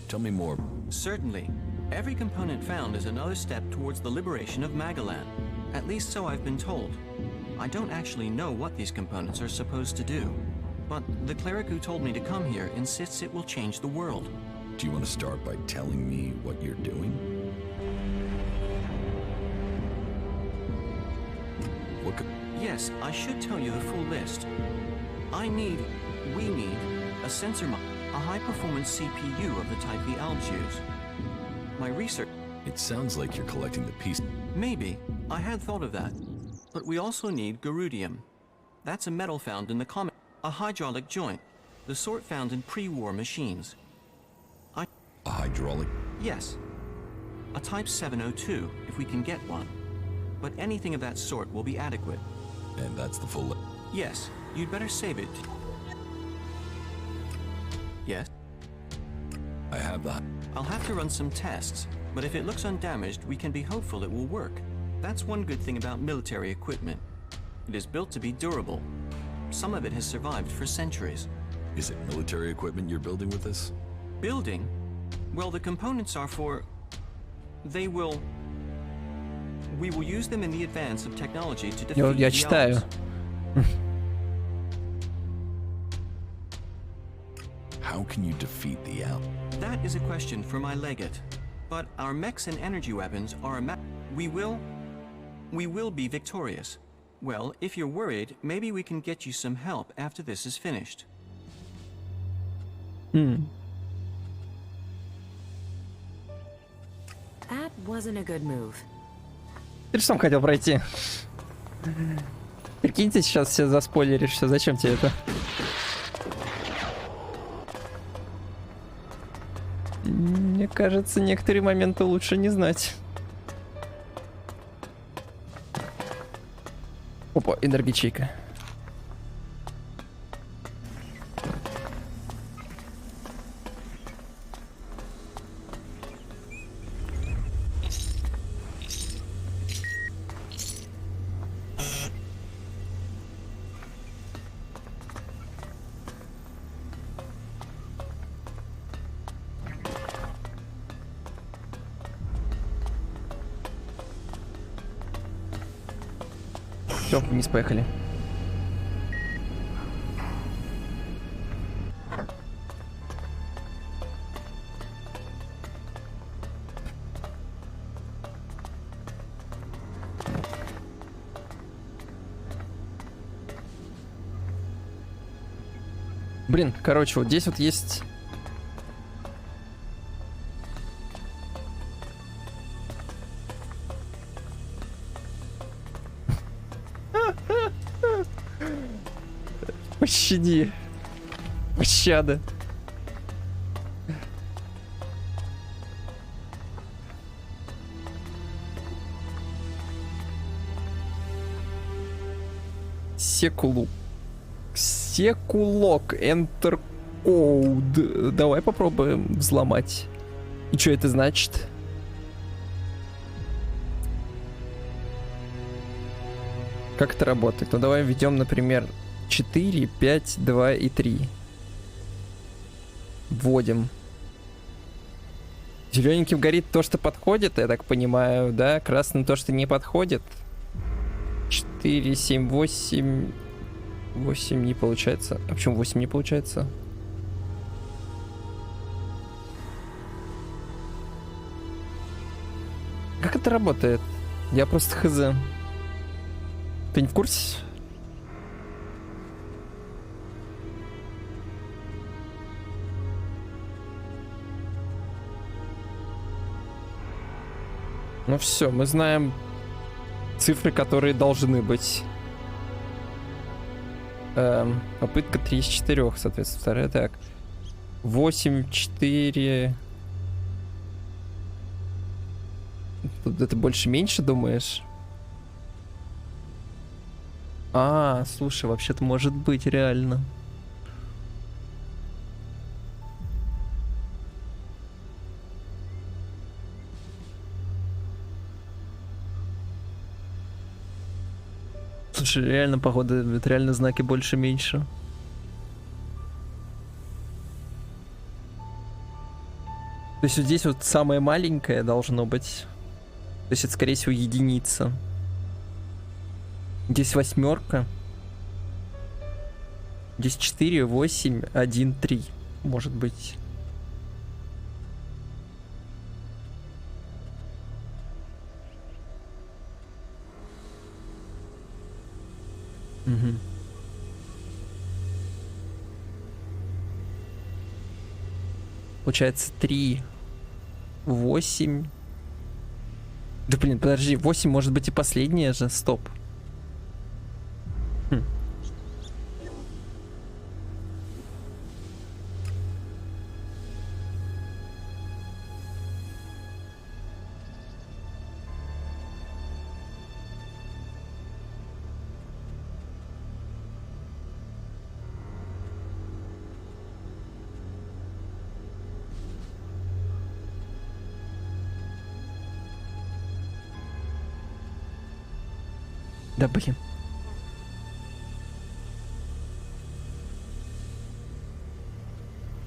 Tell me more. Certainly. Every component found is another step towards the liberation of Magalan. At least so I've been told. I don't actually know what these components are supposed to do. But the cleric who told me to come here insists it will change the world. Do you want to start by telling me what you're doing? What could... Yes, I should tell you the full list. We need, a sensor a high-performance CPU of the type the Albs use. My research... It sounds like you're collecting the pieces. Maybe. I had thought of that. But we also need Garudium. That's a metal found in the comet. A hydraulic joint, the sort found in pre-war machines. A hydraulic? Yes. A Type 702, if we can get one. But anything of that sort will be adequate. And that's the full... Yes. You'd better save it. Yes? I have that. I'll have to run some tests, but if it looks undamaged, we can be hopeful it will work. That's one good thing about military equipment. It is built to be durable. Some of it has survived for centuries. Is it military equipment you're building with this? Building? Well, the components are for... We will use them in the advance of technology to defeat Я the читаю. Albs. How can you defeat the Albs? That is a question for my legate. But our mechs and energy weapons are we will be victorious. Well, if you're worried, maybe we can get you some help after this is finished. That wasn't a good move. Ты же сам хотел пройти. Прикиньте, сейчас все заспойлеришь, все. Зачем тебе это? Мне кажется, некоторые моменты лучше не знать. Опа, энергичейка. Все, вниз поехали. Блин, короче, вот здесь вот есть... Пощади. Пощада. Секулок. Enter code. Давай попробуем взломать. И что это значит? Как это работает? Ну давай введем, например, 4, 5, 2 и 3. Вводим. Зелененьким горит то, что подходит, я так понимаю, да? Красным то, что не подходит. 4, 7, 8. 8 не получается. А почему 8 не получается? Как это работает? Я просто хз. Ты не в курсе? Ну все, мы знаем цифры, которые должны быть. Попытка 3 из 4, соответственно, вторая. Так. 8, 4. Это больше-меньше, думаешь? А, слушай, вообще-то может быть, реально. Слушай, реально, походу, это реально знаки больше-меньше. То есть вот здесь вот самое маленькое должно быть. То есть это, скорее всего, единица. Здесь 8. Здесь 4, 8, 1, 3. Может быть. Угу. Получается 3, 8. Да блин, подожди, 8 может быть и последняя же, стоп. Да блин.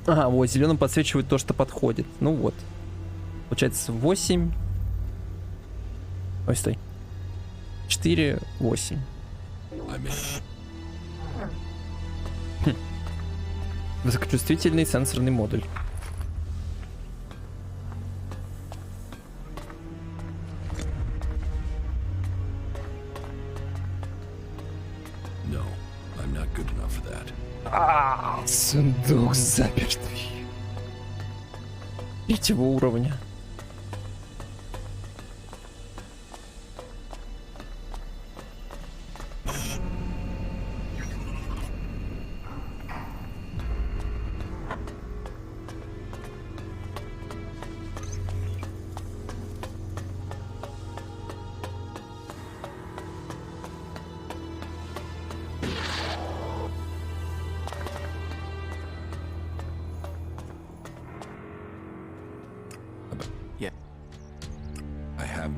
Ага, вот, зеленым подсвечивает то, что подходит. Ну вот. Получается 8. Ой, стой. 4, 8. Высокочувствительный сенсорный модуль. Сундук запертый. 3-го уровня.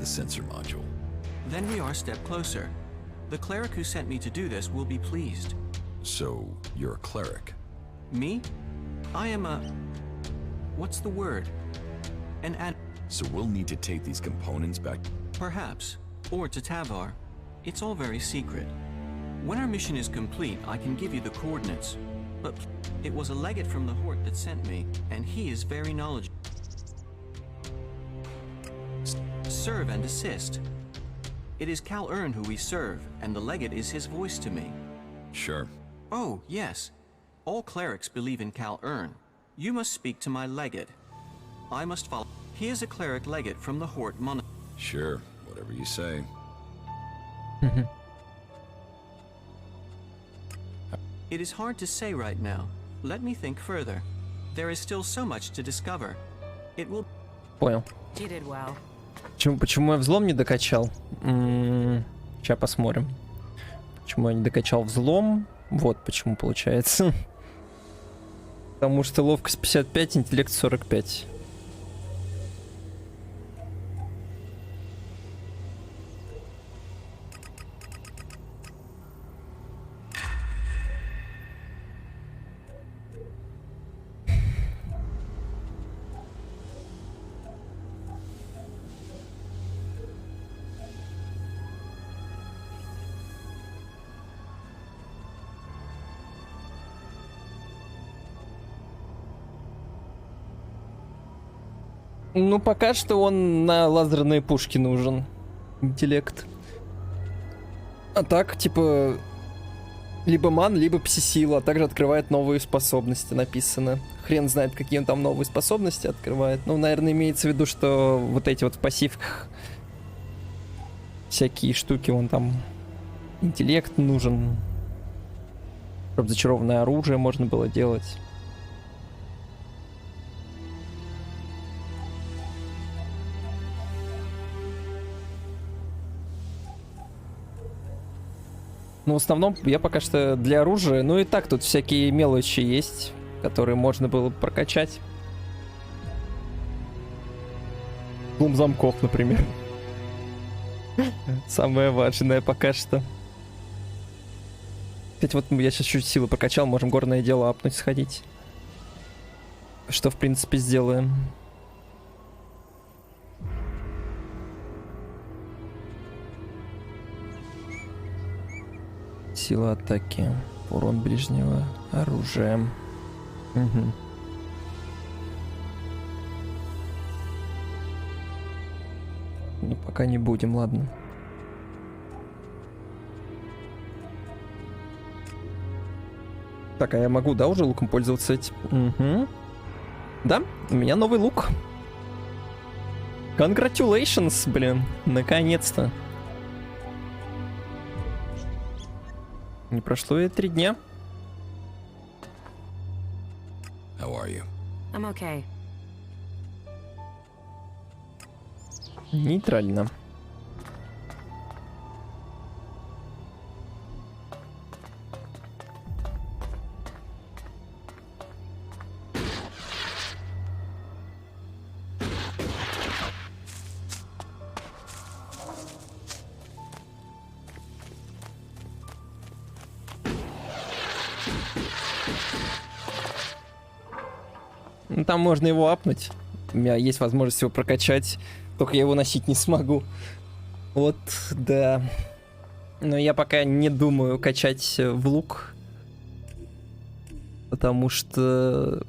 Sensor module. Then we are a step closer. The cleric who sent me to do this will be pleased. So, you're a cleric? Me? I am a... What's the word? An ad... So we'll need to take these components back... Perhaps. Or to Tavar. It's all very secret. When our mission is complete, I can give you the coordinates. But it was a legate from the Hort that sent me, and he is very knowledgeable. Serve and assist. It is Cal Ern who we serve, and the legate is his voice to me. Sure. Oh, yes. All clerics believe in Cal Ern. You must speak to my legate. I must follow. He is a cleric legate from the Hort Monastery. Sure, whatever you say. It is hard to say right now. Let me think further. There is still so much to discover. It will... Понял. You did well. Почему я взлом не докачал? Сейчас посмотрим. Почему я не докачал взлом? Вот почему получается. Потому что ловкость 55, интеллект 45. Ну, пока что он на лазерные пушки нужен. Интеллект. А так, типа, либо ман, либо пси-сила, а также открывает новые способности, написано. Хрен знает, какие он там новые способности открывает. Ну, наверное, имеется в виду, что вот эти вот в пассивках всякие штуки, он там интеллект нужен. Чтобы зачарованное оружие можно было делать. Ну, в основном, я пока что для оружия... Ну и так тут всякие мелочи есть, которые можно было прокачать. Клум замков, например. Самое важное пока что. Кстати, вот я сейчас чуть силы прокачал, можем горное дело апнуть, сходить. Что, в принципе, сделаем. Сила атаки. Урон ближнего оружия. Угу. Ну, пока не будем, ладно. Так, а я могу, да, уже луком пользоваться этим? Угу. Да, у меня новый лук. Congratulations, блин, наконец-то. Не прошло и 3 дня. How are you? I'm okay. Нейтрально. Ну, там можно его апнуть. У меня есть возможность его прокачать. Только я его носить не смогу. Вот, да. Но я пока не думаю качать в лук. Потому что...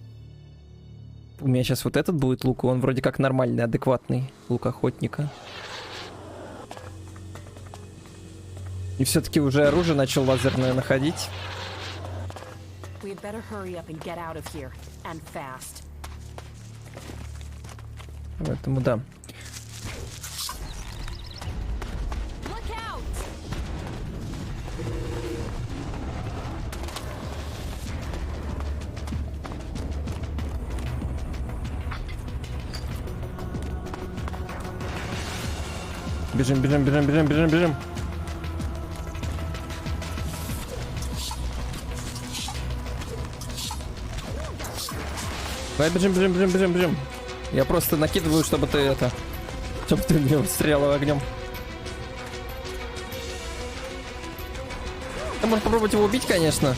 У меня сейчас вот этот будет лук, и он вроде как нормальный, адекватный лук охотника. И все-таки уже оружие начал лазерное находить. Поэтому да. Бежим, бежим, бежим, бежим, бежим, бежим. Давай бежим, бежим, бежим, бежим, бежим. Я просто накидываю, чтобы ты это... Чтобы ты меня стрелял огнем. Ты можешь попробовать его убить, конечно.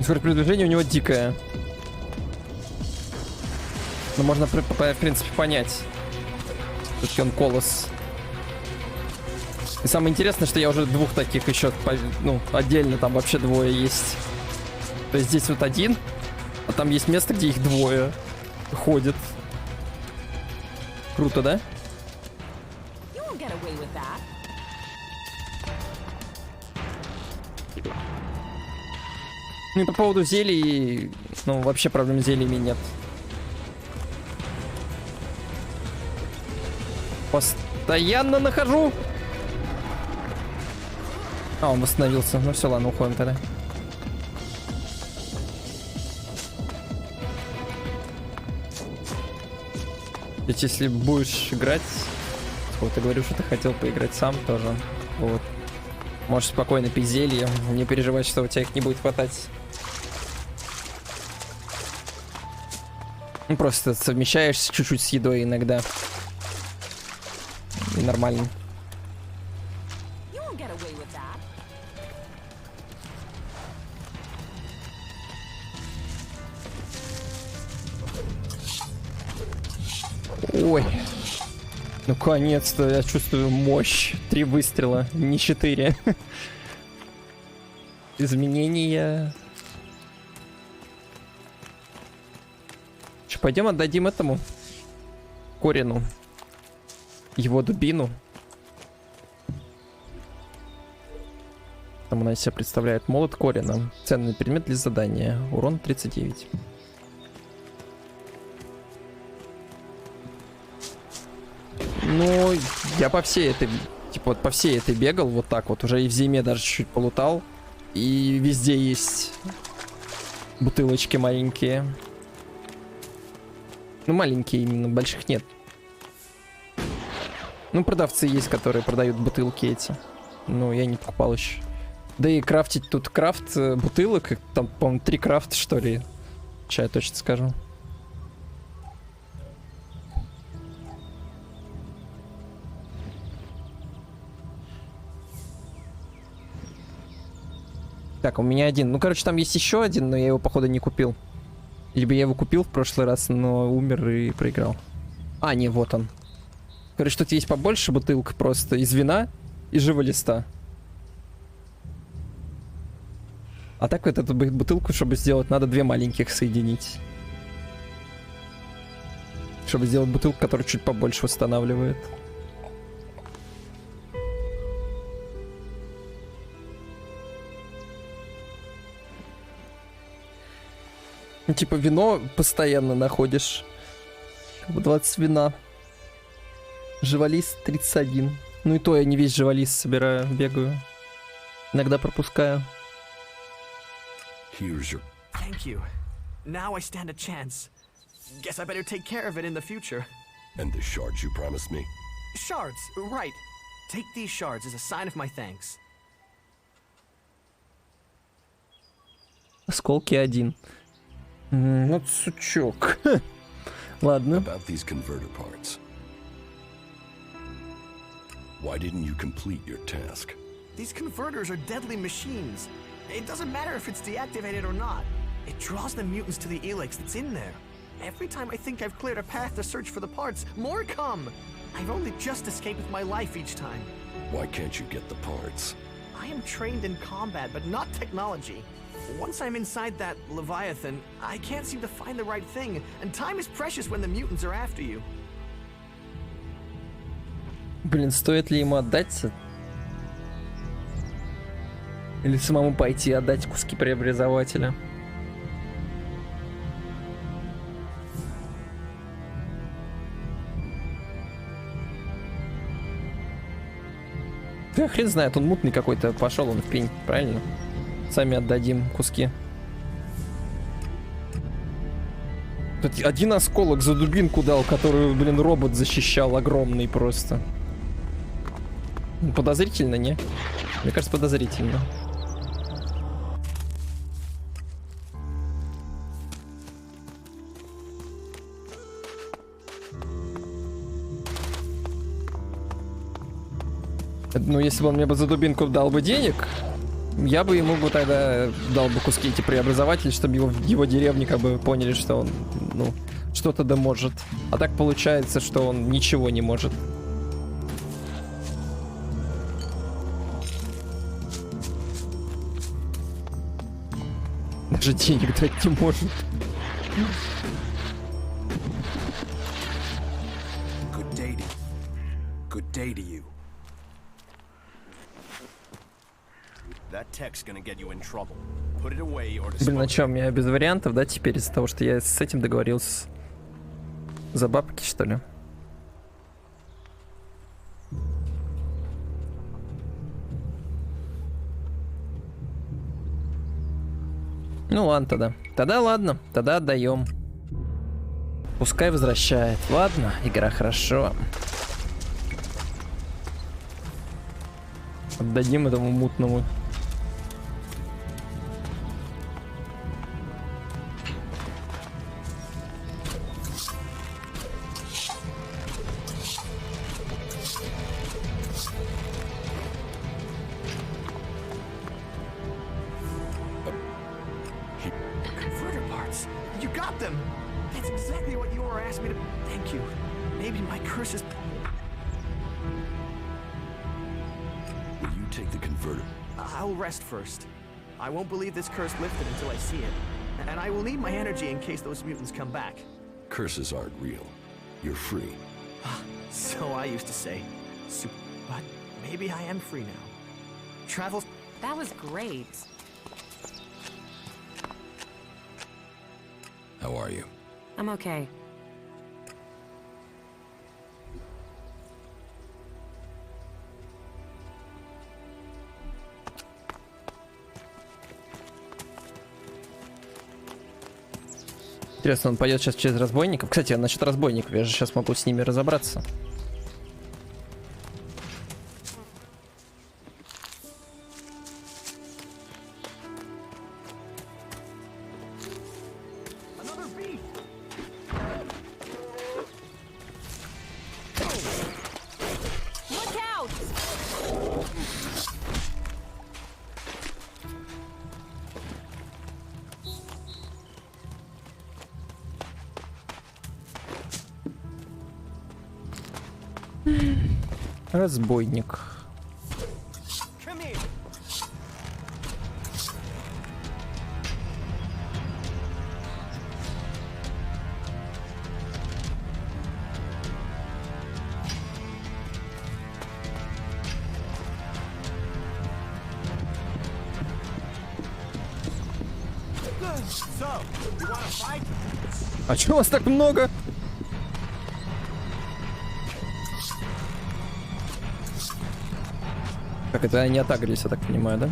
Скорость передвижения у него дикая. Но можно, в принципе, понять. Все-таки он колосс. И самое интересное, что я уже 2 таких еще, ну, отдельно там вообще 2 есть. То есть здесь вот 1, а там есть место, где их 2 ходят. Круто, да? Ну и по поводу зелий, ну, вообще проблем с зельями нет. Постоянно нахожу. А, он восстановился. Ну все, ладно, уходим тогда. Ведь если будешь играть, вот ты говоришь, что ты хотел поиграть сам тоже, вот. Можешь спокойно пить зелье, не переживать, что у тебя их не будет хватать. Ну, просто совмещаешься чуть-чуть с едой иногда. И нормально. Ой. Наконец-то я чувствую мощь. 3 выстрела, не 4. Изменения. Че, пойдем отдадим этому Корину его дубину. Там она из себя представляет молот Корина. Ценный предмет для задания. Урон 39. Ну, я по всей этой, типа, вот по всей этой бегал вот так вот. Уже и в зиме даже чуть-чуть полутал. И везде есть бутылочки маленькие. Ну, маленькие именно, больших нет. Ну, продавцы есть, которые продают бутылки эти. Но я не покупал еще. Да и крафтить тут крафт бутылок. Там, по-моему, 3 крафта, что ли. Сейчас я точно скажу. Так, у меня один. Ну, короче, там есть еще один, но я его, походу, не купил. Либо я его купил в прошлый раз, но умер и проиграл. А, не, вот он. Короче, тут есть побольше бутылок просто из вина и живого листа. А так вот эту бутылку, чтобы сделать, надо 2 маленьких соединить. Чтобы сделать бутылку, которая чуть побольше восстанавливает. Ну, типа вино постоянно находишь. Как бы 20 вина. Живолист 31. Ну и то я не весь живолист собираю, бегаю. Иногда пропускаю. Thank you. Now I stand a chance. Guess I better take care of it in the future. And the shards you promised me? Shards, right. Take these shards as a sign of my thanks. Осколки 1. Вот сучок. Ладно. About these converter parts. Why didn't you complete your task? These converters are deadly machines. It doesn't matter if it's deactivated or not. It draws the mutants to the ELEX that's in there. Every time I think I've cleared a path to search for the parts, more come. I've only just escaped with my life each time. Why can't you get the parts? I am trained in combat, but not technology. Once I'm inside that Leviathan, I can't seem to find the right thing, and time is precious when the mutants are after you. Блин, стоит ли ему отдать? Или самому пойти отдать куски преобразователя? Да хрен знает, он мутный какой-то, пошел он в пень, правильно? Сами отдадим куски. Тут один осколок за дубинку дал, которую, блин, робот защищал, огромный просто. Подозрительно, не? Мне кажется, подозрительно. Ну, если бы он мне бы за дубинку дал бы денег, я бы ему бы тогда дал бы куски эти преобразователи, чтобы его деревни как бы поняли, что он, ну, что-то да может. А так получается, что он ничего не может. Даже денег дать не может. Good day to you. Good day to you. That tech's gonna get you in trouble. Put it away or Блин, на чем? Я без вариантов, да, теперь из-за того, что я с этим договорился. За бабки, что ли? Ну ладно тогда. Тогда ладно. Тогда отдаем. Пускай возвращает. Ладно, игра хорошо. Отдадим этому мутному. Converter parts. You got them. That's exactly what you were asking me to. Thank you. Maybe my curse is. Will you take the converter? I'll rest first. I won't believe this curse lifted until I see it. And I will need my energy in case those mutants come back. Curses aren't real. You're free. So I used to say. But maybe I am free now. Travels. That was great. How are you? I'm okay. Интересно, он пойдет сейчас через разбойников? Кстати, насчет разбойников, я же сейчас могу с ними разобраться. Look out! Разбойник. А чё у вас так много? Как это они отагрились, я так понимаю, да?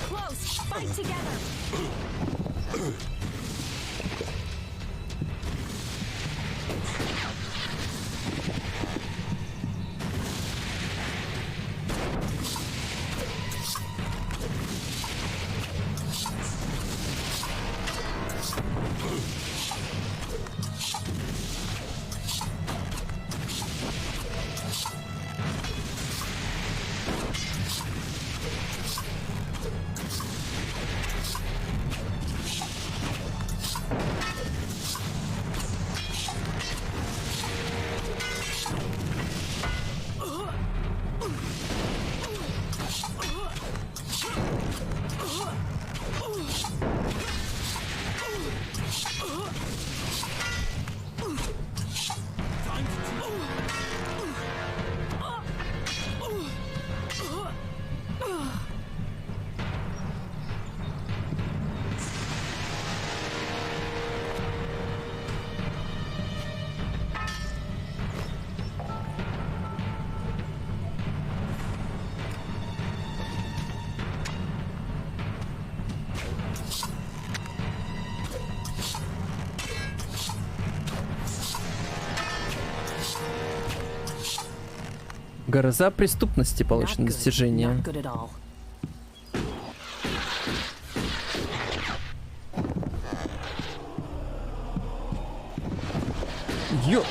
Close! Fight together! Гроза преступности получено достижение. Not good at all. Ё!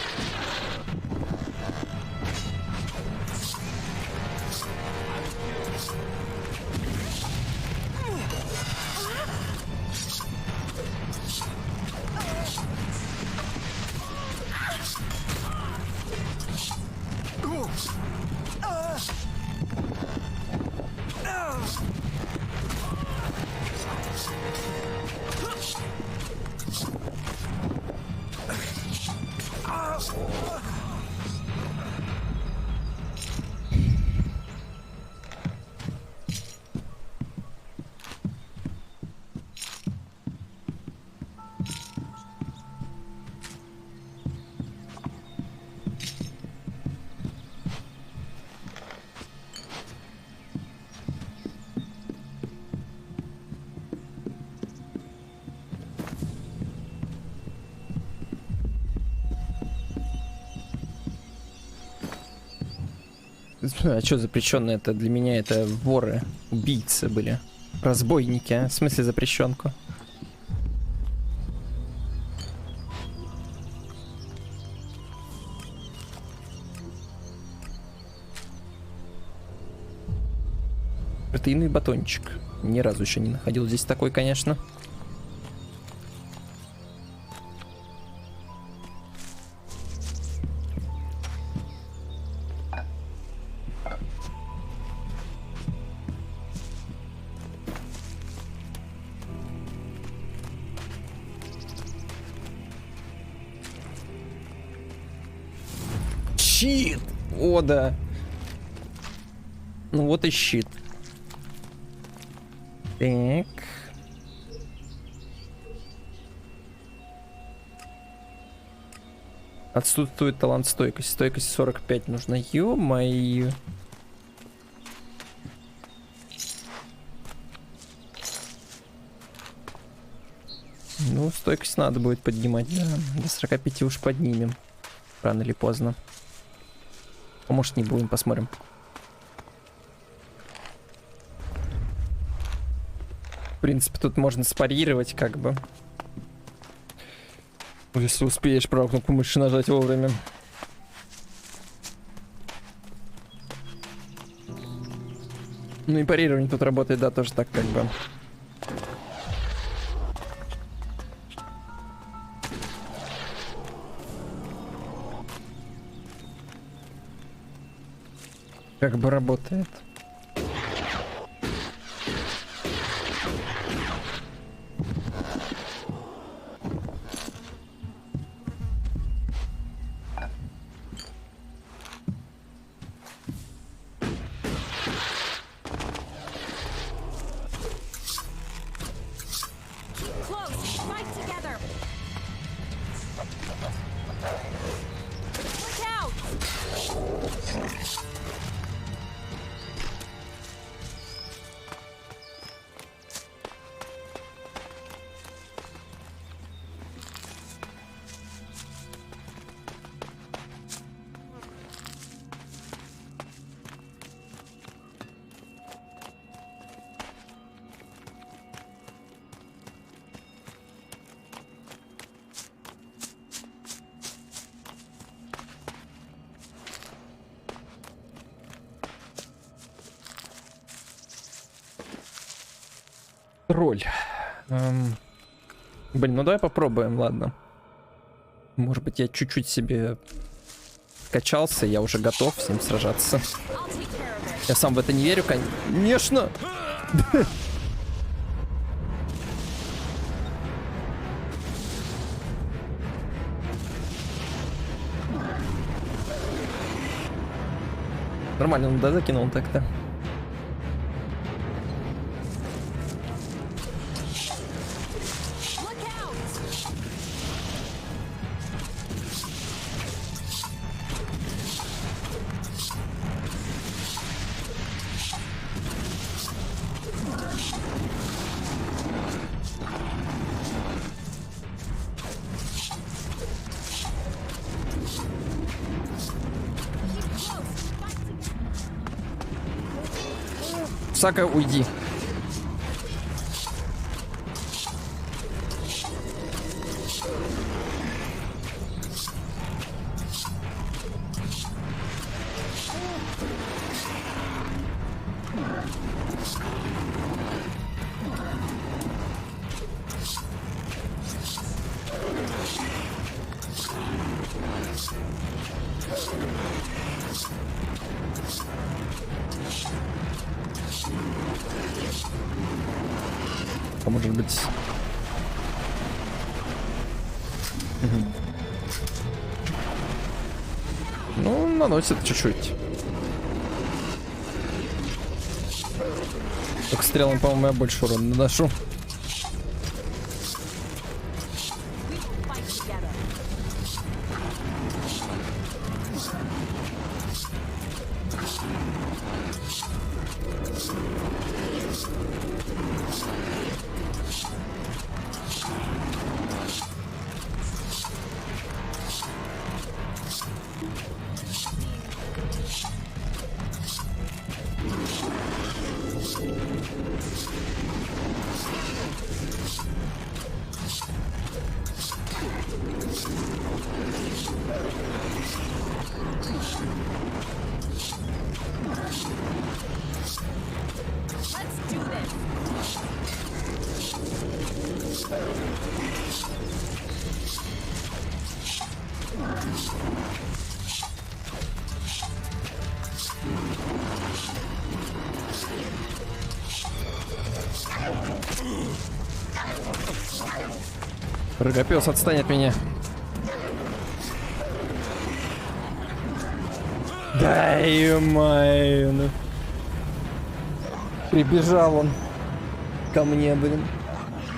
А что запрещенное? Это для меня это воры, убийцы были. Разбойники, а? В смысле запрещенку? Протеиновый батончик. Ни разу еще не находил здесь такой, конечно. Щит! О, да. Ну вот и щит. Так. Отсутствует талант стойкость. Стойкость 45 нужно. Ё-моё. Ну, стойкость надо будет поднимать, да. До 45 уж поднимем. Рано или поздно. А может не будем, посмотрим. В принципе, тут можно спарировать, как бы. Если успеешь правую кнопку мыши нажать вовремя. Ну и парирование тут работает, да, тоже так, как бы. Как бы работает. Роль. Блин, ну давай попробуем, ладно. Может быть, я чуть-чуть себе качался, я уже готов с ним сражаться. Я сам в это не верю, конечно. Нормально, он да закинул так-то. Сака, уйди. Может быть. Ну, наносит чуть-чуть. Только стрелом, по-моему, я больше урона наношу. Рогопёс, отстань от меня. Да ё-моё, ну. Прибежал он ко мне, блин.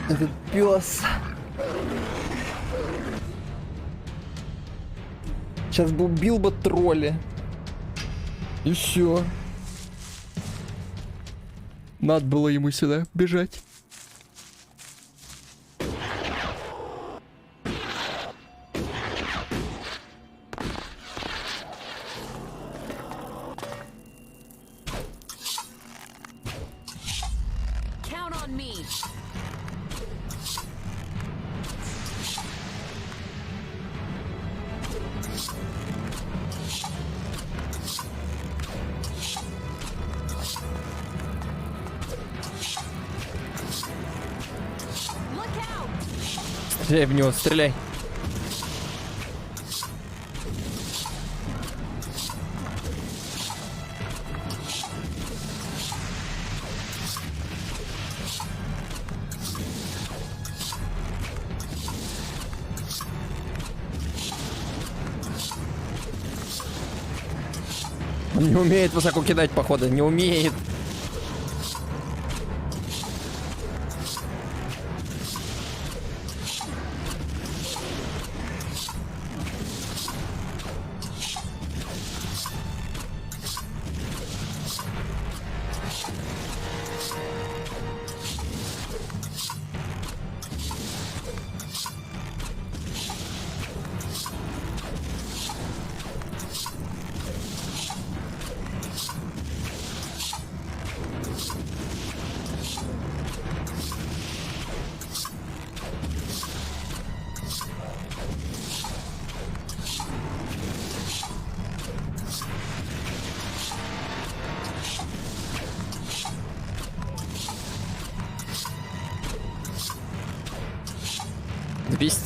Этот пес. Сейчас бы убил бы тролля. И все. Надо было ему сюда бежать. Стреляй в него, стреляй. Он не умеет высоко кидать, походу, не умеет.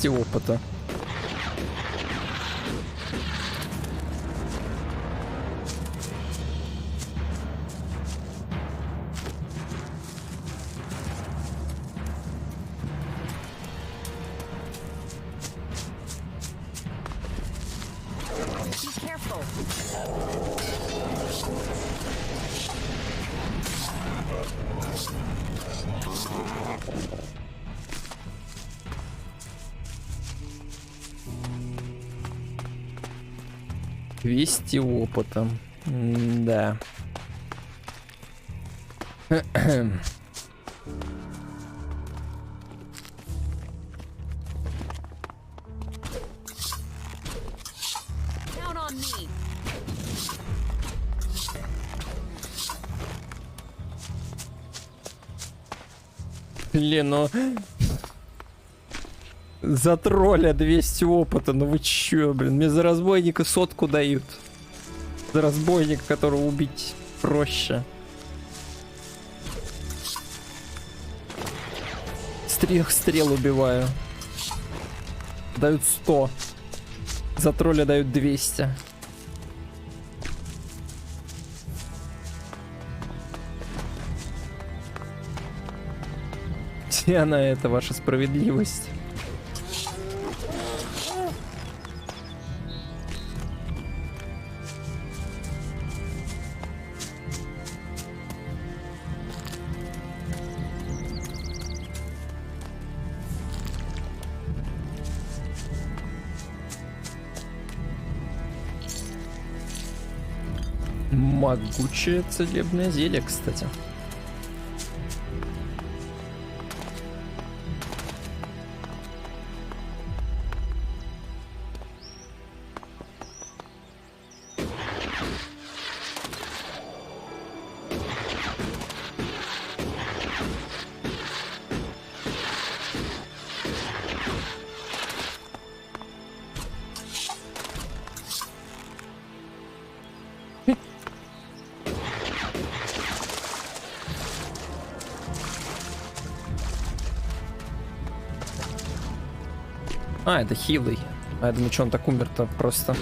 Опыта. Двести опыта. Да. Блин, ну... За тролля 200 опыта, ну вы чё, блин, мне за разбойника 100 дают. За разбойника, которого убить проще. С 3 стрел убиваю. Дают 100. За тролля дают 200. Где она, это ваша справедливость? Могучее целебное зелье, кстати. А, это хилый. А я думаю, что он так умер-то просто.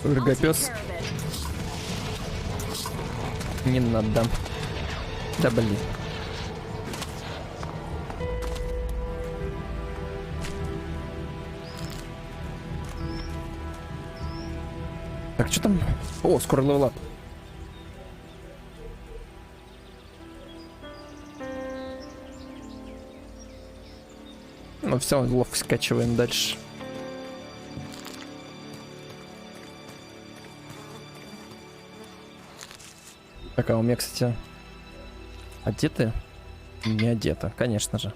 Рыгопёс. Не надо. Да блин. Так, что там? О, скоро левелап. Ну все, ловко скачиваем дальше. Так, а у меня, кстати, одеты? Не одета, конечно же.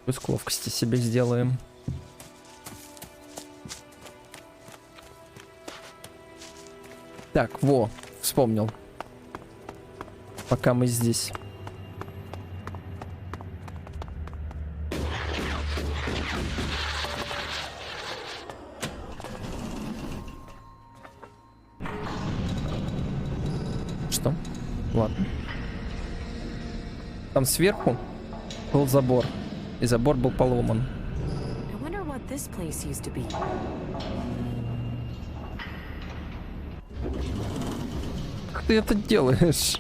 Пусть ловкости себе сделаем. Так, во, вспомнил. Пока мы здесь. Что? Ладно. Там сверху был забор, и забор был поломан. Как ты это делаешь?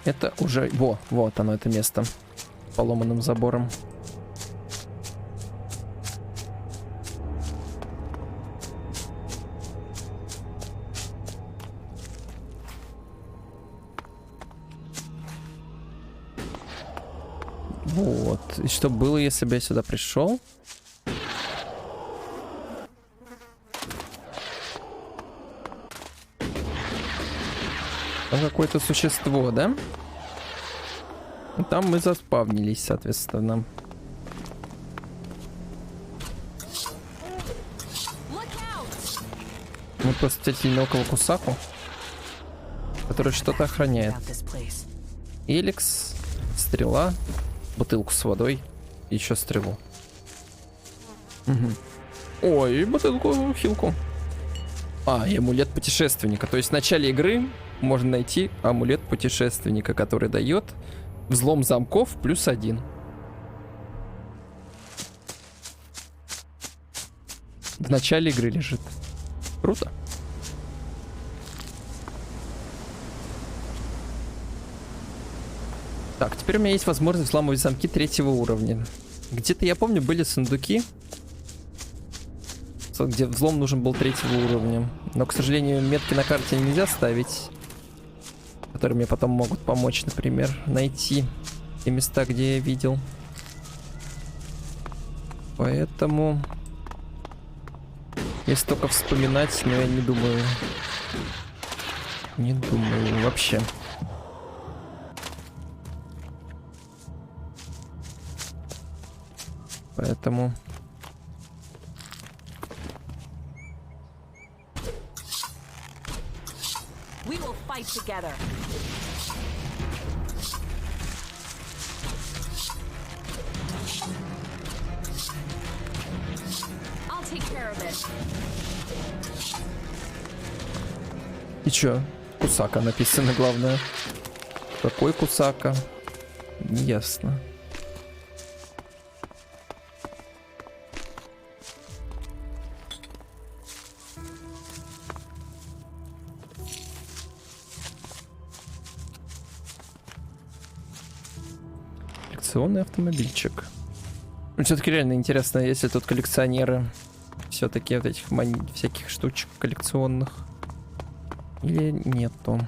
Это уже... вот оно, это место. С поломанным забором. Вот. И что было, если бы я сюда пришел? Там какое-то существо, да? И там мы заспавнились, соответственно. Мы просто встретили около Кусаку, который что-то охраняет. ELEX, стрела, бутылку с водой и еще стрелу. Угу. Ой, бутылку, хилку. А, и амулет путешественника. То есть в начале игры можно найти амулет путешественника, который дает взлом замков +1. В начале игры лежит. Круто. Так, теперь у меня есть возможность взламывать замки 3-го уровня. Где-то, я помню, были сундуки, где взлом нужен был 3-го уровня. Но, к сожалению, метки на карте нельзя ставить, которые мне потом могут помочь, например, найти те места, где я видел. Поэтому... Если только вспоминать, но я не думаю. Не думаю вообще. Поэтому... We will fight together. I'll take care of it. И чё? Кусака написано, главное. Какой Кусака? Неясно. Коллекционный автомобильчик. Все-таки реально интересно, если тут коллекционеры все-таки вот этих всяких штучек коллекционных. Или нету.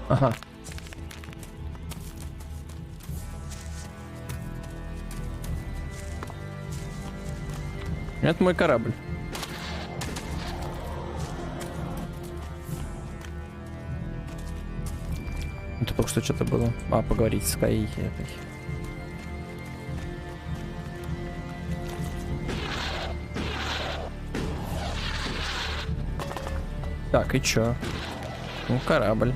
Ага. Это мой корабль. Это только что что-то было. А, поговорить с Каей этой. Так, и чё? Ну, корабль.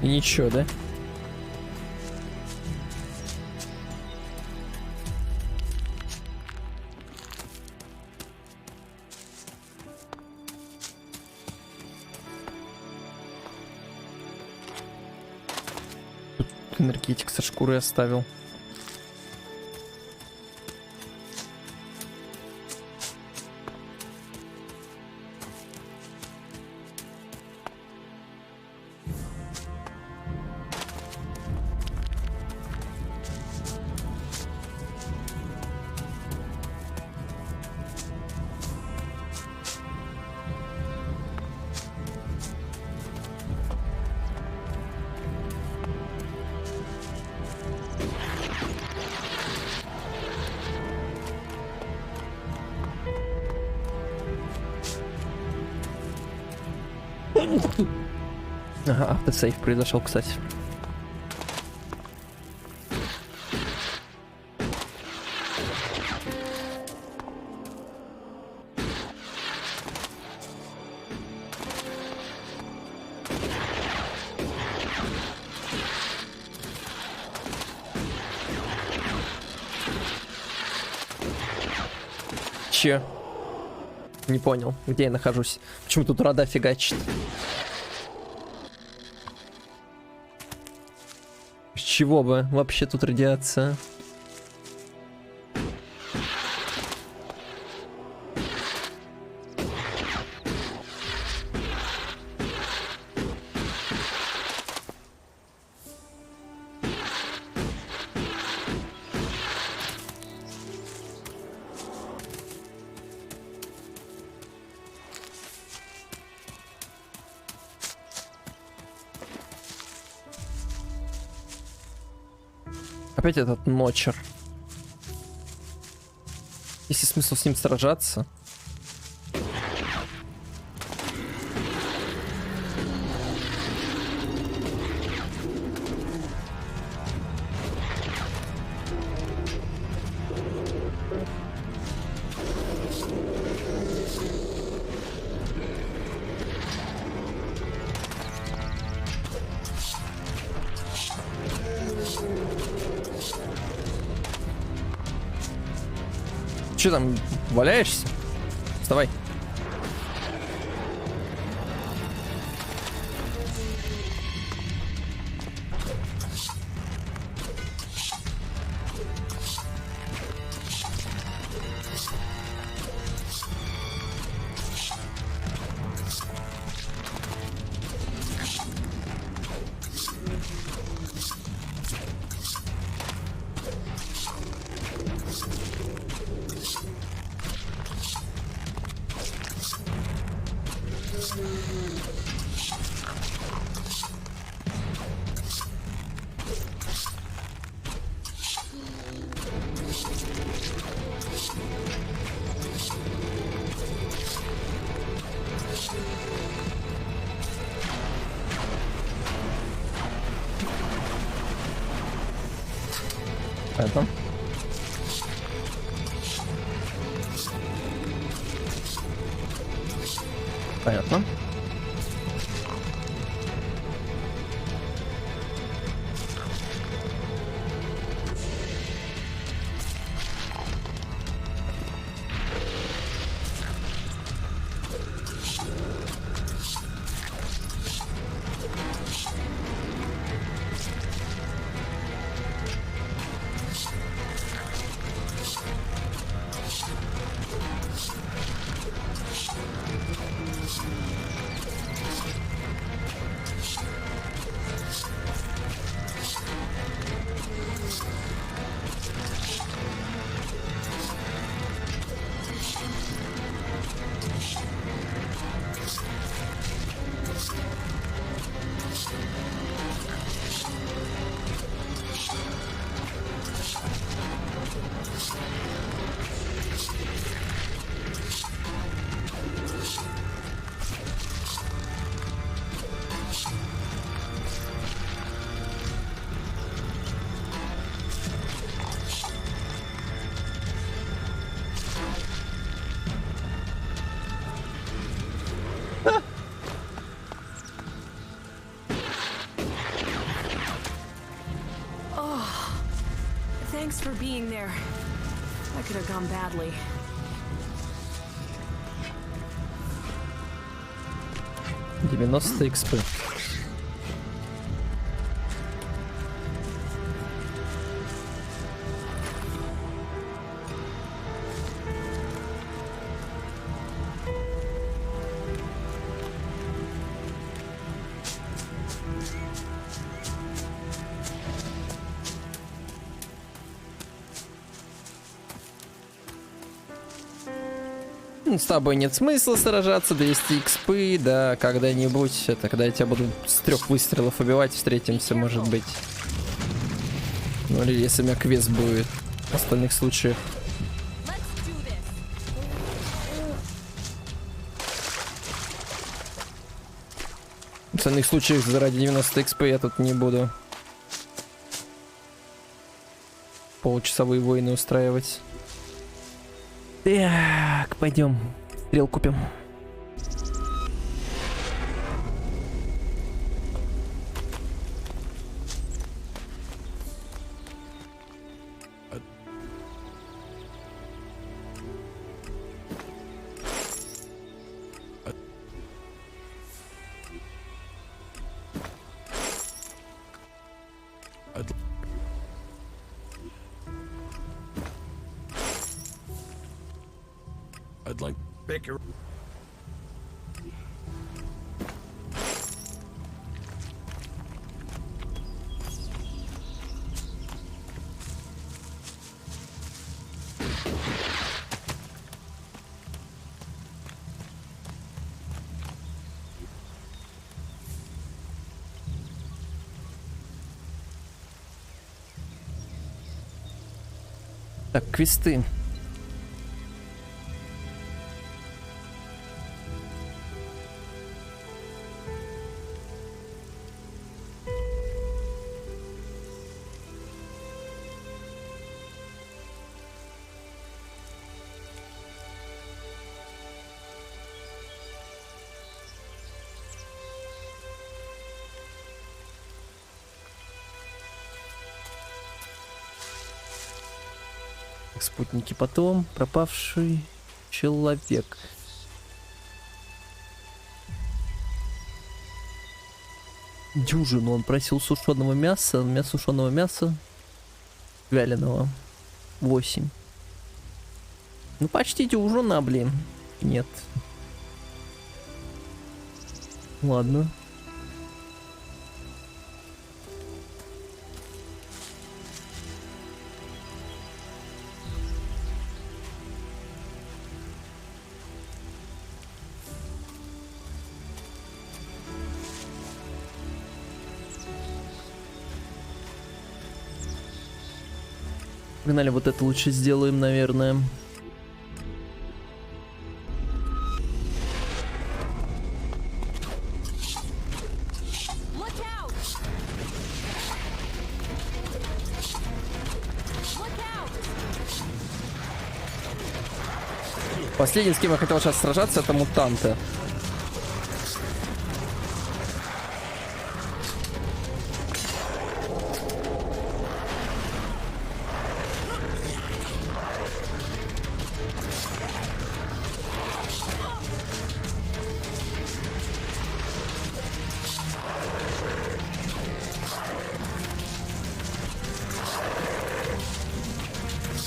И ничего, да? Тут энергетик со шкурой оставил. Ага, автосейв произошел, кстати. Че? Не понял, где я нахожусь. Почему тут рада фигачит? С чего бы вообще тут радиация? Опять этот ночер. Есть ли смысл с ним сражаться? Че там, валяешься? Вставай. Это. Понятно. being there. That could have gone badly. XP. С тобой нет смысла сражаться, 200 экспы, да, когда-нибудь, это когда я тебя буду с 3 выстрелов убивать, встретимся, может быть. Ну или если у меня квест будет, в остальных случаях. В остальных случаях заради 90 экспы я тут не буду получасовые войны устраивать. Так, пойдем. Стрел купим. I'd like bigger. Так, квесты. Спутники потом. Пропавший человек. Дюжину он просил сушеного мяса. Сушеного мяса. Вяленого. 8. Ну почти дюжина, блин. Нет. Ладно. Погнали, вот это лучше сделаем, наверное. Последний, с кем я хотел сейчас сражаться, это мутанты.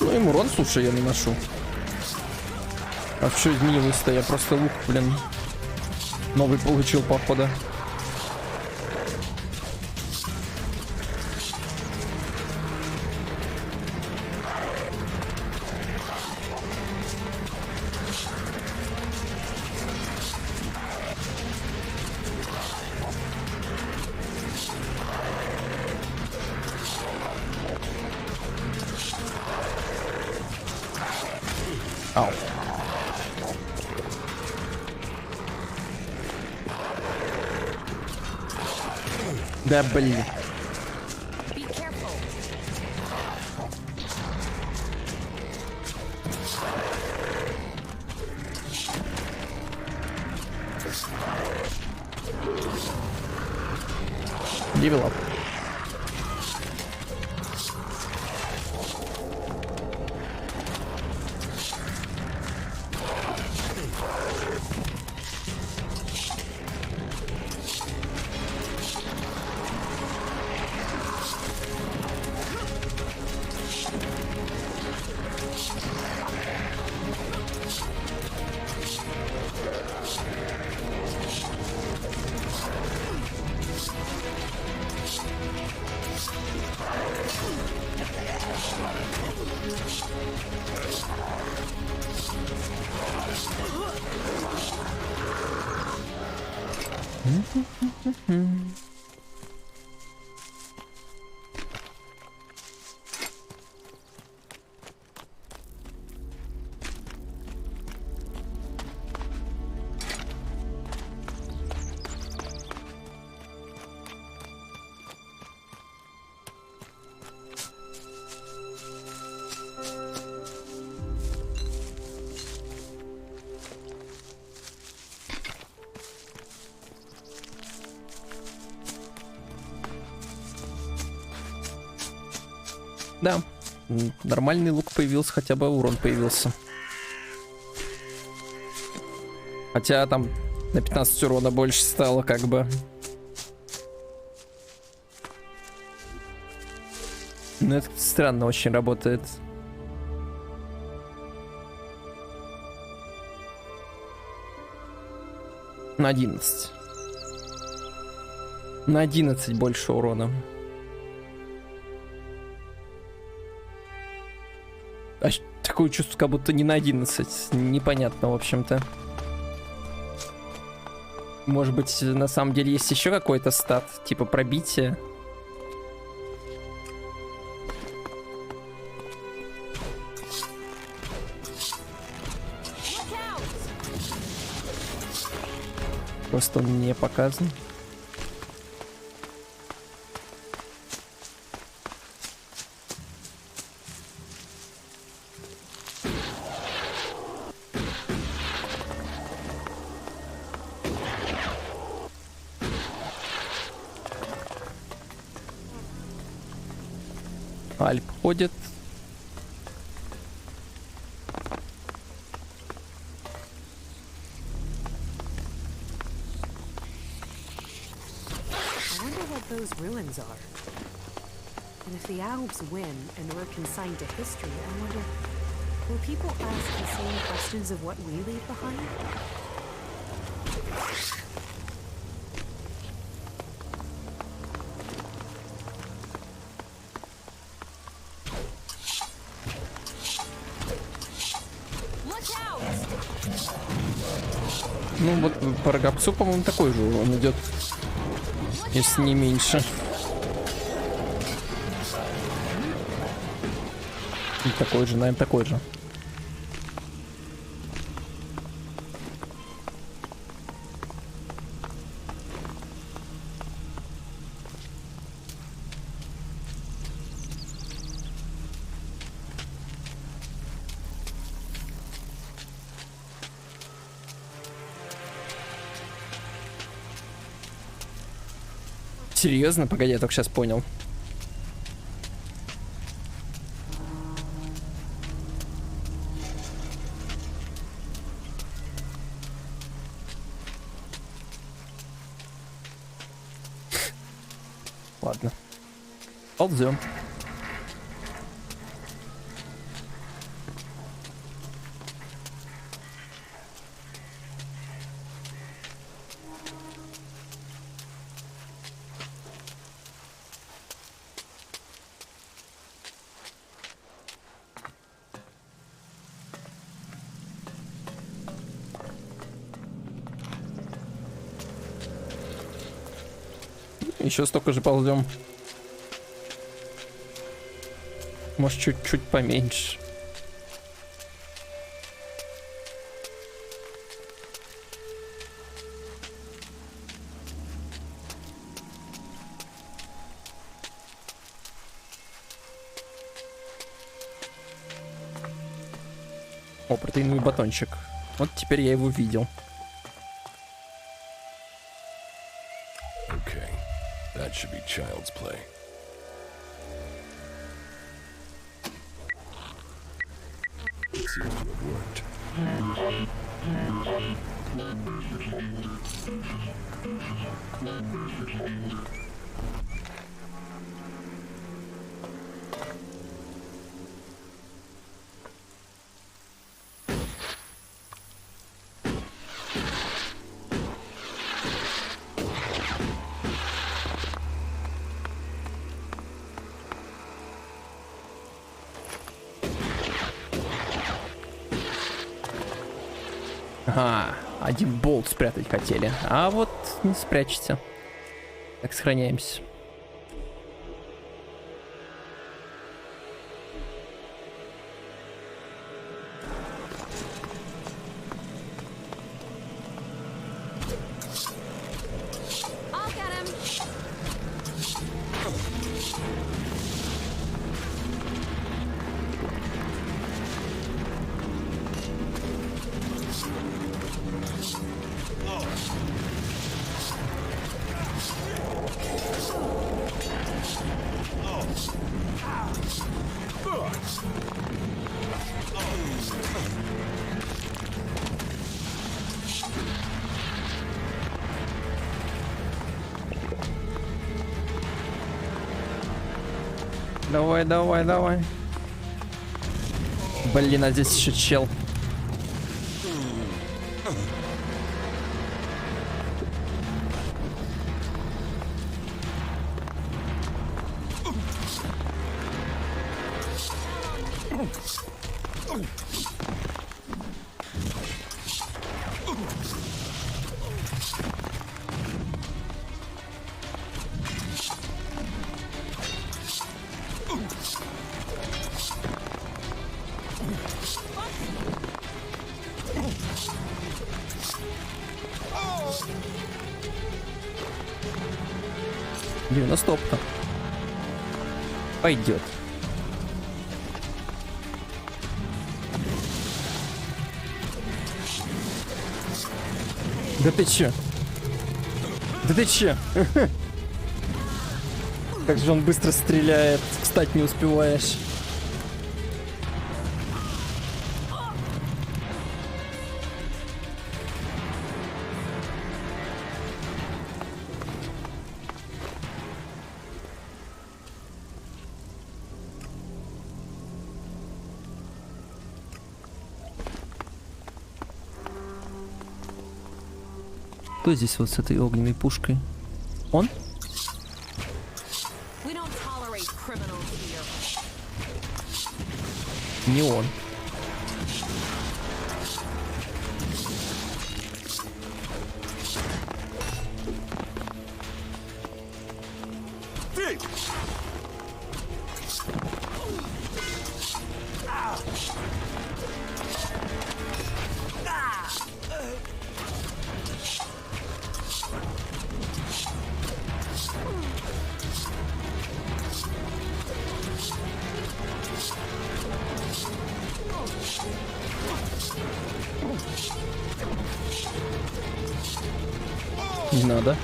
Ну, им урон, слушай, я наношу. А что изменилось-то? Я просто лук, блин, новый получил, походу. Ау. Да, блин. Level up. Да, нормальный лук появился, хотя бы урон появился. Хотя там на 15 урона больше стало, как бы. Ну, это странно очень работает. На 11. На 11 больше урона. Такое чувство, как будто не на 11. Непонятно, в общем-то. Может быть, на самом деле есть еще какой-то стат, типа пробитие. Просто он не показан. Альп ходит. Those ruins are. And if the Albs win and we're consigned to history, I wonder, will people ask the same questions of what we leave behind? Ну вот по Рогопцу, по-моему, такой же урон идет. Если не меньше. И такой же, наверное, такой же. Серьезно? Погоди, я только сейчас понял. Ладно. Ползем. Еще столько же ползем. Может, чуть-чуть поменьше. О, протеиновый батончик. Вот теперь я его видел. That should be child's play. It seems to have worked. Ага. Один болт спрятать хотели. А вот не спрячете. Так, сохраняемся. Давай, давай, давай. Блин, а здесь еще чел. Стопка. Пойдет. Да ты че? Да ты че? Как же он быстро стреляет. Встать не успеваешь. Кто здесь вот с этой огненной пушкой? Он? Не он. Ты! Не надо.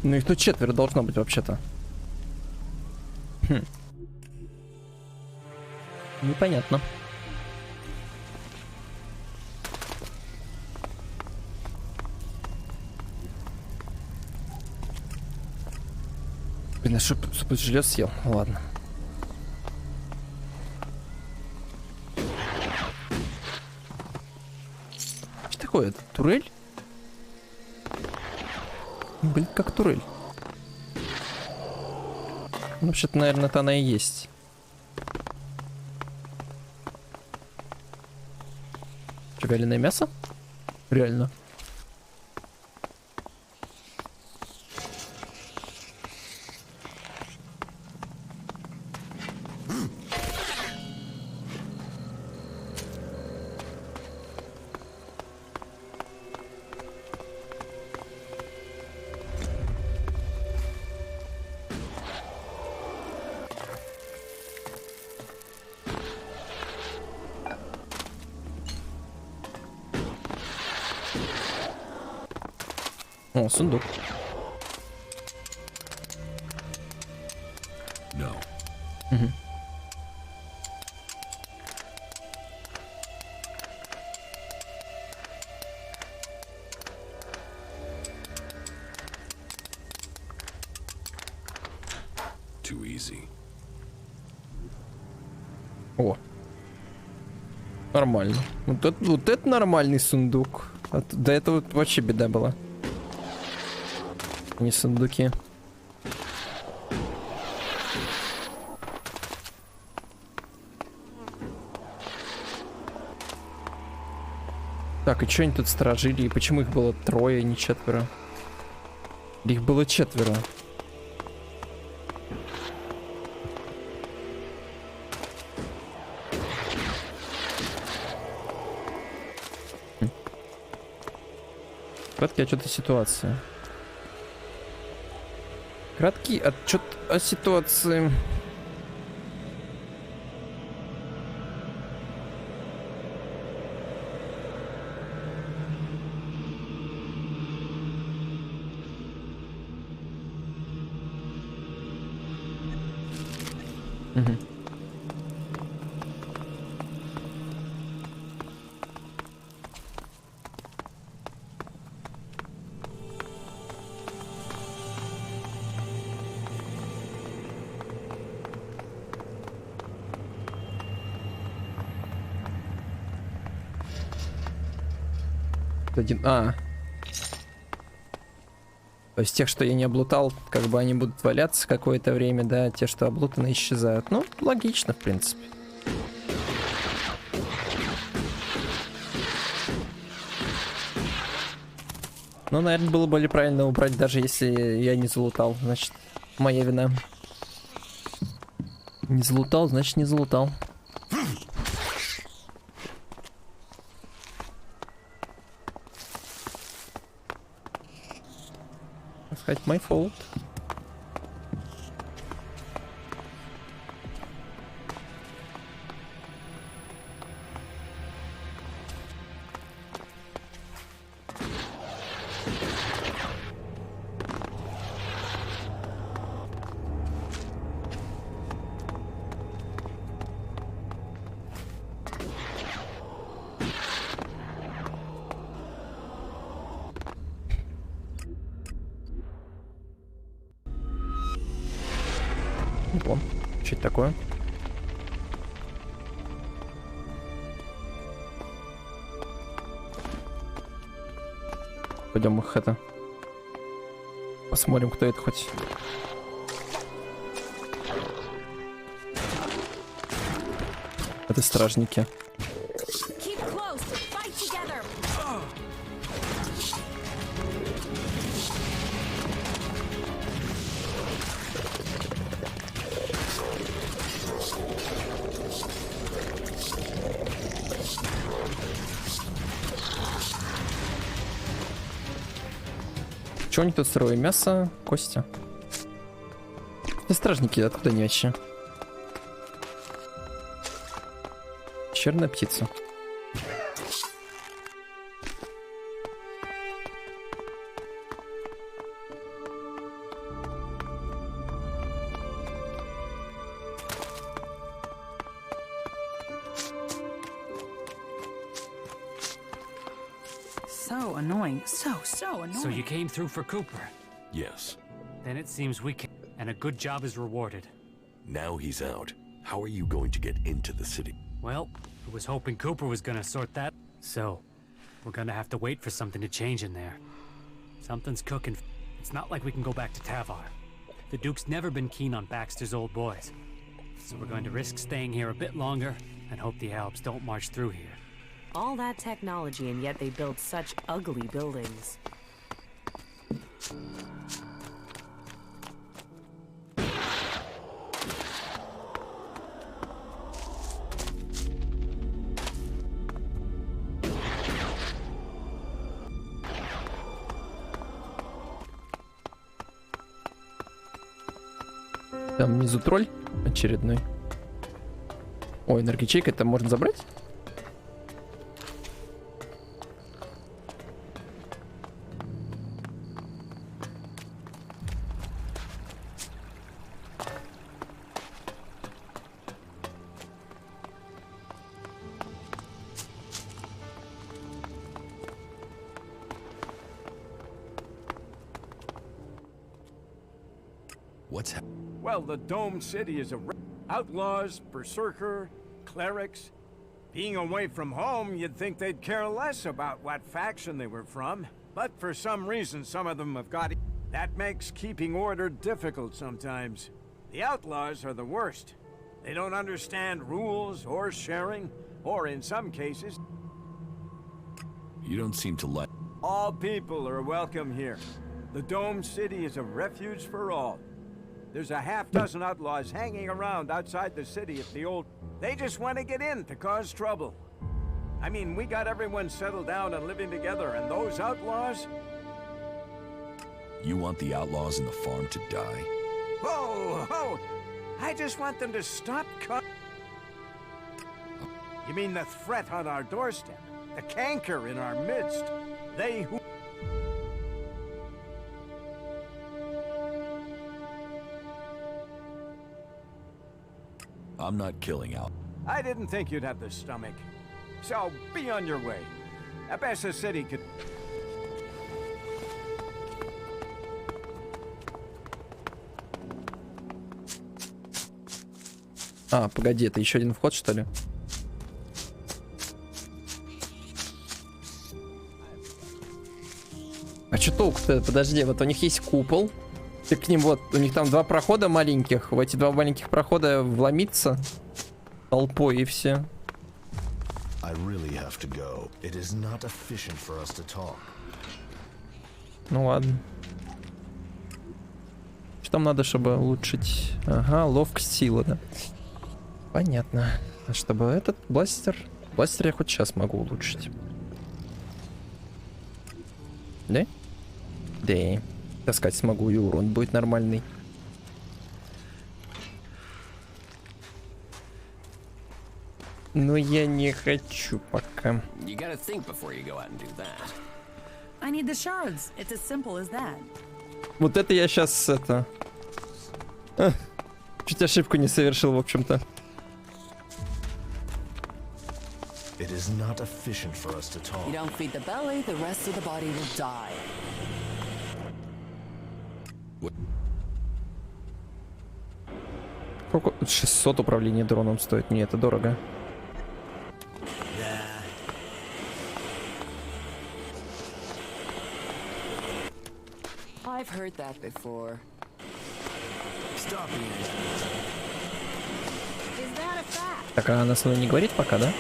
Ну их тут 4 должно быть вообще-то. Хм. Непонятно. Блин, а что желез съел? Ладно. Что такое? Это турель? Блин, как турель. Ну, вообще-то, наверное, это она и есть. Что, вяленое мясо? Реально. О, сундук. No. Угу. Too easy. О. Нормально. Вот это нормальный сундук. До этого вообще беда была. Не сундуки. Так, и что они тут сторожили? И почему их было 3, а не 4? Их было 4. Краткий отчет о ситуации. Краткий отчет о ситуации. Угу. То есть тех, что я не облутал, как бы они будут валяться какое-то время, да, те, что облутаны, исчезают. Ну, логично, в принципе. Ну, наверное, было более правильно убрать, даже если я не залутал. Значит, моя вина. Не залутал, значит, не залутал. Сказать, my fault. О, что это такое? Пойдем их это. Посмотрим, кто это хоть. Это стражники. Что они тут строят? Мясо, кости. Это стражники, откуда они вообще? Черная птица. So annoying. So annoying. So you came through for Cooper? Yes. Then it seems we can. And a good job is rewarded. Now he's out. How are you going to get into the city? Well, I was hoping Cooper was gonna sort that. So, we're gonna have to wait for something to change in there. Something's cooking. It's not like we can go back to Tavar. The Duke's never been keen on Baxter's old boys. So we're going to risk staying here a bit longer and hope the Alps don't march through here. All that technology, and yet they build such ugly buildings. Там внизу тролль очередной. Ой, энергичейка, это можно забрать? What's happening? Well, the Dome City is a outlaws, berserker, clerics. Being away from home, you'd think they'd care less about what faction they were from. But for some reason, some of them have got... That makes keeping order difficult sometimes. The outlaws are the worst. They don't understand rules or sharing, or in some cases... You don't seem to like... All people are welcome here. The Dome City is a refuge for all. There's a half-dozen outlaws hanging around outside the city at the old... They just want to get in to cause trouble. I mean, we got everyone settled down and living together, and those outlaws... You want the outlaws in the farm to die? Whoa, whoa! I just want them to stop You mean the threat on our doorstep? The canker in our midst? They who... I'm not killing out. I didn't think you'd have the stomach. So, be on your way. Abessa City could... А, погоди, это еще один вход, что ли? А что толку-то? Подожди, вот у них есть купол. Ты к ним вот, у них там 2 прохода маленьких. В эти 2 маленьких прохода вломиться толпой и все. Ну ладно. Что там надо, чтобы улучшить? Ага, ловкость, сила, да. Понятно. А чтобы этот бластер... Бластер я хоть сейчас могу улучшить. Да? Да. Таскать смогу, и урон будет нормальный. Но я не хочу пока. I need the shards. It's as simple as that. Вот это я сейчас это... чуть ошибку не совершил, в общем-то. You don't feed the belly, the rest of the body will die. Сколько? 600 управления дроном стоит. Не, это дорого. I've heard that before. Stop it. Is that a fact? Так, а она со мной не говорит пока, да?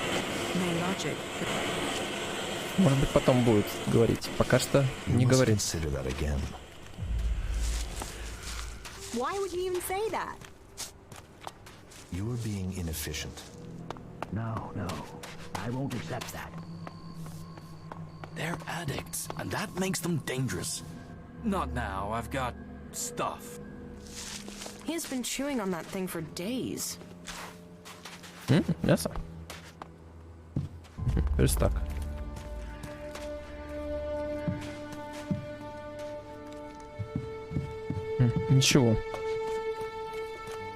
Main logic. Может быть, потом будет говорить. Пока что не говорит. Why would you even say that? You are being inefficient. No, I won't accept that. They're addicts, and that makes them dangerous. Not now. I've got stuff. He's been chewing on that thing for days. Мясо. Верстак. Ничего.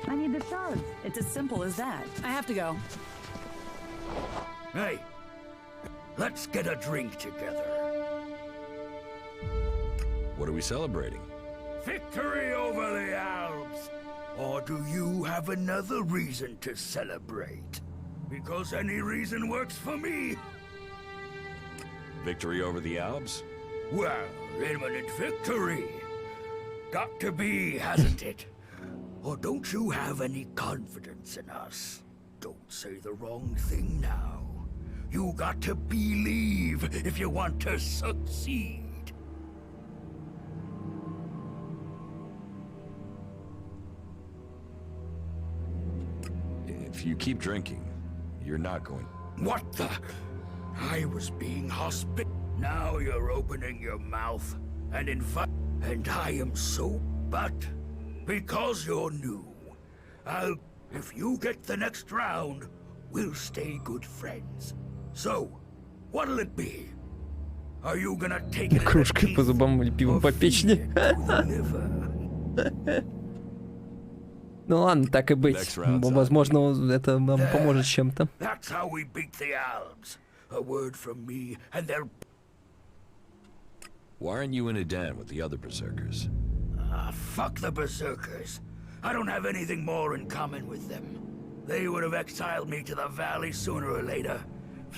I need the shards. It's as simple as that. I have to go. Hey, let's get a drink together. What are we celebrating? Victory over the Alps! Or do you have another reason to celebrate? Because any reason works for me. Victory over the Alps? Well, imminent victory. Got to be, hasn't it? Or don't you have any confidence in us? Don't say the wrong thing now. You got to believe if you want to succeed. If you keep drinking, you're not going... What the? I was being Now you're opening your mouth and and I am so... But because you're new, if you get the next round, we'll stay good friends. So, what'll it be? Are you gonna take it кружкой по зубам или пивом по печени? Ну ладно, так и быть. Возможно, это нам поможет чем-то. That's how we beat the Alps. A word from me, and they'll... Why aren't you in a den with the other berserkers? Fuck the berserkers. I don't have anything more in common with them. They would have exiled me to the valley sooner or later.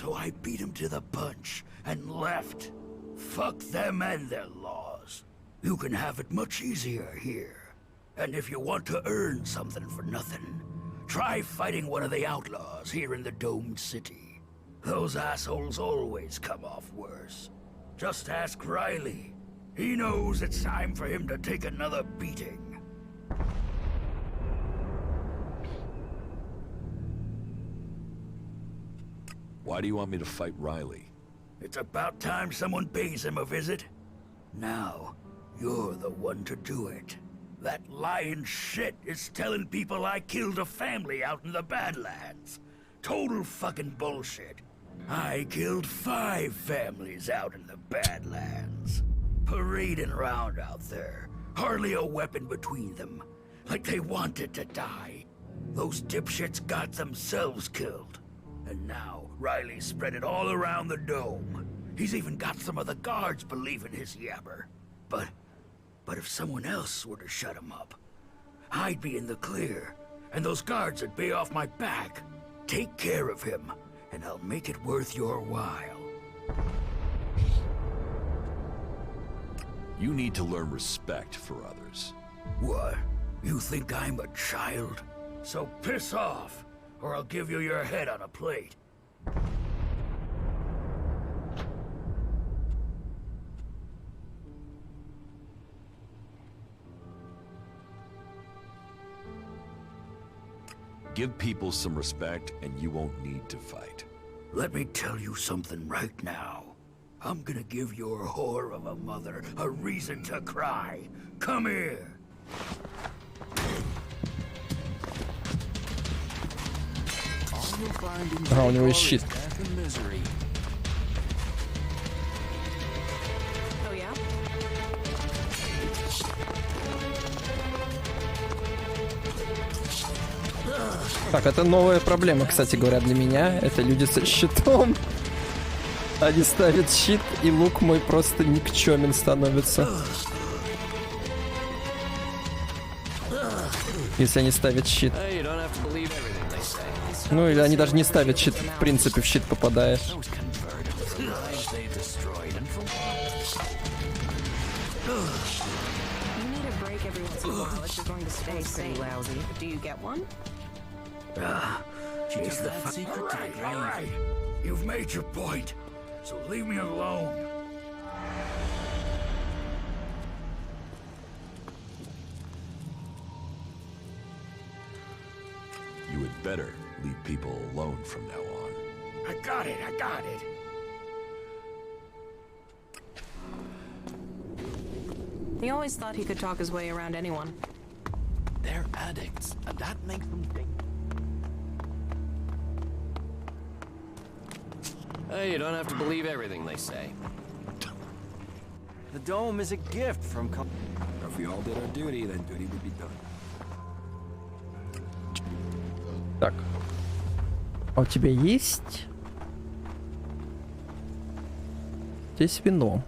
So I beat them to the punch and left. Fuck them and their laws. You can have it much easier here. And if you want to earn something for nothing, try fighting one of the outlaws here in the domed city. Those assholes always come off worse. Just ask Riley. He knows it's time for him to take another beating. Why do you want me to fight Riley? It's about time someone pays him a visit. Now, you're the one to do it. That lying shit is telling people I killed a family out in the Badlands. Total fucking bullshit. I killed 5 families out in the Badlands. Parading around out there, hardly a weapon between them. Like they wanted to die. Those dipshits got themselves killed. And now, Riley spread it all around the dome. He's even got some of the guards believing his yabber. But if someone else were to shut him up, I'd be in the clear, and those guards would be off my back. Take care of him, and I'll make it worth your while. You need to learn respect for others. What? You think I'm a child? So piss off, or I'll give you your head on a plate. Give people some respect, and you won't need to fight. Let me tell you something right now. I'm gonna give your whore of a mother a reason to cry. Come here. А, у него есть щит. Так, это новая проблема, кстати говоря, для меня. Это люди со щитом. Они ставят щит, и лук мой просто никчёмен становится. Если они ставят щит. Ну или они даже не ставят щит, в принципе в щит попадаешь. Is the secret to the grave. All right. You've made your point, so leave me alone. You had better leave people alone from now on. I got it. He always thought he could talk his way around anyone. They're addicts, and that makes them think. Hey, you don't have to believe everything they say. The dome is a gift from If we all did our duty, then duty would be done. Так. А у тебя есть? Здесь вино.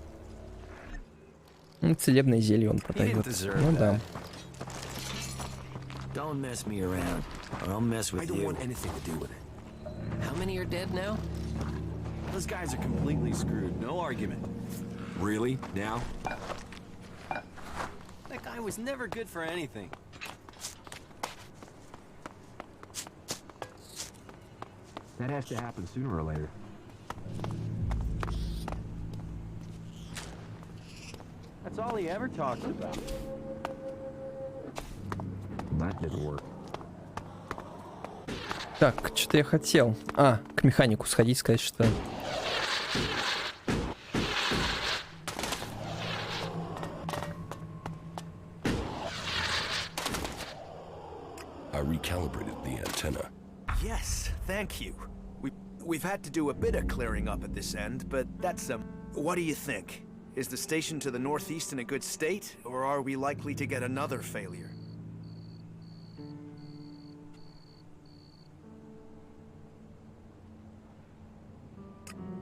Целебное зелье он подойдет. Ну да. Don't mess me around, or I'll mess with you. I don't want anything to do with it. How many are dead now? Those guys are completely screwed. No argument. Really? Now? That guy was never good for anything. That has to happen sooner or later. That's all he ever talks about. That didn't work. Так, что-то я хотел. А, к механику сходить, сказать, что... I recalibrated the antenna. Yes, thank you. We've had to do a bit of clearing up at this end, but that's what do you think? Is the station to the northeast in a good state, or are we likely to get another failure?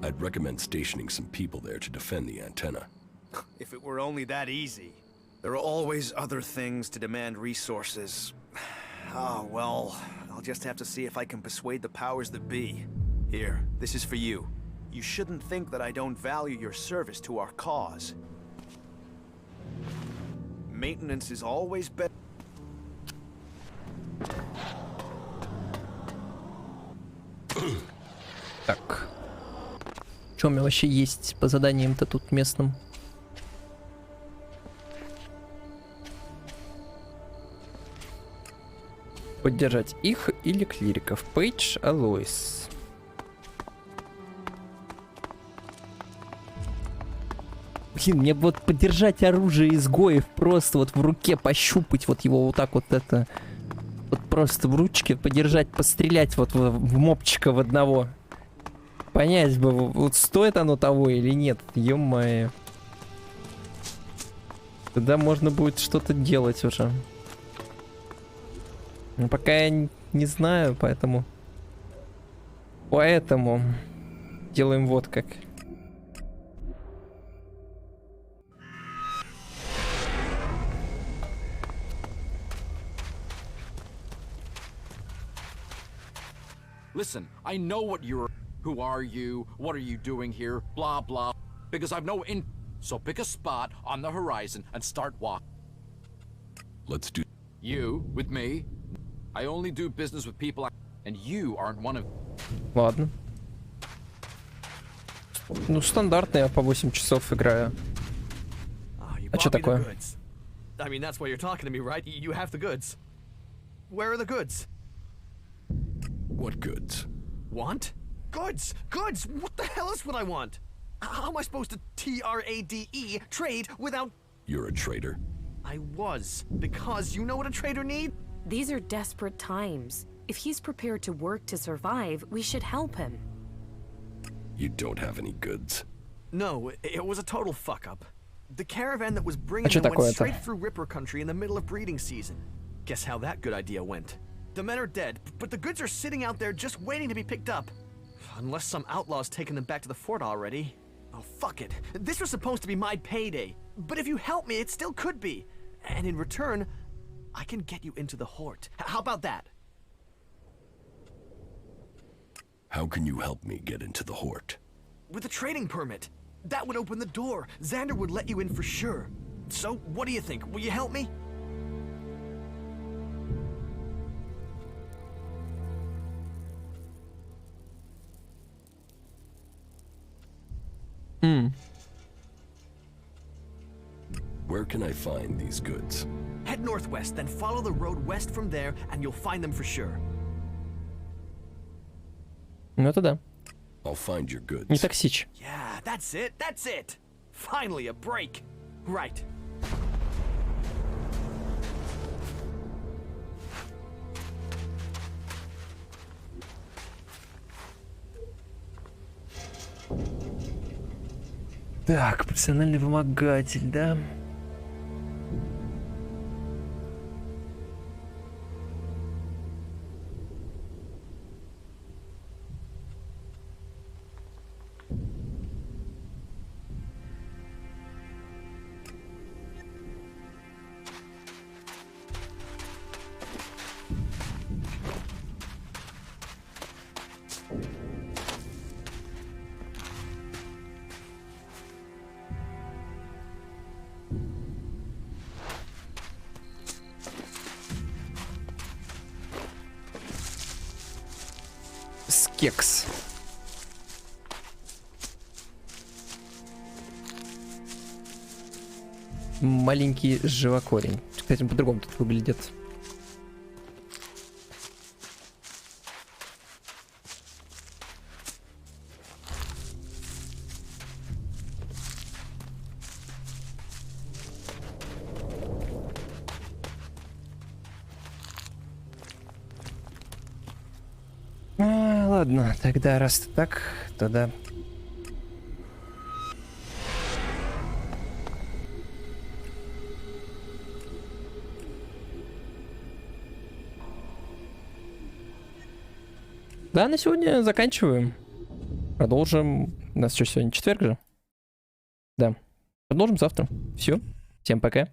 I'd recommend stationing some people there to defend the antenna. If it were only that easy. There are always other things to demand resources. Oh, well, I'll just have to see if I can persuade the powers that be. Here, this is for you. You shouldn't think that I don't value your service to our cause. Maintenance is always better. Так. Что у меня вообще есть по заданиям-то тут местным? Поддержать их или клириков. Пейдж, Алоис. Блин, мне вот поддержать оружие изгоев, просто вот в руке пощупать вот его вот так вот это. Вот просто в ручке подержать, пострелять вот в мопчика в одного. Понять бы, вот стоит оно того или нет, ё-моё. Тогда можно будет что-то делать уже. Но пока я не знаю, поэтому делаем вот как. Listen, I know what you're... Who are you? What are you doing here? Blah, blah. Because I've no in... So pick a spot on the horizon and start walking. Let's do... You, with me. I only do business with people and you aren't one of... Ладно. Ну, стандартно я по 8 часов играю. А что такое? I mean, that's why you're talking to me, right? You have the goods. Where are the goods? What goods? Want? Goods! Goods! What the hell is what I want? How am I supposed to T-R-A-D-E trade without... You're a traitor. I was. Because you know what a trader needs? These are desperate times. If he's prepared to work to survive, we should help him. You don't have any goods. No, it was a total fuck-up. The caravan that was bringing them went straight through Ripper country in the middle of breeding season. Guess how that good idea went. The men are dead, but the goods are sitting out there just waiting to be picked up. Unless some outlaw's taken them back to the fort already. Oh, fuck it. This was supposed to be my payday. But if you help me, it still could be. And in return, I can get you into the Hort. How about that? How can you help me get into the Hort? With a trading permit. That would open the door. Xander would let you in for sure. So, what do you think? Will you help me? Where can I find these goods? Head northwest, then follow the road west from there, and you'll find them for sure. Ну это да. I'll find your goods. Не токсич. Yeah, that's it. That's it. Finally, a break. Right. Так, профессиональный вымогатель, да? Кекс. Маленький живокорень. Кстати, по-другому тут выглядит. Ладно, тогда раз так, тогда... Да, на сегодня заканчиваем. Продолжим. У нас что, сегодня четверг же? Да. Продолжим завтра. Все. Всем пока.